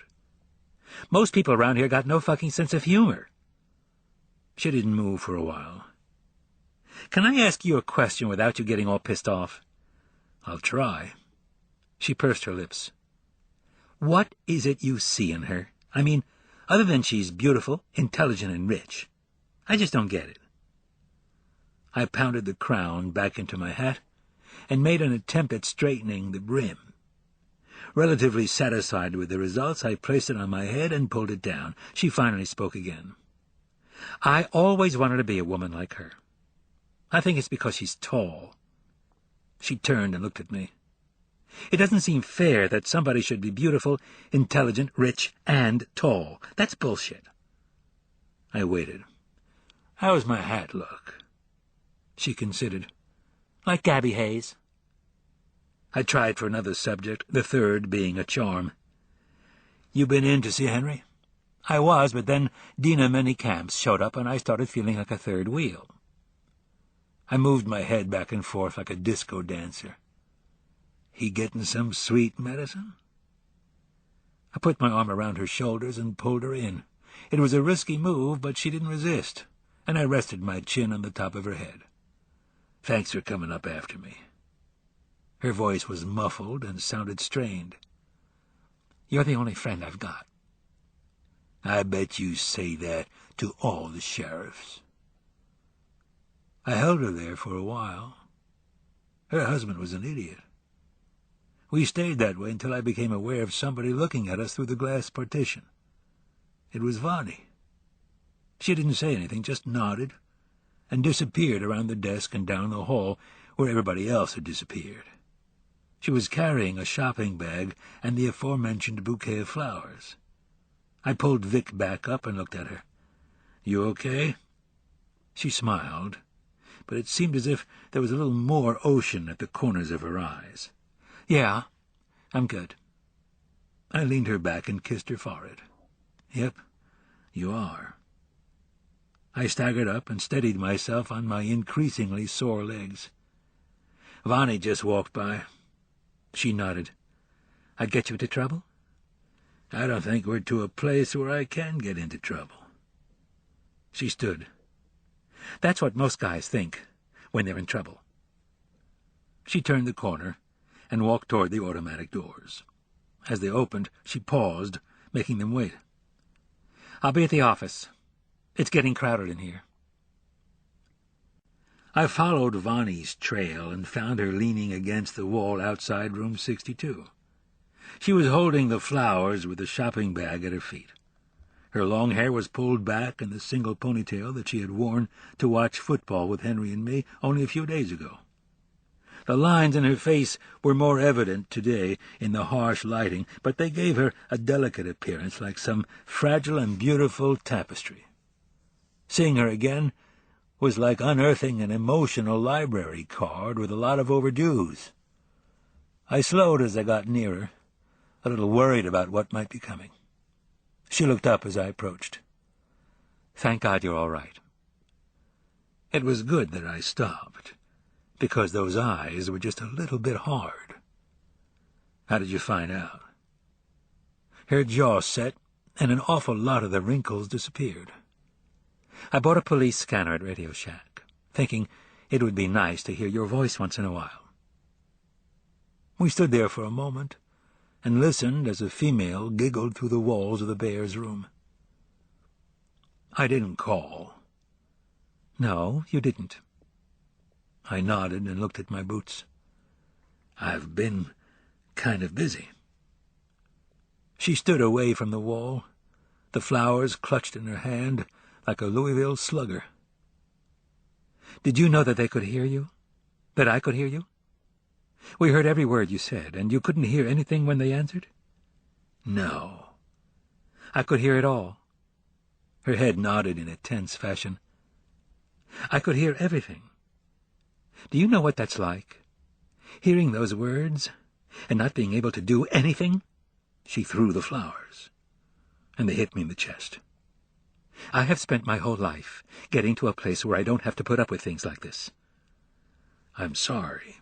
"Most people around here got no fucking sense of humor." She didn't move for a while. "Can I ask you a question without you getting all pissed off?" "I'll try." She pursed her lips. "What is it you see in her? I mean, other than she's beautiful, intelligent, and rich. I just don't get it." I pounded the crown back into my hat and made an attempt at straightening the brim. Relatively satisfied with the results, I placed it on my head and pulled it down. She finally spoke again. "I always wanted to be a woman like her. I think it's because she's tall." She turned and looked at me. "It doesn't seem fair that somebody should be beautiful, intelligent, rich, and tall. That's bullshit." I waited. "How's my hat look?" She considered. "Like Gabby Hayes." I tried for another subject, the third being a charm. "You been in to see Henry?" "I was, but then Dina Many-Camps showed up, and I started feeling like a third wheel." I moved my head back and forth like a disco dancer. "He getting some sweet medicine?" I put my arm around her shoulders and pulled her in. It was a risky move, but she didn't resist, and I rested my chin on the top of her head. "Thanks for coming up after me." Her voice was muffled and sounded strained. "You're the only friend I've got." "I bet you say that to all the sheriffs." I held her there for a while. Her husband was an idiot. We stayed that way until I became aware of somebody looking at us through the glass partition. It was Vonnie. She didn't say anything, just nodded, and disappeared around the desk and down the hall where everybody else had disappeared. She was carrying a shopping bag and the aforementioned bouquet of flowers. I pulled Vic back up and looked at her. "You okay?" She smiled, but it seemed as if there was a little more ocean at the corners of her eyes. "Yeah, I'm good." I leaned her back and kissed her forehead. "Yep, you are." I staggered up and steadied myself on my increasingly sore legs. "Vonnie just walked by." She nodded. "I get you into trouble?" "I don't think we're to a place where I can get into trouble." She stood. "That's what most guys think, when they're in trouble." She turned the corner and walked toward the automatic doors. As they opened, she paused, making them wait. "I'll be at the office. It's getting crowded in here." I followed Vonnie's trail and found her leaning against the wall outside room 62. She was holding the flowers with the shopping bag at her feet. Her long hair was pulled back in the single ponytail that she had worn to watch football with Henry and me only a few days ago. The lines in her face were more evident today in the harsh lighting, but they gave her a delicate appearance like some fragile and beautiful tapestry. Seeing her again was like unearthing an emotional library card with a lot of overdues. I slowed as I got nearer, a little worried about what might be coming. She looked up as I approached. "Thank God you're all right." It was good that I stopped, because those eyes were just a little bit hard. "How did you find out?" Her jaw set, and an awful lot of the wrinkles disappeared. "I bought a police scanner at Radio Shack, thinking it would be nice to hear your voice once in a while." We stood there for a moment and listened as a female giggled through the walls of the Bears' room. "I didn't call." "No, you didn't." I nodded and looked at my boots. "I've been kind of busy." She stood away from the wall, the flowers clutched in her hand like a Louisville slugger. "Did you know that they could hear you? That I could hear you? We heard every word you said, and you couldn't hear anything when they answered?" "No." "I could hear it all." Her head nodded in a tense fashion. "I could hear everything. Do you know what that's like? Hearing those words, and not being able to do anything?" She threw the flowers, and they hit me in the chest. "I have spent my whole life getting to a place where I don't have to put up with things like this." "I'm sorry."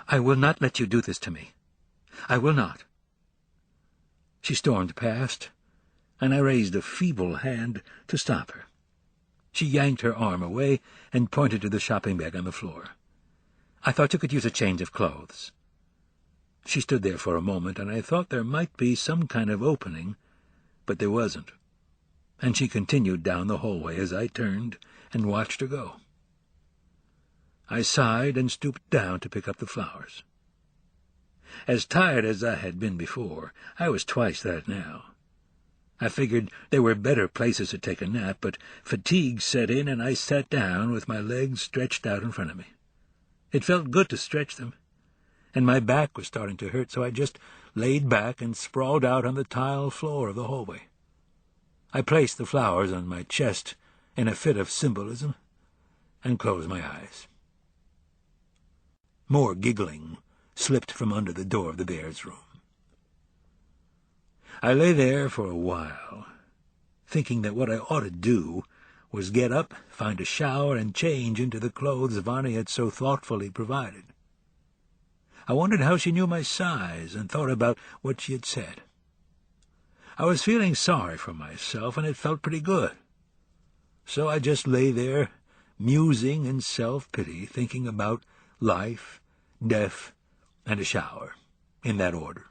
"I will not let you do this to me. I will not." She stormed past, and I raised a feeble hand to stop her. She yanked her arm away and pointed to the shopping bag on the floor. "I thought you could use a change of clothes." She stood there for a moment, and I thought there might be some kind of opening, but there wasn't, and she continued down the hallway as I turned and watched her go. I sighed and stooped down to pick up the flowers. As tired as I had been before, I was twice that now. I figured there were better places to take a nap, but fatigue set in and I sat down with my legs stretched out in front of me. It felt good to stretch them, and my back was starting to hurt, so I just laid back and sprawled out on the tile floor of the hallway. I placed the flowers on my chest in a fit of symbolism and closed my eyes. More giggling slipped from under the door of the bear's room. I lay there for a while, thinking that what I ought to do was get up, find a shower, and change into the clothes Vonnie had so thoughtfully provided. I wondered how she knew my size and thought about what she had said. I was feeling sorry for myself, and it felt pretty good. So I just lay there, musing in self-pity, thinking about life, death, and a shower, in that order.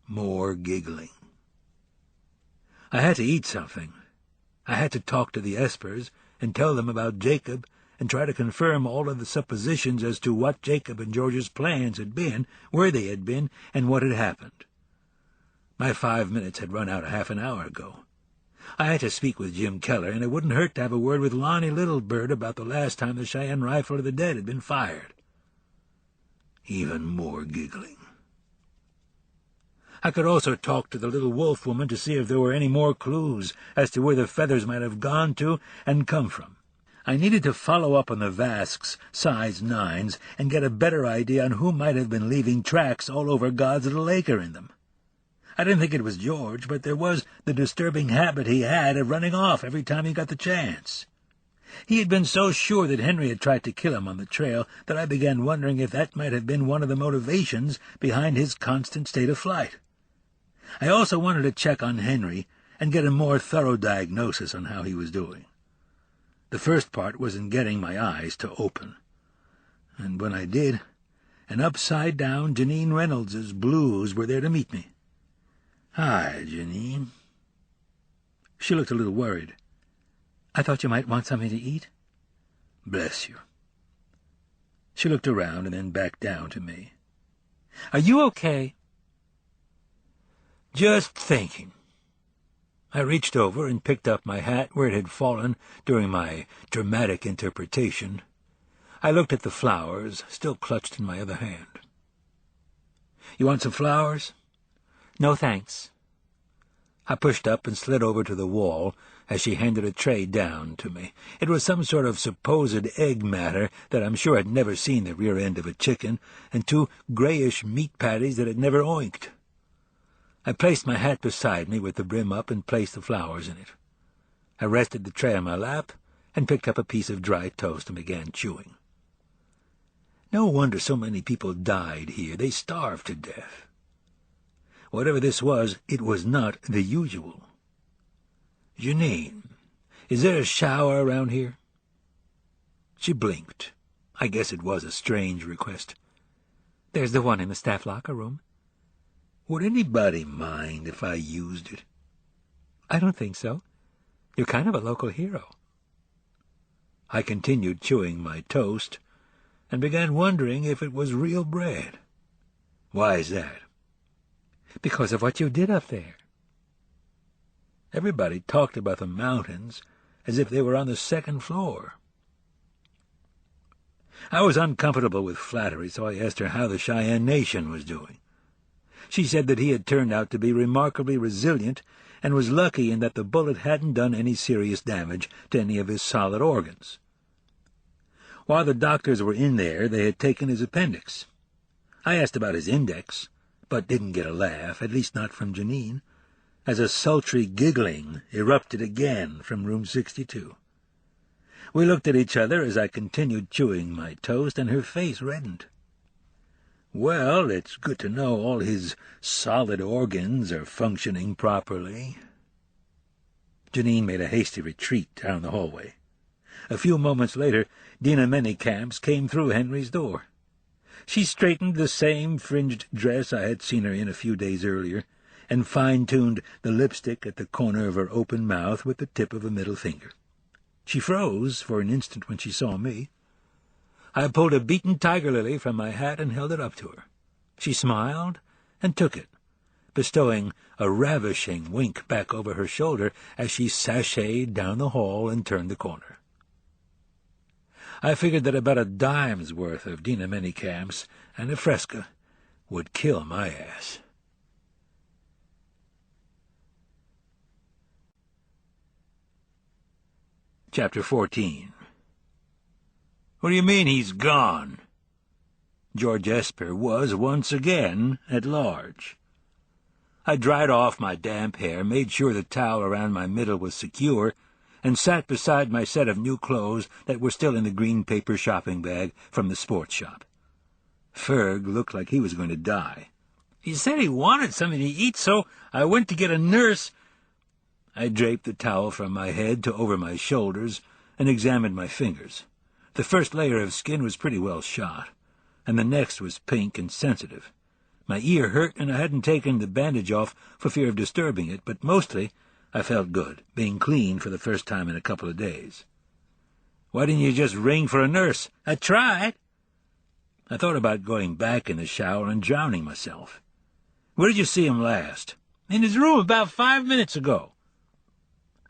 More giggling. I had to eat something. I had to talk to the Espers and tell them about Jacob and try to confirm all of the suppositions as to what Jacob and George's plans had been, where they had been, and what had happened. My 5 minutes had run out a half an hour ago. I had to speak with Jim Keller, and it wouldn't hurt to have a word with Lonnie Littlebird about the last time the Cheyenne Rifle of the Dead had been fired. Even more giggling. I could also talk to the little wolf woman to see if there were any more clues as to where the feathers might have gone to and come from. I needed to follow up on the Vasks, size 9s, and get a better idea on who might have been leaving tracks all over God's little acre in them. I didn't think it was George, but there was the disturbing habit he had of running off every time he got the chance. He had been so sure that Henry had tried to kill him on the trail that I began wondering if that might have been one of the motivations behind his constant state of flight. I also wanted to check on Henry and get a more thorough diagnosis on how he was doing. The first part was in getting my eyes to open. And when I did, an upside-down Janine Reynolds's blues were there to meet me. "Hi, Janine." She looked a little worried. "I thought you might want something to eat." "Bless you." She looked around and then back down to me. "Are you okay?" "Just thinking." I reached over and picked up my hat where it had fallen during my dramatic interpretation. I looked at the flowers, still clutched in my other hand. "You want some flowers?" "No, thanks." I pushed up and slid over to the wall as she handed a tray down to me. It was some sort of supposed egg matter that I'm sure had never seen the rear end of a chicken, and 2 grayish meat patties that had never oinked. I placed my hat beside me with the brim up and placed the flowers in it. I rested the tray on my lap and picked up a piece of dry toast and began chewing. No wonder so many people died here. They starved to death. Whatever this was, it was not the usual. "Janine, is there a shower around here?" She blinked. I guess it was a strange request. "There's the one in the staff locker room." "Would anybody mind if I used it?" "I don't think so. You're kind of a local hero." I continued chewing my toast and began wondering if it was real bread. "Why is that?" "Because of what you did up there." Everybody talked about the mountains as if they were on the 2nd floor. I was uncomfortable with flattery, so I asked her how the Cheyenne Nation was doing. She said that he had turned out to be remarkably resilient and was lucky in that the bullet hadn't done any serious damage to any of his solid organs. While the doctors were in there, they had taken his appendix. I asked about his index, but didn't get a laugh, at least not from Janine, as a sultry giggling erupted again from room 62. We looked at each other as I continued chewing my toast, and her face reddened. "Well, it's good to know all his solid organs are functioning properly." Janine made a hasty retreat down the hallway. A few moments later, Dina Mennicamps came through Henry's door. She straightened the same fringed dress I had seen her in a few days earlier, and fine-tuned the lipstick at the corner of her open mouth with the tip of a middle finger. She froze for an instant when she saw me, I pulled a beaten tiger lily from my hat and held it up to her. She smiled and took it, bestowing a ravishing wink back over her shoulder as she sashayed down the hall and turned the corner. I figured that about a dime's worth of dinaminicamps and a Fresca would kill my ass. Chapter 14. What do you mean he's gone? George Esper was once again at large. I dried off my damp hair, made sure the towel around my middle was secure, and sat beside my set of new clothes that were still in the green paper shopping bag from the sports shop. Ferg looked like he was going to die. He said he wanted something to eat, so I went to get a nurse. I draped the towel from my head to over my shoulders and examined my fingers. The first layer of skin was pretty well shot, and the next was pink and sensitive. My ear hurt, and I hadn't taken the bandage off for fear of disturbing it, but mostly I felt good, being clean for the first time in a couple of days. Why didn't you just ring for a nurse? I tried. I thought about going back in the shower and drowning myself. Where did you see him last? In his room about 5 minutes ago.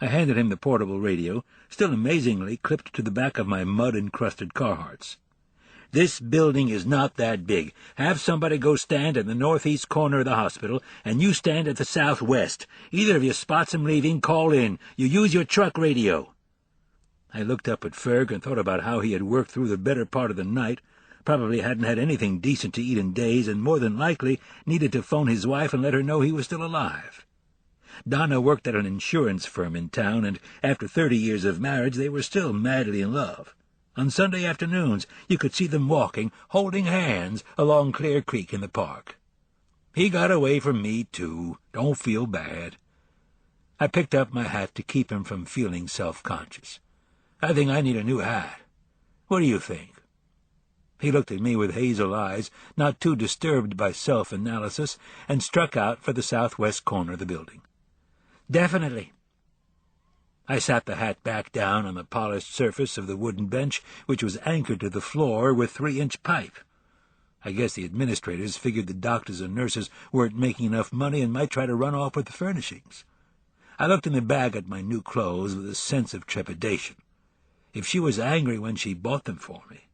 I handed him the portable radio, still amazingly clipped to the back of my mud-encrusted Carhartts. This building is not that big. Have somebody go stand in the northeast corner of the hospital, and you stand at the southwest. Either of you spots him leaving, call in. You use your truck radio. I looked up at Ferg and thought about how he had worked through the better part of the night, probably hadn't had anything decent to eat in days, and more than likely needed to phone his wife and let her know he was still alive. Donna worked at an insurance firm in town, and after 30 years of marriage they were still madly in love. On Sunday afternoons you could see them walking, holding hands, along Clear Creek in the park. He got away from me, too. Don't feel bad. I picked up my hat to keep him from feeling self-conscious. I think I need a new hat. What do you think? He looked at me with hazel eyes, not too disturbed by self-analysis, and struck out for the southwest corner of the building. Definitely. I sat the hat back down on the polished surface of the wooden bench, which was anchored to the floor with 3-inch pipe. I guess the administrators figured the doctors and nurses weren't making enough money and might try to run off with the furnishings. I looked in the bag at my new clothes with a sense of trepidation. If she was angry when she bought them for me,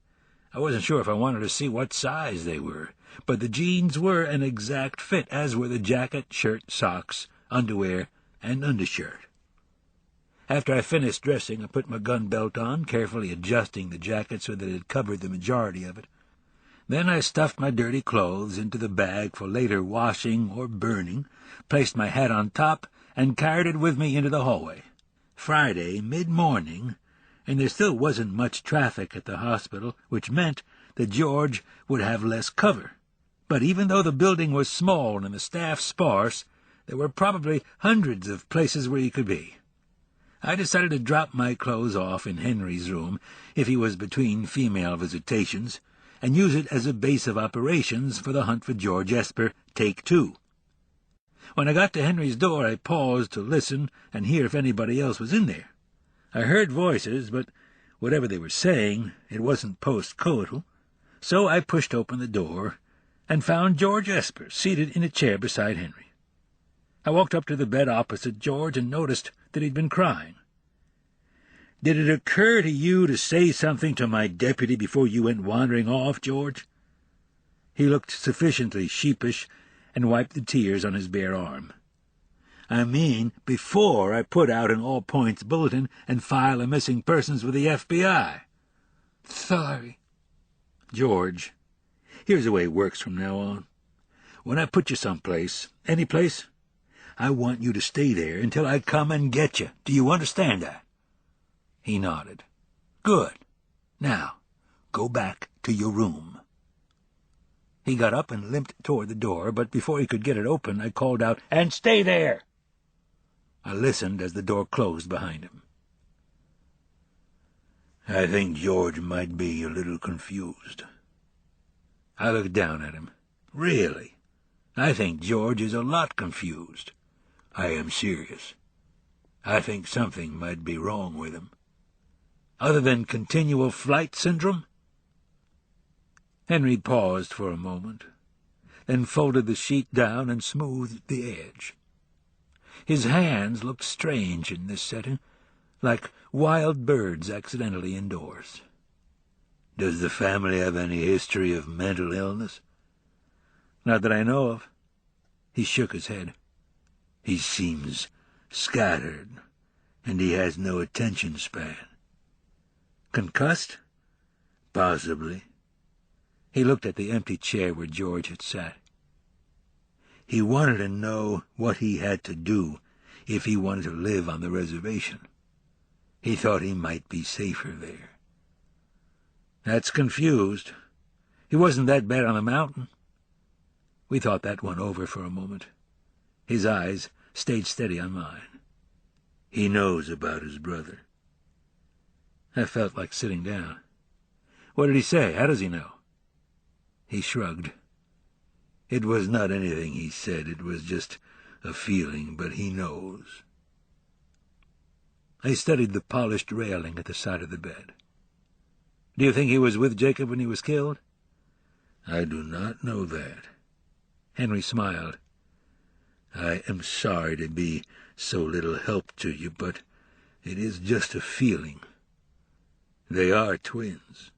I wasn't sure if I wanted to see what size they were, but the jeans were an exact fit, as were the jacket, shirt, socks, underwear, and undershirt. After I finished dressing, I put my gun belt on, carefully adjusting the jacket so that it covered the majority of it. Then I stuffed my dirty clothes into the bag for later washing or burning, placed my hat on top, and carried it with me into the hallway. Friday, mid-morning, and there still wasn't much traffic at the hospital, which meant that George would have less cover. But even though the building was small and the staff sparse, there were probably hundreds of places where he could be. I decided to drop my clothes off in Henry's room, if he was between female visitations, and use it as a base of operations for the hunt for George Esper, Take 2. When I got to Henry's door, I paused to listen and hear if anybody else was in there. I heard voices, but whatever they were saying, it wasn't post-coital, so I pushed open the door and found George Esper seated in a chair beside Henry. I walked up to the bed opposite George and noticed that he'd been crying. "Did it occur to you to say something to my deputy before you went wandering off, George?" He looked sufficiently sheepish and wiped the tears on his bare arm. "I mean, before I put out an all-points bulletin and file a missing persons with the FBI." Sorry. "George, here's the way it works from now on. When I put you someplace, any place, I want you to stay there until I come and get you. Do you understand that?" He nodded. "Good. Now, go back to your room." He got up and limped toward the door, but before he could get it open, I called out, "And stay there!" I listened as the door closed behind him. "I think George might be a little confused." I looked down at him. "Really? I think George is a lot confused. I am serious. I think something might be wrong with him. Other than continual flight syndrome?" Henry paused for a moment, then folded the sheet down and smoothed the edge. His hands looked strange in this setting, like wild birds accidentally indoors. "Does the family have any history of mental illness?" "Not that I know of." He shook his head. "He seems scattered, and he has no attention span." "Concussed?" "Possibly." He looked at the empty chair where George had sat. He wanted to know what he had to do if he wanted to live on the reservation. He thought he might be safer there. "That's confused. He wasn't that bad on the mountain." We thought that one over for a moment. His eyes stayed steady on mine. "He knows about his brother." I felt like sitting down. "What did he say? How does he know?" He shrugged. "It was not anything he said. It was just a feeling, but he knows." I studied the polished railing at the side of the bed. "Do you think he was with Jacob when he was killed?" "I do not know that." Henry smiled. "I am sorry to be so little help to you, but it is just a feeling. They are twins."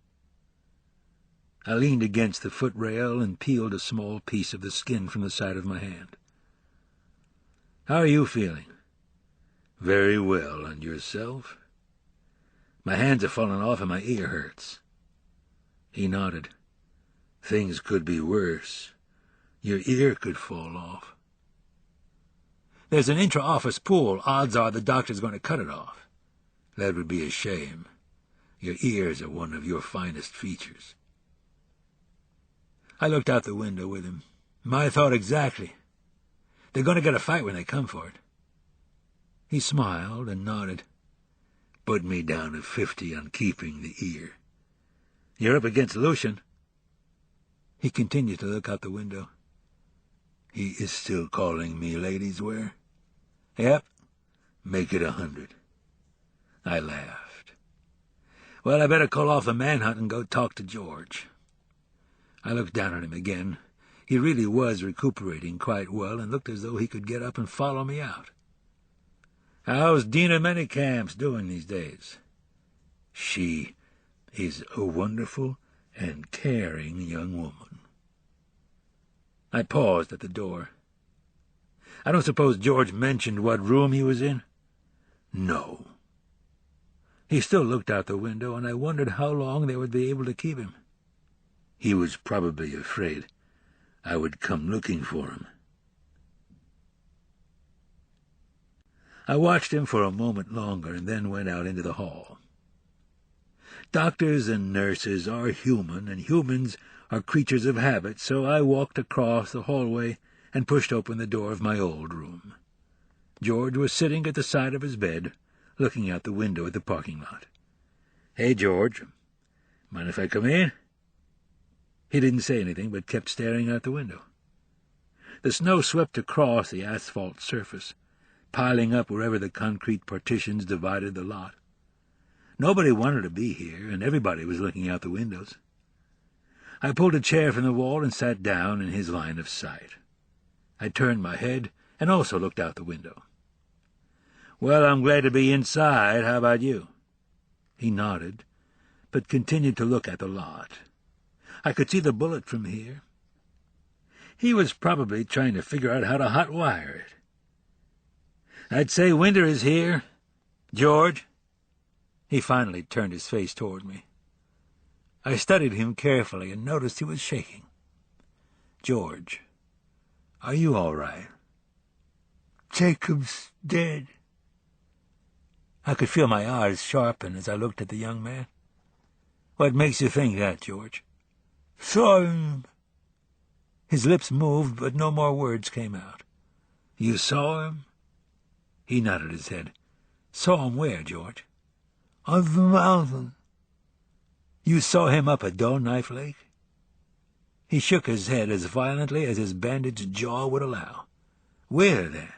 I leaned against the footrail and peeled a small piece of the skin from the side of my hand. "How are you feeling?" "Very well. And yourself?" "My hands are falling off and my ear hurts." He nodded. "Things could be worse. Your ear could fall off." "There's an intra-office pool. Odds are the doctor's going to cut it off." "That would be a shame. Your ears are one of your finest features." I looked out the window with him. "My thought exactly. They're going to get a fight when they come for it." He smiled and nodded. "Put me down to 50 on keeping the ear." "You're up against Lucian." He continued to look out the window. "He is still calling me ladies' wear?" "Yep." "Make it 100. I laughed. "Well, I better call off the manhunt and go talk to George." I looked down at him again. He really was recuperating quite well and looked as though he could get up and follow me out. "How's Dina Manycamps doing these days?" "She is a wonderful and caring young woman." I paused at the door. "I don't suppose George mentioned what room he was in?" "No." He still looked out the window, and I wondered how long they would be able to keep him. "He was probably afraid I would come looking for him." I watched him for a moment longer and then went out into the hall. Doctors and nurses are human, and humans are creatures of habit, so I walked across the hallway and pushed open the door of my old room. George was sitting at the side of his bed, looking out the window at the parking lot. "Hey, George. Mind if I come in?" He didn't say anything, but kept staring out the window. The snow swept across the asphalt surface, piling up wherever the concrete partitions divided the lot. Nobody wanted to be here, and everybody was looking out the windows. I pulled a chair from the wall and sat down in his line of sight. I turned my head and also looked out the window. "Well, I'm glad to be inside. How about you?" He nodded, but continued to look at the lot. I could see the bullet from here. He was probably trying to figure out how to hot wire it. "I'd say winter is here. George." He finally turned his face toward me. I studied him carefully and noticed he was shaking. "George, are you all right?" "Jacob's dead." I could feel my eyes sharpen as I looked at the young man. "What makes you think that, George?" "Saw him." His lips moved, but no more words came out. "You saw him?" He nodded his head. "Saw him where, George?" "On the mountain." "You saw him up at Dull Knife Lake?" He shook his head as violently as his bandaged jaw would allow. "Where, then?"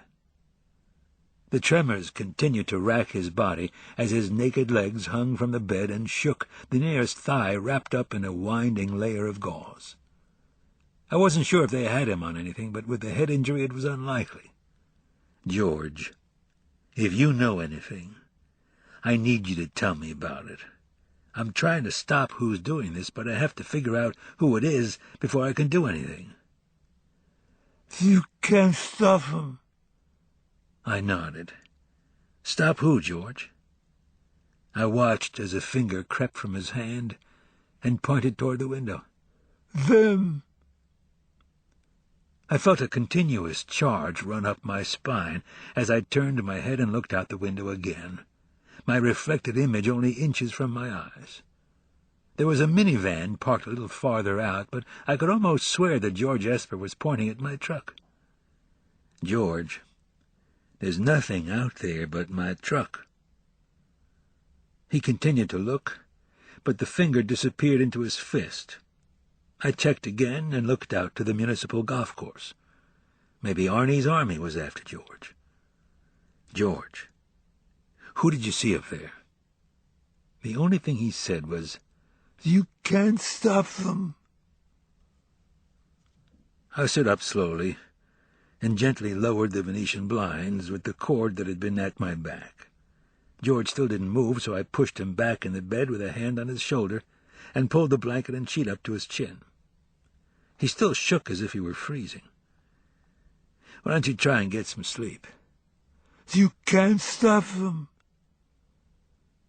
The tremors continued to rack his body as his naked legs hung from the bed and shook, the nearest thigh wrapped up in a winding layer of gauze. I wasn't sure if they had him on anything, but with the head injury it was unlikely. "George, if you know anything, I need you to tell me about it. I'm trying to stop who's doing this, but I have to figure out who it is before I can do anything." You can't stop him. I nodded. "Stop who, George?" I watched as a finger crept from his hand and pointed toward the window. Them. I felt a continuous charge run up my spine as I turned my head and looked out the window again, my reflected image only inches from my eyes. There was a minivan parked a little farther out, but I could almost swear that George Esper was pointing at my truck. "George, there's nothing out there but my truck." He continued to look, but the finger disappeared into his fist. I checked again and looked out to the municipal golf course. Maybe Arnie's army was after George. "George, who did you see up there?" The only thing he said was, You can't stop them. I stood up slowly and gently lowered the Venetian blinds with the cord that had been at my back. George still didn't move, so I pushed him back in the bed with a hand on his shoulder and pulled the blanket and sheet up to his chin. He still shook as if he were freezing. "Why don't you try and get some sleep?" You can't stop them.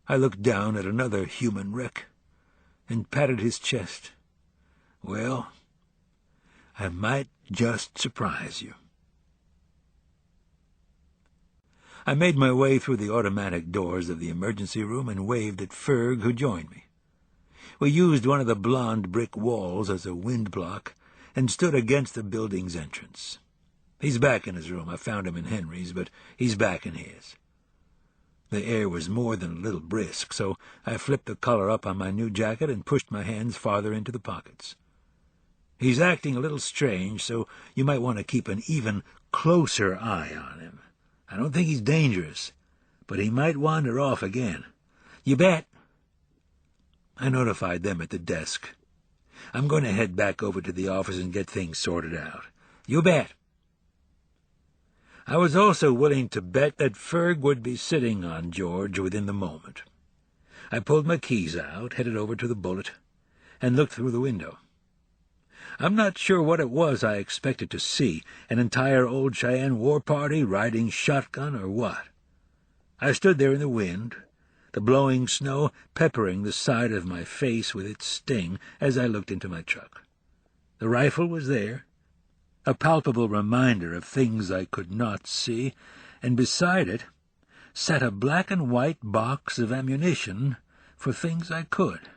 I looked down at another human wreck and patted his chest. "Well, I might just surprise you." I made my way through the automatic doors of the emergency room and waved at Ferg, who joined me. We used one of the blond brick walls as a wind block and stood against the building's entrance. He's back in his room. I found him in Henry's, but he's back in his. The air was more than a little brisk, so I flipped the collar up on my new jacket and pushed my hands farther into the pockets. He's acting a little strange, so you might want to keep an even closer eye on him. I don't think he's dangerous, but he might wander off again. "You bet." I notified them at the desk. "I'm going to head back over to the office and get things sorted out." "You bet." I was also willing to bet that Ferg would be sitting on George within the moment. I pulled my keys out, headed over to the Bullet, and looked through the window. I'm not sure what it was I expected to see, an entire old Cheyenne war party riding shotgun or what. I stood there in the wind, the blowing snow peppering the side of my face with its sting as I looked into my truck. The rifle was there, a palpable reminder of things I could not see, and beside it sat a black-and-white box of ammunition for things I could.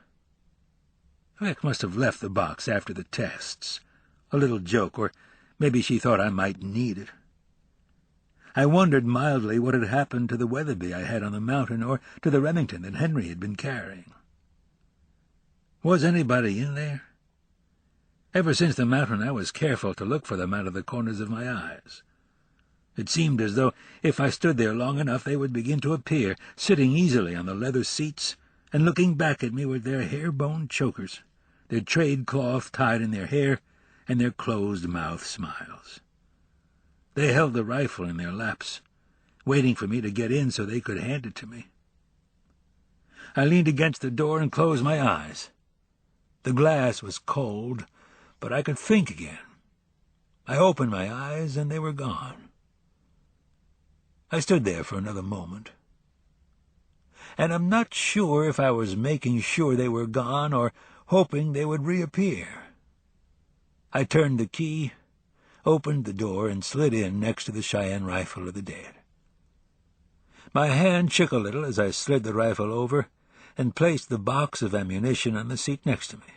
Rick must have left the box after the tests. A little joke, or maybe she thought I might need it. I wondered mildly what had happened to the Weatherby I had on the mountain, or to the Remington that Henry had been carrying. Was anybody in there? Ever since the mountain I was careful to look for them out of the corners of my eyes. It seemed as though if I stood there long enough they would begin to appear, sitting easily on the leather seats and looking back at me with their hair-bone chokers, their trade cloth tied in their hair, and their closed-mouth smiles. They held the rifle in their laps, waiting for me to get in so they could hand it to me. I leaned against the door and closed my eyes. The glass was cold, but I could think again. I opened my eyes, and they were gone. I stood there for another moment, and I'm not sure if I was making sure they were gone or hoping they would reappear. I turned the key, opened the door, and slid in next to the Cheyenne rifle of the dead. My hand shook a little as I slid the rifle over and placed the box of ammunition on the seat next to me.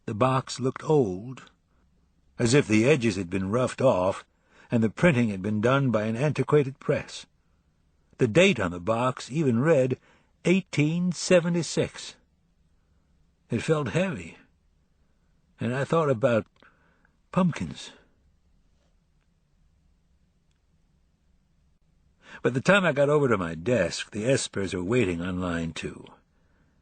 The box looked old, as if the edges had been roughed off and the printing had been done by an antiquated press. The date on the box even read 1876. It felt heavy, and I thought about pumpkins. By the time I got over to my desk, the Espers were waiting on line 2.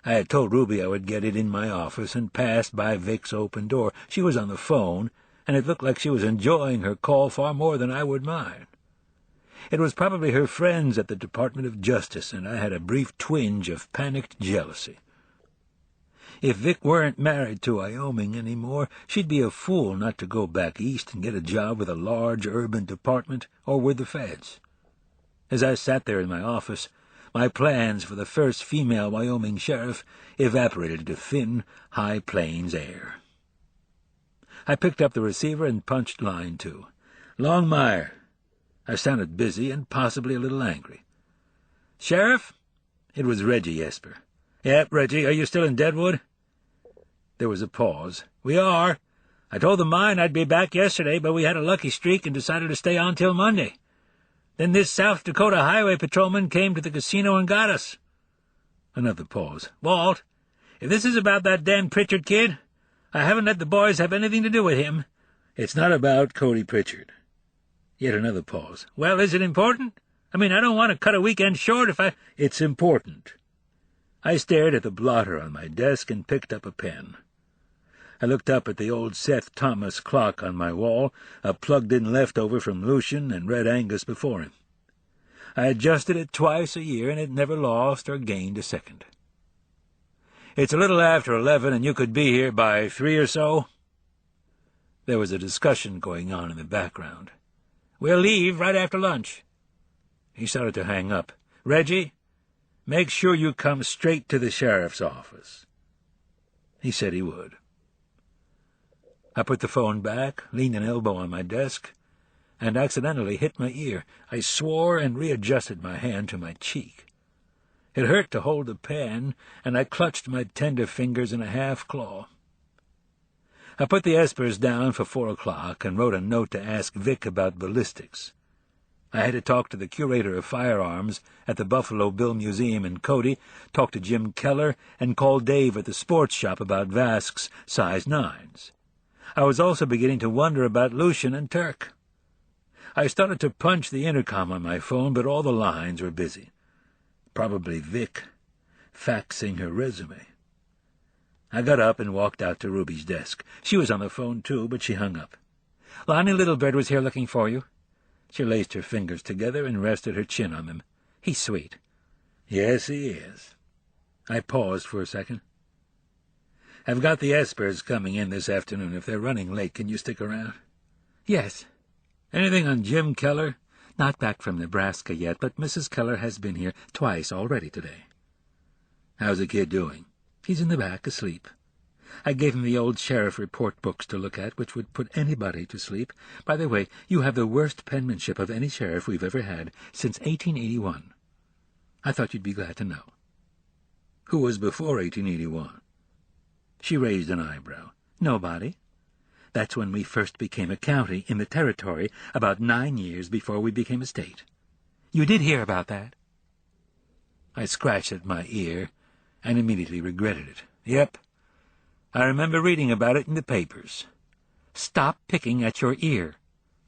I had told Ruby I would get it in my office and passed by Vic's open door. She was on the phone, and it looked like she was enjoying her call far more than I would mine. It was probably her friends at the Department of Justice, and I had a brief twinge of panicked jealousy. If Vic weren't married to Wyoming any more, she'd be a fool not to go back east and get a job with a large urban department or with the feds. As I sat there in my office, my plans for the first female Wyoming sheriff evaporated into thin, high plains air. I picked up the receiver and punched line 2. Longmire. I sounded busy and possibly a little angry. Sheriff? It was Reggie Esper. Yep, Reggie, are you still in Deadwood? There was a pause. We are. I told the mine I'd be back yesterday, but we had a lucky streak and decided to stay on till Monday. Then this South Dakota highway patrolman came to the casino and got us. Another pause. Walt, if this is about that damn Pritchard kid, I haven't let the boys have anything to do with him. It's not about Cody Pritchard. Yet another pause. Well, is it important? I mean, I don't want to cut a weekend short if I... It's important. I stared at the blotter on my desk and picked up a pen. I looked up at the old Seth Thomas clock on my wall, a plugged-in leftover from Lucian and Red Angus before him. I adjusted it twice a year, and it never lost or gained a second. It's a little after 11, and you could be here by 3 or so? There was a discussion going on in the background. We'll leave right after lunch. He started to hang up. Reggie, make sure you come straight to the sheriff's office. He said he would. I put the phone back, leaned an elbow on my desk, and accidentally hit my ear. I swore and readjusted my hand to my cheek. It hurt to hold the pen, and I clutched my tender fingers in a half-claw. I put the Espers down for 4 o'clock and wrote a note to ask Vic about ballistics. I had to talk to the curator of firearms at the Buffalo Bill Museum in Cody, talk to Jim Keller, and call Dave at the sports shop about Vask's size 9s. I was also beginning to wonder about Lucian and Turk. I started to punch the intercom on my phone, but all the lines were busy. Probably Vic, faxing her resume. I got up and walked out to Ruby's desk. She was on the phone, too, but she hung up. Lonnie Littlebird was here looking for you. She laced her fingers together and rested her chin on them. He's sweet. Yes, he is. I paused for a second. I've got the Espers coming in this afternoon. If they're running late, can you stick around? Yes. Anything on Jim Keller? Not back from Nebraska yet, but Mrs. Keller has been here twice already today. How's the kid doing? He's in the back, asleep. I gave him the old sheriff report books to look at, which would put anybody to sleep. By the way, you have the worst penmanship of any sheriff we've ever had since 1881. I thought you'd be glad to know. Who was before 1881? She raised an eyebrow. Nobody. That's when we first became a county in the territory, about 9 years before we became a state. You did hear about that? I scratched at my ear and immediately regretted it. Yep. I remember reading about it in the papers. Stop picking at your ear.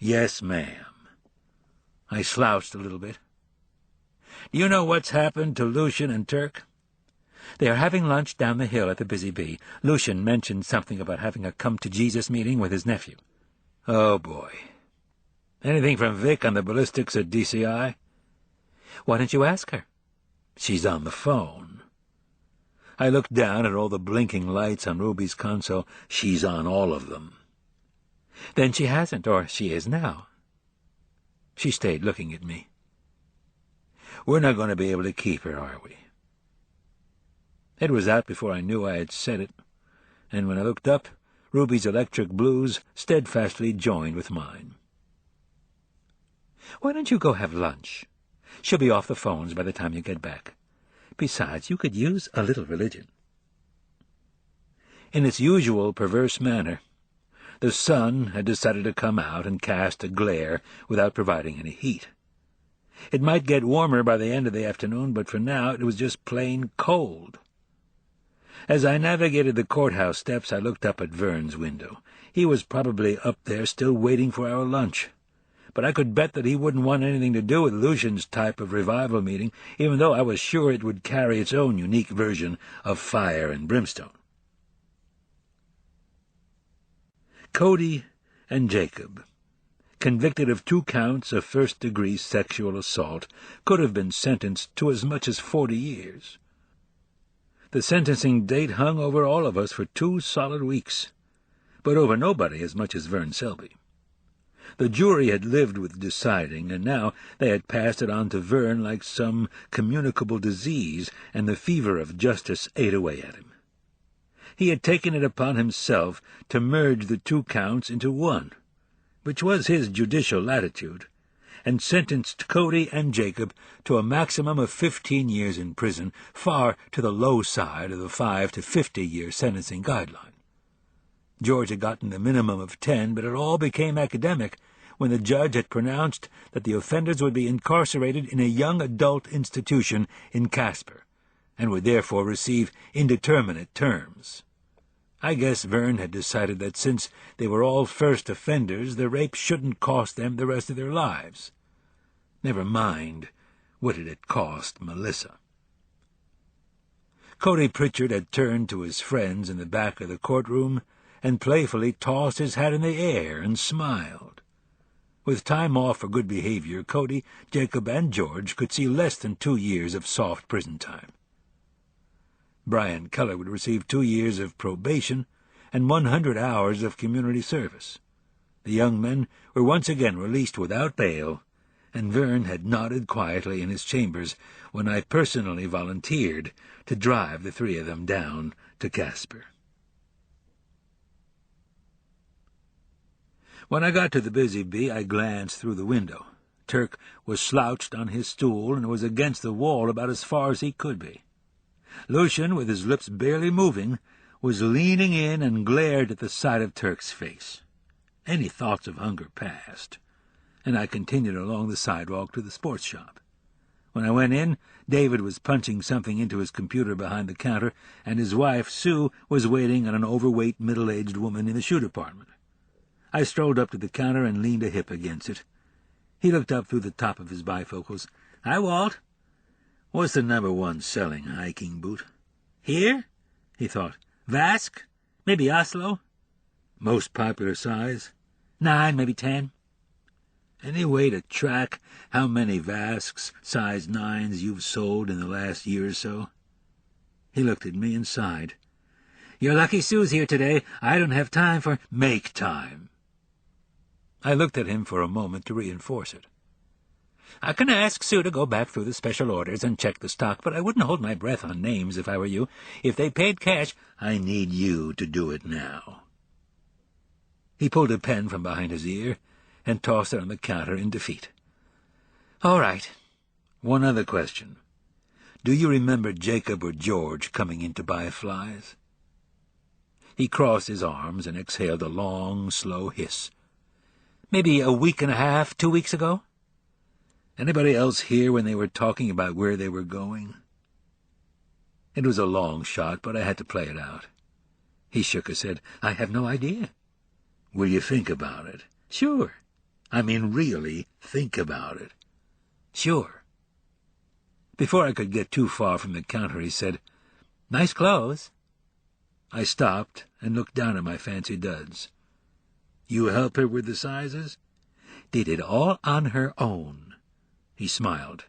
Yes, ma'am. I slouched a little bit. Do you know what's happened to Lucian and Turk? They are having lunch down the hill at the Busy Bee. Lucian mentioned something about having a come-to-Jesus meeting with his nephew. Oh, boy. Anything from Vic on the ballistics at DCI? Why don't you ask her? She's on the phone. I looked down at all the blinking lights on Ruby's console. She's on all of them. Then she hasn't, or she is now. She stayed looking at me. We're not going to be able to keep her, are we? It was out before I knew I had said it, and when I looked up, Ruby's electric blues steadfastly joined with mine. Why don't you go have lunch? She'll be off the phones by the time you get back. Besides, you could use a little religion. In its usual perverse manner, the sun had decided to come out and cast a glare without providing any heat. It might get warmer by the end of the afternoon, but for now it was just plain cold. As I navigated the courthouse steps, I looked up at Vern's window. He was probably up there still waiting for our lunch. but I could bet that he wouldn't want anything to do with Lucian's type of revival meeting, even though I was sure it would carry its own unique version of fire and brimstone. Cody and Jacob, convicted of 2 counts of first-degree sexual assault, could have been sentenced to as much as 40 years. The sentencing date hung over all of us for 2 solid weeks, but over nobody as much as Vern Selby. The jury had lived with deciding, and now they had passed it on to Vern like some communicable disease, and the fever of justice ate away at him. He had taken it upon himself to merge the 2 counts into one, which was his judicial latitude, and sentenced Cody and Jacob to a maximum of 15 years in prison, far to the low side of the 5 to 50-year sentencing guideline. George had gotten the minimum of 10, but it all became academic when the judge had pronounced that the offenders would be incarcerated in a young adult institution in Casper, and would therefore receive indeterminate terms. I guess Vern had decided that since they were all first offenders, the rape shouldn't cost them the rest of their lives. Never mind what it had cost Melissa. Cody Pritchard had turned to his friends in the back of the courtroom and playfully tossed his hat in the air and smiled. With time off for good behavior, Cody, Jacob, and George could see less than 2 years of soft prison time. Brian Keller would receive 2 years of probation and 100 hours of community service. The young men were once again released without bail, and Vern had nodded quietly in his chambers when I personally volunteered to drive the 3 of them down to Casper. When I got to the Busy Bee, I glanced through the window. Turk was slouched on his stool and was against the wall about as far as he could be. Lucian, with his lips barely moving, was leaning in and glared at the sight of Turk's face. Any thoughts of hunger passed, and I continued along the sidewalk to the sports shop. When I went in, David was punching something into his computer behind the counter, and his wife, Sue, was waiting on an overweight, middle-aged woman in the shoe department. I strolled up to the counter and leaned a hip against it. He looked up through the top of his bifocals. "Hi, Walt. What's the #1 selling hiking boot?" "Here?" he thought. "Vask? Maybe Oslo?" "Most popular size?" 9, maybe 10. "Any way to track how many Vasks, size 9s, you've sold in the last year or so?" He looked at me and sighed. "You're lucky Sue's here today. I don't have time for—" "Make time." I looked at him for a moment to reinforce it. "I can ask Sue to go back through the special orders and check the stock, but I wouldn't hold my breath on names if I were you. If they paid cash—" "I need you to do it now." He pulled a pen from behind his ear and tossed it on the counter in defeat. "All right. One other question. Do you remember Jacob or George coming in to buy flies?" He crossed his arms and exhaled a long, slow hiss. "Maybe a week and a half, 2 weeks ago." "Anybody else here when they were talking about where they were going?" It was a long shot, but I had to play it out. He shook his head. "I have no idea." "Will you think about it?" "Sure." "I mean, really think about it." "Sure." Before I could get too far from the counter, he said, "Nice clothes." I stopped and looked down at my fancy duds. "You help her with the sizes?" "Did it all on her own." He smiled.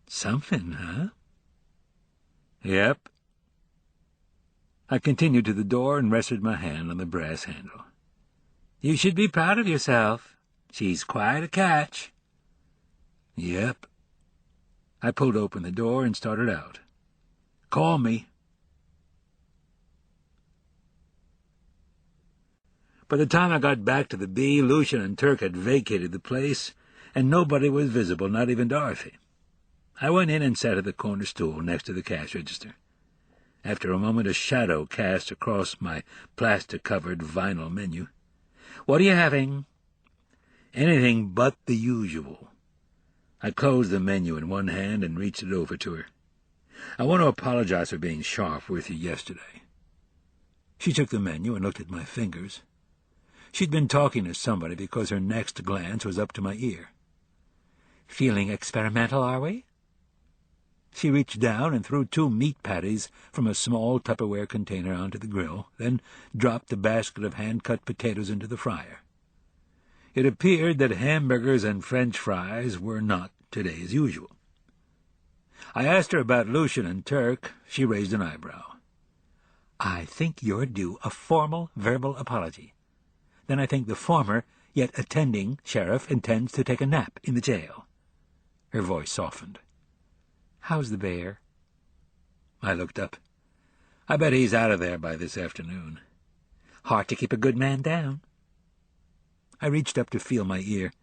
"Something, huh?" "Yep." I continued to the door and rested my hand on the brass handle. "You should be proud of yourself. She's quite a catch." "Yep." I pulled open the door and started out. "Call me." By the time I got back to the Bee, Lucian and Turk had vacated the place, and nobody was visible, not even Dorothy. I went in and sat at the corner stool next to the cash register. After a moment, a shadow cast across my plastic-covered vinyl menu. "What are you having?" "Anything but the usual." I closed the menu in one hand and reached it over to her. "I want to apologize for being sharp with you yesterday." She took the menu and looked at my fingers. She'd been talking to somebody because her next glance was up to my ear. "Feeling experimental, are we?" She reached down and threw 2 meat patties from a small Tupperware container onto the grill, then dropped a basket of hand-cut potatoes into the fryer. It appeared that hamburgers and French fries were not today as usual. I asked her about Lucian and Turk. She raised an eyebrow. "I think you're due a formal verbal apology. Then I think the former, yet attending sheriff intends to take a nap in the jail." Her voice softened. "How's the bear?" I looked up. "I bet he's out of there by this afternoon. Hard to keep a good man down." I reached up to feel my ear.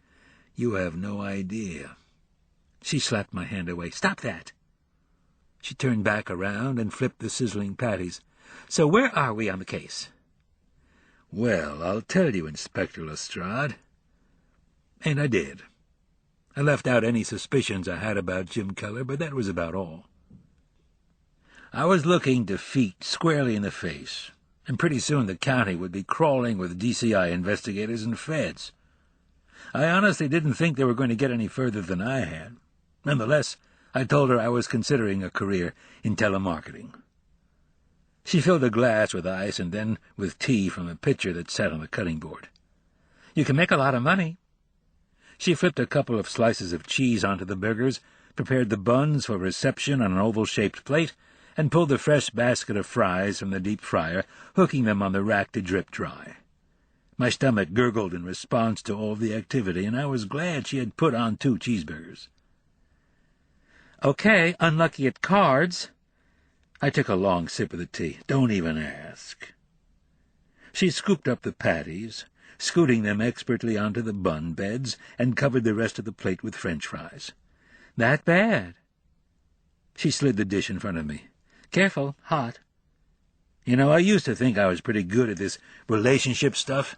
"You have no idea." She slapped my hand away. "Stop that." She turned back around and flipped the sizzling patties. "So where are we on the case?" "Well, I'll tell you, Inspector Lestrade." And I did. I left out any suspicions I had about Jim Keller, but that was about all. I was looking defeat squarely in the face, and pretty soon the county would be crawling with DCI investigators and feds. I honestly didn't think they were going to get any further than I had. Nonetheless, I told her I was considering a career in telemarketing. She filled a glass with ice and then with tea from a pitcher that sat on the cutting board. "You can make a lot of money." She flipped a couple of slices of cheese onto the burgers, prepared the buns for reception on an oval-shaped plate, and pulled the fresh basket of fries from the deep fryer, hooking them on the rack to drip dry. My stomach gurgled in response to all the activity, and I was glad she had put on 2 cheeseburgers. "Okay, unlucky at cards." I took a long sip of the tea. "Don't even ask." She scooped up the patties, scooting them expertly onto the bun beds, and covered the rest of the plate with French fries. "That bad?" She slid the dish in front of me. "Careful, hot." "You know, I used to think I was pretty good at this relationship stuff."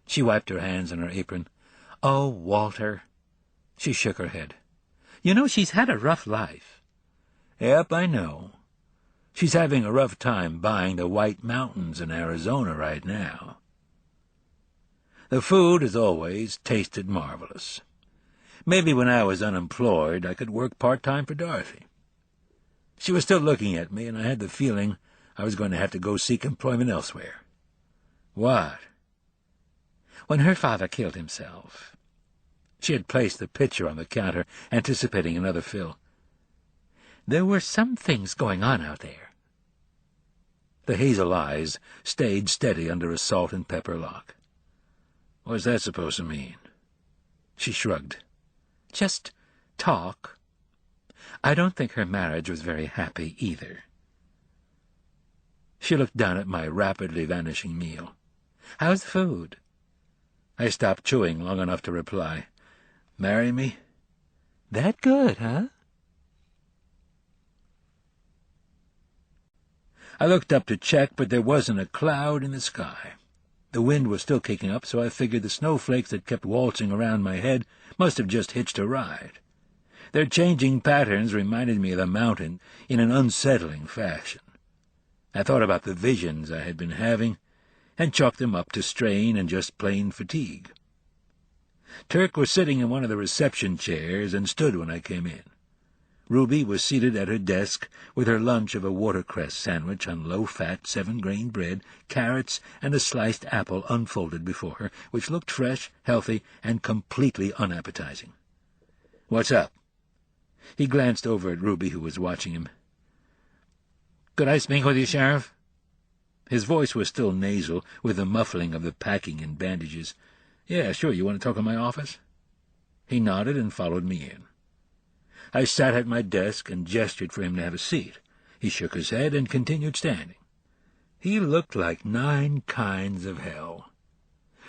She wiped her hands on her apron. "Oh, Walter." She shook her head. "You know, she's had a rough life." "Yep, I know. She's having a rough time buying the White Mountains in Arizona right now." The food, as always, tasted marvelous. Maybe when I was unemployed I could work part-time for Dorothy. She was still looking at me, and I had the feeling I was going to have to go seek employment elsewhere. "What?" "When her father killed himself." She had placed the pitcher on the counter, anticipating another fill. "There were some things going on out there." The hazel eyes stayed steady under a salt and pepper lock. "What's that supposed to mean?" She shrugged. "Just talk. I don't think her marriage was very happy either." She looked down at my rapidly vanishing meal. "How's the food?" I stopped chewing long enough to reply, "Marry me?" "That good, huh?" I looked up to check, but there wasn't a cloud in the sky. The wind was still kicking up, so I figured the snowflakes that kept waltzing around my head must have just hitched a ride. Their changing patterns reminded me of the mountain in an unsettling fashion. I thought about the visions I had been having, and chalked them up to strain and just plain fatigue. Turk was sitting in one of the reception chairs and stood when I came in. Ruby was seated at her desk with her lunch of a watercress sandwich on low-fat 7-grain bread, carrots, and a sliced apple unfolded before her, which looked fresh, healthy, and completely unappetizing. "What's up?" He glanced over at Ruby, who was watching him. "Could I speak with you, Sheriff?" His voice was still nasal, with the muffling of the packing and bandages. "Yeah, sure. You want to talk in my office?" He nodded and followed me in. I sat at my desk and gestured for him to have a seat. He shook his head and continued standing. He looked like 9 kinds of hell.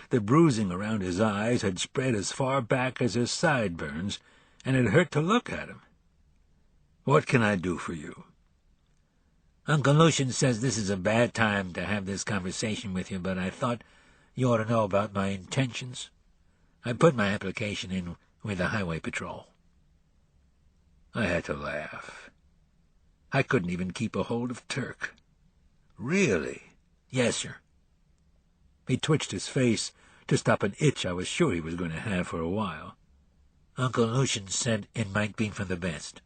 The bruising around his eyes had spread as far back as his sideburns, and it hurt to look at him. "What can I do for you?" "Uncle Lucian says this is a bad time to have this conversation with you, but I thought you ought to know about my intentions. I put my application in with the Highway Patrol." I had to laugh. I couldn't even keep a hold of Turk. "Really?" "Yes, sir." He twitched his face to stop an itch I was sure he was going to have for a while. "Uncle Lucian said it might be for the best."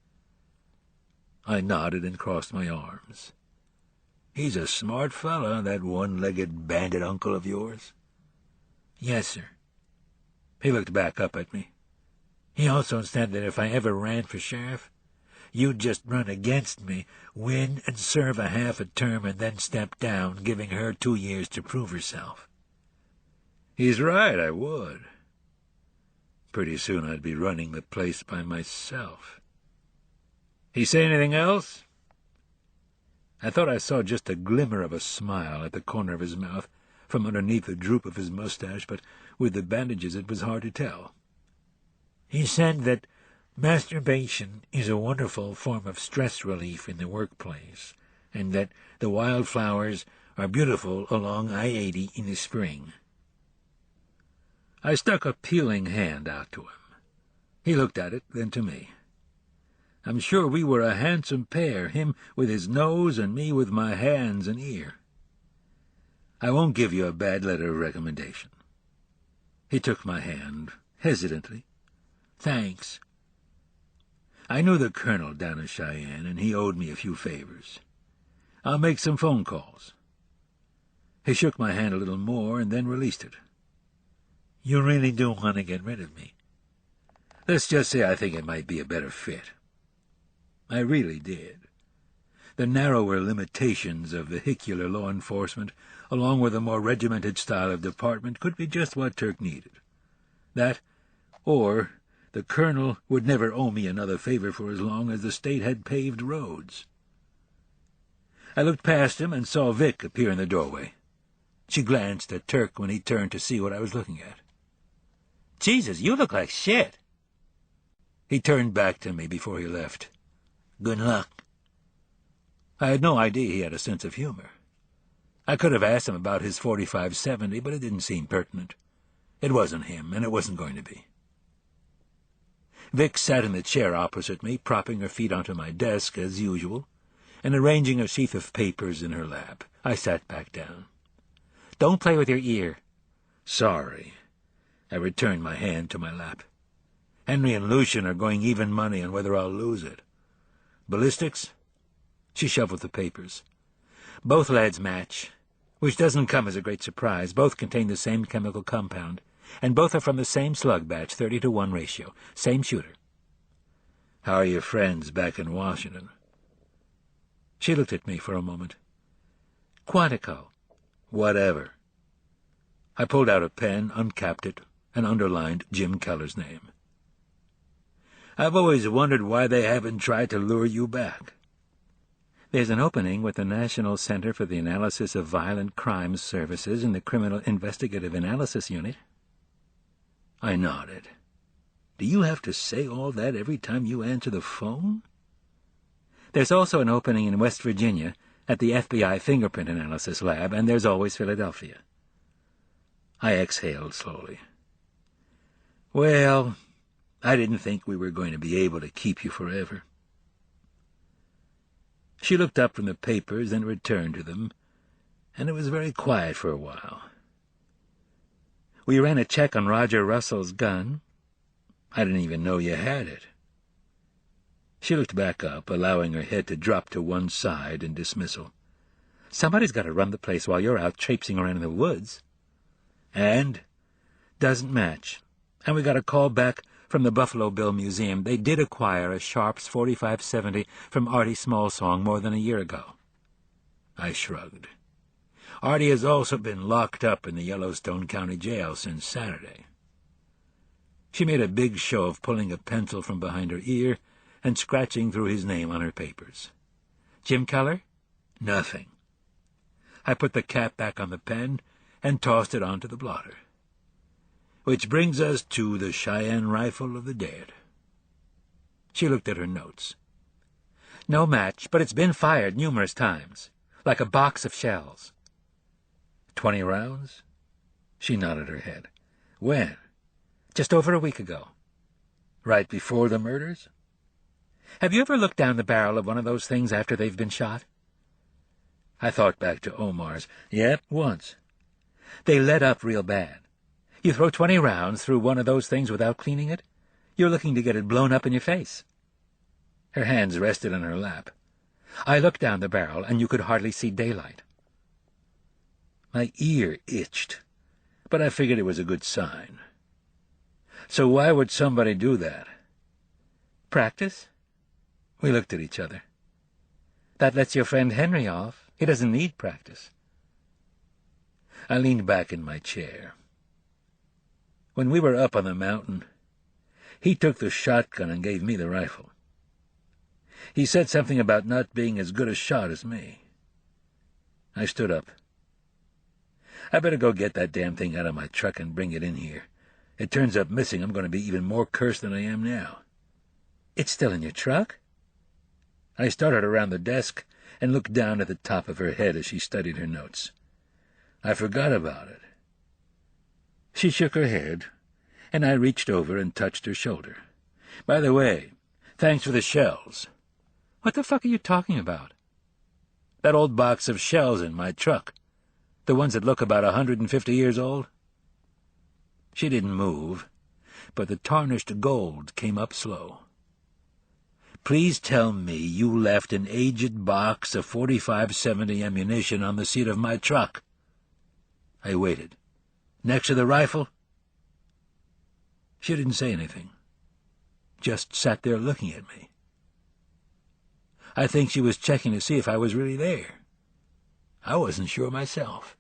I nodded and crossed my arms. "He's a smart fella, that one-legged bandit uncle of yours." "Yes, sir." He looked back up at me. "He also said that if I ever ran for sheriff, you'd just run against me, win and serve a half a term, and then step down, giving her 2 years to prove herself." He's right, I would. Pretty soon I'd be running the place by myself. He say anything else? I thought I saw just a glimmer of a smile at the corner of his mouth from underneath the droop of his mustache, but with the bandages it was hard to tell. "He said that masturbation is a wonderful form of stress relief in the workplace, and that the wildflowers are beautiful along I-80 in the spring." I stuck a peeling hand out to him. He looked at it, then to me. I'm sure we were a handsome pair, him with his nose and me with my hands and ear. I won't give you a bad letter of recommendation. He took my hand, hesitantly. "Thanks." I knew the colonel down in Cheyenne, and he owed me a few favors. I'll make some phone calls. He shook my hand a little more and then released it. "You really do want to get rid of me?" "Let's just say I think it might be a better fit." I really did. The narrower limitations of vehicular law enforcement, along with a more regimented style of department, could be just what Turk needed. That, or the colonel would never owe me another favor for as long as the state had paved roads. I looked past him and saw Vic appear in the doorway. She glanced at Turk when he turned to see what I was looking at. "Jesus, you look like shit." He turned back to me before he left. "Good luck." I had no idea he had a sense of humor. I could have asked him about his 45-70, but it didn't seem pertinent. It wasn't him, and it wasn't going to be. Vic sat in the chair opposite me, propping her feet onto my desk as usual, and arranging a sheaf of papers in her lap. I sat back down. "Don't play with your ear." "Sorry." I returned my hand to my lap. "Henry and Lucian are going even money on whether I'll lose it. Ballistics?" She shuffled the papers. "Both lads match, which doesn't come as a great surprise. Both contain the same chemical compound, and both are from the same slug batch, 30-to-1 ratio. Same shooter." "How are your friends back in Washington?" She looked at me for a moment. "Quantico." "Whatever." I pulled out a pen, uncapped it, and underlined Jim Keller's name. "I've always wondered why they haven't tried to lure you back." "There's an opening with the National Center for the Analysis of Violent Crimes Services in the Criminal Investigative Analysis Unit." I nodded. "Do you have to say all that every time you answer the phone?" "There's also an opening in West Virginia at the FBI Fingerprint Analysis Lab, and there's always Philadelphia." I exhaled slowly. "Well, I didn't think we were going to be able to keep you forever." She looked up from the papers and returned to them, and it was very quiet for a while. "We ran a check on Roger Russell's gun. I didn't even know you had it." She looked back up, allowing her head to drop to one side in dismissal. "Somebody's got to run the place while you're out traipsing around in the woods." "And?" "Doesn't match. And we got a call back from the Buffalo Bill Museum. They did acquire a Sharps 45-70 from Artie Smallsong more than a year ago." I shrugged. "Artie has also been locked up in the Yellowstone County Jail since Saturday." She made a big show of pulling a pencil from behind her ear and scratching through his name on her papers. "Jim Keller?" "Nothing." I put the cap back on the pen and tossed it onto the blotter. "Which brings us to the Cheyenne rifle of the dead." She looked at her notes. "No match, but it's been fired numerous times, like a box of shells." 20 rounds? She nodded her head. "When?" "Just over a week ago." "Right before the murders?" "Have you ever looked down the barrel of one of those things after they've been shot?" I thought back to Omar's. "Yep, once." They let up real bad. You throw 20 rounds through one of those things without cleaning it, you're looking to get it blown up in your face. Her hands rested on her lap. I looked down the barrel, and you could hardly see daylight. My ear itched, but I figured it was a good sign. So why would somebody do that? Practice? We looked at each other. That lets your friend Henry off. He doesn't need practice. I leaned back in my chair. When we were up on the mountain, he took the shotgun and gave me the rifle. He said something about not being as good a shot as me. I stood up. I better go get that damn thing out of my truck and bring it in here. It turns up missing, I'm going to be even more cursed than I am now. It's still in your truck? I started around the desk and looked down at the top of her head as she studied her notes. I forgot about it. She shook her head, and I reached over and touched her shoulder. By the way, thanks for the shells. What the fuck are you talking about? That old box of shells in my truck. The ones that look about 150 years old? She didn't move, but the tarnished gold came up slow. Please tell me you left an aged box of .45-70 ammunition on the seat of my truck. I waited. Next to the rifle? She didn't say anything. Just sat there looking at me. I think she was checking to see if I was really there. I wasn't sure myself.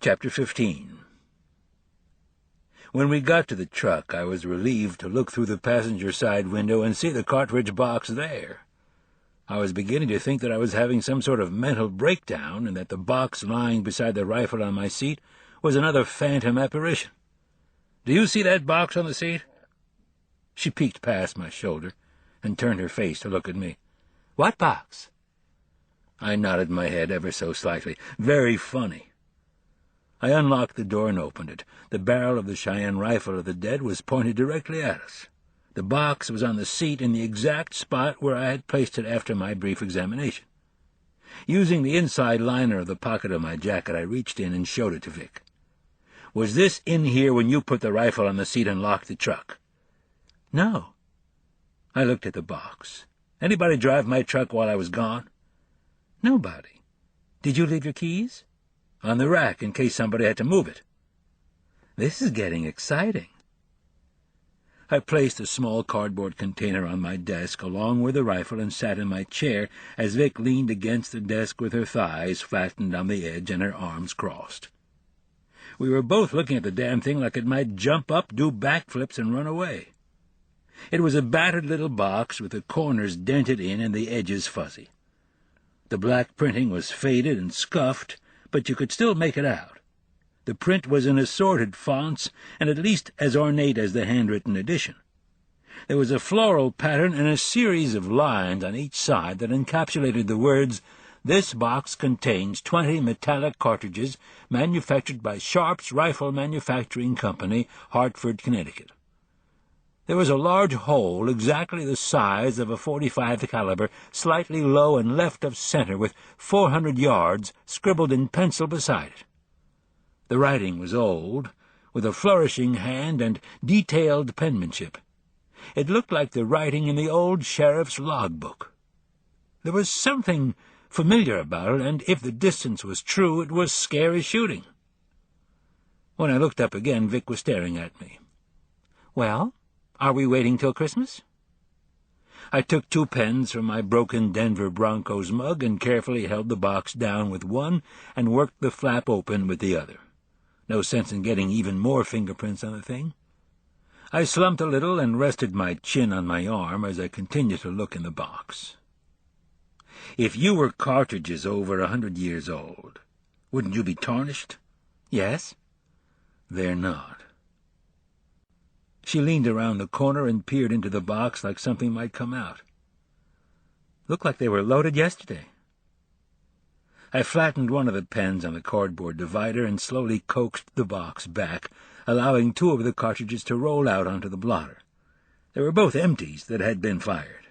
Chapter 15. When we got to the truck, I was relieved to look through the passenger side window and see the cartridge box there. I was beginning to think that I was having some sort of mental breakdown and that the box lying beside the rifle on my seat was another phantom apparition. Do you see that box on the seat? She peeked past my shoulder and turned her face to look at me. What box? I nodded my head ever so slightly. Very funny. I unlocked the door and opened it. The barrel of the Cheyenne rifle of the dead was pointed directly at us. The box was on the seat in the exact spot where I had placed it after my brief examination. Using the inside liner of the pocket of my jacket, I reached in and showed it to Vic. Was this in here when you put the rifle on the seat and locked the truck? No. I looked at the box. Anybody drive my truck while I was gone? Nobody. Did you leave your keys? On the rack in case somebody had to move it. This is getting exciting. I placed a small cardboard container on my desk along with the rifle and sat in my chair as Vic leaned against the desk with her thighs flattened on the edge and her arms crossed. We were both looking at the damn thing like it might jump up, do backflips, and run away. It was a battered little box with the corners dented in and the edges fuzzy. The black printing was faded and scuffed, but you could still make it out. The print was in assorted fonts and at least as ornate as the handwritten edition. There was a floral pattern and a series of lines on each side that encapsulated the words, "This box contains 20 metallic cartridges manufactured by Sharp's Rifle Manufacturing Company, Hartford, Connecticut." There was a large hole exactly the size of a .45 caliber, slightly low and left of center, with 400 yards scribbled in pencil beside it. The writing was old, with a flourishing hand and detailed penmanship. It looked like the writing in the old sheriff's logbook. There was something familiar about it, and if the distance was true, it was scary shooting. When I looked up again, Vic was staring at me. "Well, are we waiting till Christmas?" I took 2 pens from my broken Denver Broncos mug and carefully held the box down with one and worked the flap open with the other. No sense in getting even more fingerprints on the thing. I slumped a little and rested my chin on my arm as I continued to look in the box. If you were cartridges over 100 years old, wouldn't you be tarnished? Yes. They're not. She leaned around the corner and peered into the box like something might come out. Looked like they were loaded yesterday. I flattened one of the pens on the cardboard divider and slowly coaxed the box back, allowing 2 of the cartridges to roll out onto the blotter. They were both empties that had been fired.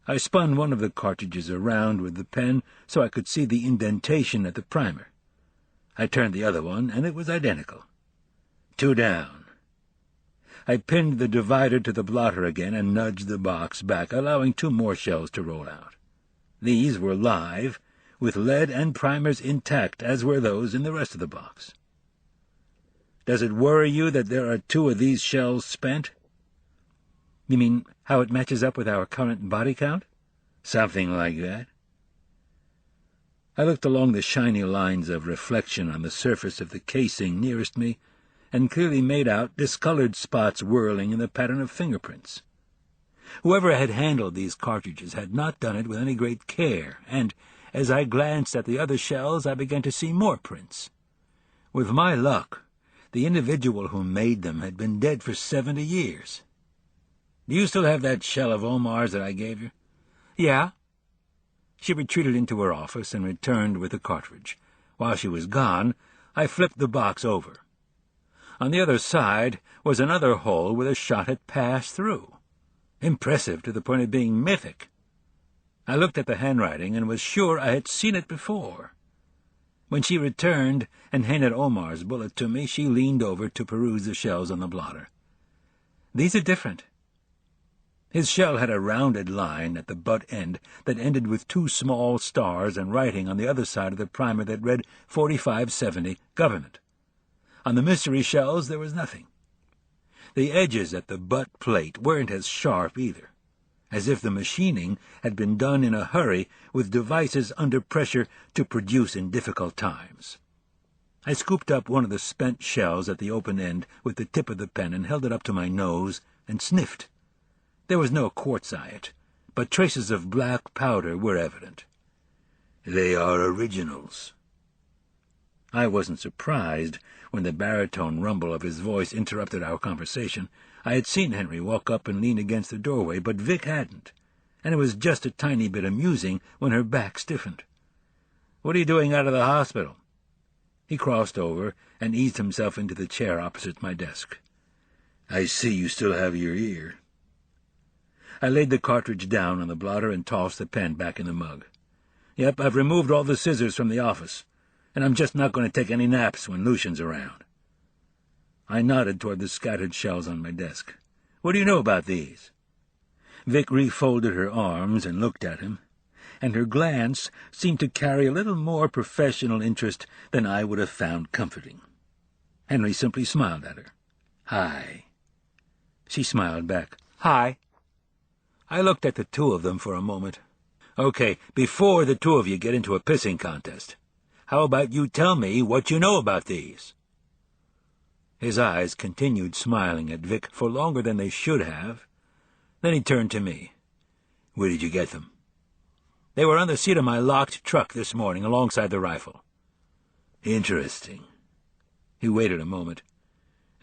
I spun one of the cartridges around with the pen so I could see the indentation at the primer. I turned the other one, and it was identical. 2 down. I pinned the divider to the blotter again and nudged the box back, allowing 2 more shells to roll out. These were live, with lead and primers intact, as were those in the rest of the box. Does it worry you that there are 2 of these shells spent? You mean how it matches up with our current body count? Something like that. I looked along the shiny lines of reflection on the surface of the casing nearest me, and clearly made out discolored spots whirling in the pattern of fingerprints. Whoever had handled these cartridges had not done it with any great care, and as I glanced at the other shells I began to see more prints. With my luck, the individual who made them had been dead for 70 years. Do you still have that shell of Omar's that I gave you? Yeah. She retreated into her office and returned with the cartridge. While she was gone, I flipped the box over. On the other side was another hole where the shot had passed through. Impressive to the point of being mythic. I looked at the handwriting and was sure I had seen it before. When she returned and handed Omar's bullet to me, she leaned over to peruse the shells on the blotter. These are different. His shell had a rounded line at the butt end that ended with 2 small stars and writing on the other side of the primer that read 4570 Government. On the mystery shells there was nothing. The edges at the butt plate weren't as sharp either, as if the machining had been done in a hurry with devices under pressure to produce in difficult times. I scooped up one of the spent shells at the open end with the tip of the pen and held it up to my nose and sniffed. There was no quartzite, but traces of black powder were evident. They are originals. I wasn't surprised when the baritone rumble of his voice interrupted our conversation. I had seen Henry walk up and lean against the doorway, but Vic hadn't, and it was just a tiny bit amusing when her back stiffened. "What are you doing out of the hospital?" He crossed over and eased himself into the chair opposite my desk. "I see you still have your ear." I laid the cartridge down on the blotter and tossed the pen back in the mug. "Yep, I've removed all the scissors from the office, and I'm just not going to take any naps when Lucian's around." I nodded toward the scattered shells on my desk. "What do you know about these?" Vic refolded her arms and looked at him, and her glance seemed to carry a little more professional interest than I would have found comforting. Henry simply smiled at her. "Hi." She smiled back. "Hi." I looked at the 2 of them for a moment. "Okay, before the 2 of you get into a pissing contest, how about you tell me what you know about these?" His eyes continued smiling at Vic for longer than they should have. Then he turned to me. "Where did you get them?" "They were on the seat of my locked truck this morning, alongside the rifle." "Interesting." He waited a moment.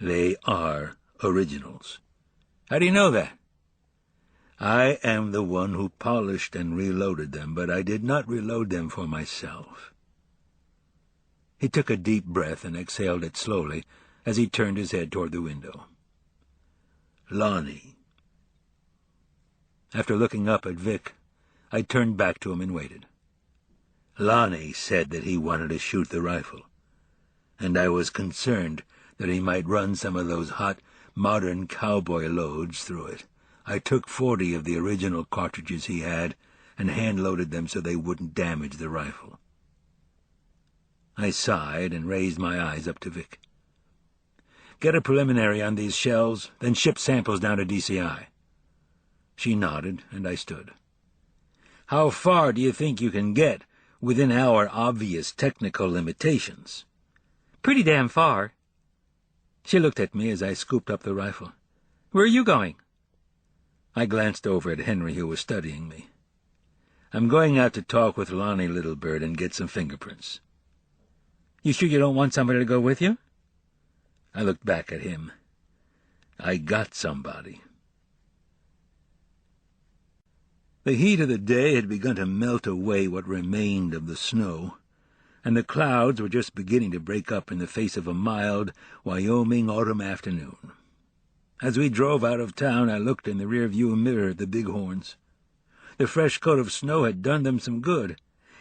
"They are originals." "How do you know that?" "I am the one who polished and reloaded them, but I did not reload them for myself." He took a deep breath and exhaled it slowly as he turned his head toward the window. "Lonnie." After looking up at Vic, I turned back to him and waited. "Lonnie said that he wanted to shoot the rifle, and I was concerned that he might run some of those hot, modern cowboy loads through it. I took 40 of the original cartridges he had and hand-loaded them so they wouldn't damage the rifle." I sighed and raised my eyes up to Vic. "Get a preliminary on these shells, then ship samples down to DCI." She nodded, and I stood. "How far do you think you can get within our obvious technical limitations?" "Pretty damn far." She looked at me as I scooped up the rifle. "Where are you going?" I glanced over at Henry, who was studying me. "I'm going out to talk with Lonnie Littlebird and get some fingerprints." "You sure you don't want somebody to go with you?" I looked back at him. "I got somebody." The heat of the day had begun to melt away what remained of the snow, and the clouds were just beginning to break up in the face of a mild Wyoming autumn afternoon. As we drove out of town, I looked in the rear-view mirror at the bighorns. The fresh coat of snow had done them some good,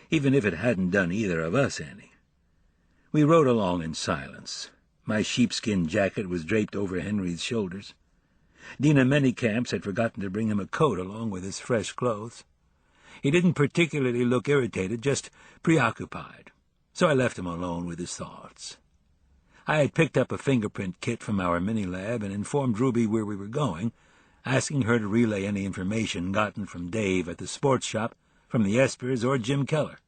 even if it hadn't done either of us any. We rode along in silence. My sheepskin jacket was draped over Henry's shoulders. Dina Manycamps had forgotten to bring him a coat along with his fresh clothes. He didn't particularly look irritated, just preoccupied, so I left him alone with his thoughts. I had picked up a fingerprint kit from our mini-lab and informed Ruby where we were going, asking her to relay any information gotten from Dave at the sports shop, from the Espers, or Jim Keller.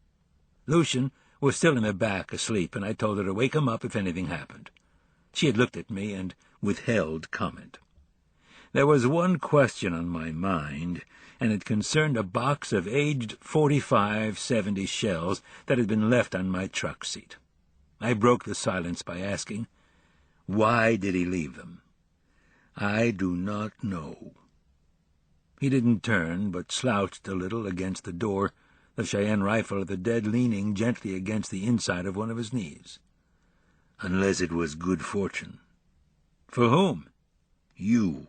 Lucian was still in the back asleep, and I told her to wake him up if anything happened. She had looked at me and withheld comment. There was one question on my mind, and it concerned a box of aged 45-70 shells that had been left on my truck seat. I broke the silence by asking, "Why did he leave them?" "I do not know." He didn't turn, but slouched a little against the door, the Cheyenne rifle of the dead leaning gently against the inside of one of his knees. "Unless it was good fortune." "For whom?" "You."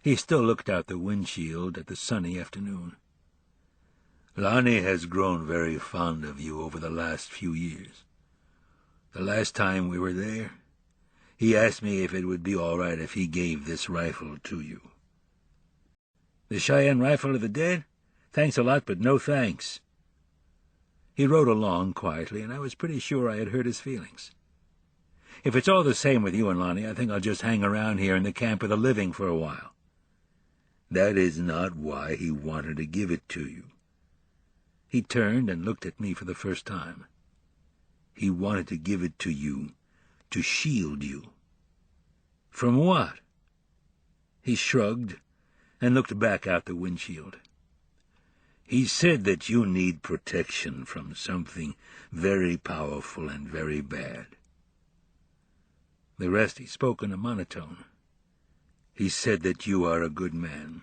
He still looked out the windshield at the sunny afternoon. "Lonnie has grown very fond of you over the last few years. The last time we were there, he asked me if it would be all right if he gave this rifle to you." "The Cheyenne rifle of the dead? Thanks a lot, but no thanks." He rode along quietly, and I was pretty sure I had hurt his feelings. "If it's all the same with you and Lonnie, I think I'll just hang around here in the camp of the living for a while." "That is not why he wanted to give it to you." He turned and looked at me for the first time. "He wanted to give it to you to shield you." "From what?" He shrugged and looked back out the windshield. "He said that you need protection from something very powerful and very bad." The rest he spoke in a monotone. "He said that you are a good man,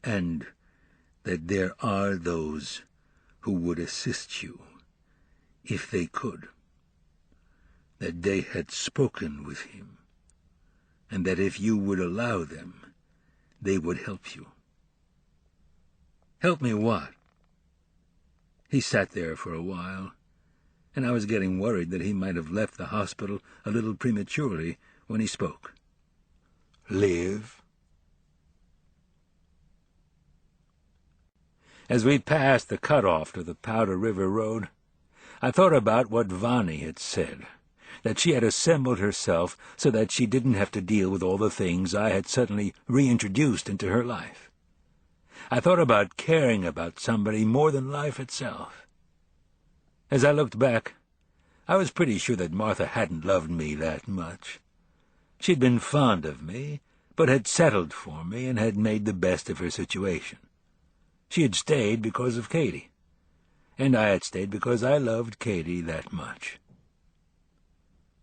and that there are those who would assist you, if they could. That they had spoken with him, and that if you would allow them, they would help you." "Help me what?" He sat there for a while, and I was getting worried that he might have left the hospital a little prematurely when he spoke. "Live." As we passed the cutoff to the Powder River Road, I thought about what Vani had said, that she had assembled herself so that she didn't have to deal with all the things I had suddenly reintroduced into her life. I thought about caring about somebody more than life itself. As I looked back, I was pretty sure that Martha hadn't loved me that much. She'd been fond of me, but had settled for me and had made the best of her situation. She had stayed because of Katie, and I had stayed because I loved Katie that much.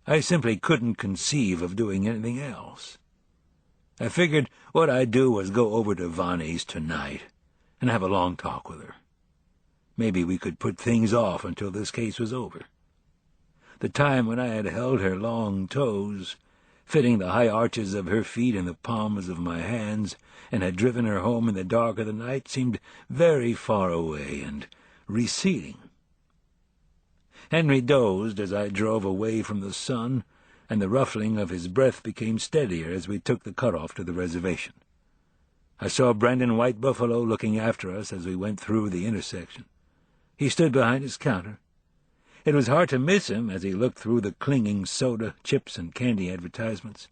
I simply couldn't conceive of doing anything else. I figured what I'd do was go over to Vani's tonight and have a long talk with her. Maybe we could put things off until this case was over. The time when I had held her long toes, fitting the high arches of her feet in the palms of my hands, and had driven her home in the dark of the night, seemed very far away and receding. Henry dozed as I drove away from the sun, and the ruffling of his breath became steadier as we took the cutoff to the reservation. I saw Brandon White Buffalo looking after us as we went through the intersection. He stood behind his counter. It was hard to miss him as he looked through the clinging soda, chips, and candy advertisements.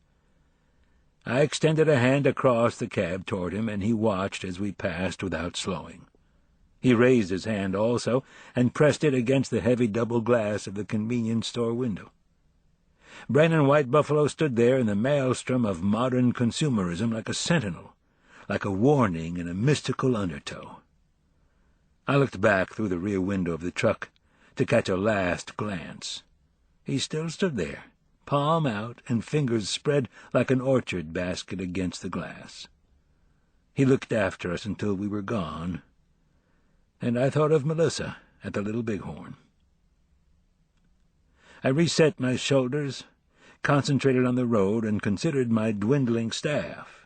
I extended a hand across the cab toward him, and he watched as we passed without slowing. He raised his hand also, and pressed it against the heavy double glass of the convenience store window. Brandon White Buffalo stood there in the maelstrom of modern consumerism like a sentinel, like a warning in a mystical undertow. I looked back through the rear window of the truck to catch a last glance. He still stood there, palm out and fingers spread like an orchard basket against the glass. He looked after us until we were gone, and I thought of Melissa at the Little Bighorn. I reset my shoulders, concentrated on the road, and considered my dwindling staff.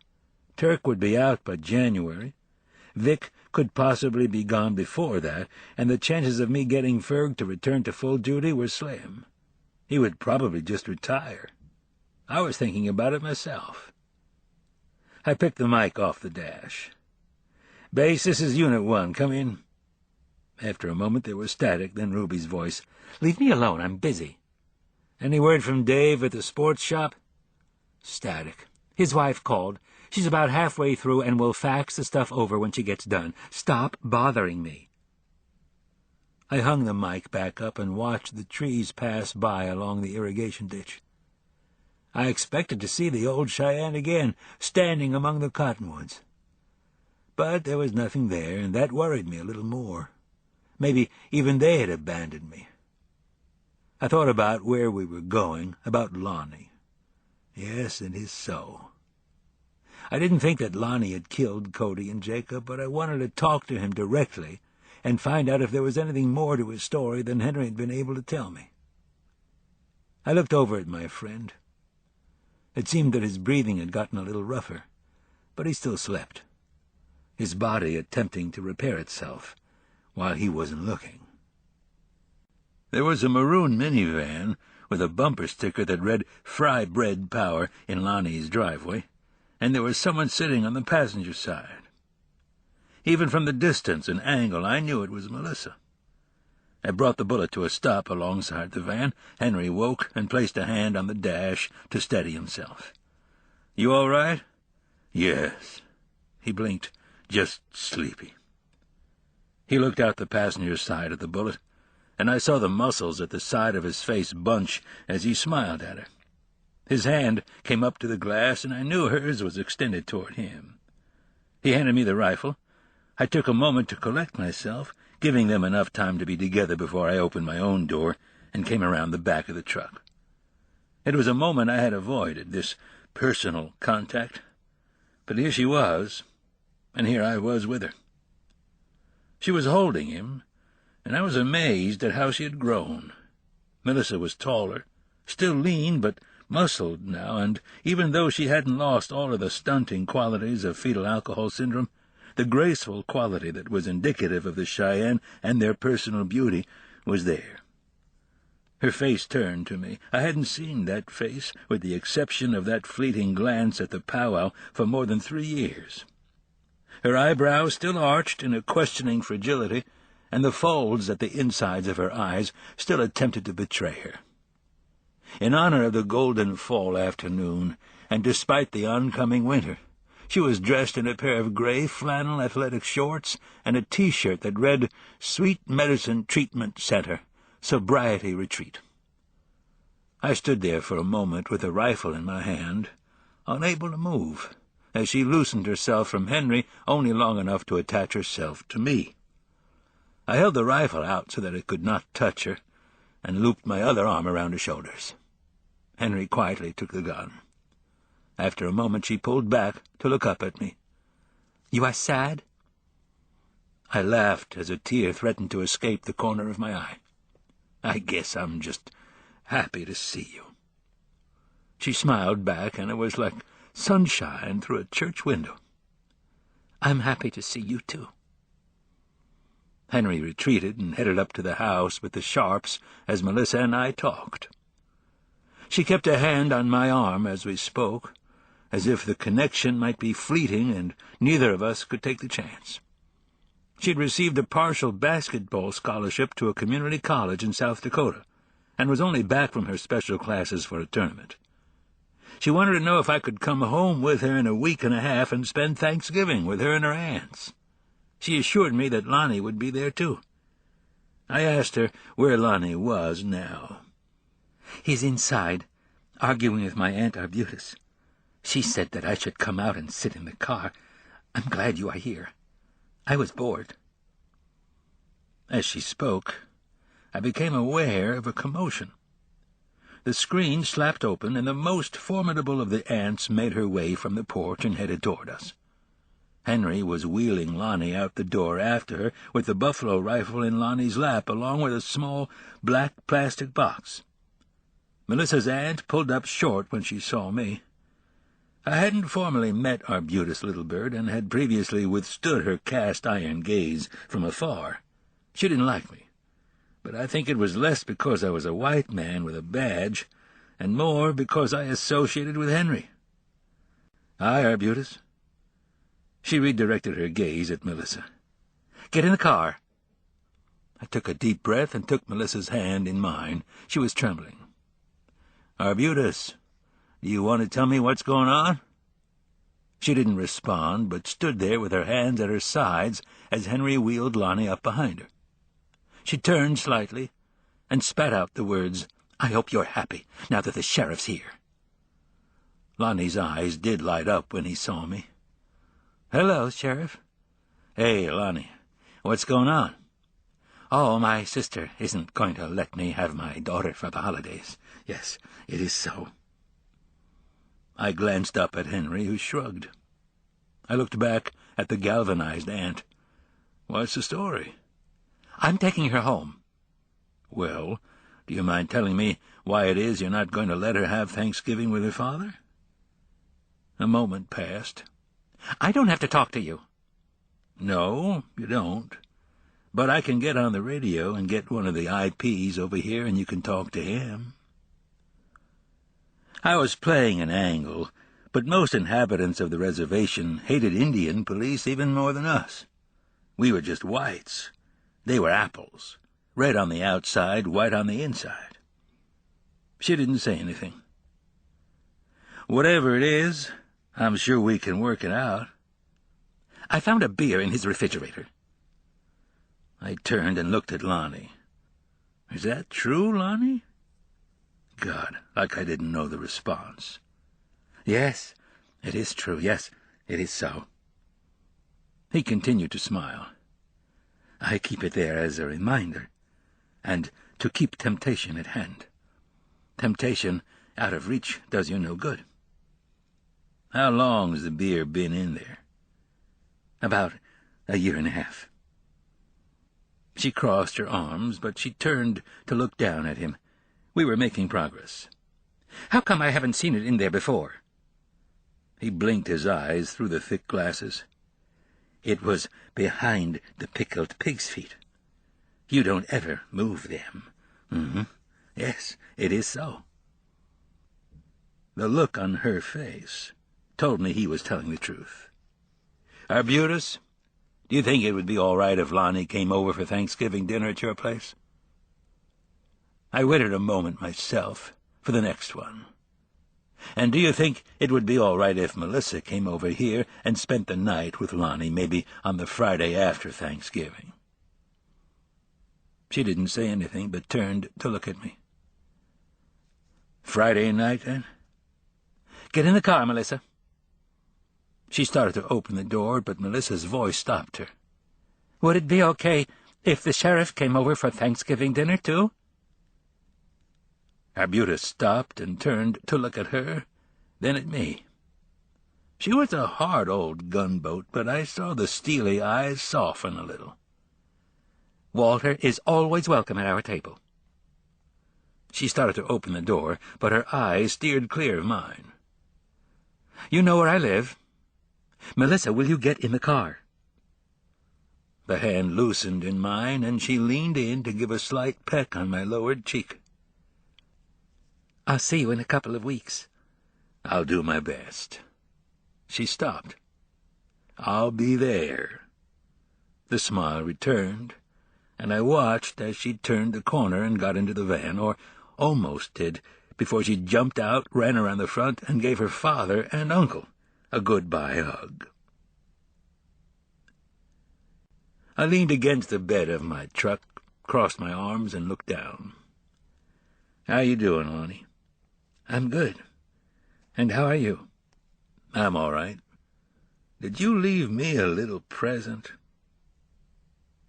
Turk would be out by January, Vic could possibly be gone before that, and the chances of me getting Ferg to return to full duty were slim. He would probably just retire. I was thinking about it myself. I picked the mic off the dash. "Base, this is Unit 1. Come in." After a moment there was static, then Ruby's voice. "Leave me alone. I'm busy." "Any word from Dave at the sports shop?" Static. "His wife called. She's about halfway through and will fax the stuff over when she gets done. Stop bothering me." I hung the mic back up and watched the trees pass by along the irrigation ditch. I expected to see the old Cheyenne again, standing among the cottonwoods. But there was nothing there, and that worried me a little more. Maybe even they had abandoned me. I thought about where we were going, about Lonnie. Yes, it is so. I didn't think that Lonnie had killed Cody and Jacob, but I wanted to talk to him directly and find out if there was anything more to his story than Henry had been able to tell me. I looked over at my friend. It seemed that his breathing had gotten a little rougher, but he still slept, his body attempting to repair itself while he wasn't looking. There was a maroon minivan with a bumper sticker that read "Fry Bread Power" in Lonnie's driveway, and there was someone sitting on the passenger side. Even from the distance and angle, I knew it was Melissa. I brought the bullet to a stop alongside the van. Henry woke and placed a hand on the dash to steady himself. "You all right?" "Yes." He blinked. "Just sleepy." He looked out the passenger side of the bullet, and I saw the muscles at the side of his face bunch as he smiled at her. His hand came up to the glass, and I knew hers was extended toward him. He handed me the rifle. I took a moment to collect myself, giving them enough time to be together before I opened my own door and came around the back of the truck. It was a moment I had avoided, this personal contact. But here she was, and here I was with her. She was holding him, and I was amazed at how she had grown. Melissa was taller, still lean, but muscled now, and even though she hadn't lost all of the stunting qualities of fetal alcohol syndrome, the graceful quality that was indicative of the Cheyenne and their personal beauty was there. Her face turned to me. I hadn't seen that face, with the exception of that fleeting glance at the powwow, for more than 3 years. Her eyebrows still arched in a questioning fragility, and the folds at the insides of her eyes still attempted to betray her. In honor of the golden fall afternoon, and despite the oncoming winter, she was dressed in a pair of gray flannel athletic shorts and a T-shirt that read "Sweet Medicine Treatment Center, Sobriety Retreat." I stood there for a moment with a rifle in my hand, unable to move, as she loosened herself from Henry only long enough to attach herself to me. I held the rifle out so that it could not touch her, and looped my other arm around her shoulders. Henry quietly took the gun. After a moment she pulled back to look up at me. "You are sad?" I laughed as a tear threatened to escape the corner of my eye. "I guess I'm just happy to see you." She smiled back, and it was like sunshine through a church window. "I'm happy to see you, too." Henry retreated and headed up to the house with the Sharps as Melissa and I talked. She kept a hand on my arm as we spoke, as if the connection might be fleeting and neither of us could take the chance. She'd received a partial basketball scholarship to a community college in South Dakota, and was only back from her special classes for a tournament. She wanted to know if I could come home with her in a week and a half and spend Thanksgiving with her and her aunts. She assured me that Lonnie would be there, too. I asked her where Lonnie was now. "He's inside, arguing with my Aunt Arbutus. She said that I should come out and sit in the car. I'm glad you are here. I was bored." As she spoke, I became aware of a commotion. The screen slapped open, and the most formidable of the aunts made her way from the porch and headed toward us. Henry was wheeling Lonnie out the door after her, with the buffalo rifle in Lonnie's lap, along with a small black plastic box. Melissa's aunt pulled up short when she saw me. I hadn't formally met Arbutus Littlebird, and had previously withstood her cast-iron gaze from afar. She didn't like me, but I think it was less because I was a white man with a badge, and more because I associated with Henry. "Hi, Arbutus." She redirected her gaze at Melissa. "Get in the car." I took a deep breath and took Melissa's hand in mine. She was trembling. "Arbutus, do you want to tell me what's going on?" She didn't respond, but stood there with her hands at her sides as Henry wheeled Lonnie up behind her. She turned slightly and spat out the words, "I hope you're happy, now that the sheriff's here." Lonnie's eyes did light up when he saw me. "Hello, Sheriff." "Hey, Lonnie, what's going on?" "Oh, my sister isn't going to let me have my daughter for the holidays. Yes, it is so." I glanced up at Henry, who shrugged. I looked back at the galvanized aunt. "What's the story?" "I'm taking her home." "Well, do you mind telling me why it is you're not going to let her have Thanksgiving with her father?" A moment passed. "I don't have to talk to you." "No, you don't. But I can get on the radio and get one of the IPs over here, and you can talk to him." I was playing an angle, but most inhabitants of the reservation hated Indian police even more than us. We were just whites. They were apples, red on the outside, white on the inside. She didn't say anything. "Whatever it is, I'm sure we can work it out." "I found a beer in his refrigerator." I turned and looked at Lonnie. "Is that true, Lonnie?" God, like I didn't know the response. "Yes, it is true. Yes, it is so." He continued to smile. "I keep it there as a reminder, and to keep temptation at hand. Temptation out of reach does you no good." "How long has the beer been in there?" "About a year and a half." She crossed her arms, but she turned to look down at him. We were making progress. "How come I haven't seen it in there before?" He blinked his eyes through the thick glasses. "It was behind the pickled pig's feet. You don't ever move them." Yes, it is so." The look on her face told me he was telling the truth. "Arbutus, do you think it would be all right if Lonnie came over for Thanksgiving dinner at your place?" I waited a moment myself for the next one. "And do you think it would be all right if Melissa came over here and spent the night with Lonnie, maybe on the Friday after Thanksgiving?" She didn't say anything, but turned to look at me. "Friday night, then?" "Get in the car, Melissa." She started to open the door, but Melissa's voice stopped her. "Would it be okay if the sheriff came over for Thanksgiving dinner, too?" Arbutus stopped and turned to look at her, then at me. She was a hard old gunboat, but I saw the steely eyes soften a little. "Walter is always welcome at our table." She started to open the door, but her eyes steered clear of mine. "You know where I live. Melissa, will you get in the car?" The hand loosened in mine, and she leaned in to give a slight peck on my lowered cheek. "I'll see you in a couple of weeks." "I'll do my best." She stopped. "I'll be there." The smile returned, and I watched as she turned the corner and got into the van, or almost did, before she jumped out, ran around the front, and gave her father and uncle a goodbye hug. I leaned against the bed of my truck, crossed my arms, and looked down. "How you doing, Lonnie?" "I'm good. And how are you?" "I'm all right. Did you leave me a little present?"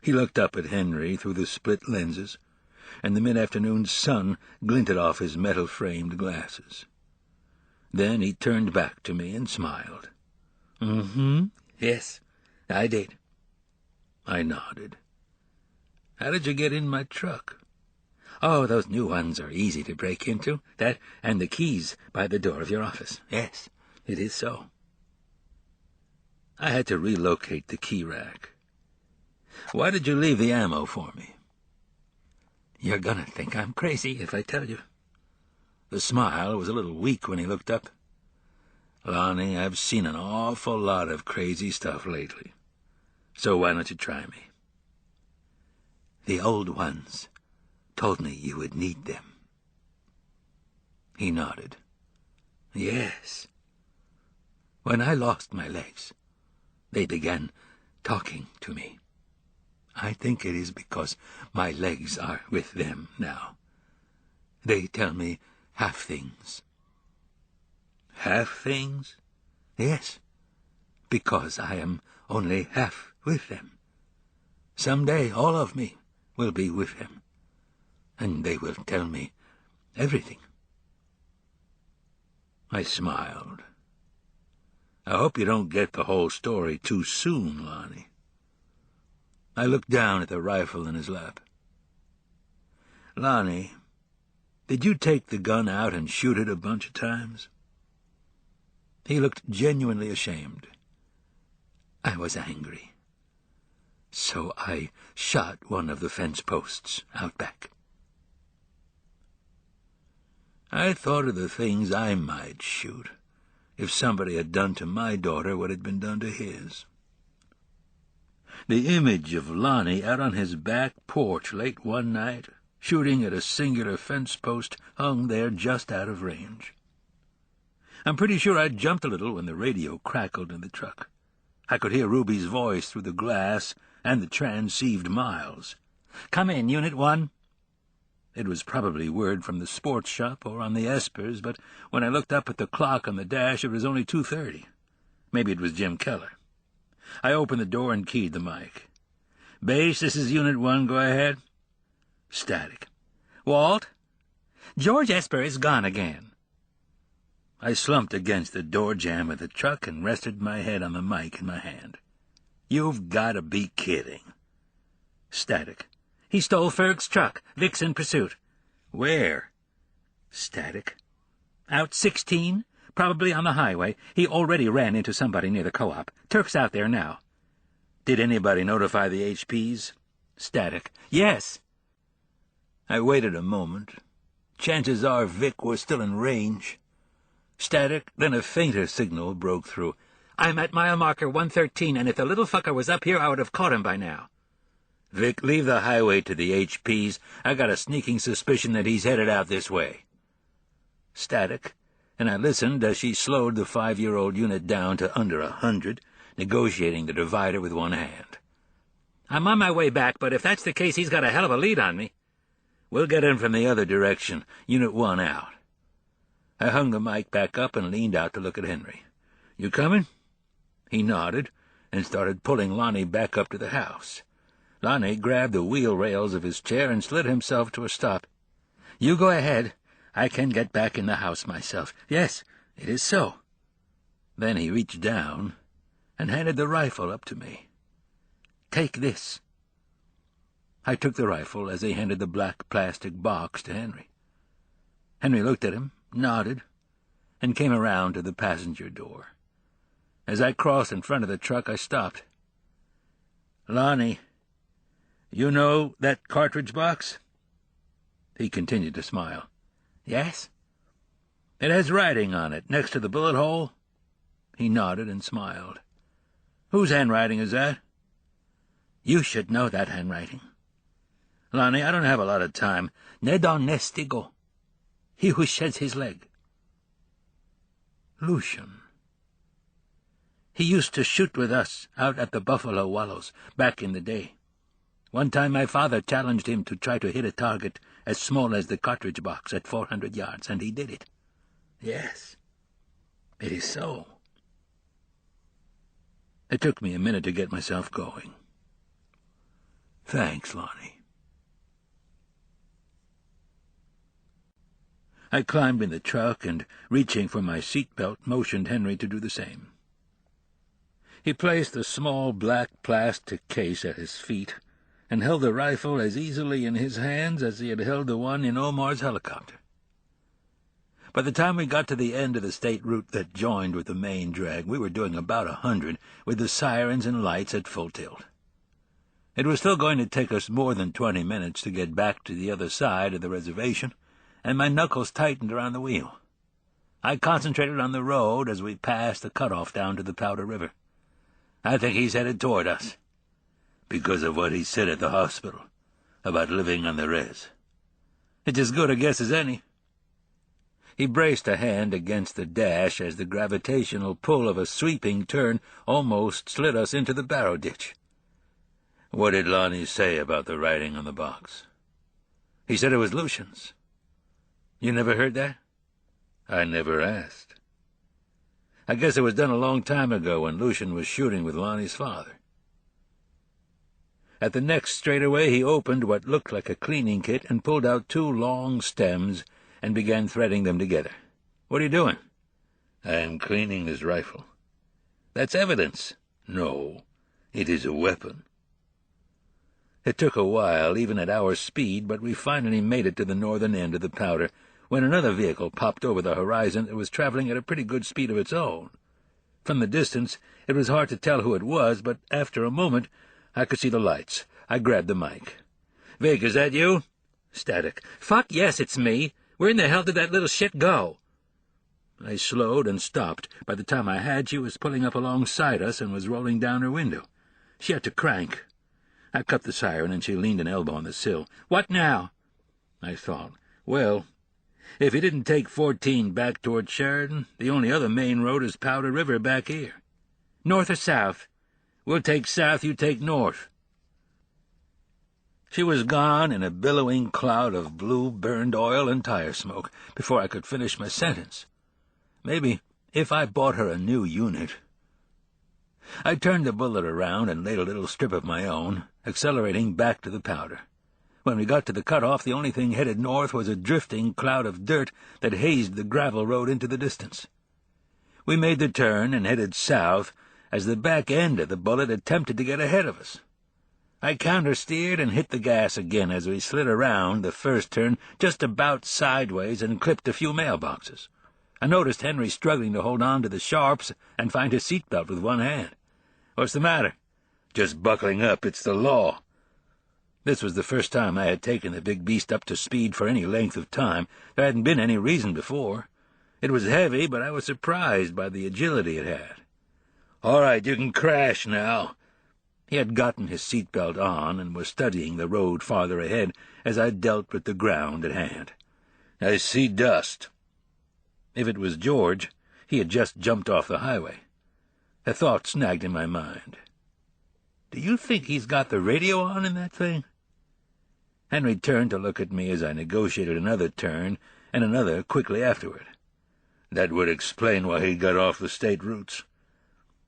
He looked up at Henry through the split lenses, and the mid-afternoon sun glinted off his metal-framed glasses. Then he turned back to me and smiled. Yes, I did." I nodded. "How did you get in my truck?" "Oh, those new ones are easy to break into. That and the keys by the door of your office. Yes." It is so. I had to relocate the key rack. Why did you leave the ammo for me? You're gonna think I'm crazy if I tell you. The smile was a little weak when he looked up. Lonnie, I've seen an awful lot of crazy stuff lately. So why don't you try me? The old ones told me you would need them. He nodded. Yes. When I lost my legs, they began talking to me. I think it is because my legs are with them now. They tell me half things. Half things? Yes, because I am only half with them. Someday all of me will be with them, and they will tell me everything. I smiled. I hope you don't get the whole story too soon, Lonnie. I looked down at the rifle in his lap. Lonnie, did you take the gun out and shoot it a bunch of times? He looked genuinely ashamed. I was angry. So I shot one of the fence posts out back. I thought of the things I might shoot if somebody had done to my daughter what had been done to his. The image of Lonnie out on his back porch late one night, shooting at a singular fence post, hung there just out of range. I'm pretty sure I jumped a little when the radio crackled in the truck. I could hear Ruby's voice through the glass and the transceived miles. "Come in, Unit 1. It was probably word from the sports shop or on the espers, but when I looked up at the clock on the dash, it was only 2:30. Maybe it was Jim Keller. I opened the door and keyed the mic. "Base, this is Unit 1. Go ahead." Static. "Walt? George Esper is gone again." I slumped against the door jamb of the truck and rested my head on the mic in my hand. "You've got to be kidding." Static. "He stole Ferg's truck. Vic's in pursuit." "Where?" Static. "Out 16. Probably on the highway. He already ran into somebody near the co-op. Turk's out there now." "Did anybody notify the HPs?" Static. "Yes." I waited a moment. Chances are Vic was still in range. Static, then a fainter signal broke through. "I'm at mile marker 113, and if the little fucker was up here, I would have caught him by now." "Vic, leave the highway to the HPs. I got a sneaking suspicion that he's headed out this way." Static, and I listened as she slowed the 5-year-old unit down to under 100, negotiating the divider with one hand. "I'm on my way back, but if that's the case, he's got a hell of a lead on me." "We'll get in from the other direction. Unit 1 out." I hung the mic back up and leaned out to look at Henry. "You coming?" He nodded and started pulling Lonnie back up to the house. Lonnie grabbed the wheel rails of his chair and slid himself to a stop. "You go ahead. I can get back in the house myself." "Yes, it is so." Then he reached down and handed the rifle up to me. "Take this." I took the rifle as he handed the black plastic box to Henry. Henry looked at him, nodded, and came around to the passenger door. As I crossed in front of the truck, I stopped. "Lonnie, you know that cartridge box?" He continued to smile. "Yes." "It has writing on it, next to the bullet hole?" He nodded and smiled. "Whose handwriting is that?" "You should know that handwriting." "Lonnie, I don't have a lot of time." "Nedonestigo. He who sheds his leg." "Lucian. He used to shoot with us out at the Buffalo Wallows back in the day. One time my father challenged him to try to hit a target as small as the cartridge box at 400 yards, and he did it." "Yes, it is so." It took me a minute to get myself going. "Thanks, Lonnie." I climbed in the truck and, reaching for my seatbelt, motioned Henry to do the same. He placed the small black plastic case at his feet and held the rifle as easily in his hands as he had held the one in Omar's helicopter. By the time we got to the end of the state route that joined with the main drag, we were doing about 100, with the sirens and lights at full tilt. It was still going to take us more than 20 minutes to get back to the other side of the reservation, and my knuckles tightened around the wheel. I concentrated on the road as we passed the cutoff down to the Powder River. I think he's headed toward us, because of what he said at the hospital about living on the res. It's as good a guess as any. He braced a hand against the dash as the gravitational pull of a sweeping turn almost slid us into the barrow ditch. What did Lonnie say about the writing on the box? He said it was Lucian's. You never heard that? I never asked. I guess it was done a long time ago when Lucian was shooting with Lonnie's father. At the next straightaway he opened what looked like a cleaning kit and pulled out 2 long stems and began threading them together. What are you doing? I am cleaning his rifle. That's evidence. No, it is a weapon. It took a while, even at our speed, but we finally made it to the northern end of the Powder, when another vehicle popped over the horizon that was traveling at a pretty good speed of its own. From the distance, it was hard to tell who it was, but after a moment, I could see the lights. I grabbed the mic. Vic, is that you? Static. Fuck yes, it's me. Where in the hell did that little shit go? I slowed and stopped. By the time I had, she was pulling up alongside us and was rolling down her window. She had to crank. I cut the siren, and she leaned an elbow on the sill. What now? I thought, well, if he didn't take 14 back toward Sheridan, the only other main road is Powder River back here. North or south? We'll take south, you take north. She was gone in a billowing cloud of blue burned oil and tire smoke before I could finish my sentence. Maybe if I bought her a new unit. I turned the bullet around and laid a little strip of my own, accelerating back to the Powder. When we got to the cutoff, the only thing headed north was a drifting cloud of dirt that hazed the gravel road into the distance. We made the turn and headed south as the back end of the bullet attempted to get ahead of us. I counter-steered and hit the gas again as we slid around the first turn just about sideways and clipped a few mailboxes. I noticed Henry struggling to hold on to the sharps and find his seatbelt with one hand. What's the matter? Just buckling up. It's the law. This was the first time I had taken the big beast up to speed for any length of time. There hadn't been any reason before. It was heavy, but I was surprised by the agility it had. All right, you can crash now. He had gotten his seatbelt on and was studying the road farther ahead as I dealt with the ground at hand. I see dust. If it was George, he had just jumped off the highway. A thought snagged in my mind. Do you think he's got the radio on in that thing? Henry turned to look at me as I negotiated another turn and another quickly afterward. That would explain why he got off the state routes.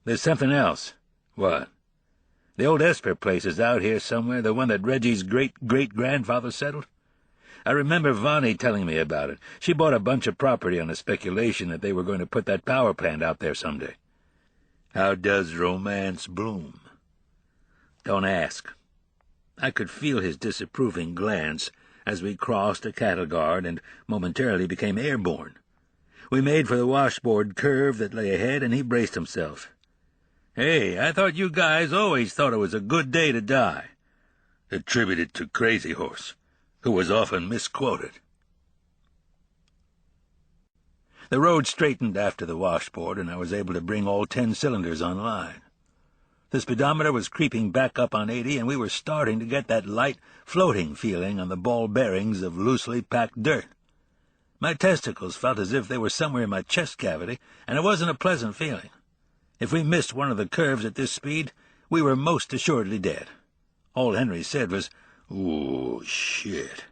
There's something else. What? The old Esper place is out here somewhere, the one that Reggie's great-great-grandfather settled. I remember Vonnie telling me about it. She bought a bunch of property on the speculation that they were going to put that power plant out there someday. How does romance bloom? Don't ask. I could feel his disapproving glance as we crossed a cattle guard and momentarily became airborne. We made for the washboard curve that lay ahead, and he braced himself. Hey, I thought you guys always thought it was a good day to die. Attributed to Crazy Horse, who was often misquoted. The road straightened after the washboard, and I was able to bring all 10 cylinders online. The speedometer was creeping back up on 80, and we were starting to get that light, floating feeling on the ball bearings of loosely packed dirt. My testicles felt as if they were somewhere in my chest cavity, and it wasn't a pleasant feeling. If we missed one of the curves at this speed, we were most assuredly dead. All Henry said was, "Ooh, shit."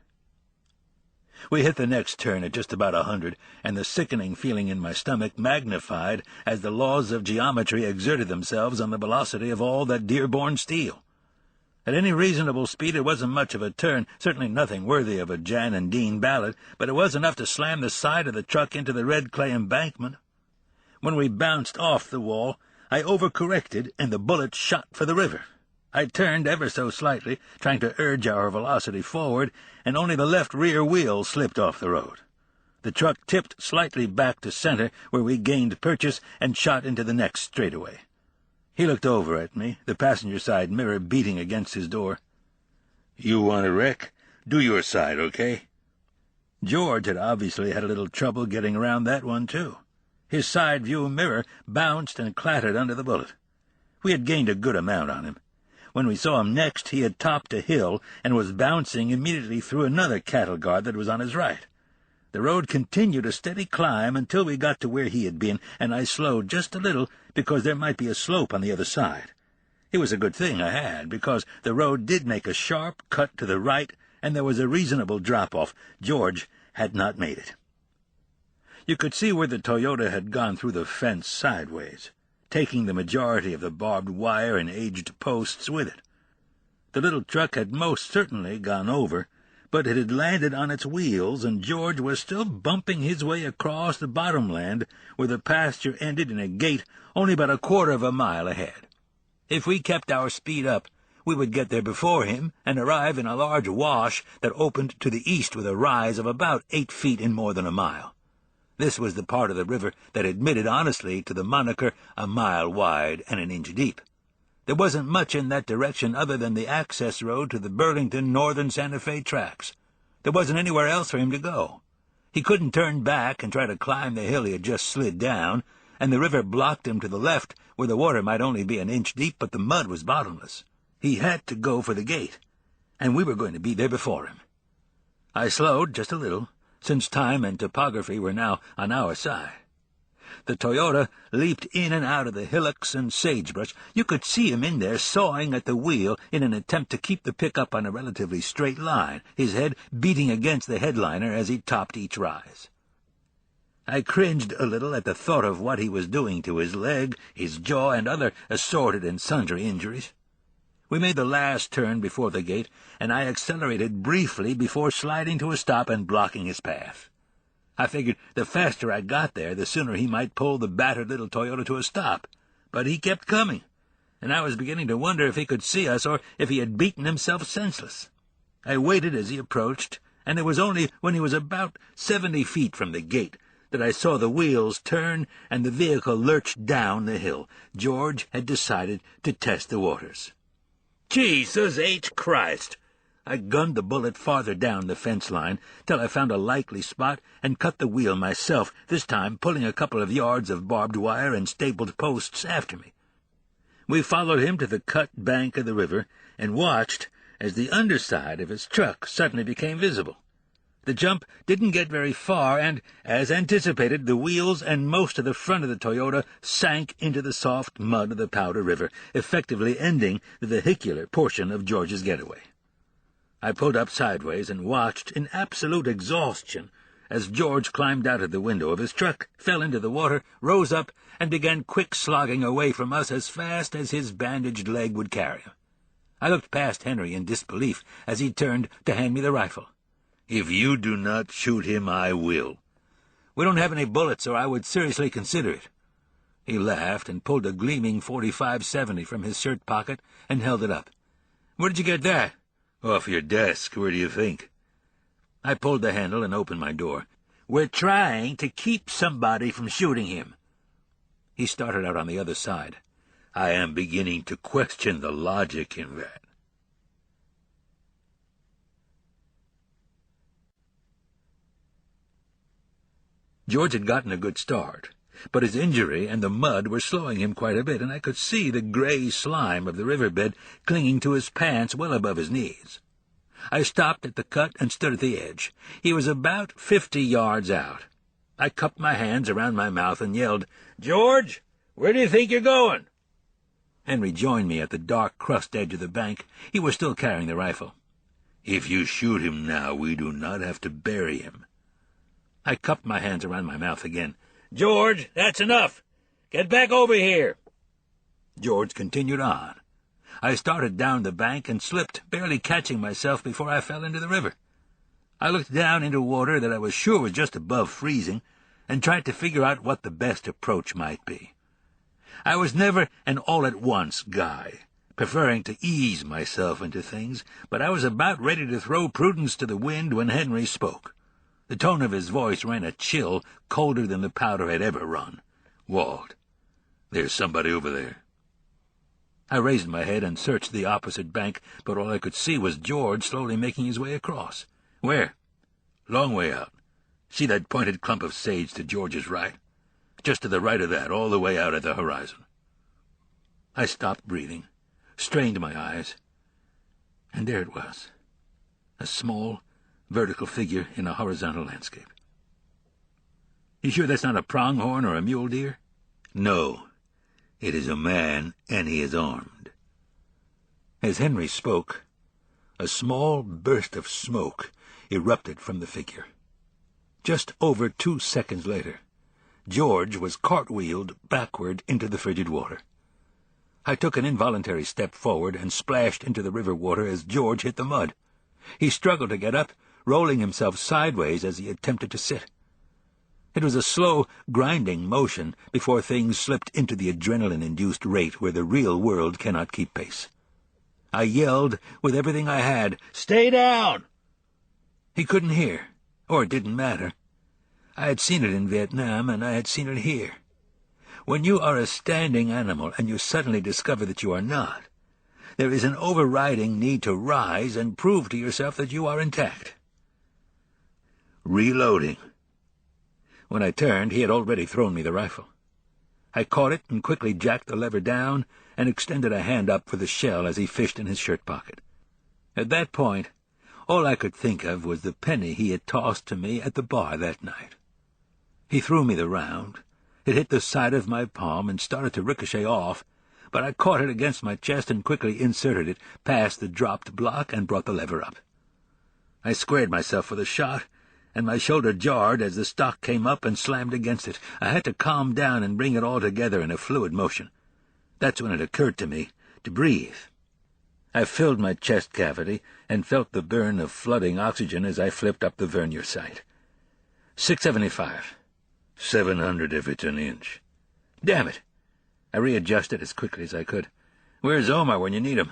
We hit the next turn at just about 100, and the sickening feeling in my stomach magnified as the laws of geometry exerted themselves on the velocity of all that dear-born steel. At any reasonable speed it wasn't much of a turn, certainly nothing worthy of a Jan and Dean ballad, but it was enough to slam the side of the truck into the red clay embankment. When we bounced off the wall, I overcorrected, and the bullet shot for the river. I turned ever so slightly, trying to urge our velocity forward, and only the left rear wheel slipped off the road. The truck tipped slightly back to center, where we gained purchase and shot into the next straightaway. He looked over at me, the passenger side mirror beating against his door. "You want to wreck? Do your side, okay?" George had obviously had a little trouble getting around that one, too. His side view mirror bounced and clattered under the bullet. We had gained a good amount on him. When we saw him next, he had topped a hill and was bouncing immediately through another cattle guard that was on his right. The road continued a steady climb until we got to where he had been, and I slowed just a little because there might be a slope on the other side. It was a good thing I had, because the road did make a sharp cut to the right, and there was a reasonable drop-off. George had not made it. You could see where the Toyota had gone through the fence sideways, taking the majority of the barbed wire and aged posts with it. The little truck had most certainly gone over, but it had landed on its wheels, and George was still bumping his way across the bottomland where the pasture ended in a gate only about a quarter of a mile ahead. If we kept our speed up, we would get there before him and arrive in a large wash that opened to the east with a rise of about 8 feet in more than a mile. This was the part of the river that admitted honestly to the moniker a mile wide and an inch deep. There wasn't much in that direction other than the access road to the Burlington Northern Santa Fe tracks. There wasn't anywhere else for him to go. He couldn't turn back and try to climb the hill he had just slid down, and the river blocked him to the left, where the water might only be an inch deep, but the mud was bottomless. He had to go for the gate, and we were going to be there before him. I slowed just a little, since time and topography were now on our side. The Toyota leaped in and out of the hillocks and sagebrush. You could see him in there sawing at the wheel in an attempt to keep the pickup on a relatively straight line, his head beating against the headliner as he topped each rise. I cringed a little at the thought of what he was doing to his leg, his jaw, and other assorted and sundry injuries. We made the last turn before the gate, and I accelerated briefly before sliding to a stop and blocking his path. I figured the faster I got there, the sooner he might pull the battered little Toyota to a stop. But he kept coming, and I was beginning to wonder if he could see us or if he had beaten himself senseless. I waited as he approached, and it was only when he was about 70 feet from the gate that I saw the wheels turn and the vehicle lurch down the hill. George had decided to test the waters. Jesus H. Christ! I gunned the bullet farther down the fence line till I found a likely spot and cut the wheel myself, this time pulling a couple of yards of barbed wire and stapled posts after me. We followed him to the cut bank of the river and watched as the underside of his truck suddenly became visible. The jump didn't get very far, and, as anticipated, the wheels and most of the front of the Toyota sank into the soft mud of the Powder River, effectively ending the vehicular portion of George's getaway. I pulled up sideways and watched in absolute exhaustion as George climbed out of the window of his truck, fell into the water, rose up, and began quick slogging away from us as fast as his bandaged leg would carry him. I looked past Henry in disbelief as he turned to hand me the rifle. "If you do not shoot him, I will." "We don't have any bullets, or I would seriously consider it." He laughed and pulled a gleaming .45-70 from his shirt pocket and held it up. "Where did you get that?" "Off your desk. Where do you think?" I pulled the handle and opened my door. "We're trying to keep somebody from shooting him." He started out on the other side. "I am beginning to question the logic in that." George had gotten a good start, but his injury and the mud were slowing him quite a bit, and I could see the gray slime of the riverbed clinging to his pants well above his knees. I stopped at the cut and stood at the edge. He was about 50 yards out. I cupped my hands around my mouth and yelled, "George, where do you think you're going?" Henry joined me at the dark crust edge of the bank. He was still carrying the rifle. "If you shoot him now, we do not have to bury him." I cupped my hands around my mouth again. "George, that's enough. Get back over here." George continued on. I started down the bank and slipped, barely catching myself before I fell into the river. I looked down into water that I was sure was just above freezing, and tried to figure out what the best approach might be. I was never an all-at-once guy, preferring to ease myself into things, but I was about ready to throw prudence to the wind when Henry spoke. The tone of his voice ran a chill colder than the powder had ever run. "Walt, there's somebody over there." I raised my head and searched the opposite bank, but all I could see was George slowly making his way across. "Where?" "Long way out. See that pointed clump of sage to George's right? Just to the right of that, all the way out at the horizon." I stopped breathing, strained my eyes, and there it was, a small, vertical figure in a horizontal landscape. "You sure that's not a pronghorn or a mule deer?" "No. It is a man, and he is armed." As Henry spoke, a small burst of smoke erupted from the figure. Just over 2 seconds later, George was cartwheeled backward into the frigid water. I took an involuntary step forward and splashed into the river water as George hit the mud. He struggled to get up, rolling himself sideways as he attempted to sit. It was a slow, grinding motion before things slipped into the adrenaline-induced rate where the real world cannot keep pace. I yelled with everything I had, "Stay down!" He couldn't hear, or it didn't matter. I had seen it in Vietnam, and I had seen it here. When you are a standing animal and you suddenly discover that you are not, there is an overriding need to rise and prove to yourself that you are intact. "Reloading." When I turned, he had already thrown me the rifle. I caught it and quickly jacked the lever down and extended a hand up for the shell as he fished in his shirt pocket. At that point, all I could think of was the penny he had tossed to me at the bar that night. He threw me the round. It hit the side of my palm and started to ricochet off, but I caught it against my chest and quickly inserted it past the dropped block and brought the lever up. I squared myself for the shot, and my shoulder jarred as the stock came up and slammed against it. I had to calm down and bring it all together in a fluid motion. That's when it occurred to me to breathe. I filled my chest cavity and felt the burn of flooding oxygen as I flipped up the vernier sight. 675. 700 if it's an inch. Damn it! I readjusted as quickly as I could. "Where's Omar when you need him?"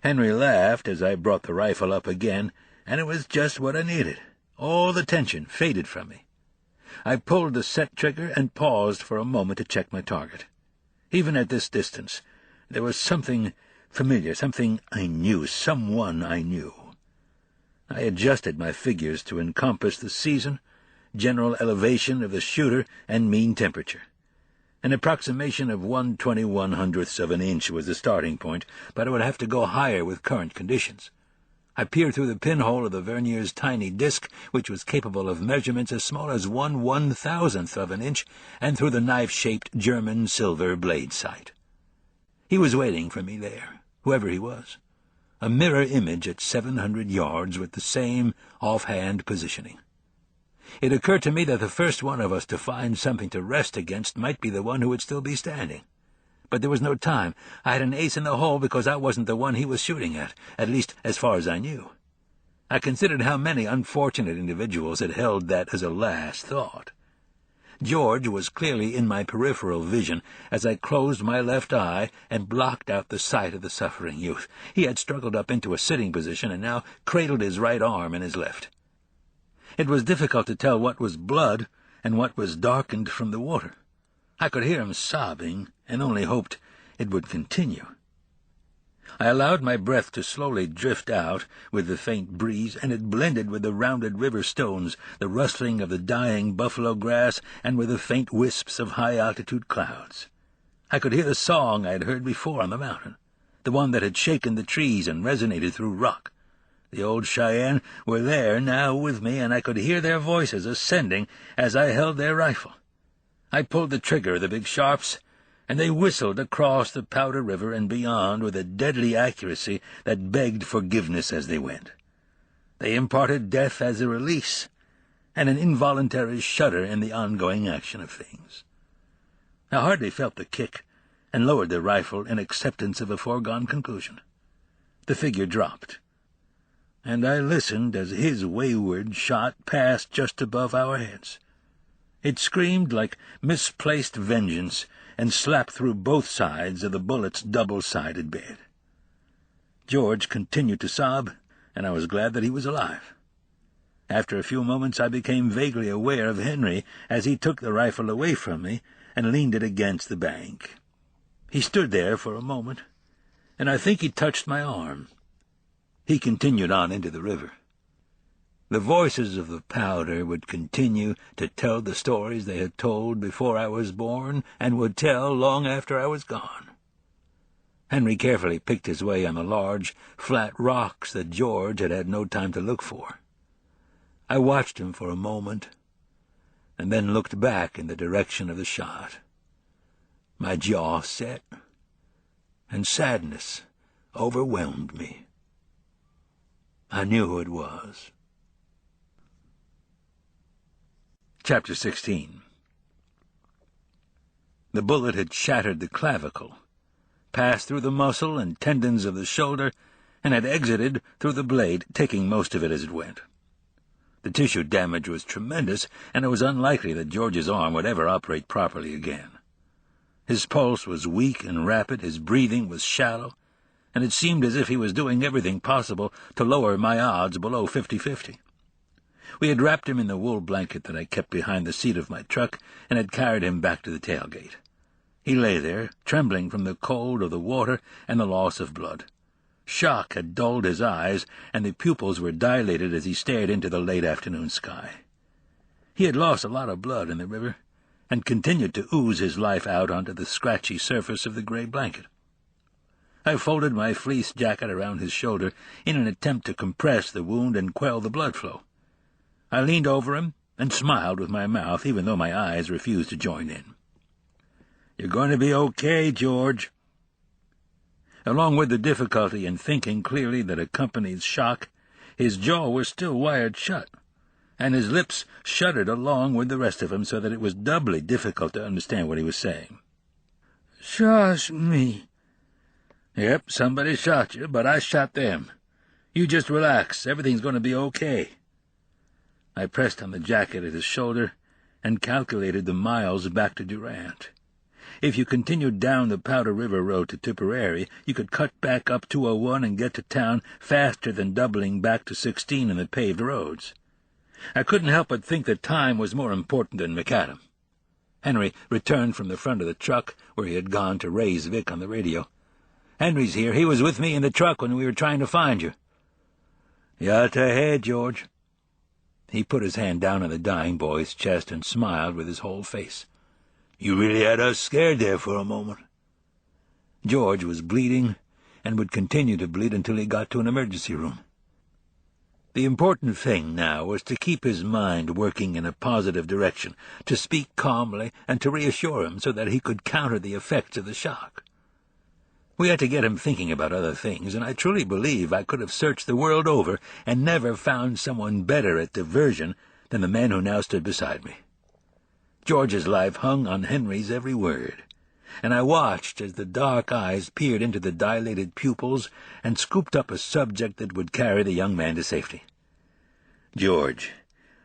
Henry laughed as I brought the rifle up again, and it was just what I needed. All the tension faded from me. I pulled the set trigger and paused for a moment to check my target. Even at this distance, there was something familiar, something I knew, someone I knew. I adjusted my figures to encompass the season, general elevation of the shooter, and mean temperature. An approximation of 1/2100ths of an inch was the starting point, but I would have to go higher with current conditions. I peered through the pinhole of the vernier's tiny disc, which was capable of measurements as small as 1/1000th of an inch, and through the knife-shaped German silver blade sight. He was waiting for me there, whoever he was. A mirror image at 700 yards with the same offhand positioning. It occurred to me that the first one of us to find something to rest against might be the one who would still be standing. But there was no time. I had an ace in the hole because I wasn't the one he was shooting at least as far as I knew. I considered how many unfortunate individuals had held that as a last thought. George was clearly in my peripheral vision as I closed my left eye and blocked out the sight of the suffering youth. He had struggled up into a sitting position and now cradled his right arm in his left. It was difficult to tell what was blood and what was darkened from the water. I could hear him sobbing and only hoped it would continue. I allowed my breath to slowly drift out with the faint breeze, and it blended with the rounded river stones, the rustling of the dying buffalo grass, and with the faint wisps of high-altitude clouds. I could hear the song I had heard before on the mountain, the one that had shaken the trees and resonated through rock. The old Cheyenne were there now with me, and I could hear their voices ascending as I held their rifle. I pulled the trigger of the big sharps, and they whistled across the Powder River and beyond with a deadly accuracy that begged forgiveness as they went. They imparted death as a release, and an involuntary shudder in the ongoing action of things. I hardly felt the kick, and lowered the rifle in acceptance of a foregone conclusion. The figure dropped, and I listened as his wayward shot passed just above our heads. It screamed like misplaced vengeance and slapped through both sides of the bullet's double-sided bed. George continued to sob, and I was glad that he was alive. After a few moments I became vaguely aware of Henry as he took the rifle away from me and leaned it against the bank. He stood there for a moment, and I think he touched my arm. He continued on into the river. The voices of the powder would continue to tell the stories they had told before I was born and would tell long after I was gone. Henry carefully picked his way on the large, flat rocks that George had had no time to look for. I watched him for a moment, and then looked back in the direction of the shot. My jaw set, and sadness overwhelmed me. I knew who it was. Chapter 16. The bullet had shattered the clavicle, passed through the muscle and tendons of the shoulder, and had exited through the blade, taking most of it as it went. The tissue damage was tremendous, and it was unlikely that George's arm would ever operate properly again. His pulse was weak and rapid, his breathing was shallow, and it seemed as if he was doing everything possible to lower my odds below 50-50. We had wrapped him in the wool blanket that I kept behind the seat of my truck and had carried him back to the tailgate. He lay there, trembling from the cold of the water and the loss of blood. Shock had dulled his eyes, and the pupils were dilated as he stared into the late afternoon sky. He had lost a lot of blood in the river, and continued to ooze his life out onto the scratchy surface of the gray blanket. I folded my fleece jacket around his shoulder in an attempt to compress the wound and quell the blood flow. I leaned over him and smiled with my mouth, even though my eyes refused to join in. "You're going to be okay, George." Along with the difficulty in thinking clearly that accompanies shock, his jaw was still wired shut, and his lips shuddered along with the rest of him so that it was doubly difficult to understand what he was saying. "Shush me." "Yep, somebody shot you, but I shot them. You just relax. Everything's going to be okay." I pressed on the jacket at his shoulder and calculated the miles back to Durant. If you continued down the Powder River Road to Tipperary, you could cut back up 201 and get to town faster than doubling back to 16 in the paved roads. I couldn't help but think that time was more important than macadam. Henry returned from the front of the truck, where he had gone to raise Vic on the radio. "Henry's here. He was with me in the truck when we were trying to find you." "You out ahead, George." He put his hand down on the dying boy's chest and smiled with his whole face. "You really had us scared there for a moment." George was bleeding, and would continue to bleed until he got to an emergency room. The important thing now was to keep his mind working in a positive direction, to speak calmly and to reassure him so that he could counter the effects of the shock. We had to get him thinking about other things, and I truly believe I could have searched the world over and never found someone better at diversion than the man who now stood beside me. George's life hung on Henry's every word, and I watched as the dark eyes peered into the dilated pupils and scooped up a subject that would carry the young man to safety. "George,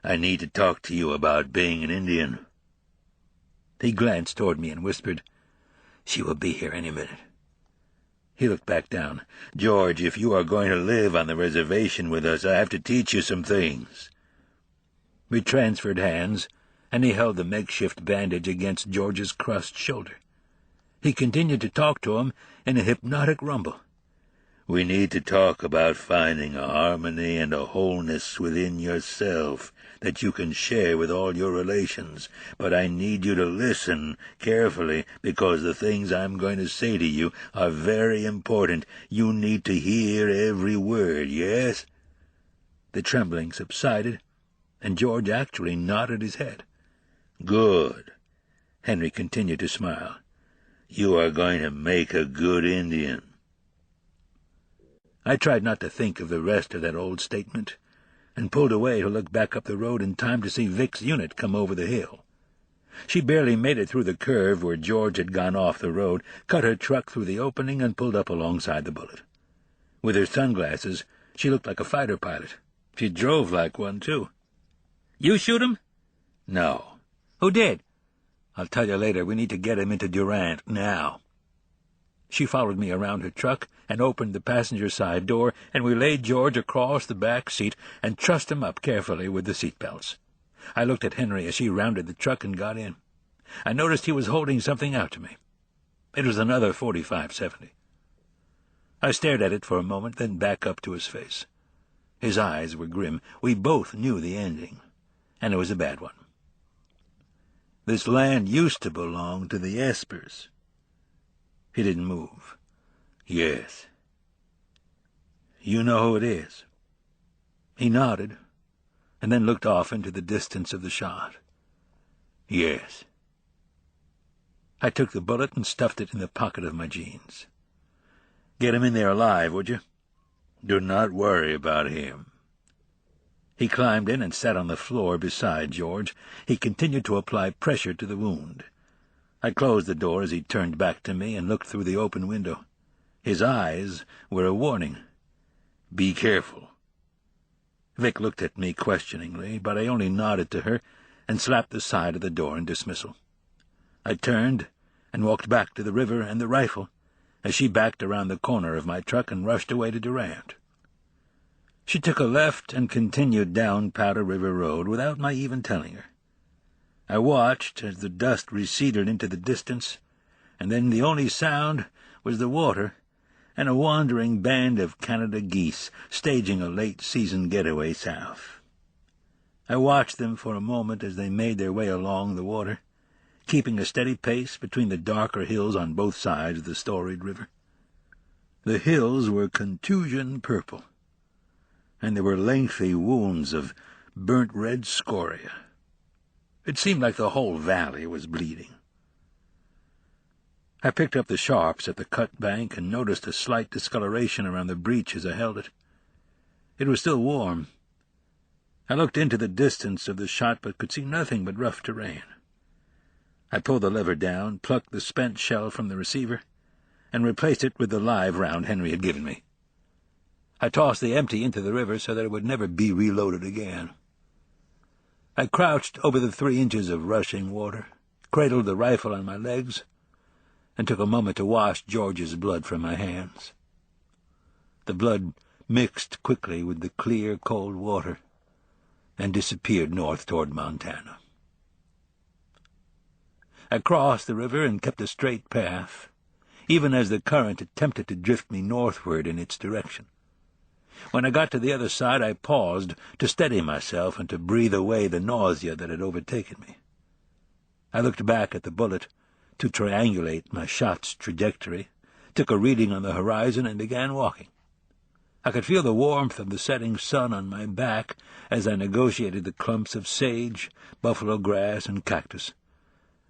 I need to talk to you about being an Indian." He glanced toward me and whispered, "She will be here any minute." He looked back down. "George, if you are going to live on the reservation with us, I have to teach you some things." We transferred hands, and he held the makeshift bandage against George's crushed shoulder. He continued to talk to him in a hypnotic rumble. "We need to talk about finding a harmony and a wholeness within yourself that you can share with all your relations, but I need you to listen carefully because the things I'm going to say to you are very important. You need to hear every word, yes?" The trembling subsided, and George actually nodded his head. "Good." Henry continued to smile. "You are going to make a good Indian." I tried not to think of the rest of that old statement, and pulled away to look back up the road in time to see Vic's unit come over the hill. She barely made it through the curve where George had gone off the road, cut her truck through the opening, and pulled up alongside the bullet. With her sunglasses, she looked like a fighter pilot. She drove like one, too. "You shoot him?" "No." "Who did?" "I'll tell you later. We need to get him into Durant now." She followed me around her truck and opened the passenger side door, and we laid George across the back seat and trussed him up carefully with the seat belts. I looked at Henry as she rounded the truck and got in. I noticed he was holding something out to me. It was another .45-70. I stared at it for a moment, then back up to his face. His eyes were grim. We both knew the ending, and it was a bad one. "This land used to belong to the Espers." He didn't move. "Yes." "You know who it is?" He nodded, and then looked off into the distance of the shot. "Yes." I took the bullet and stuffed it in the pocket of my jeans. "Get him in there alive, would you?" "Do not worry about him." He climbed in and sat on the floor beside George. He continued to apply pressure to the wound. I closed the door as he turned back to me and looked through the open window. His eyes were a warning. "Be careful." Vic looked at me questioningly, but I only nodded to her and slapped the side of the door in dismissal. I turned and walked back to the river and the rifle as she backed around the corner of my truck and rushed away to Durant. She took a left and continued down Powder River Road without my even telling her. I watched as the dust receded into the distance, and then the only sound was the water and a wandering band of Canada geese staging a late-season getaway south. I watched them for a moment as they made their way along the water, keeping a steady pace between the darker hills on both sides of the storied river. The hills were contusion purple, and there were lengthy wounds of burnt red scoria. It seemed like the whole valley was bleeding. I picked up the sharps at the cut bank and noticed a slight discoloration around the breech as I held it. It was still warm. I looked into the distance of the shot but could see nothing but rough terrain. I pulled the lever down, plucked the spent shell from the receiver, and replaced it with the live round Henry had given me. I tossed the empty into the river so that it would never be reloaded again. I crouched over the 3 inches of rushing water, cradled the rifle on my legs, and took a moment to wash George's blood from my hands. The blood mixed quickly with the clear, cold water and disappeared north toward Montana. I crossed the river and kept a straight path, even as the current attempted to drift me northward in its direction. When I got to the other side, I paused to steady myself and to breathe away the nausea that had overtaken me. I looked back at the bullet to triangulate my shot's trajectory, took a reading on the horizon, and began walking. I could feel the warmth of the setting sun on my back as I negotiated the clumps of sage, buffalo grass, and cactus,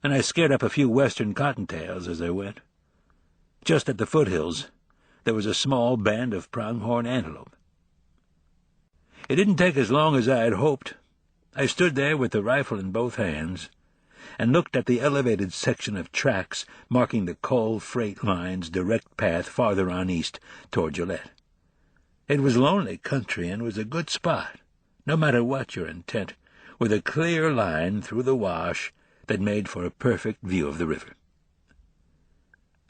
and I scared up a few western cottontails as I went. Just at the foothills, there was a small band of pronghorn antelope. It didn't take as long as I had hoped. I stood there with the rifle in both hands and looked at the elevated section of tracks marking the coal freight line's direct path farther on east toward Gillette. It was lonely country and was a good spot, no matter what your intent, with a clear line through the wash that made for a perfect view of the river.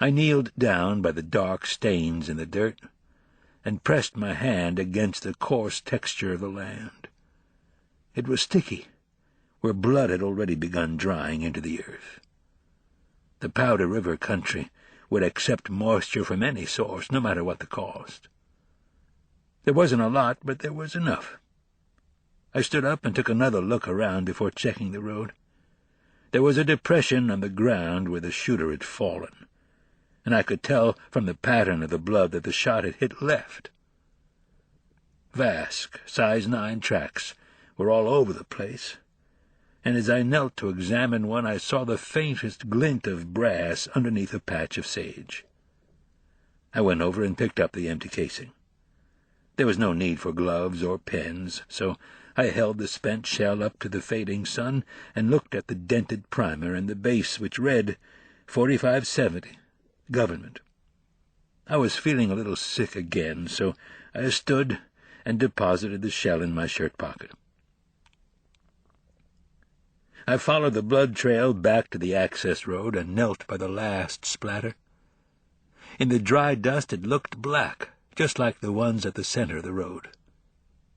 I kneeled down by the dark stains in the dirt and pressed my hand against the coarse texture of the land. It was sticky, where blood had already begun drying into the earth. The Powder River country would accept moisture from any source, no matter what the cost. There wasn't a lot, but there was enough. I stood up and took another look around before checking the road. There was a depression on the ground where the shooter had fallen, and I could tell from the pattern of the blood that the shot had hit left. Vask, size 9 tracks were all over the place, and as I knelt to examine one, I saw the faintest glint of brass underneath a patch of sage. I went over and picked up the empty casing. There was no need for gloves or pens, so I held the spent shell up to the fading sun and looked at the dented primer and the base, which read 4570, Government. I was feeling a little sick again, so I stood and deposited the shell in my shirt pocket. I followed the blood trail back to the access road and knelt by the last splatter. In the dry dust it looked black, just like the ones at the center of the road.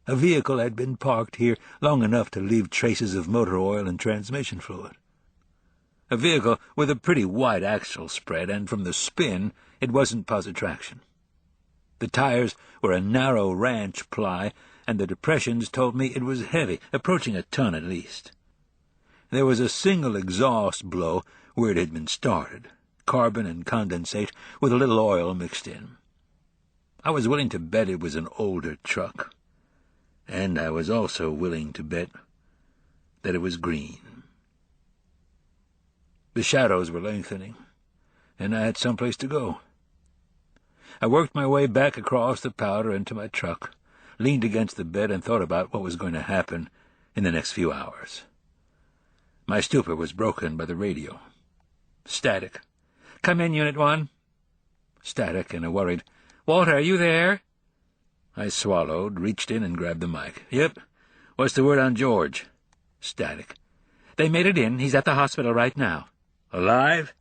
A vehicle had been parked here long enough to leave traces of motor oil and transmission fluid. A vehicle with a pretty wide axle spread, and from the spin it wasn't positive traction. The tires were a narrow ranch ply, and the depressions told me it was heavy, approaching a ton at least. There was a single exhaust blow where it had been started, carbon and condensate with a little oil mixed in. I was willing to bet it was an older truck, and I was also willing to bet that it was green. The shadows were lengthening, and I had someplace to go. I worked my way back across the powder into my truck, leaned against the bed, and thought about what was going to happen in the next few hours. My stupor was broken by the radio. Static. "Come in, Unit 1. Static, and a worried, "Walter, are you there?" I swallowed, reached in, and grabbed the mic. "Yep. What's the word on George?" Static. "They made it in. He's at the hospital right now." "Alive?"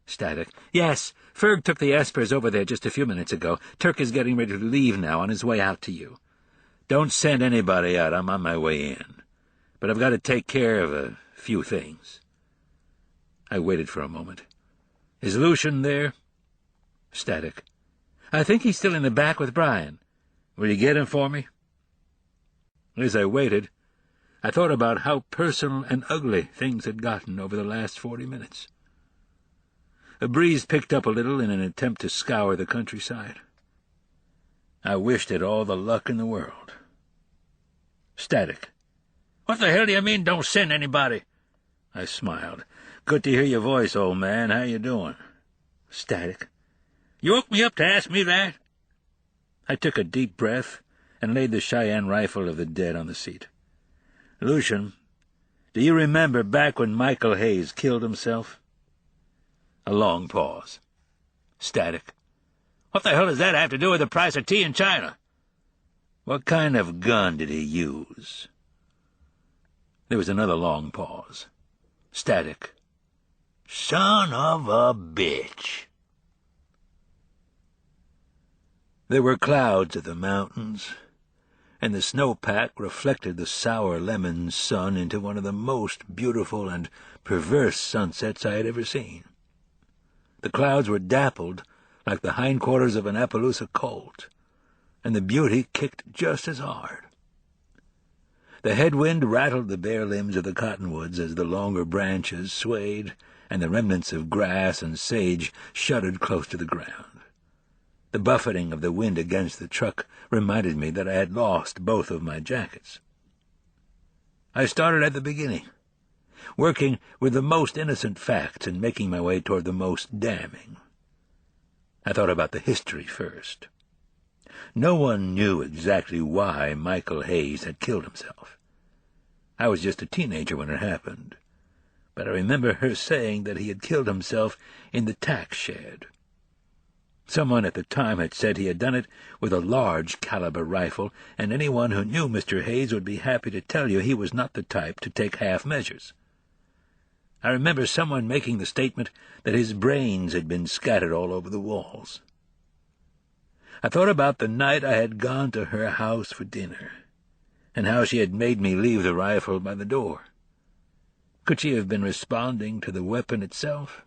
Static. "Yes. Ferg took the Espers over there just a few minutes ago. Turk is getting ready to leave now, on his way out to you." "Don't send anybody out. I'm on my way in. But I've got to take care of a few things." I waited for a moment. "Is Lucian there?" Static. "I think he's still in the back with Brian. Will you get him for me?" As I waited, I thought about how personal and ugly things had gotten over the last 40 minutes. A breeze picked up a little in an attempt to scour the countryside. I wished it all the luck in the world. Static. "What the hell do you mean, don't send anybody?" I smiled. "Good to hear your voice, old man. How you doing?" Static. "You woke me up to ask me that?" I took a deep breath and laid the Cheyenne rifle of the dead on the seat. "Lucian, do you remember back when Michael Hayes killed himself?" A long pause. Static. "What the hell does that have to do with the price of tea in China?" "What kind of gun did he use?" There was another long pause. Static. "Son of a bitch." There were clouds at the mountains, and the snowpack reflected the sour lemon sun into one of the most beautiful and perverse sunsets I had ever seen. The clouds were dappled like the hindquarters of an Appaloosa colt, and the beauty kicked just as hard. The headwind rattled the bare limbs of the cottonwoods as the longer branches swayed, and the remnants of grass and sage shuddered close to the ground. The buffeting of the wind against the truck reminded me that I had lost both of my jackets. I started at the beginning, working with the most innocent facts and making my way toward the most damning. I thought about the history first. No one knew exactly why Michael Hayes had killed himself. I was just a teenager when it happened, but I remember her saying that he had killed himself in the tack shed. Someone at the time had said he had done it with a large-caliber rifle, and anyone who knew Mr. Hayes would be happy to tell you he was not the type to take half measures. I remember someone making the statement that his brains had been scattered all over the walls. I thought about the night I had gone to her house for dinner, and how she had made me leave the rifle by the door. Could she have been responding to the weapon itself?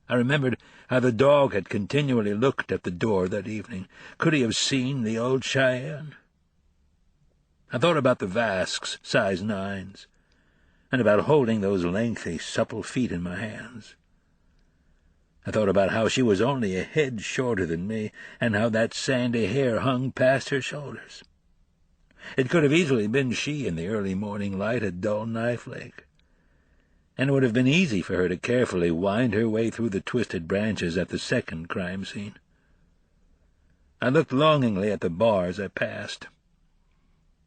I remembered how the dog had continually looked at the door that evening. Could he have seen the old Cheyenne? I thought about the Vasks, size 9s, and about holding those lengthy, supple feet in my hands. I thought about how she was only a head shorter than me, and how that sandy hair hung past her shoulders. It could have easily been she in the early morning light, a dull knife lake, and it would have been easy for her to carefully wind her way through the twisted branches at the second crime scene. I looked longingly at the bars I passed.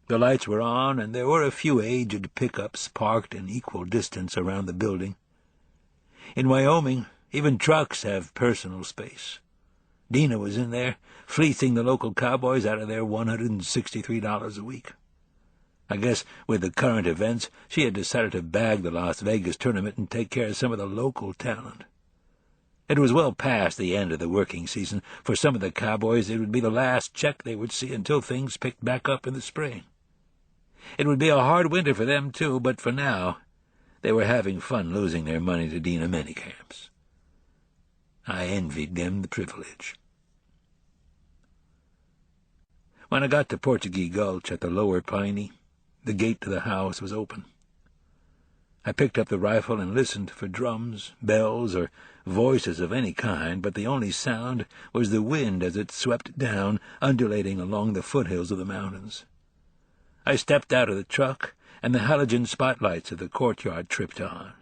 The lights were on, and there were a few aged pickups parked in equal distance around the building. In Wyoming, even trucks have personal space. Dina was in there, fleecing the local cowboys out of their $163 a week. I guess with the current events, she had decided to bag the Las Vegas tournament and take care of some of the local talent. It was well past the end of the working season. For some of the cowboys, it would be the last check they would see until things picked back up in the spring. It would be a hard winter for them, too, but for now, they were having fun losing their money to Dina minicamps. I envied them the privilege. When I got to Portuguese Gulch at the Lower Piney, the gate to the house was open. I picked up the rifle and listened for drums, bells, or voices of any kind, but the only sound was the wind as it swept down, undulating along the foothills of the mountains. I stepped out of the truck, and the halogen spotlights of the courtyard tripped on.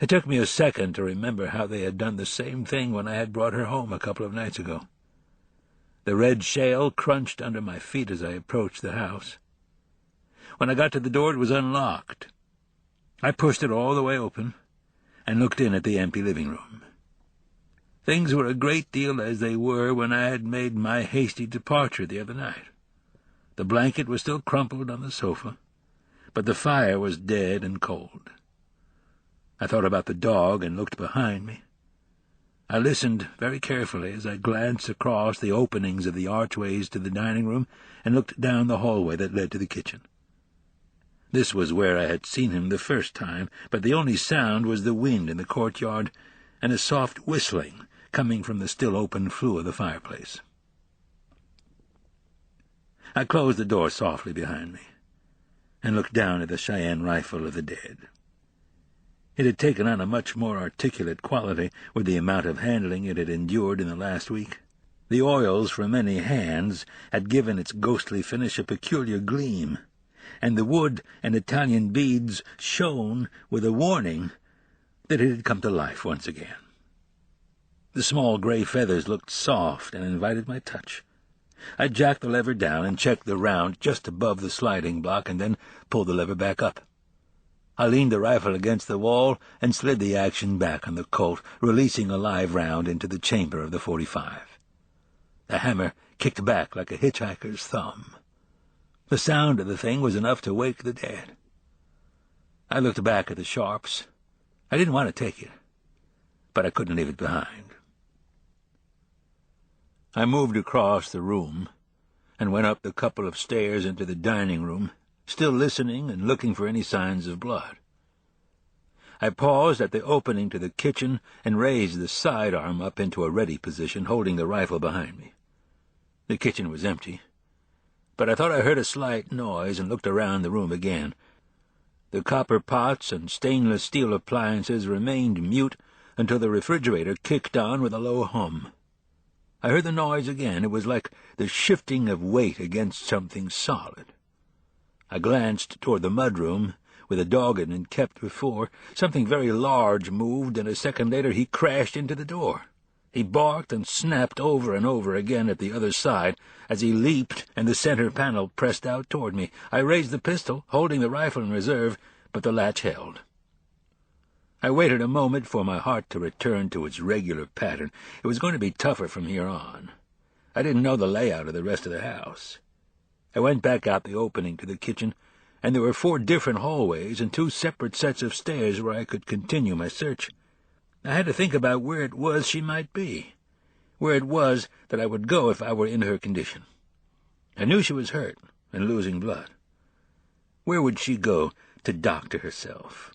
It took me a second to remember how they had done the same thing when I had brought her home a couple of nights ago. The red shale crunched under my feet as I approached the house. When I got to the door, it was unlocked. I pushed it all the way open and looked in at the empty living room. Things were a great deal as they were when I had made my hasty departure the other night. The blanket was still crumpled on the sofa, but the fire was dead and cold. I thought about the dog and looked behind me. I listened very carefully as I glanced across the openings of the archways to the dining room and looked down the hallway that led to the kitchen. This was where I had seen him the first time, but the only sound was the wind in the courtyard and a soft whistling coming from the still open flue of the fireplace. I closed the door softly behind me and looked down at the Cheyenne rifle of the dead. It had taken on a much more articulate quality with the amount of handling it had endured in the last week. The oils from many hands had given its ghostly finish a peculiar gleam, and the wood and Italian beads shone with a warning that it had come to life once again. The small gray feathers looked soft and invited my touch. I jacked the lever down and checked the round just above the sliding block and then pulled the lever back up. I leaned the rifle against the wall and slid the action back on the Colt, releasing a live round into the chamber of the .45. The hammer kicked back like a hitchhiker's thumb. The sound of the thing was enough to wake the dead. I looked back at the Sharps. I didn't want to take it, but I couldn't leave it behind. I moved across the room and went up the couple of stairs into the dining room, still listening and looking for any signs of blood. I paused at the opening to the kitchen and raised the sidearm up into a ready position, holding the rifle behind me. The kitchen was empty, but I thought I heard a slight noise and looked around the room again. The copper pots and stainless steel appliances remained mute until the refrigerator kicked on with a low hum. I heard the noise again. It was like the shifting of weight against something solid. I glanced toward the mudroom, where the dog had been kept before. Something very large moved, and a second later he crashed into the door. He barked and snapped over and over again at the other side as he leaped, and the center panel pressed out toward me. I raised the pistol, holding the rifle in reserve, but the latch held. I waited a moment for my heart to return to its regular pattern. It was going to be tougher from here on. I didn't know the layout of the rest of the house. I went back out the opening to the kitchen, and there were 4 different hallways and 2 separate sets of stairs where I could continue my search. I had to think about where it was she might be, where it was that I would go if I were in her condition. I knew she was hurt and losing blood. Where would she go to doctor herself?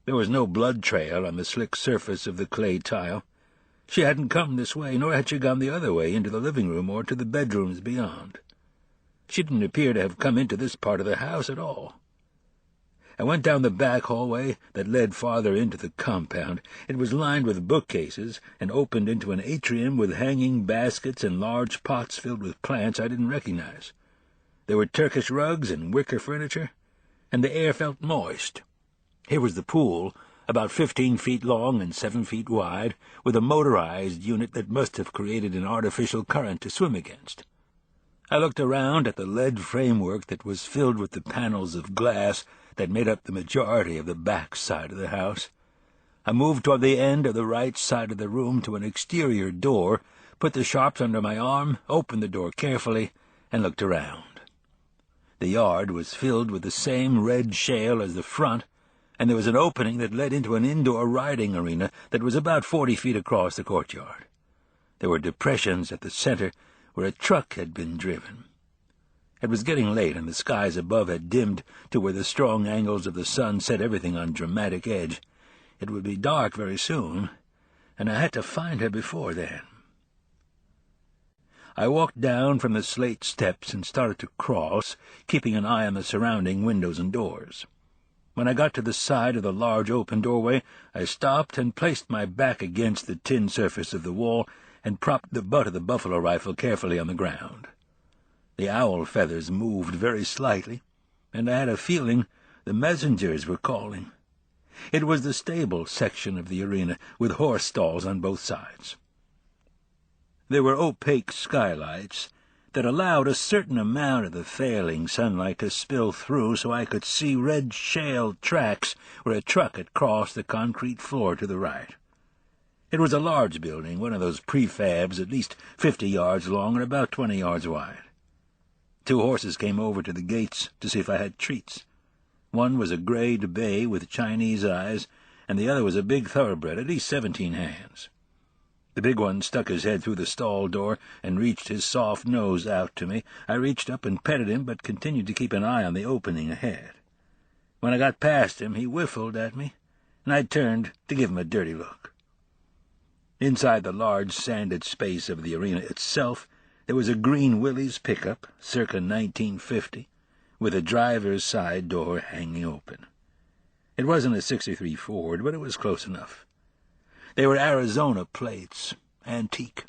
There was no blood trail on the slick surface of the clay tile. She hadn't come this way, nor had she gone the other way into the living room or to the bedrooms beyond. She didn't appear to have come into this part of the house at all. I went down the back hallway that led farther into the compound. It was lined with bookcases and opened into an atrium with hanging baskets and large pots filled with plants I didn't recognize. There were Turkish rugs and wicker furniture, and the air felt moist. Here was the pool, about 15 feet long and 7 feet wide, with a motorized unit that must have created an artificial current to swim against. I looked around at the lead framework that was filled with the panels of glass that made up the majority of the back side of the house. I moved toward the end of the right side of the room to an exterior door, put the Sharps under my arm, opened the door carefully, and looked around. The yard was filled with the same red shale as the front, and there was an opening that led into an indoor riding arena that was about 40 feet across the courtyard. There were depressions at the center where a truck had been driven. It was getting late, and the skies above had dimmed to where the strong angles of the sun set everything on dramatic edge. It would be dark very soon, and I had to find her before then. I walked down from the slate steps and started to cross, keeping an eye on the surrounding windows and doors. When I got to the side of the large open doorway, I stopped and placed my back against the tin surface of the wall and propped the butt of the buffalo rifle carefully on the ground. The owl feathers moved very slightly, and I had a feeling the messengers were calling. It was the stable section of the arena, with horse stalls on both sides. There were opaque skylights that allowed a certain amount of the failing sunlight to spill through, so I could see red shale tracks where a truck had crossed the concrete floor to the right. It was a large building, one of those prefabs at least 50 yards long and about 20 yards wide. 2 horses came over to the gates to see if I had treats. One was a greyed bay with Chinese eyes, and the other was a big thoroughbred, at least 17 hands. The big one stuck his head through the stall door and reached his soft nose out to me. I reached up and petted him, but continued to keep an eye on the opening ahead. When I got past him, he whiffled at me, and I turned to give him a dirty look. Inside the large sanded space of the arena itself, there was a green Willys pickup, circa 1950, with a driver's side door hanging open. It wasn't a '63 Ford, but it was close enough. They were Arizona plates, antique.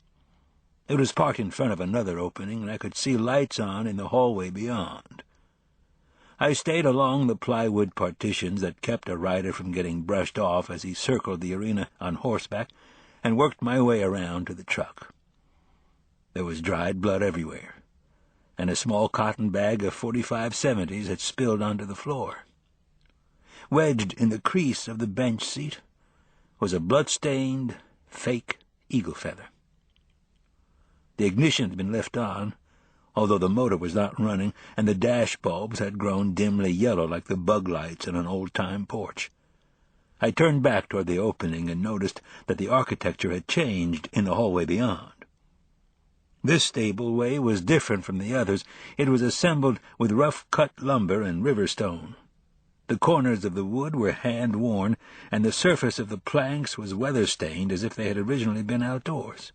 It was parked in front of another opening, and I could see lights on in the hallway beyond. I stayed along the plywood partitions that kept a rider from getting brushed off as he circled the arena on horseback, and worked my way around to the truck. There was dried blood everywhere, and a small cotton bag of 45-70s had spilled onto the floor. Wedged in the crease of the bench seat was a blood-stained, fake eagle feather. The ignition had been left on, although the motor was not running, and the dash bulbs had grown dimly yellow like the bug lights in an old-time porch. I turned back toward the opening and noticed that the architecture had changed in the hallway beyond. This stableway was different from the others. It was assembled with rough-cut lumber and river stone. The corners of the wood were hand-worn, and the surface of the planks was weather-stained as if they had originally been outdoors.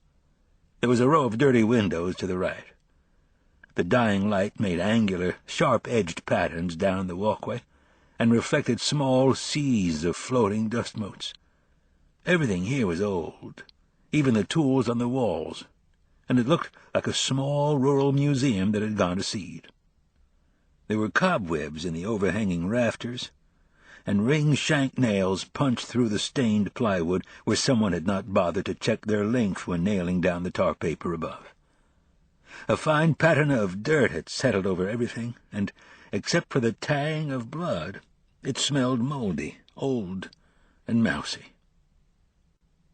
There was a row of dirty windows to the right. The dying light made angular, sharp-edged patterns down the walkway, and reflected small seas of floating dust motes. Everything here was old, even the tools on the walls, and it looked like a small rural museum that had gone to seed. There were cobwebs in the overhanging rafters, and ring-shank nails punched through the stained plywood where someone had not bothered to check their length when nailing down the tar paper above. A fine patina of dirt had settled over everything, and, except for the tang of blood, it smelled moldy, old, and mousy.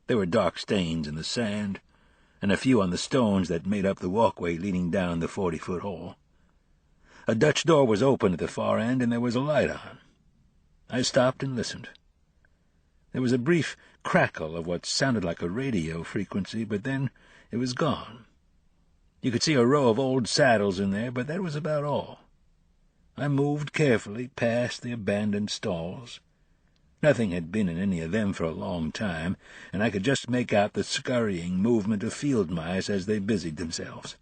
There were dark stains in the sand, and a few on the stones that made up the walkway leading down the 40-foot hall. A Dutch door was open at the far end, and there was a light on. I stopped and listened. There was a brief crackle of what sounded like a radio frequency, but then it was gone. You could see a row of old saddles in there, but that was about all. I moved carefully past the abandoned stalls. Nothing had been in any of them for a long time, and I could just make out the scurrying movement of field mice as they busied themselves.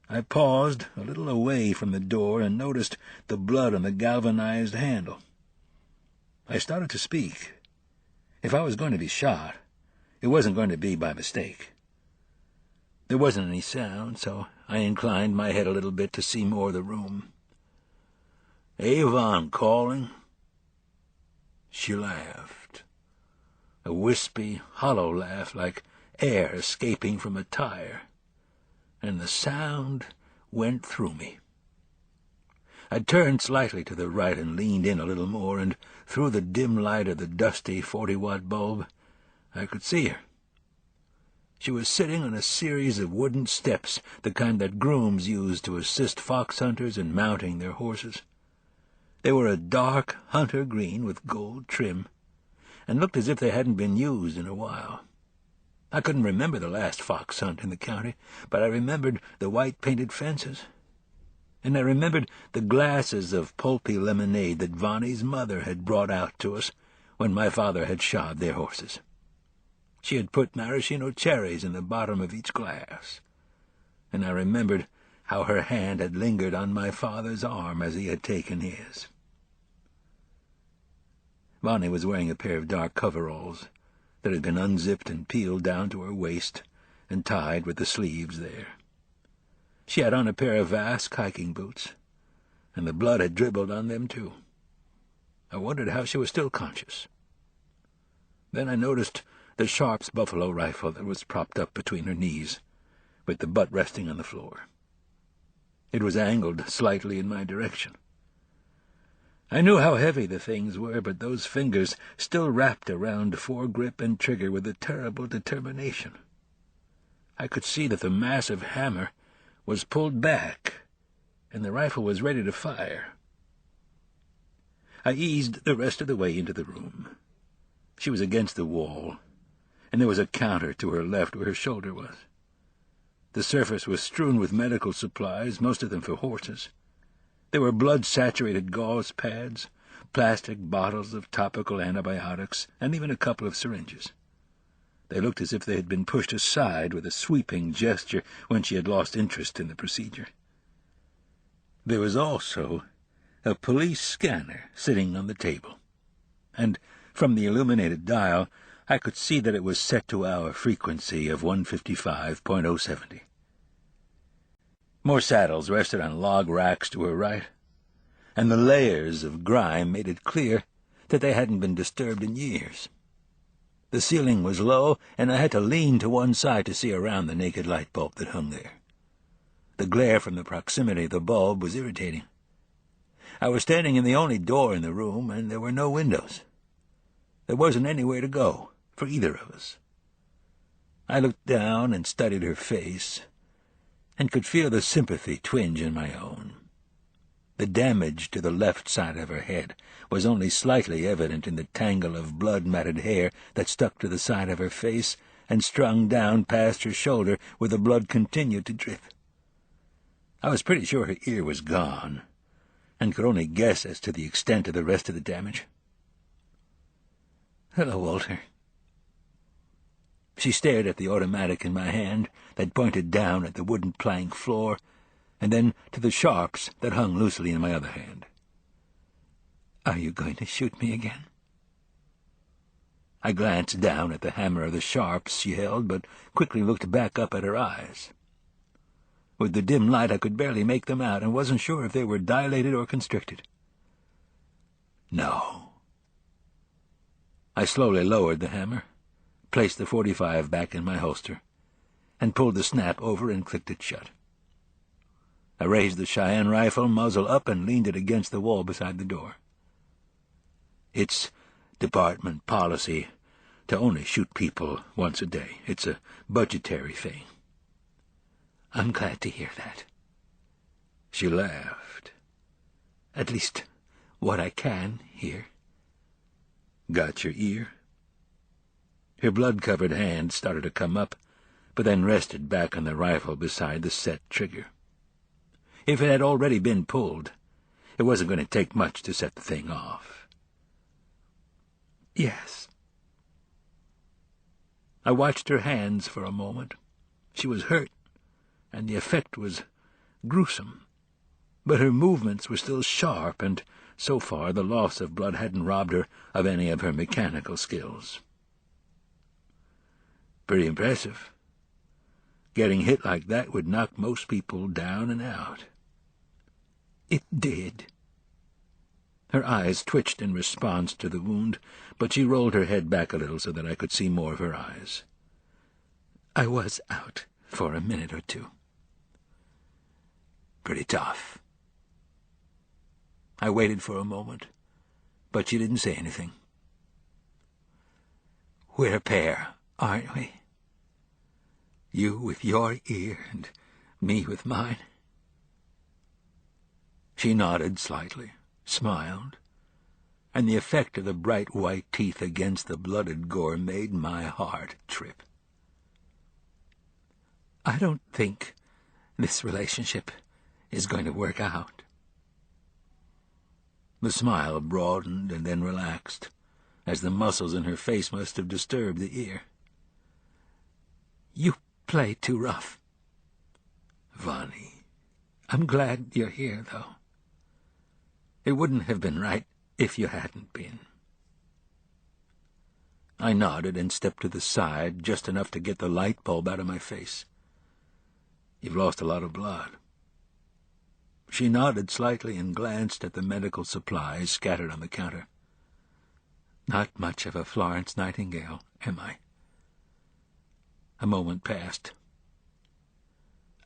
I paused a little away from the door and noticed the blood on the galvanized handle. I started to speak. If I was going to be shot, it wasn't going to be by mistake. There wasn't any sound, so I inclined my head a little bit to see more of the room. "Avon calling?" She laughed. A wispy, hollow laugh like air escaping from a tire, and the sound went through me. I turned slightly to the right and leaned in a little more, and through the dim light of the dusty 40-watt bulb, I could see her. She was sitting on a series of wooden steps, the kind that grooms use to assist fox hunters in mounting their horses. They were a dark hunter green with gold trim, and looked as if they hadn't been used in a while. I couldn't remember the last fox hunt in the county, but I remembered the white-painted fences, and I remembered the glasses of pulpy lemonade that Vonnie's mother had brought out to us when my father had shod their horses. She had put maraschino cherries in the bottom of each glass, and I remembered how her hand had lingered on my father's arm as he had taken his. Vonnie was wearing a pair of dark coveralls that had been unzipped and peeled down to her waist and tied with the sleeves there. She had on a pair of vast hiking boots, and the blood had dribbled on them too. I wondered how she was still conscious. Then I noticed the Sharp's buffalo rifle that was propped up between her knees, with the butt resting on the floor. It was angled slightly in my direction. I knew how heavy the things were, but those fingers still wrapped around foregrip and trigger with a terrible determination. I could see that the massive hammer was pulled back, and the rifle was ready to fire. I eased the rest of the way into the room. She was against the wall, and there was a counter to her left where her shoulder was. The surface was strewn with medical supplies, most of them for horses. There were blood-saturated gauze pads, plastic bottles of topical antibiotics, and even a couple of syringes. They looked as if they had been pushed aside with a sweeping gesture when she had lost interest in the procedure. There was also a police scanner sitting on the table, and from the illuminated dial I could see that it was set to our frequency of 155.070. More saddles rested on log racks to her right, and the layers of grime made it clear that they hadn't been disturbed in years. The ceiling was low, and I had to lean to one side to see around the naked light bulb that hung there. The glare from the proximity of the bulb was irritating. I was standing in the only door in the room, and there were no windows. There wasn't anywhere to go for either of us. I looked down and studied her face, and could feel the sympathy twinge in my own. The damage to the left side of her head was only slightly evident in the tangle of blood-matted hair that stuck to the side of her face and strung down past her shoulder where the blood continued to drip. I was pretty sure her ear was gone, and could only guess as to the extent of the rest of the damage. "Hello, Walter." She stared at the automatic in my hand that pointed down at the wooden plank floor, and then to the Sharps that hung loosely in my other hand. "Are you going to shoot me again?" I glanced down at the hammer of the Sharps she held, but quickly looked back up at her eyes. With the dim light I could barely make them out, and wasn't sure if they were dilated or constricted. "No." I slowly lowered the hammer, placed the .45 back in my holster, and pulled the snap over and clicked it shut. I raised the Cheyenne rifle, muzzle up, and leaned it against the wall beside the door. It's department policy to only shoot people once a day. It's a budgetary thing. "I'm glad to hear that." She laughed. "At least what I can hear." "Got your ear?" Her blood-covered hand started to come up, but then rested back on the rifle beside the set trigger. If it had already been pulled, it wasn't going to take much to set the thing off. "Yes." I watched her hands for a moment. She was hurt, and the effect was gruesome, but her movements were still sharp, and so far the loss of blood hadn't robbed her of any of her mechanical skills. "Pretty impressive. Getting hit like that would knock most people down and out." "It did." Her eyes twitched in response to the wound, but she rolled her head back a little so that I could see more of her eyes. "I was out for a minute or two." "Pretty tough." I waited for a moment, but she didn't say anything. "We're a pair, aren't we? You with your ear and me with mine." She nodded slightly, smiled, and the effect of the bright white teeth against the blooded gore made my heart trip. I don't think this relationship is going to work out. The smile broadened and then relaxed, as the muscles in her face must have disturbed the ear. You play too rough. Vonnie, I'm glad you're here, though. It wouldn't have been right if you hadn't been. I nodded and stepped to the side, just enough to get the light bulb out of my face. You've lost a lot of blood. She nodded slightly and glanced at the medical supplies scattered on the counter. Not much of a Florence Nightingale, am I? A moment passed.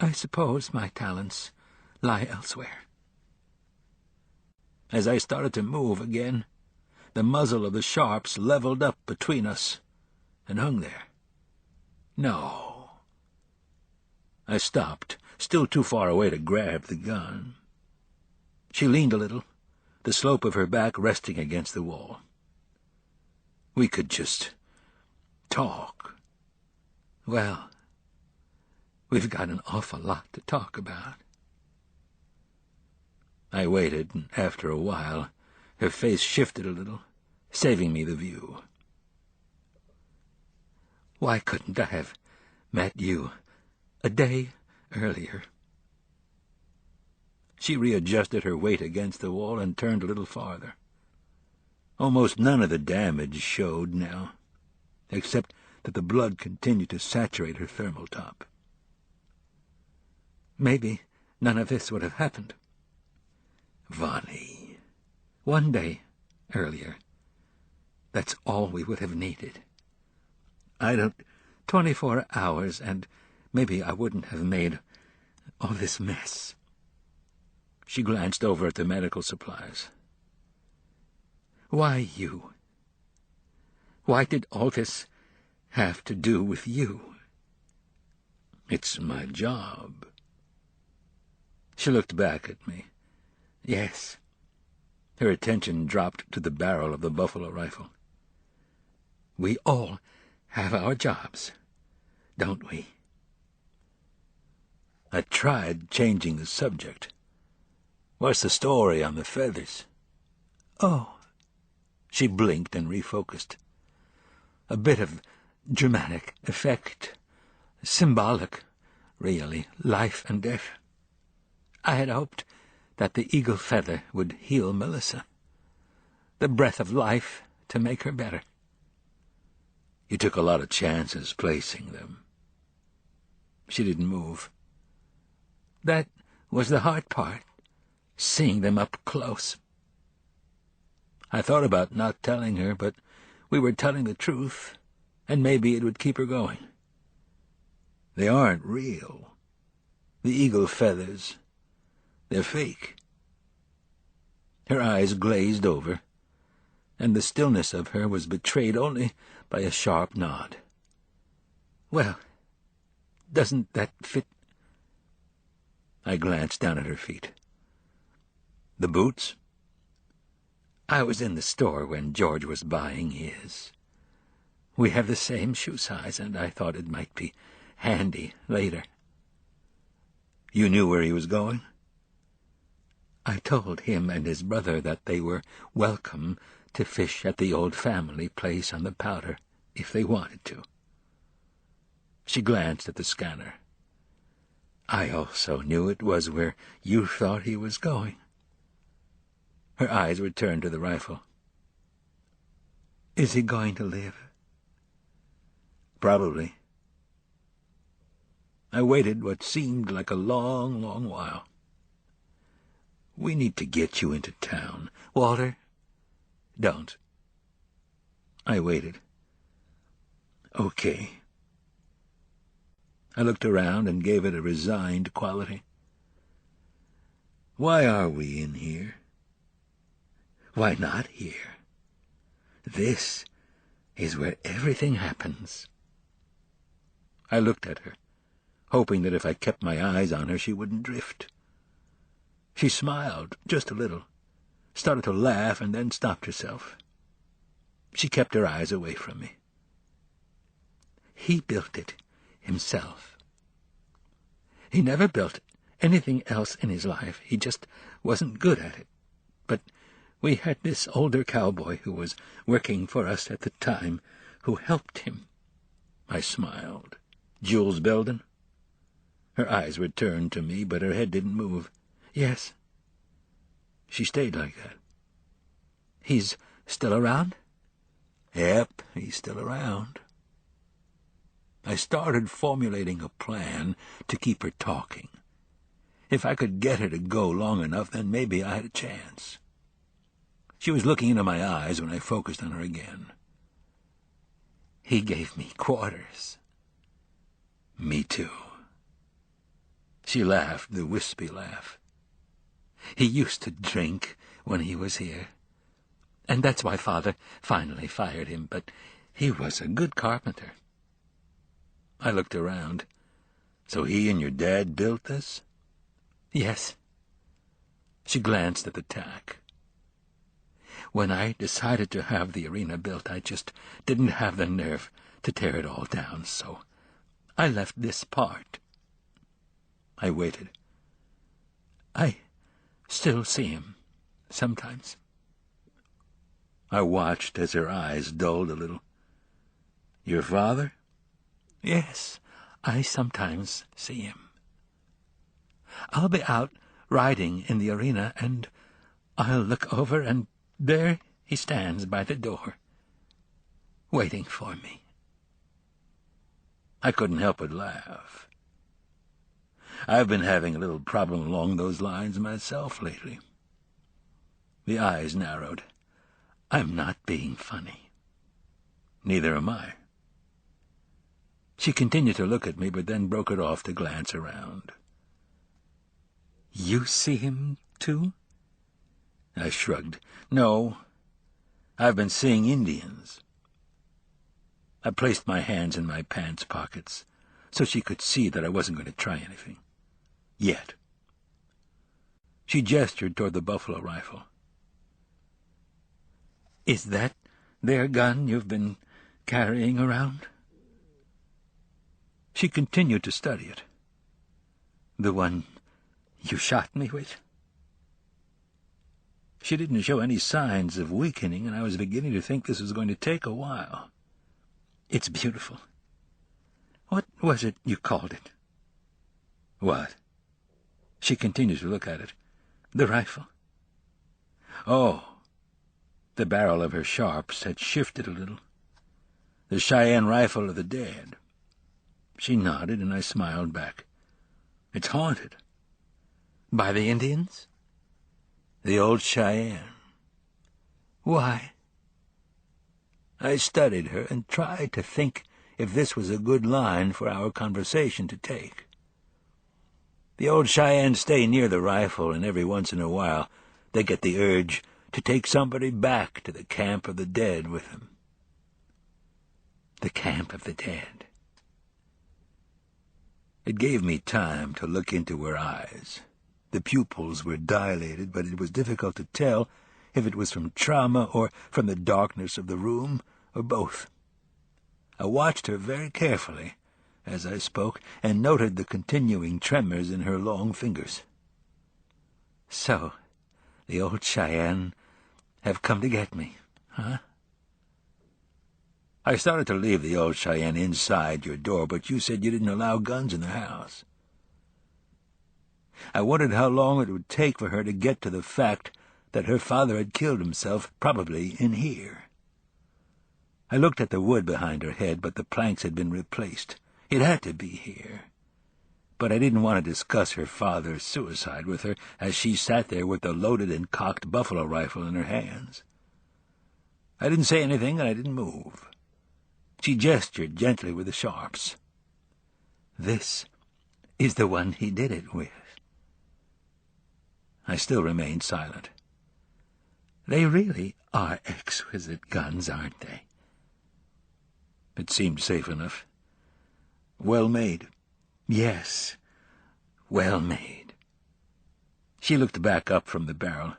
I suppose my talents lie elsewhere. As I started to move again, the muzzle of the sharps leveled up between us and hung there. No. I stopped, still too far away to grab the gun. She leaned a little, the slope of her back resting against the wall. We could just talk. Well, we've got an awful lot to talk about. I waited, and after a while, her face shifted a little, saving me the view. Why couldn't I have met you a day earlier? She readjusted her weight against the wall and turned a little farther. Almost none of the damage showed now, except that the blood continued to saturate her thermal top. Maybe none of this would have happened. Vonnie. One day earlier. That's all we would have needed. 24 hours, and maybe I wouldn't have made all this mess. She glanced over at the medical supplies. Why you? Why did all this have to do with you? It's my job. She looked back at me. Yes. Her attention dropped to the barrel of the buffalo rifle. We all have our jobs, don't we? I tried changing the subject. What's the story on the feathers? Oh. She blinked and refocused. A bit of dramatic effect. Symbolic, really, life and death. I had hoped that the eagle feather would heal Melissa. The breath of life to make her better. You took a lot of chances placing them. She didn't move. That was the hard part, seeing them up close. I thought about not telling her, but we were telling the truth, and maybe it would keep her going. They aren't real. The eagle feathers, they're fake. Her eyes glazed over, and the stillness of her was betrayed only by a sharp nod. Well, doesn't that fit? I glanced down at her feet. The boots? I was in the store when George was buying his. We have the same shoe size, and I thought it might be handy later. You knew where he was going? I told him and his brother that they were welcome to fish at the old family place on the Powder if they wanted to. She glanced at the scanner. I also knew it was where you thought he was going. Her eyes returned to the rifle. Is he going to live? Probably. I waited what seemed like a long, long while. We need to get you into town. Walter, don't. I waited. Okay. I looked around and gave it a resigned quality. Why are we in here? Why not here? This is where everything happens. I looked at her, hoping that if I kept my eyes on her she wouldn't drift. She smiled, just a little, started to laugh, and then stopped herself. She kept her eyes away from me. He built it himself. He never built anything else in his life. He just wasn't good at it. But we had this older cowboy who was working for us at the time who helped him. I smiled. Jules Belden? Her eyes were turned to me, but her head didn't move. Yes. She stayed like that. He's still around? Yep, he's still around. I started formulating a plan to keep her talking. If I could get her to go long enough, then maybe I had a chance. She was looking into my eyes when I focused on her again. He gave me quarters. Me too. She laughed, the wispy laugh. He used to drink when he was here, and that's why Father finally fired him, but he was a good carpenter. I looked around. So he and your dad built this? Yes. She glanced at the tack. When I decided to have the arena built, I just didn't have the nerve to tear it all down, so I left this part. I waited. I still see him, sometimes. I watched as her eyes dulled a little. Your father? Yes, I sometimes see him. I'll be out riding in the arena, and I'll look over, and there he stands by the door, waiting for me. I couldn't help but laugh. I've been having a little problem along those lines myself lately. The eyes narrowed. I'm not being funny. Neither am I. She continued to look at me, but then broke it off to glance around. You see him, too? I shrugged. No, I've been seeing Indians. I placed my hands in my pants pockets so she could see that I wasn't going to try anything. Yet. She gestured toward the buffalo rifle. Is that their gun you've been carrying around? She continued to study it. The one you shot me with? She didn't show any signs of weakening, and I was beginning to think this was going to take a while. It's beautiful. What was it you called it? What? She continued to look at it. The rifle. Oh. The barrel of her sharps had shifted a little. The Cheyenne rifle of the dead. She nodded, and I smiled back. It's haunted. By the Indians? The old Cheyenne. Why? I studied her and tried to think if this was a good line for our conversation to take. The old Cheyennes stay near the rifle, and every once in a while they get the urge to take somebody back to the camp of the dead with them. The camp of the dead. It gave me time to look into her eyes. The pupils were dilated, but it was difficult to tell if it was from trauma or from the darkness of the room, or both. I watched her very carefully as I spoke, and noted the continuing tremors in her long fingers. So, the old Cheyenne have come to get me, huh? I started to leave the old Cheyenne inside your door, but you said you didn't allow guns in the house. I wondered how long it would take for her to get to the fact that her father had killed himself, probably in here. I looked at the wood behind her head, but the planks had been replaced. It had to be here. But I didn't want to discuss her father's suicide with her as she sat there with the loaded and cocked buffalo rifle in her hands. I didn't say anything, and I didn't move. She gestured gently with the sharps. This is the one he did it with. I still remained silent. They really are exquisite guns, aren't they? It seemed safe enough. Well made. Yes, well made. She looked back up from the barrel.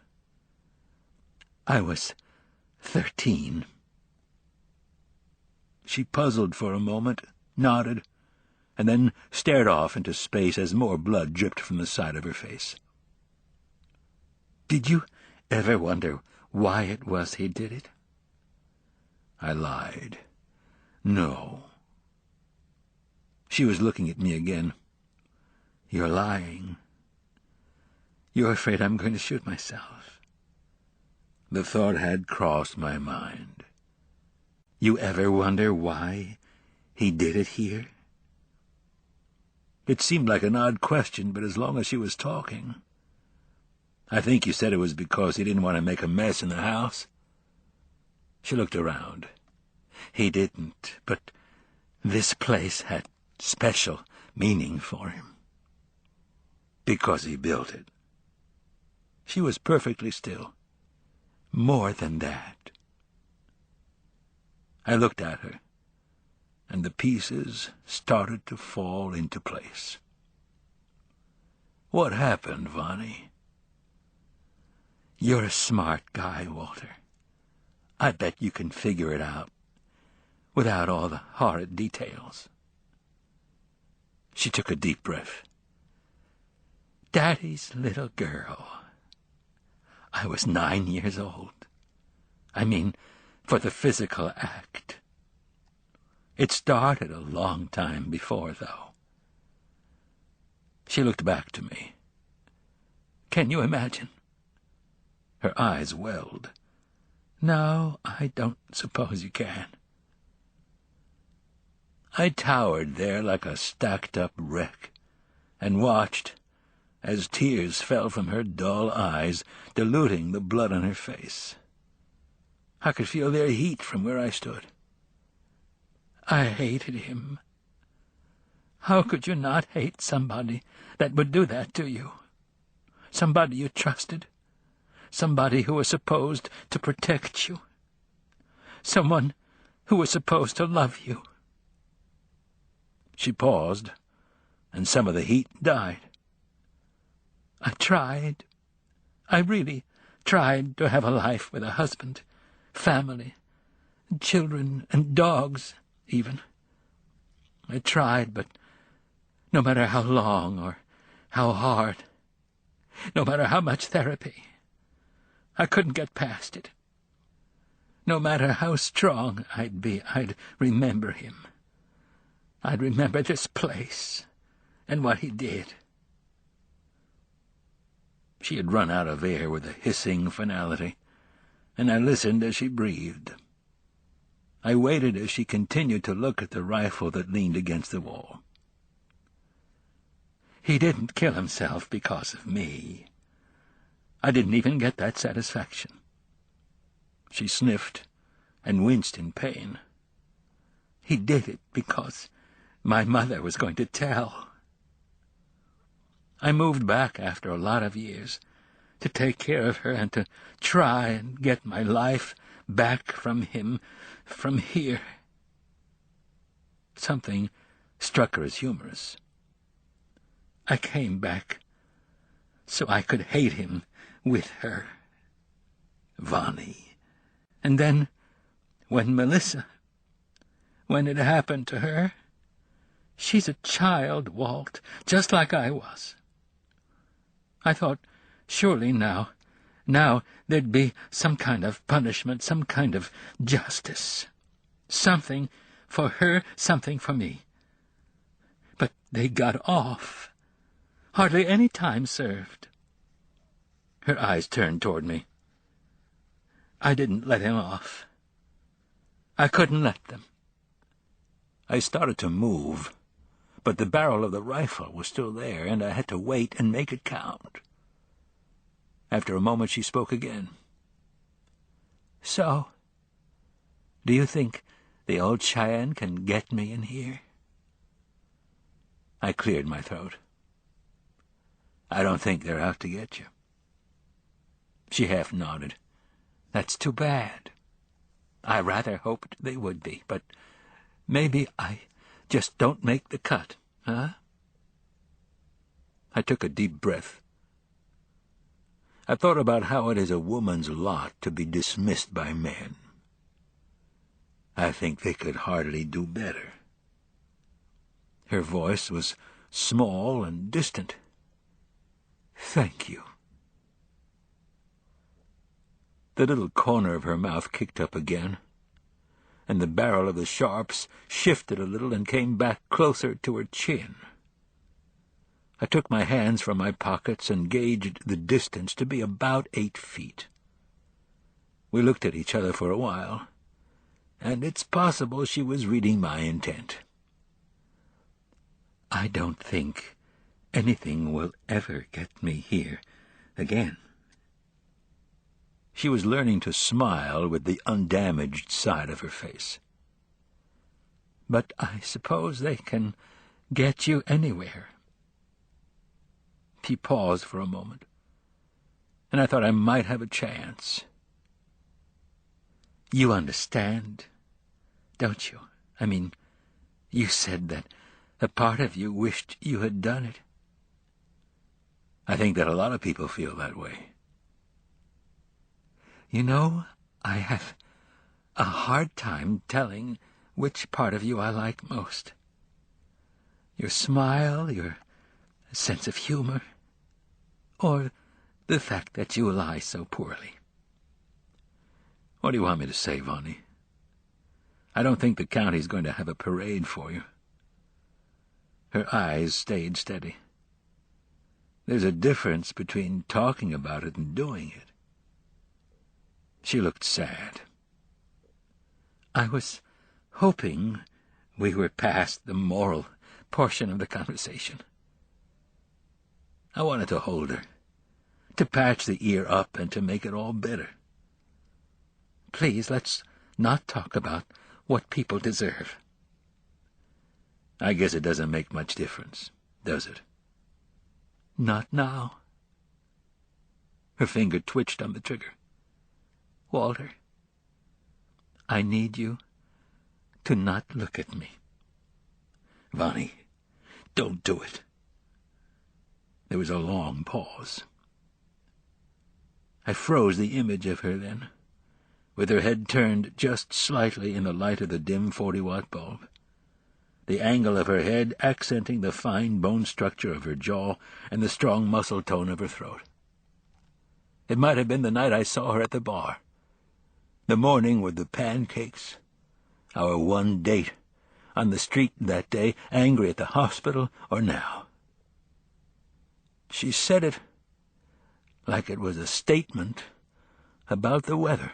I was 13. She puzzled for a moment, nodded, and then stared off into space as more blood dripped from the side of her face. "Did you ever wonder why it was he did it?" I lied. "No." She was looking at me again. "You're lying. You're afraid I'm going to shoot myself." The thought had crossed my mind. "You ever wonder why he did it here?" It seemed like an odd question, but as long as she was talking. "I think you said it was because he didn't want to make a mess in the house." She looked around. "He didn't, but this place had special meaning for him. Because he built it." She was perfectly still. "More than that." I looked at her, and the pieces started to fall into place. "What happened, Vonnie?" "You're a smart guy, Walter. I bet you can figure it out, without all the horrid details." She took a deep breath. "Daddy's little girl. I was 9 years old. I mean, for the physical act. It started a long time before, though." She looked back to me. "Can you imagine?" Her eyes welled. "No, I don't suppose you can." I towered there like a stacked-up wreck, and watched as tears fell from her dull eyes, diluting the blood on her face. I could feel their heat from where I stood. "I hated him." "How could you not hate somebody that would do that to you? Somebody you trusted. Somebody who was supposed to protect you. Someone who was supposed to love you." She paused, and some of the heat died. "I tried. I really tried to have a life with a husband, family, children, and dogs, even. I tried, but no matter how long or how hard, no matter how much therapy, I couldn't get past it. No matter how strong I'd be, I'd remember him. I'd remember this place and what he did." She had run out of air with a hissing finality, and I listened as she breathed. I waited as she continued to look at the rifle that leaned against the wall. "He didn't kill himself because of me. I didn't even get that satisfaction." She sniffed and winced in pain. "He did it because my mother was going to tell." I moved back after a lot of years to take care of her and to try and get my life back from him, from here. Something struck her as humorous. "I came back so I could hate him with her, Vonnie. And then, when it happened to her, she's a child, Walt, just like I was. I thought, surely now there'd be some kind of punishment, some kind of justice. Something for her, something for me. But they got off. Hardly any time served." Her eyes turned toward me. "I didn't let him off. I couldn't let them." I started to move, but the barrel of the rifle was still there, and I had to wait and make it count. After a moment she spoke again. "So, do you think the old Cheyenne can get me in here?" I cleared my throat. "I don't think they're out to get you." She half nodded. "That's too bad. I rather hoped they would be, but maybe I just don't make the cut, huh?" I took a deep breath. I thought about how it is a woman's lot to be dismissed by men. I think they could hardly do better. Her voice was small and distant. "Thank you." The little corner of her mouth kicked up again, and the barrel of the sharps shifted a little and came back closer to her chin. I took my hands from my pockets and gauged the distance to be about 8 feet. We looked at each other for a while, and it's possible she was reading my intent. "I don't think anything will ever get me here again." She was learning to smile with the undamaged side of her face. "But I suppose they can get you anywhere." He paused for a moment, and I thought I might have a chance. "You understand, don't you? I mean, you said that a part of you wished you had done it." "I think that a lot of people feel that way." "You know, I have a hard time telling which part of you I like most. Your smile, your sense of humor, or the fact that you lie so poorly." "What do you want me to say, Vonnie? I don't think the county's going to have a parade for you." Her eyes stayed steady. "There's a difference between talking about it and doing it." She looked sad. "I was hoping we were past the moral portion of the conversation." I wanted to hold her, to patch the ear up and to make it all better. "Please, let's not talk about what people deserve." "I guess it doesn't make much difference, does it?" "Not now." Her finger twitched on the trigger. "Walter, I need you to not look at me." "Vonnie, don't do it." There was a long pause. I froze the image of her then, with her head turned just slightly in the light of the dim 40-watt bulb, the angle of her head accenting the fine bone structure of her jaw and the strong muscle tone of her throat. It might have been the night I saw her at the bar, the morning with the pancakes, our one date, on the street that day, angry at the hospital, or now. She said it like it was a statement about the weather.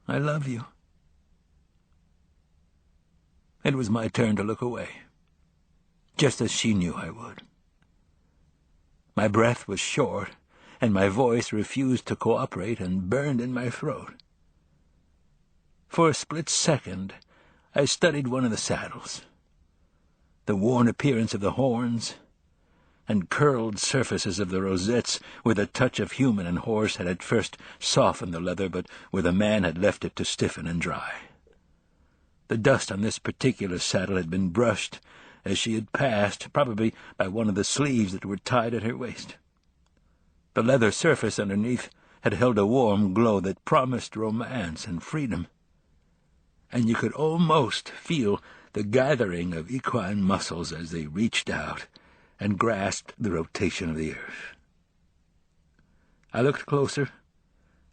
"I love you." It was my turn to look away, just as she knew I would. My breath was short, and my voice refused to cooperate and burned in my throat. For a split second, I studied one of the saddles, the worn appearance of the horns, and curled surfaces of the rosettes, where the touch of human and horse had at first softened the leather, but where the man had left it to stiffen and dry. The dust on this particular saddle had been brushed as she had passed, probably by one of the sleeves that were tied at her waist. The leather surface underneath had held a warm glow that promised romance and freedom, and you could almost feel the gathering of equine muscles as they reached out and grasped the rotation of the earth. I looked closer,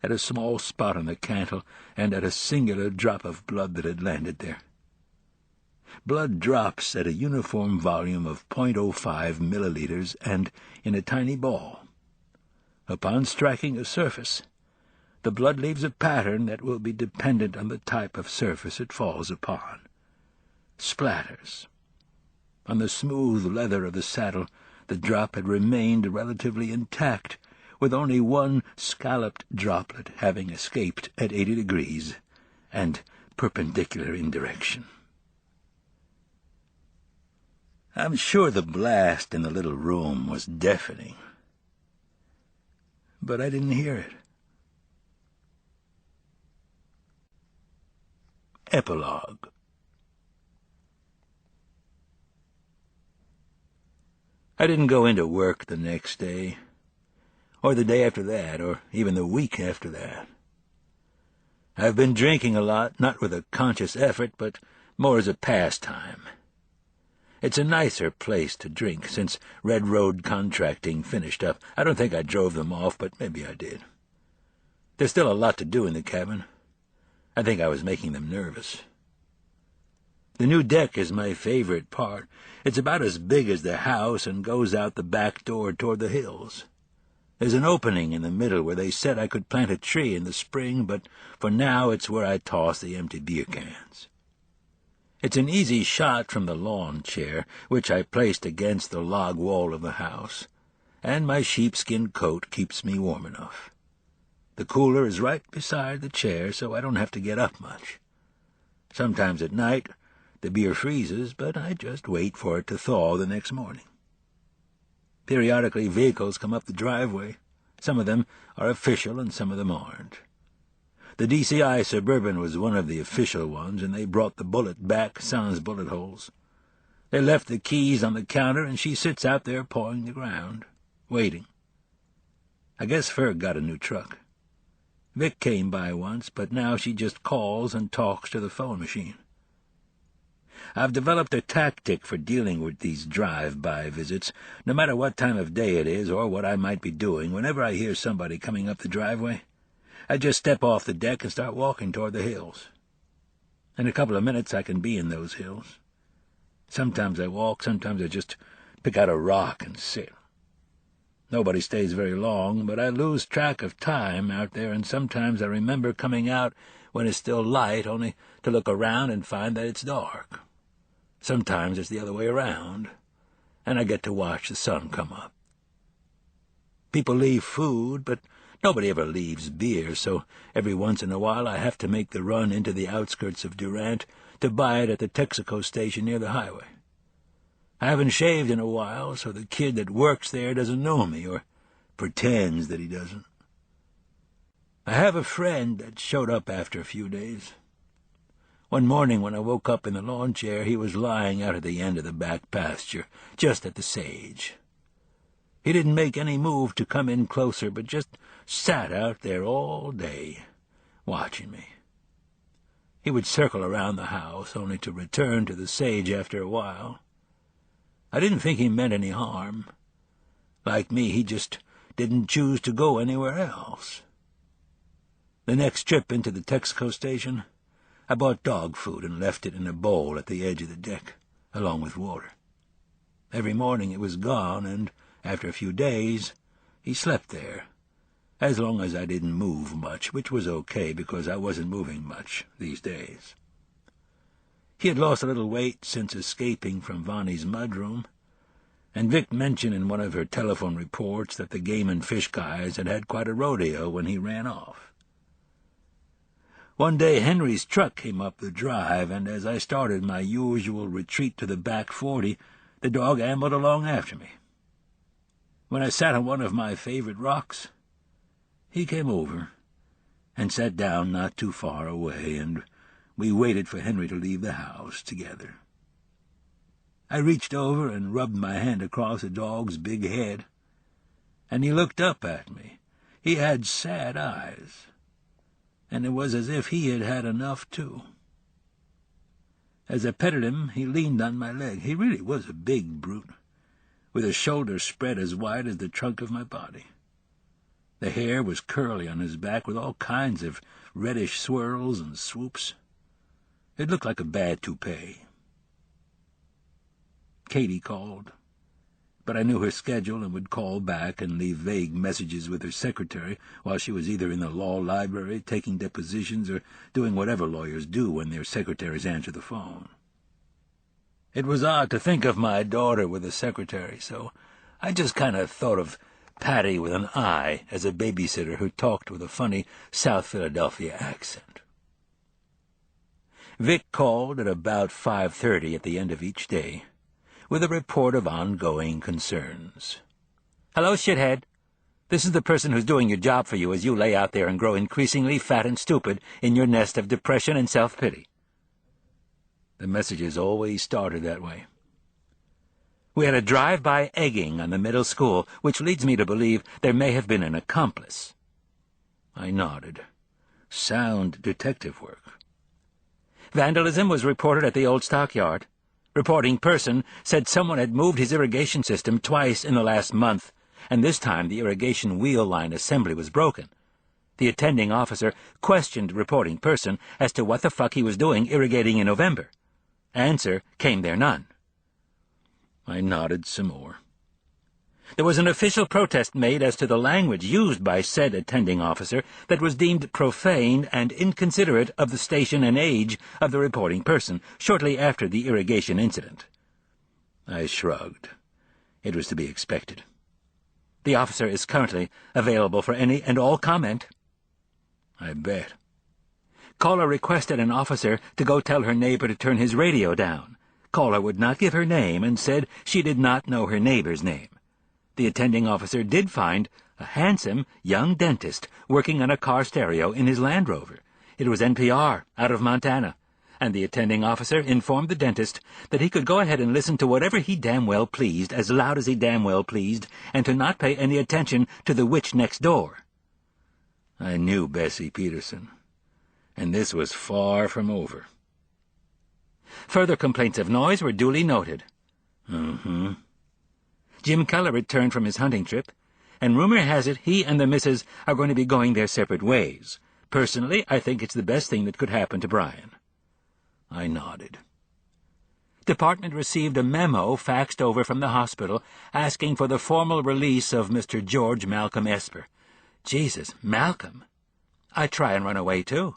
at a small spot on the cantle, and at a singular drop of blood that had landed there. Blood drops at a uniform volume of 0.05 milliliters and in a tiny ball. Upon striking a surface, the blood leaves a pattern that will be dependent on the type of surface it falls upon. Splatters. On the smooth leather of the saddle, the drop had remained relatively intact, with only one scalloped droplet having escaped at 80 degrees and perpendicular in direction. I'm sure the blast in the little room was deafening, but I didn't hear it. Epilogue. I didn't go into work the next day, or the day after that, or even the week after that. I've been drinking a lot, not with a conscious effort, but more as a pastime. It's a nicer place to drink since Red Road Contracting finished up. I don't think I drove them off, but maybe I did. There's still a lot to do in the cabin. I think I was making them nervous. The new deck is my favorite part. It's about as big as the house and goes out the back door toward the hills. There's an opening in the middle where they said I could plant a tree in the spring, but for now it's where I toss the empty beer cans. It's an easy shot from the lawn chair, which I placed against the log wall of the house, and my sheepskin coat keeps me warm enough. The cooler is right beside the chair, so I don't have to get up much. Sometimes at night the beer freezes, but I just wait for it to thaw the next morning. Periodically vehicles come up the driveway. Some of them are official and some of them aren't. The DCI Suburban was one of the official ones, and they brought the bullet back sans bullet holes. They left the keys on the counter, and she sits out there pawing the ground, waiting. I guess Ferg got a new truck. Vic came by once, but now she just calls and talks to the phone machine. I've developed a tactic for dealing with these drive-by visits. No matter what time of day it is or what I might be doing, whenever I hear somebody coming up the driveway, I just step off the deck and start walking toward the hills. In a couple of minutes I can be in those hills. Sometimes I walk, sometimes I just pick out a rock and sit. Nobody stays very long, but I lose track of time out there, and sometimes I remember coming out when it's still light, only to look around and find that it's dark. Sometimes it's the other way around, and I get to watch the sun come up. People leave food, but nobody ever leaves beer, so every once in a while I have to make the run into the outskirts of Durant to buy it at the Texaco station near the highway. I haven't shaved in a while, so the kid that works there doesn't know me, or pretends that he doesn't. I have a friend that showed up after a few days. One morning when I woke up in the lawn chair, he was lying out at the end of the back pasture, just at the sage. He didn't make any move to come in closer, but just sat out there all day, watching me. He would circle around the house, only to return to the sage after a while. I didn't think he meant any harm. Like me, he just didn't choose to go anywhere else. The next trip into the Texaco station, I bought dog food and left it in a bowl at the edge of the deck, along with water. Every morning it was gone, and after a few days he slept there, as long as I didn't move much, which was okay because I wasn't moving much these days. He had lost a little weight since escaping from Vonnie's mudroom, and Vic mentioned in one of her telephone reports that the game and fish guys had had quite a rodeo when he ran off. One day Henry's truck came up the drive, and as I started my usual retreat to the back 40, the dog ambled along after me. When I sat on one of my favorite rocks, he came over and sat down not too far away, and we waited for Henry to leave the house together. I reached over and rubbed my hand across the dog's big head, and he looked up at me. He had sad eyes, and it was as if he had had enough, too. As I petted him, he leaned on my leg. He really was a big brute, with a shoulder spread as wide as the trunk of my body. The hair was curly on his back, with all kinds of reddish swirls and swoops. It looked like a bad toupee. Katie called, but I knew her schedule and would call back and leave vague messages with her secretary while she was either in the law library taking depositions or doing whatever lawyers do when their secretaries answer the phone. It was odd to think of my daughter with a secretary, so I just kind of thought of Patty with an I as a babysitter who talked with a funny South Philadelphia accent. Vic called at about 5:30 at the end of each day, with a report of ongoing concerns. "Hello, shithead. This is the person who's doing your job for you as you lay out there and grow increasingly fat and stupid in your nest of depression and self-pity." The messages always started that way. We had a drive-by egging on the middle school, which leads me to believe there may have been an accomplice." I nodded. Sound detective work. "Vandalism was reported at the old stockyard. Reporting person said someone had moved his irrigation system twice in the last month, and this time the irrigation wheel line assembly was broken. The attending officer questioned reporting person as to what the fuck he was doing irrigating in November. Answer came there none." I nodded some more. "There was an official protest made as to the language used by said attending officer that was deemed profane and inconsiderate of the station and age of the reporting person shortly after the irrigation incident." I shrugged. It was to be expected. "The officer is currently available for any and all comment." I bet. "Caller requested an officer to go tell her neighbor to turn his radio down. Caller would not give her name and said she did not know her neighbor's name. The attending officer did find a handsome young dentist working on a car stereo in his Land Rover. It was NPR, out of Montana, and the attending officer informed the dentist that he could go ahead and listen to whatever he damn well pleased, as loud as he damn well pleased, and to not pay any attention to the witch next door." I knew Bessie Peterson, and this was far from over. "Further complaints of noise were duly noted." Mm-hmm. "Jim Keller returned from his hunting trip, and rumor has it he and the missus are going to be going their separate ways. Personally, I think it's the best thing that could happen to Brian." I nodded. "Department received a memo faxed over from the hospital asking for the formal release of Mr. George Malcolm Esper." Jesus, Malcolm. I'd try and run away, too.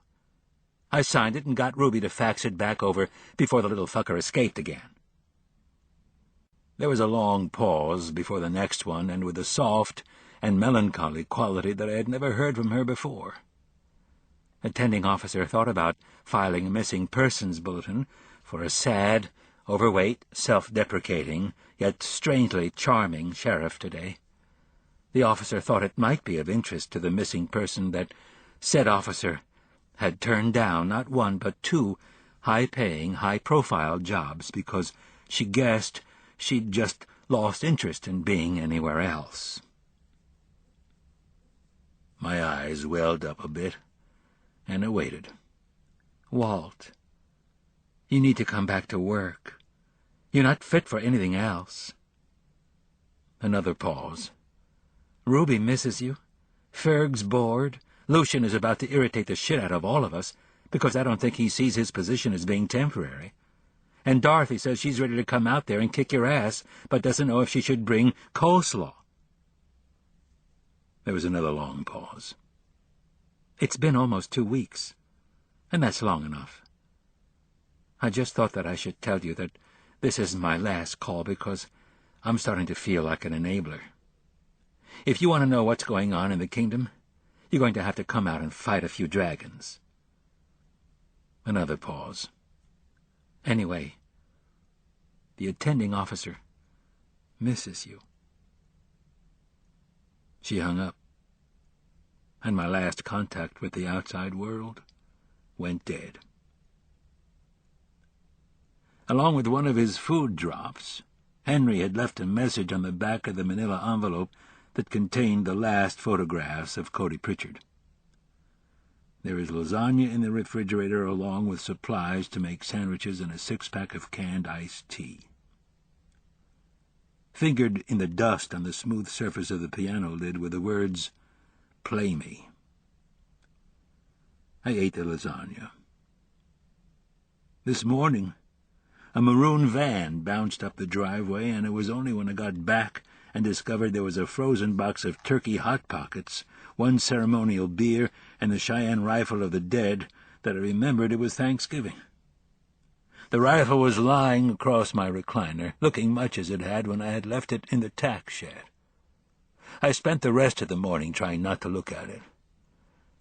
I signed it and got Ruby to fax it back over before the little fucker escaped again. There was a long pause before the next one, and with a soft and melancholy quality that I had never heard from her before. Attending officer thought about filing a missing persons bulletin for a sad, overweight, self-deprecating, yet strangely charming sheriff today. The officer thought it might be of interest to the missing person that said officer had turned down not one but two high-paying, high-profile jobs because she guessed she'd just lost interest in being anywhere else. My eyes welled up a bit, and I waited. "Walt, you need to come back to work. You're not fit for anything else." Another pause. "Ruby misses you. Ferg's bored. Lucian is about to irritate the shit out of all of us, because I don't think he sees his position as being temporary. And Dorothy says she's ready to come out there and kick your ass, but doesn't know if she should bring coleslaw." There was another long pause. "It's been almost 2 weeks, and that's long enough. I just thought that I should tell you that this isn't my last call because I'm starting to feel like an enabler. If you want to know what's going on in the kingdom, you're going to have to come out and fight a few dragons." Another pause. "Anyway, the attending officer misses you." She hung up, and my last contact with the outside world went dead. Along with one of his food drops, Henry had left a message on the back of the manila envelope that contained the last photographs of Cody Pritchard. "There is lasagna in the refrigerator along with supplies to make sandwiches and a 6-pack of canned iced tea." Fingered in the dust on the smooth surface of the piano lid were the words, "Play me." I ate the lasagna. This morning, a maroon van bounced up the driveway, and it was only when I got back and discovered there was a frozen box of turkey Hot Pockets, 1 ceremonial beer, and the Cheyenne rifle of the dead that I remembered it was Thanksgiving. The rifle was lying across my recliner, looking much as it had when I had left it in the tack shed. I spent the rest of the morning trying not to look at it.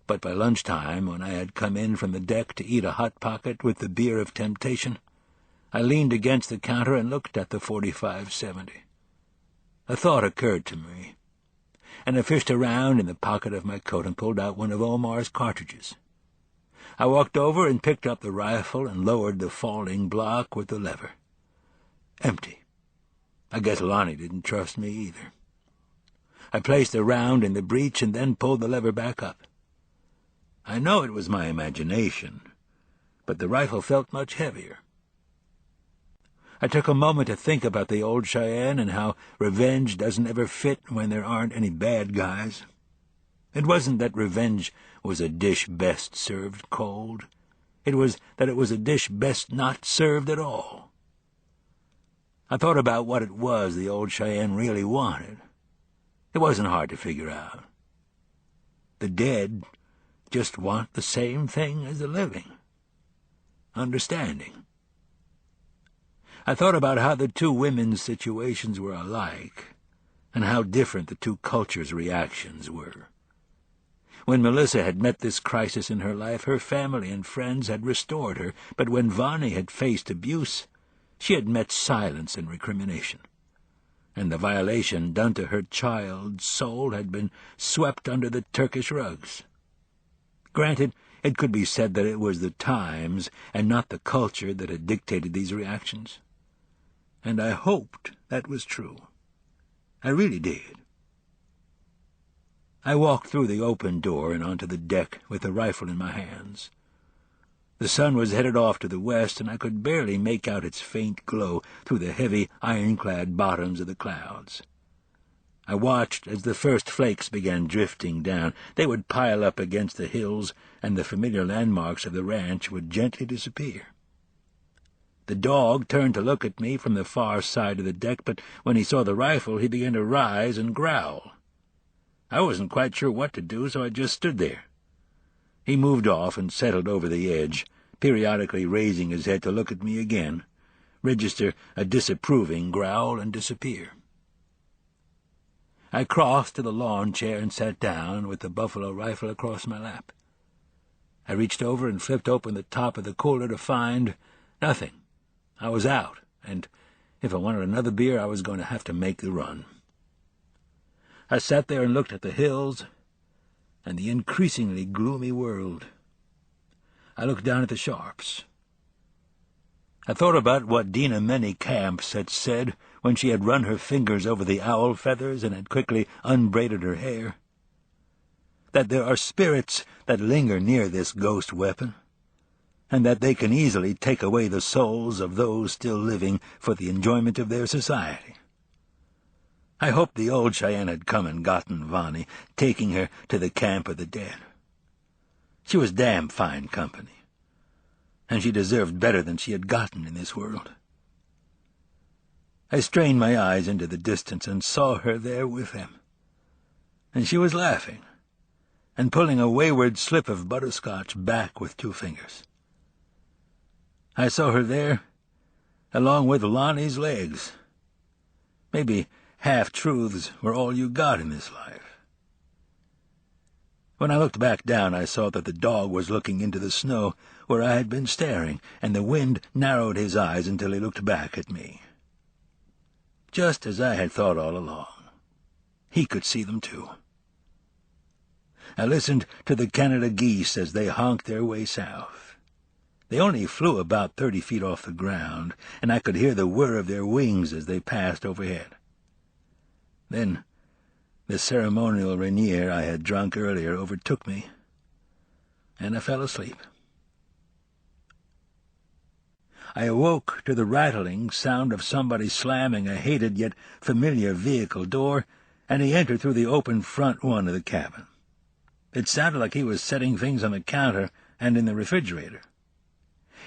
But by lunchtime, when I had come in from the deck to eat a Hot Pocket with the beer of temptation, I leaned against the counter and looked at the 45-70. A thought occurred to me, and I fished around in the pocket of my coat and pulled out one of Omar's cartridges. I walked over and picked up the rifle and lowered the falling block with the lever. Empty. I guess Lonnie didn't trust me either. I placed the round in the breech and then pulled the lever back up. I know it was my imagination, but the rifle felt much heavier. I took a moment to think about the old Cheyenne and how revenge doesn't ever fit when there aren't any bad guys. It wasn't that revenge was a dish best served cold. It was that it was a dish best not served at all. I thought about what it was the old Cheyenne really wanted. It wasn't hard to figure out. The dead just want the same thing as the living: understanding. I thought about how the two women's situations were alike, and how different the two cultures' reactions were. When Melissa had met this crisis in her life, her family and friends had restored her, but when Vonnie had faced abuse, she had met silence and recrimination, and the violation done to her child's soul had been swept under the Turkish rugs. Granted, it could be said that it was the times and not the culture that had dictated these reactions, and I hoped that was true. I really did. I walked through the open door and onto the deck with the rifle in my hands. The sun was headed off to the west, and I could barely make out its faint glow through the heavy, ironclad bottoms of the clouds. I watched as the first flakes began drifting down. They would pile up against the hills, and the familiar landmarks of the ranch would gently disappear. The dog turned to look at me from the far side of the deck, but when he saw the rifle, he began to rise and growl. I wasn't quite sure what to do, so I just stood there. He moved off and settled over the edge, periodically raising his head to look at me again, register a disapproving growl, and disappear. I crossed to the lawn chair and sat down with the buffalo rifle across my lap. I reached over and flipped open the top of the cooler to find nothing. I was out, and if I wanted another beer, I was going to have to make the run. I sat there and looked at the hills and the increasingly gloomy world. I looked down at the Sharps. I thought about what Dina Menny Camps had said when she had run her fingers over the owl feathers and had quickly unbraided her hair, that there are spirits that linger near this ghost weapon, and that they can easily take away the souls of those still living for the enjoyment of their society. I hoped the old Cheyenne had come and gotten Vonnie, taking her to the camp of the dead. She was damn fine company, and she deserved better than she had gotten in this world. I strained my eyes into the distance and saw her there with him, and she was laughing and pulling a wayward slip of butterscotch back with 2 fingers. I saw her there, along with Lonnie's legs. Maybe half-truths were all you got in this life. When I looked back down, I saw that the dog was looking into the snow where I had been staring, and the wind narrowed his eyes until he looked back at me. Just as I had thought all along. He could see them too. I listened to the Canada geese as they honked their way south. They only flew about 30 feet off the ground, and I could hear the whir of their wings as they passed overhead. Then the ceremonial Rainier I had drunk earlier overtook me, and I fell asleep. I awoke to the rattling sound of somebody slamming a hated yet familiar vehicle door, and he entered through the open front one of the cabin. It sounded like he was setting things on the counter and in the refrigerator.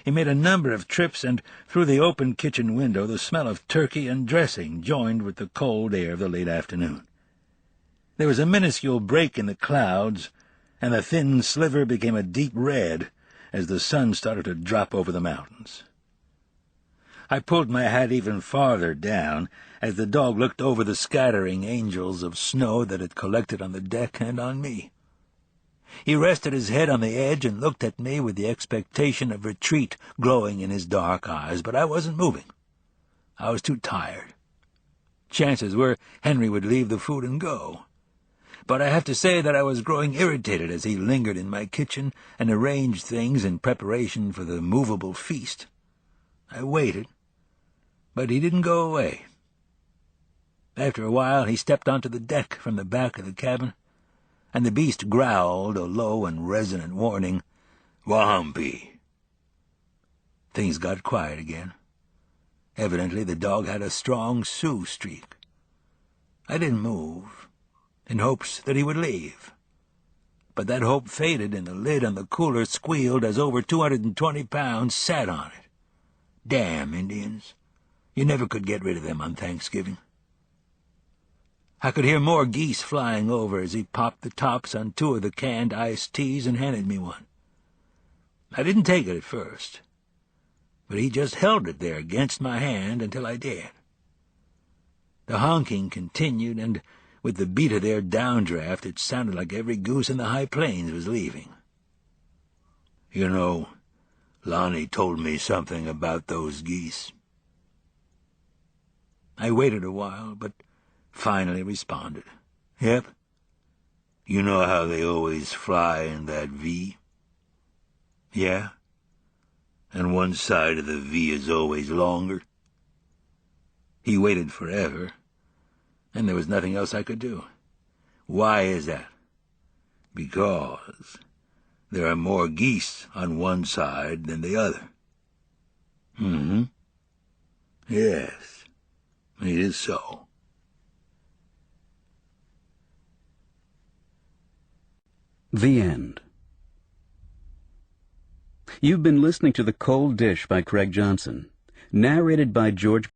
He made a number of trips, and through the open kitchen window the smell of turkey and dressing joined with the cold air of the late afternoon. There was a minuscule break in the clouds, and the thin sliver became a deep red as the sun started to drop over the mountains. I pulled my hat even farther down as the dog looked over the scattering angels of snow that had collected on the deck and on me. He rested his head on the edge and looked at me with the expectation of retreat glowing in his dark eyes, but I wasn't moving. I was too tired. Chances were Henry would leave the food and go. But I have to say that I was growing irritated as he lingered in my kitchen and arranged things in preparation for the movable feast. I waited, but he didn't go away. After a while, he stepped onto the deck from the back of the cabin, and the beast growled a low and resonant warning, "Wahampi." Things got quiet again. Evidently, the dog had a strong Sioux streak. I didn't move, in hopes that he would leave. But that hope faded, and the lid on the cooler squealed as over 220 pounds sat on it. Damn Indians. You never could get rid of them on Thanksgiving. I could hear more geese flying over as he popped the tops on 2 of the canned iced teas and handed me one. I didn't take it at first, but he just held it there against my hand until I did. The honking continued, and with the beat of their downdraft, it sounded like every goose in the high plains was leaving. "You know, Lonnie told me something about those geese." I waited a while, but finally responded. "Yep. You know how they always fly in that V?" "Yeah. And one side of the V is always longer." He waited forever, and there was nothing else I could do. "Why is that?" "Because there are more geese on one side than the other." "Mm-hmm. Yes, it is so." The end. You've been listening to The Cold Dish by Craig Johnson, narrated by George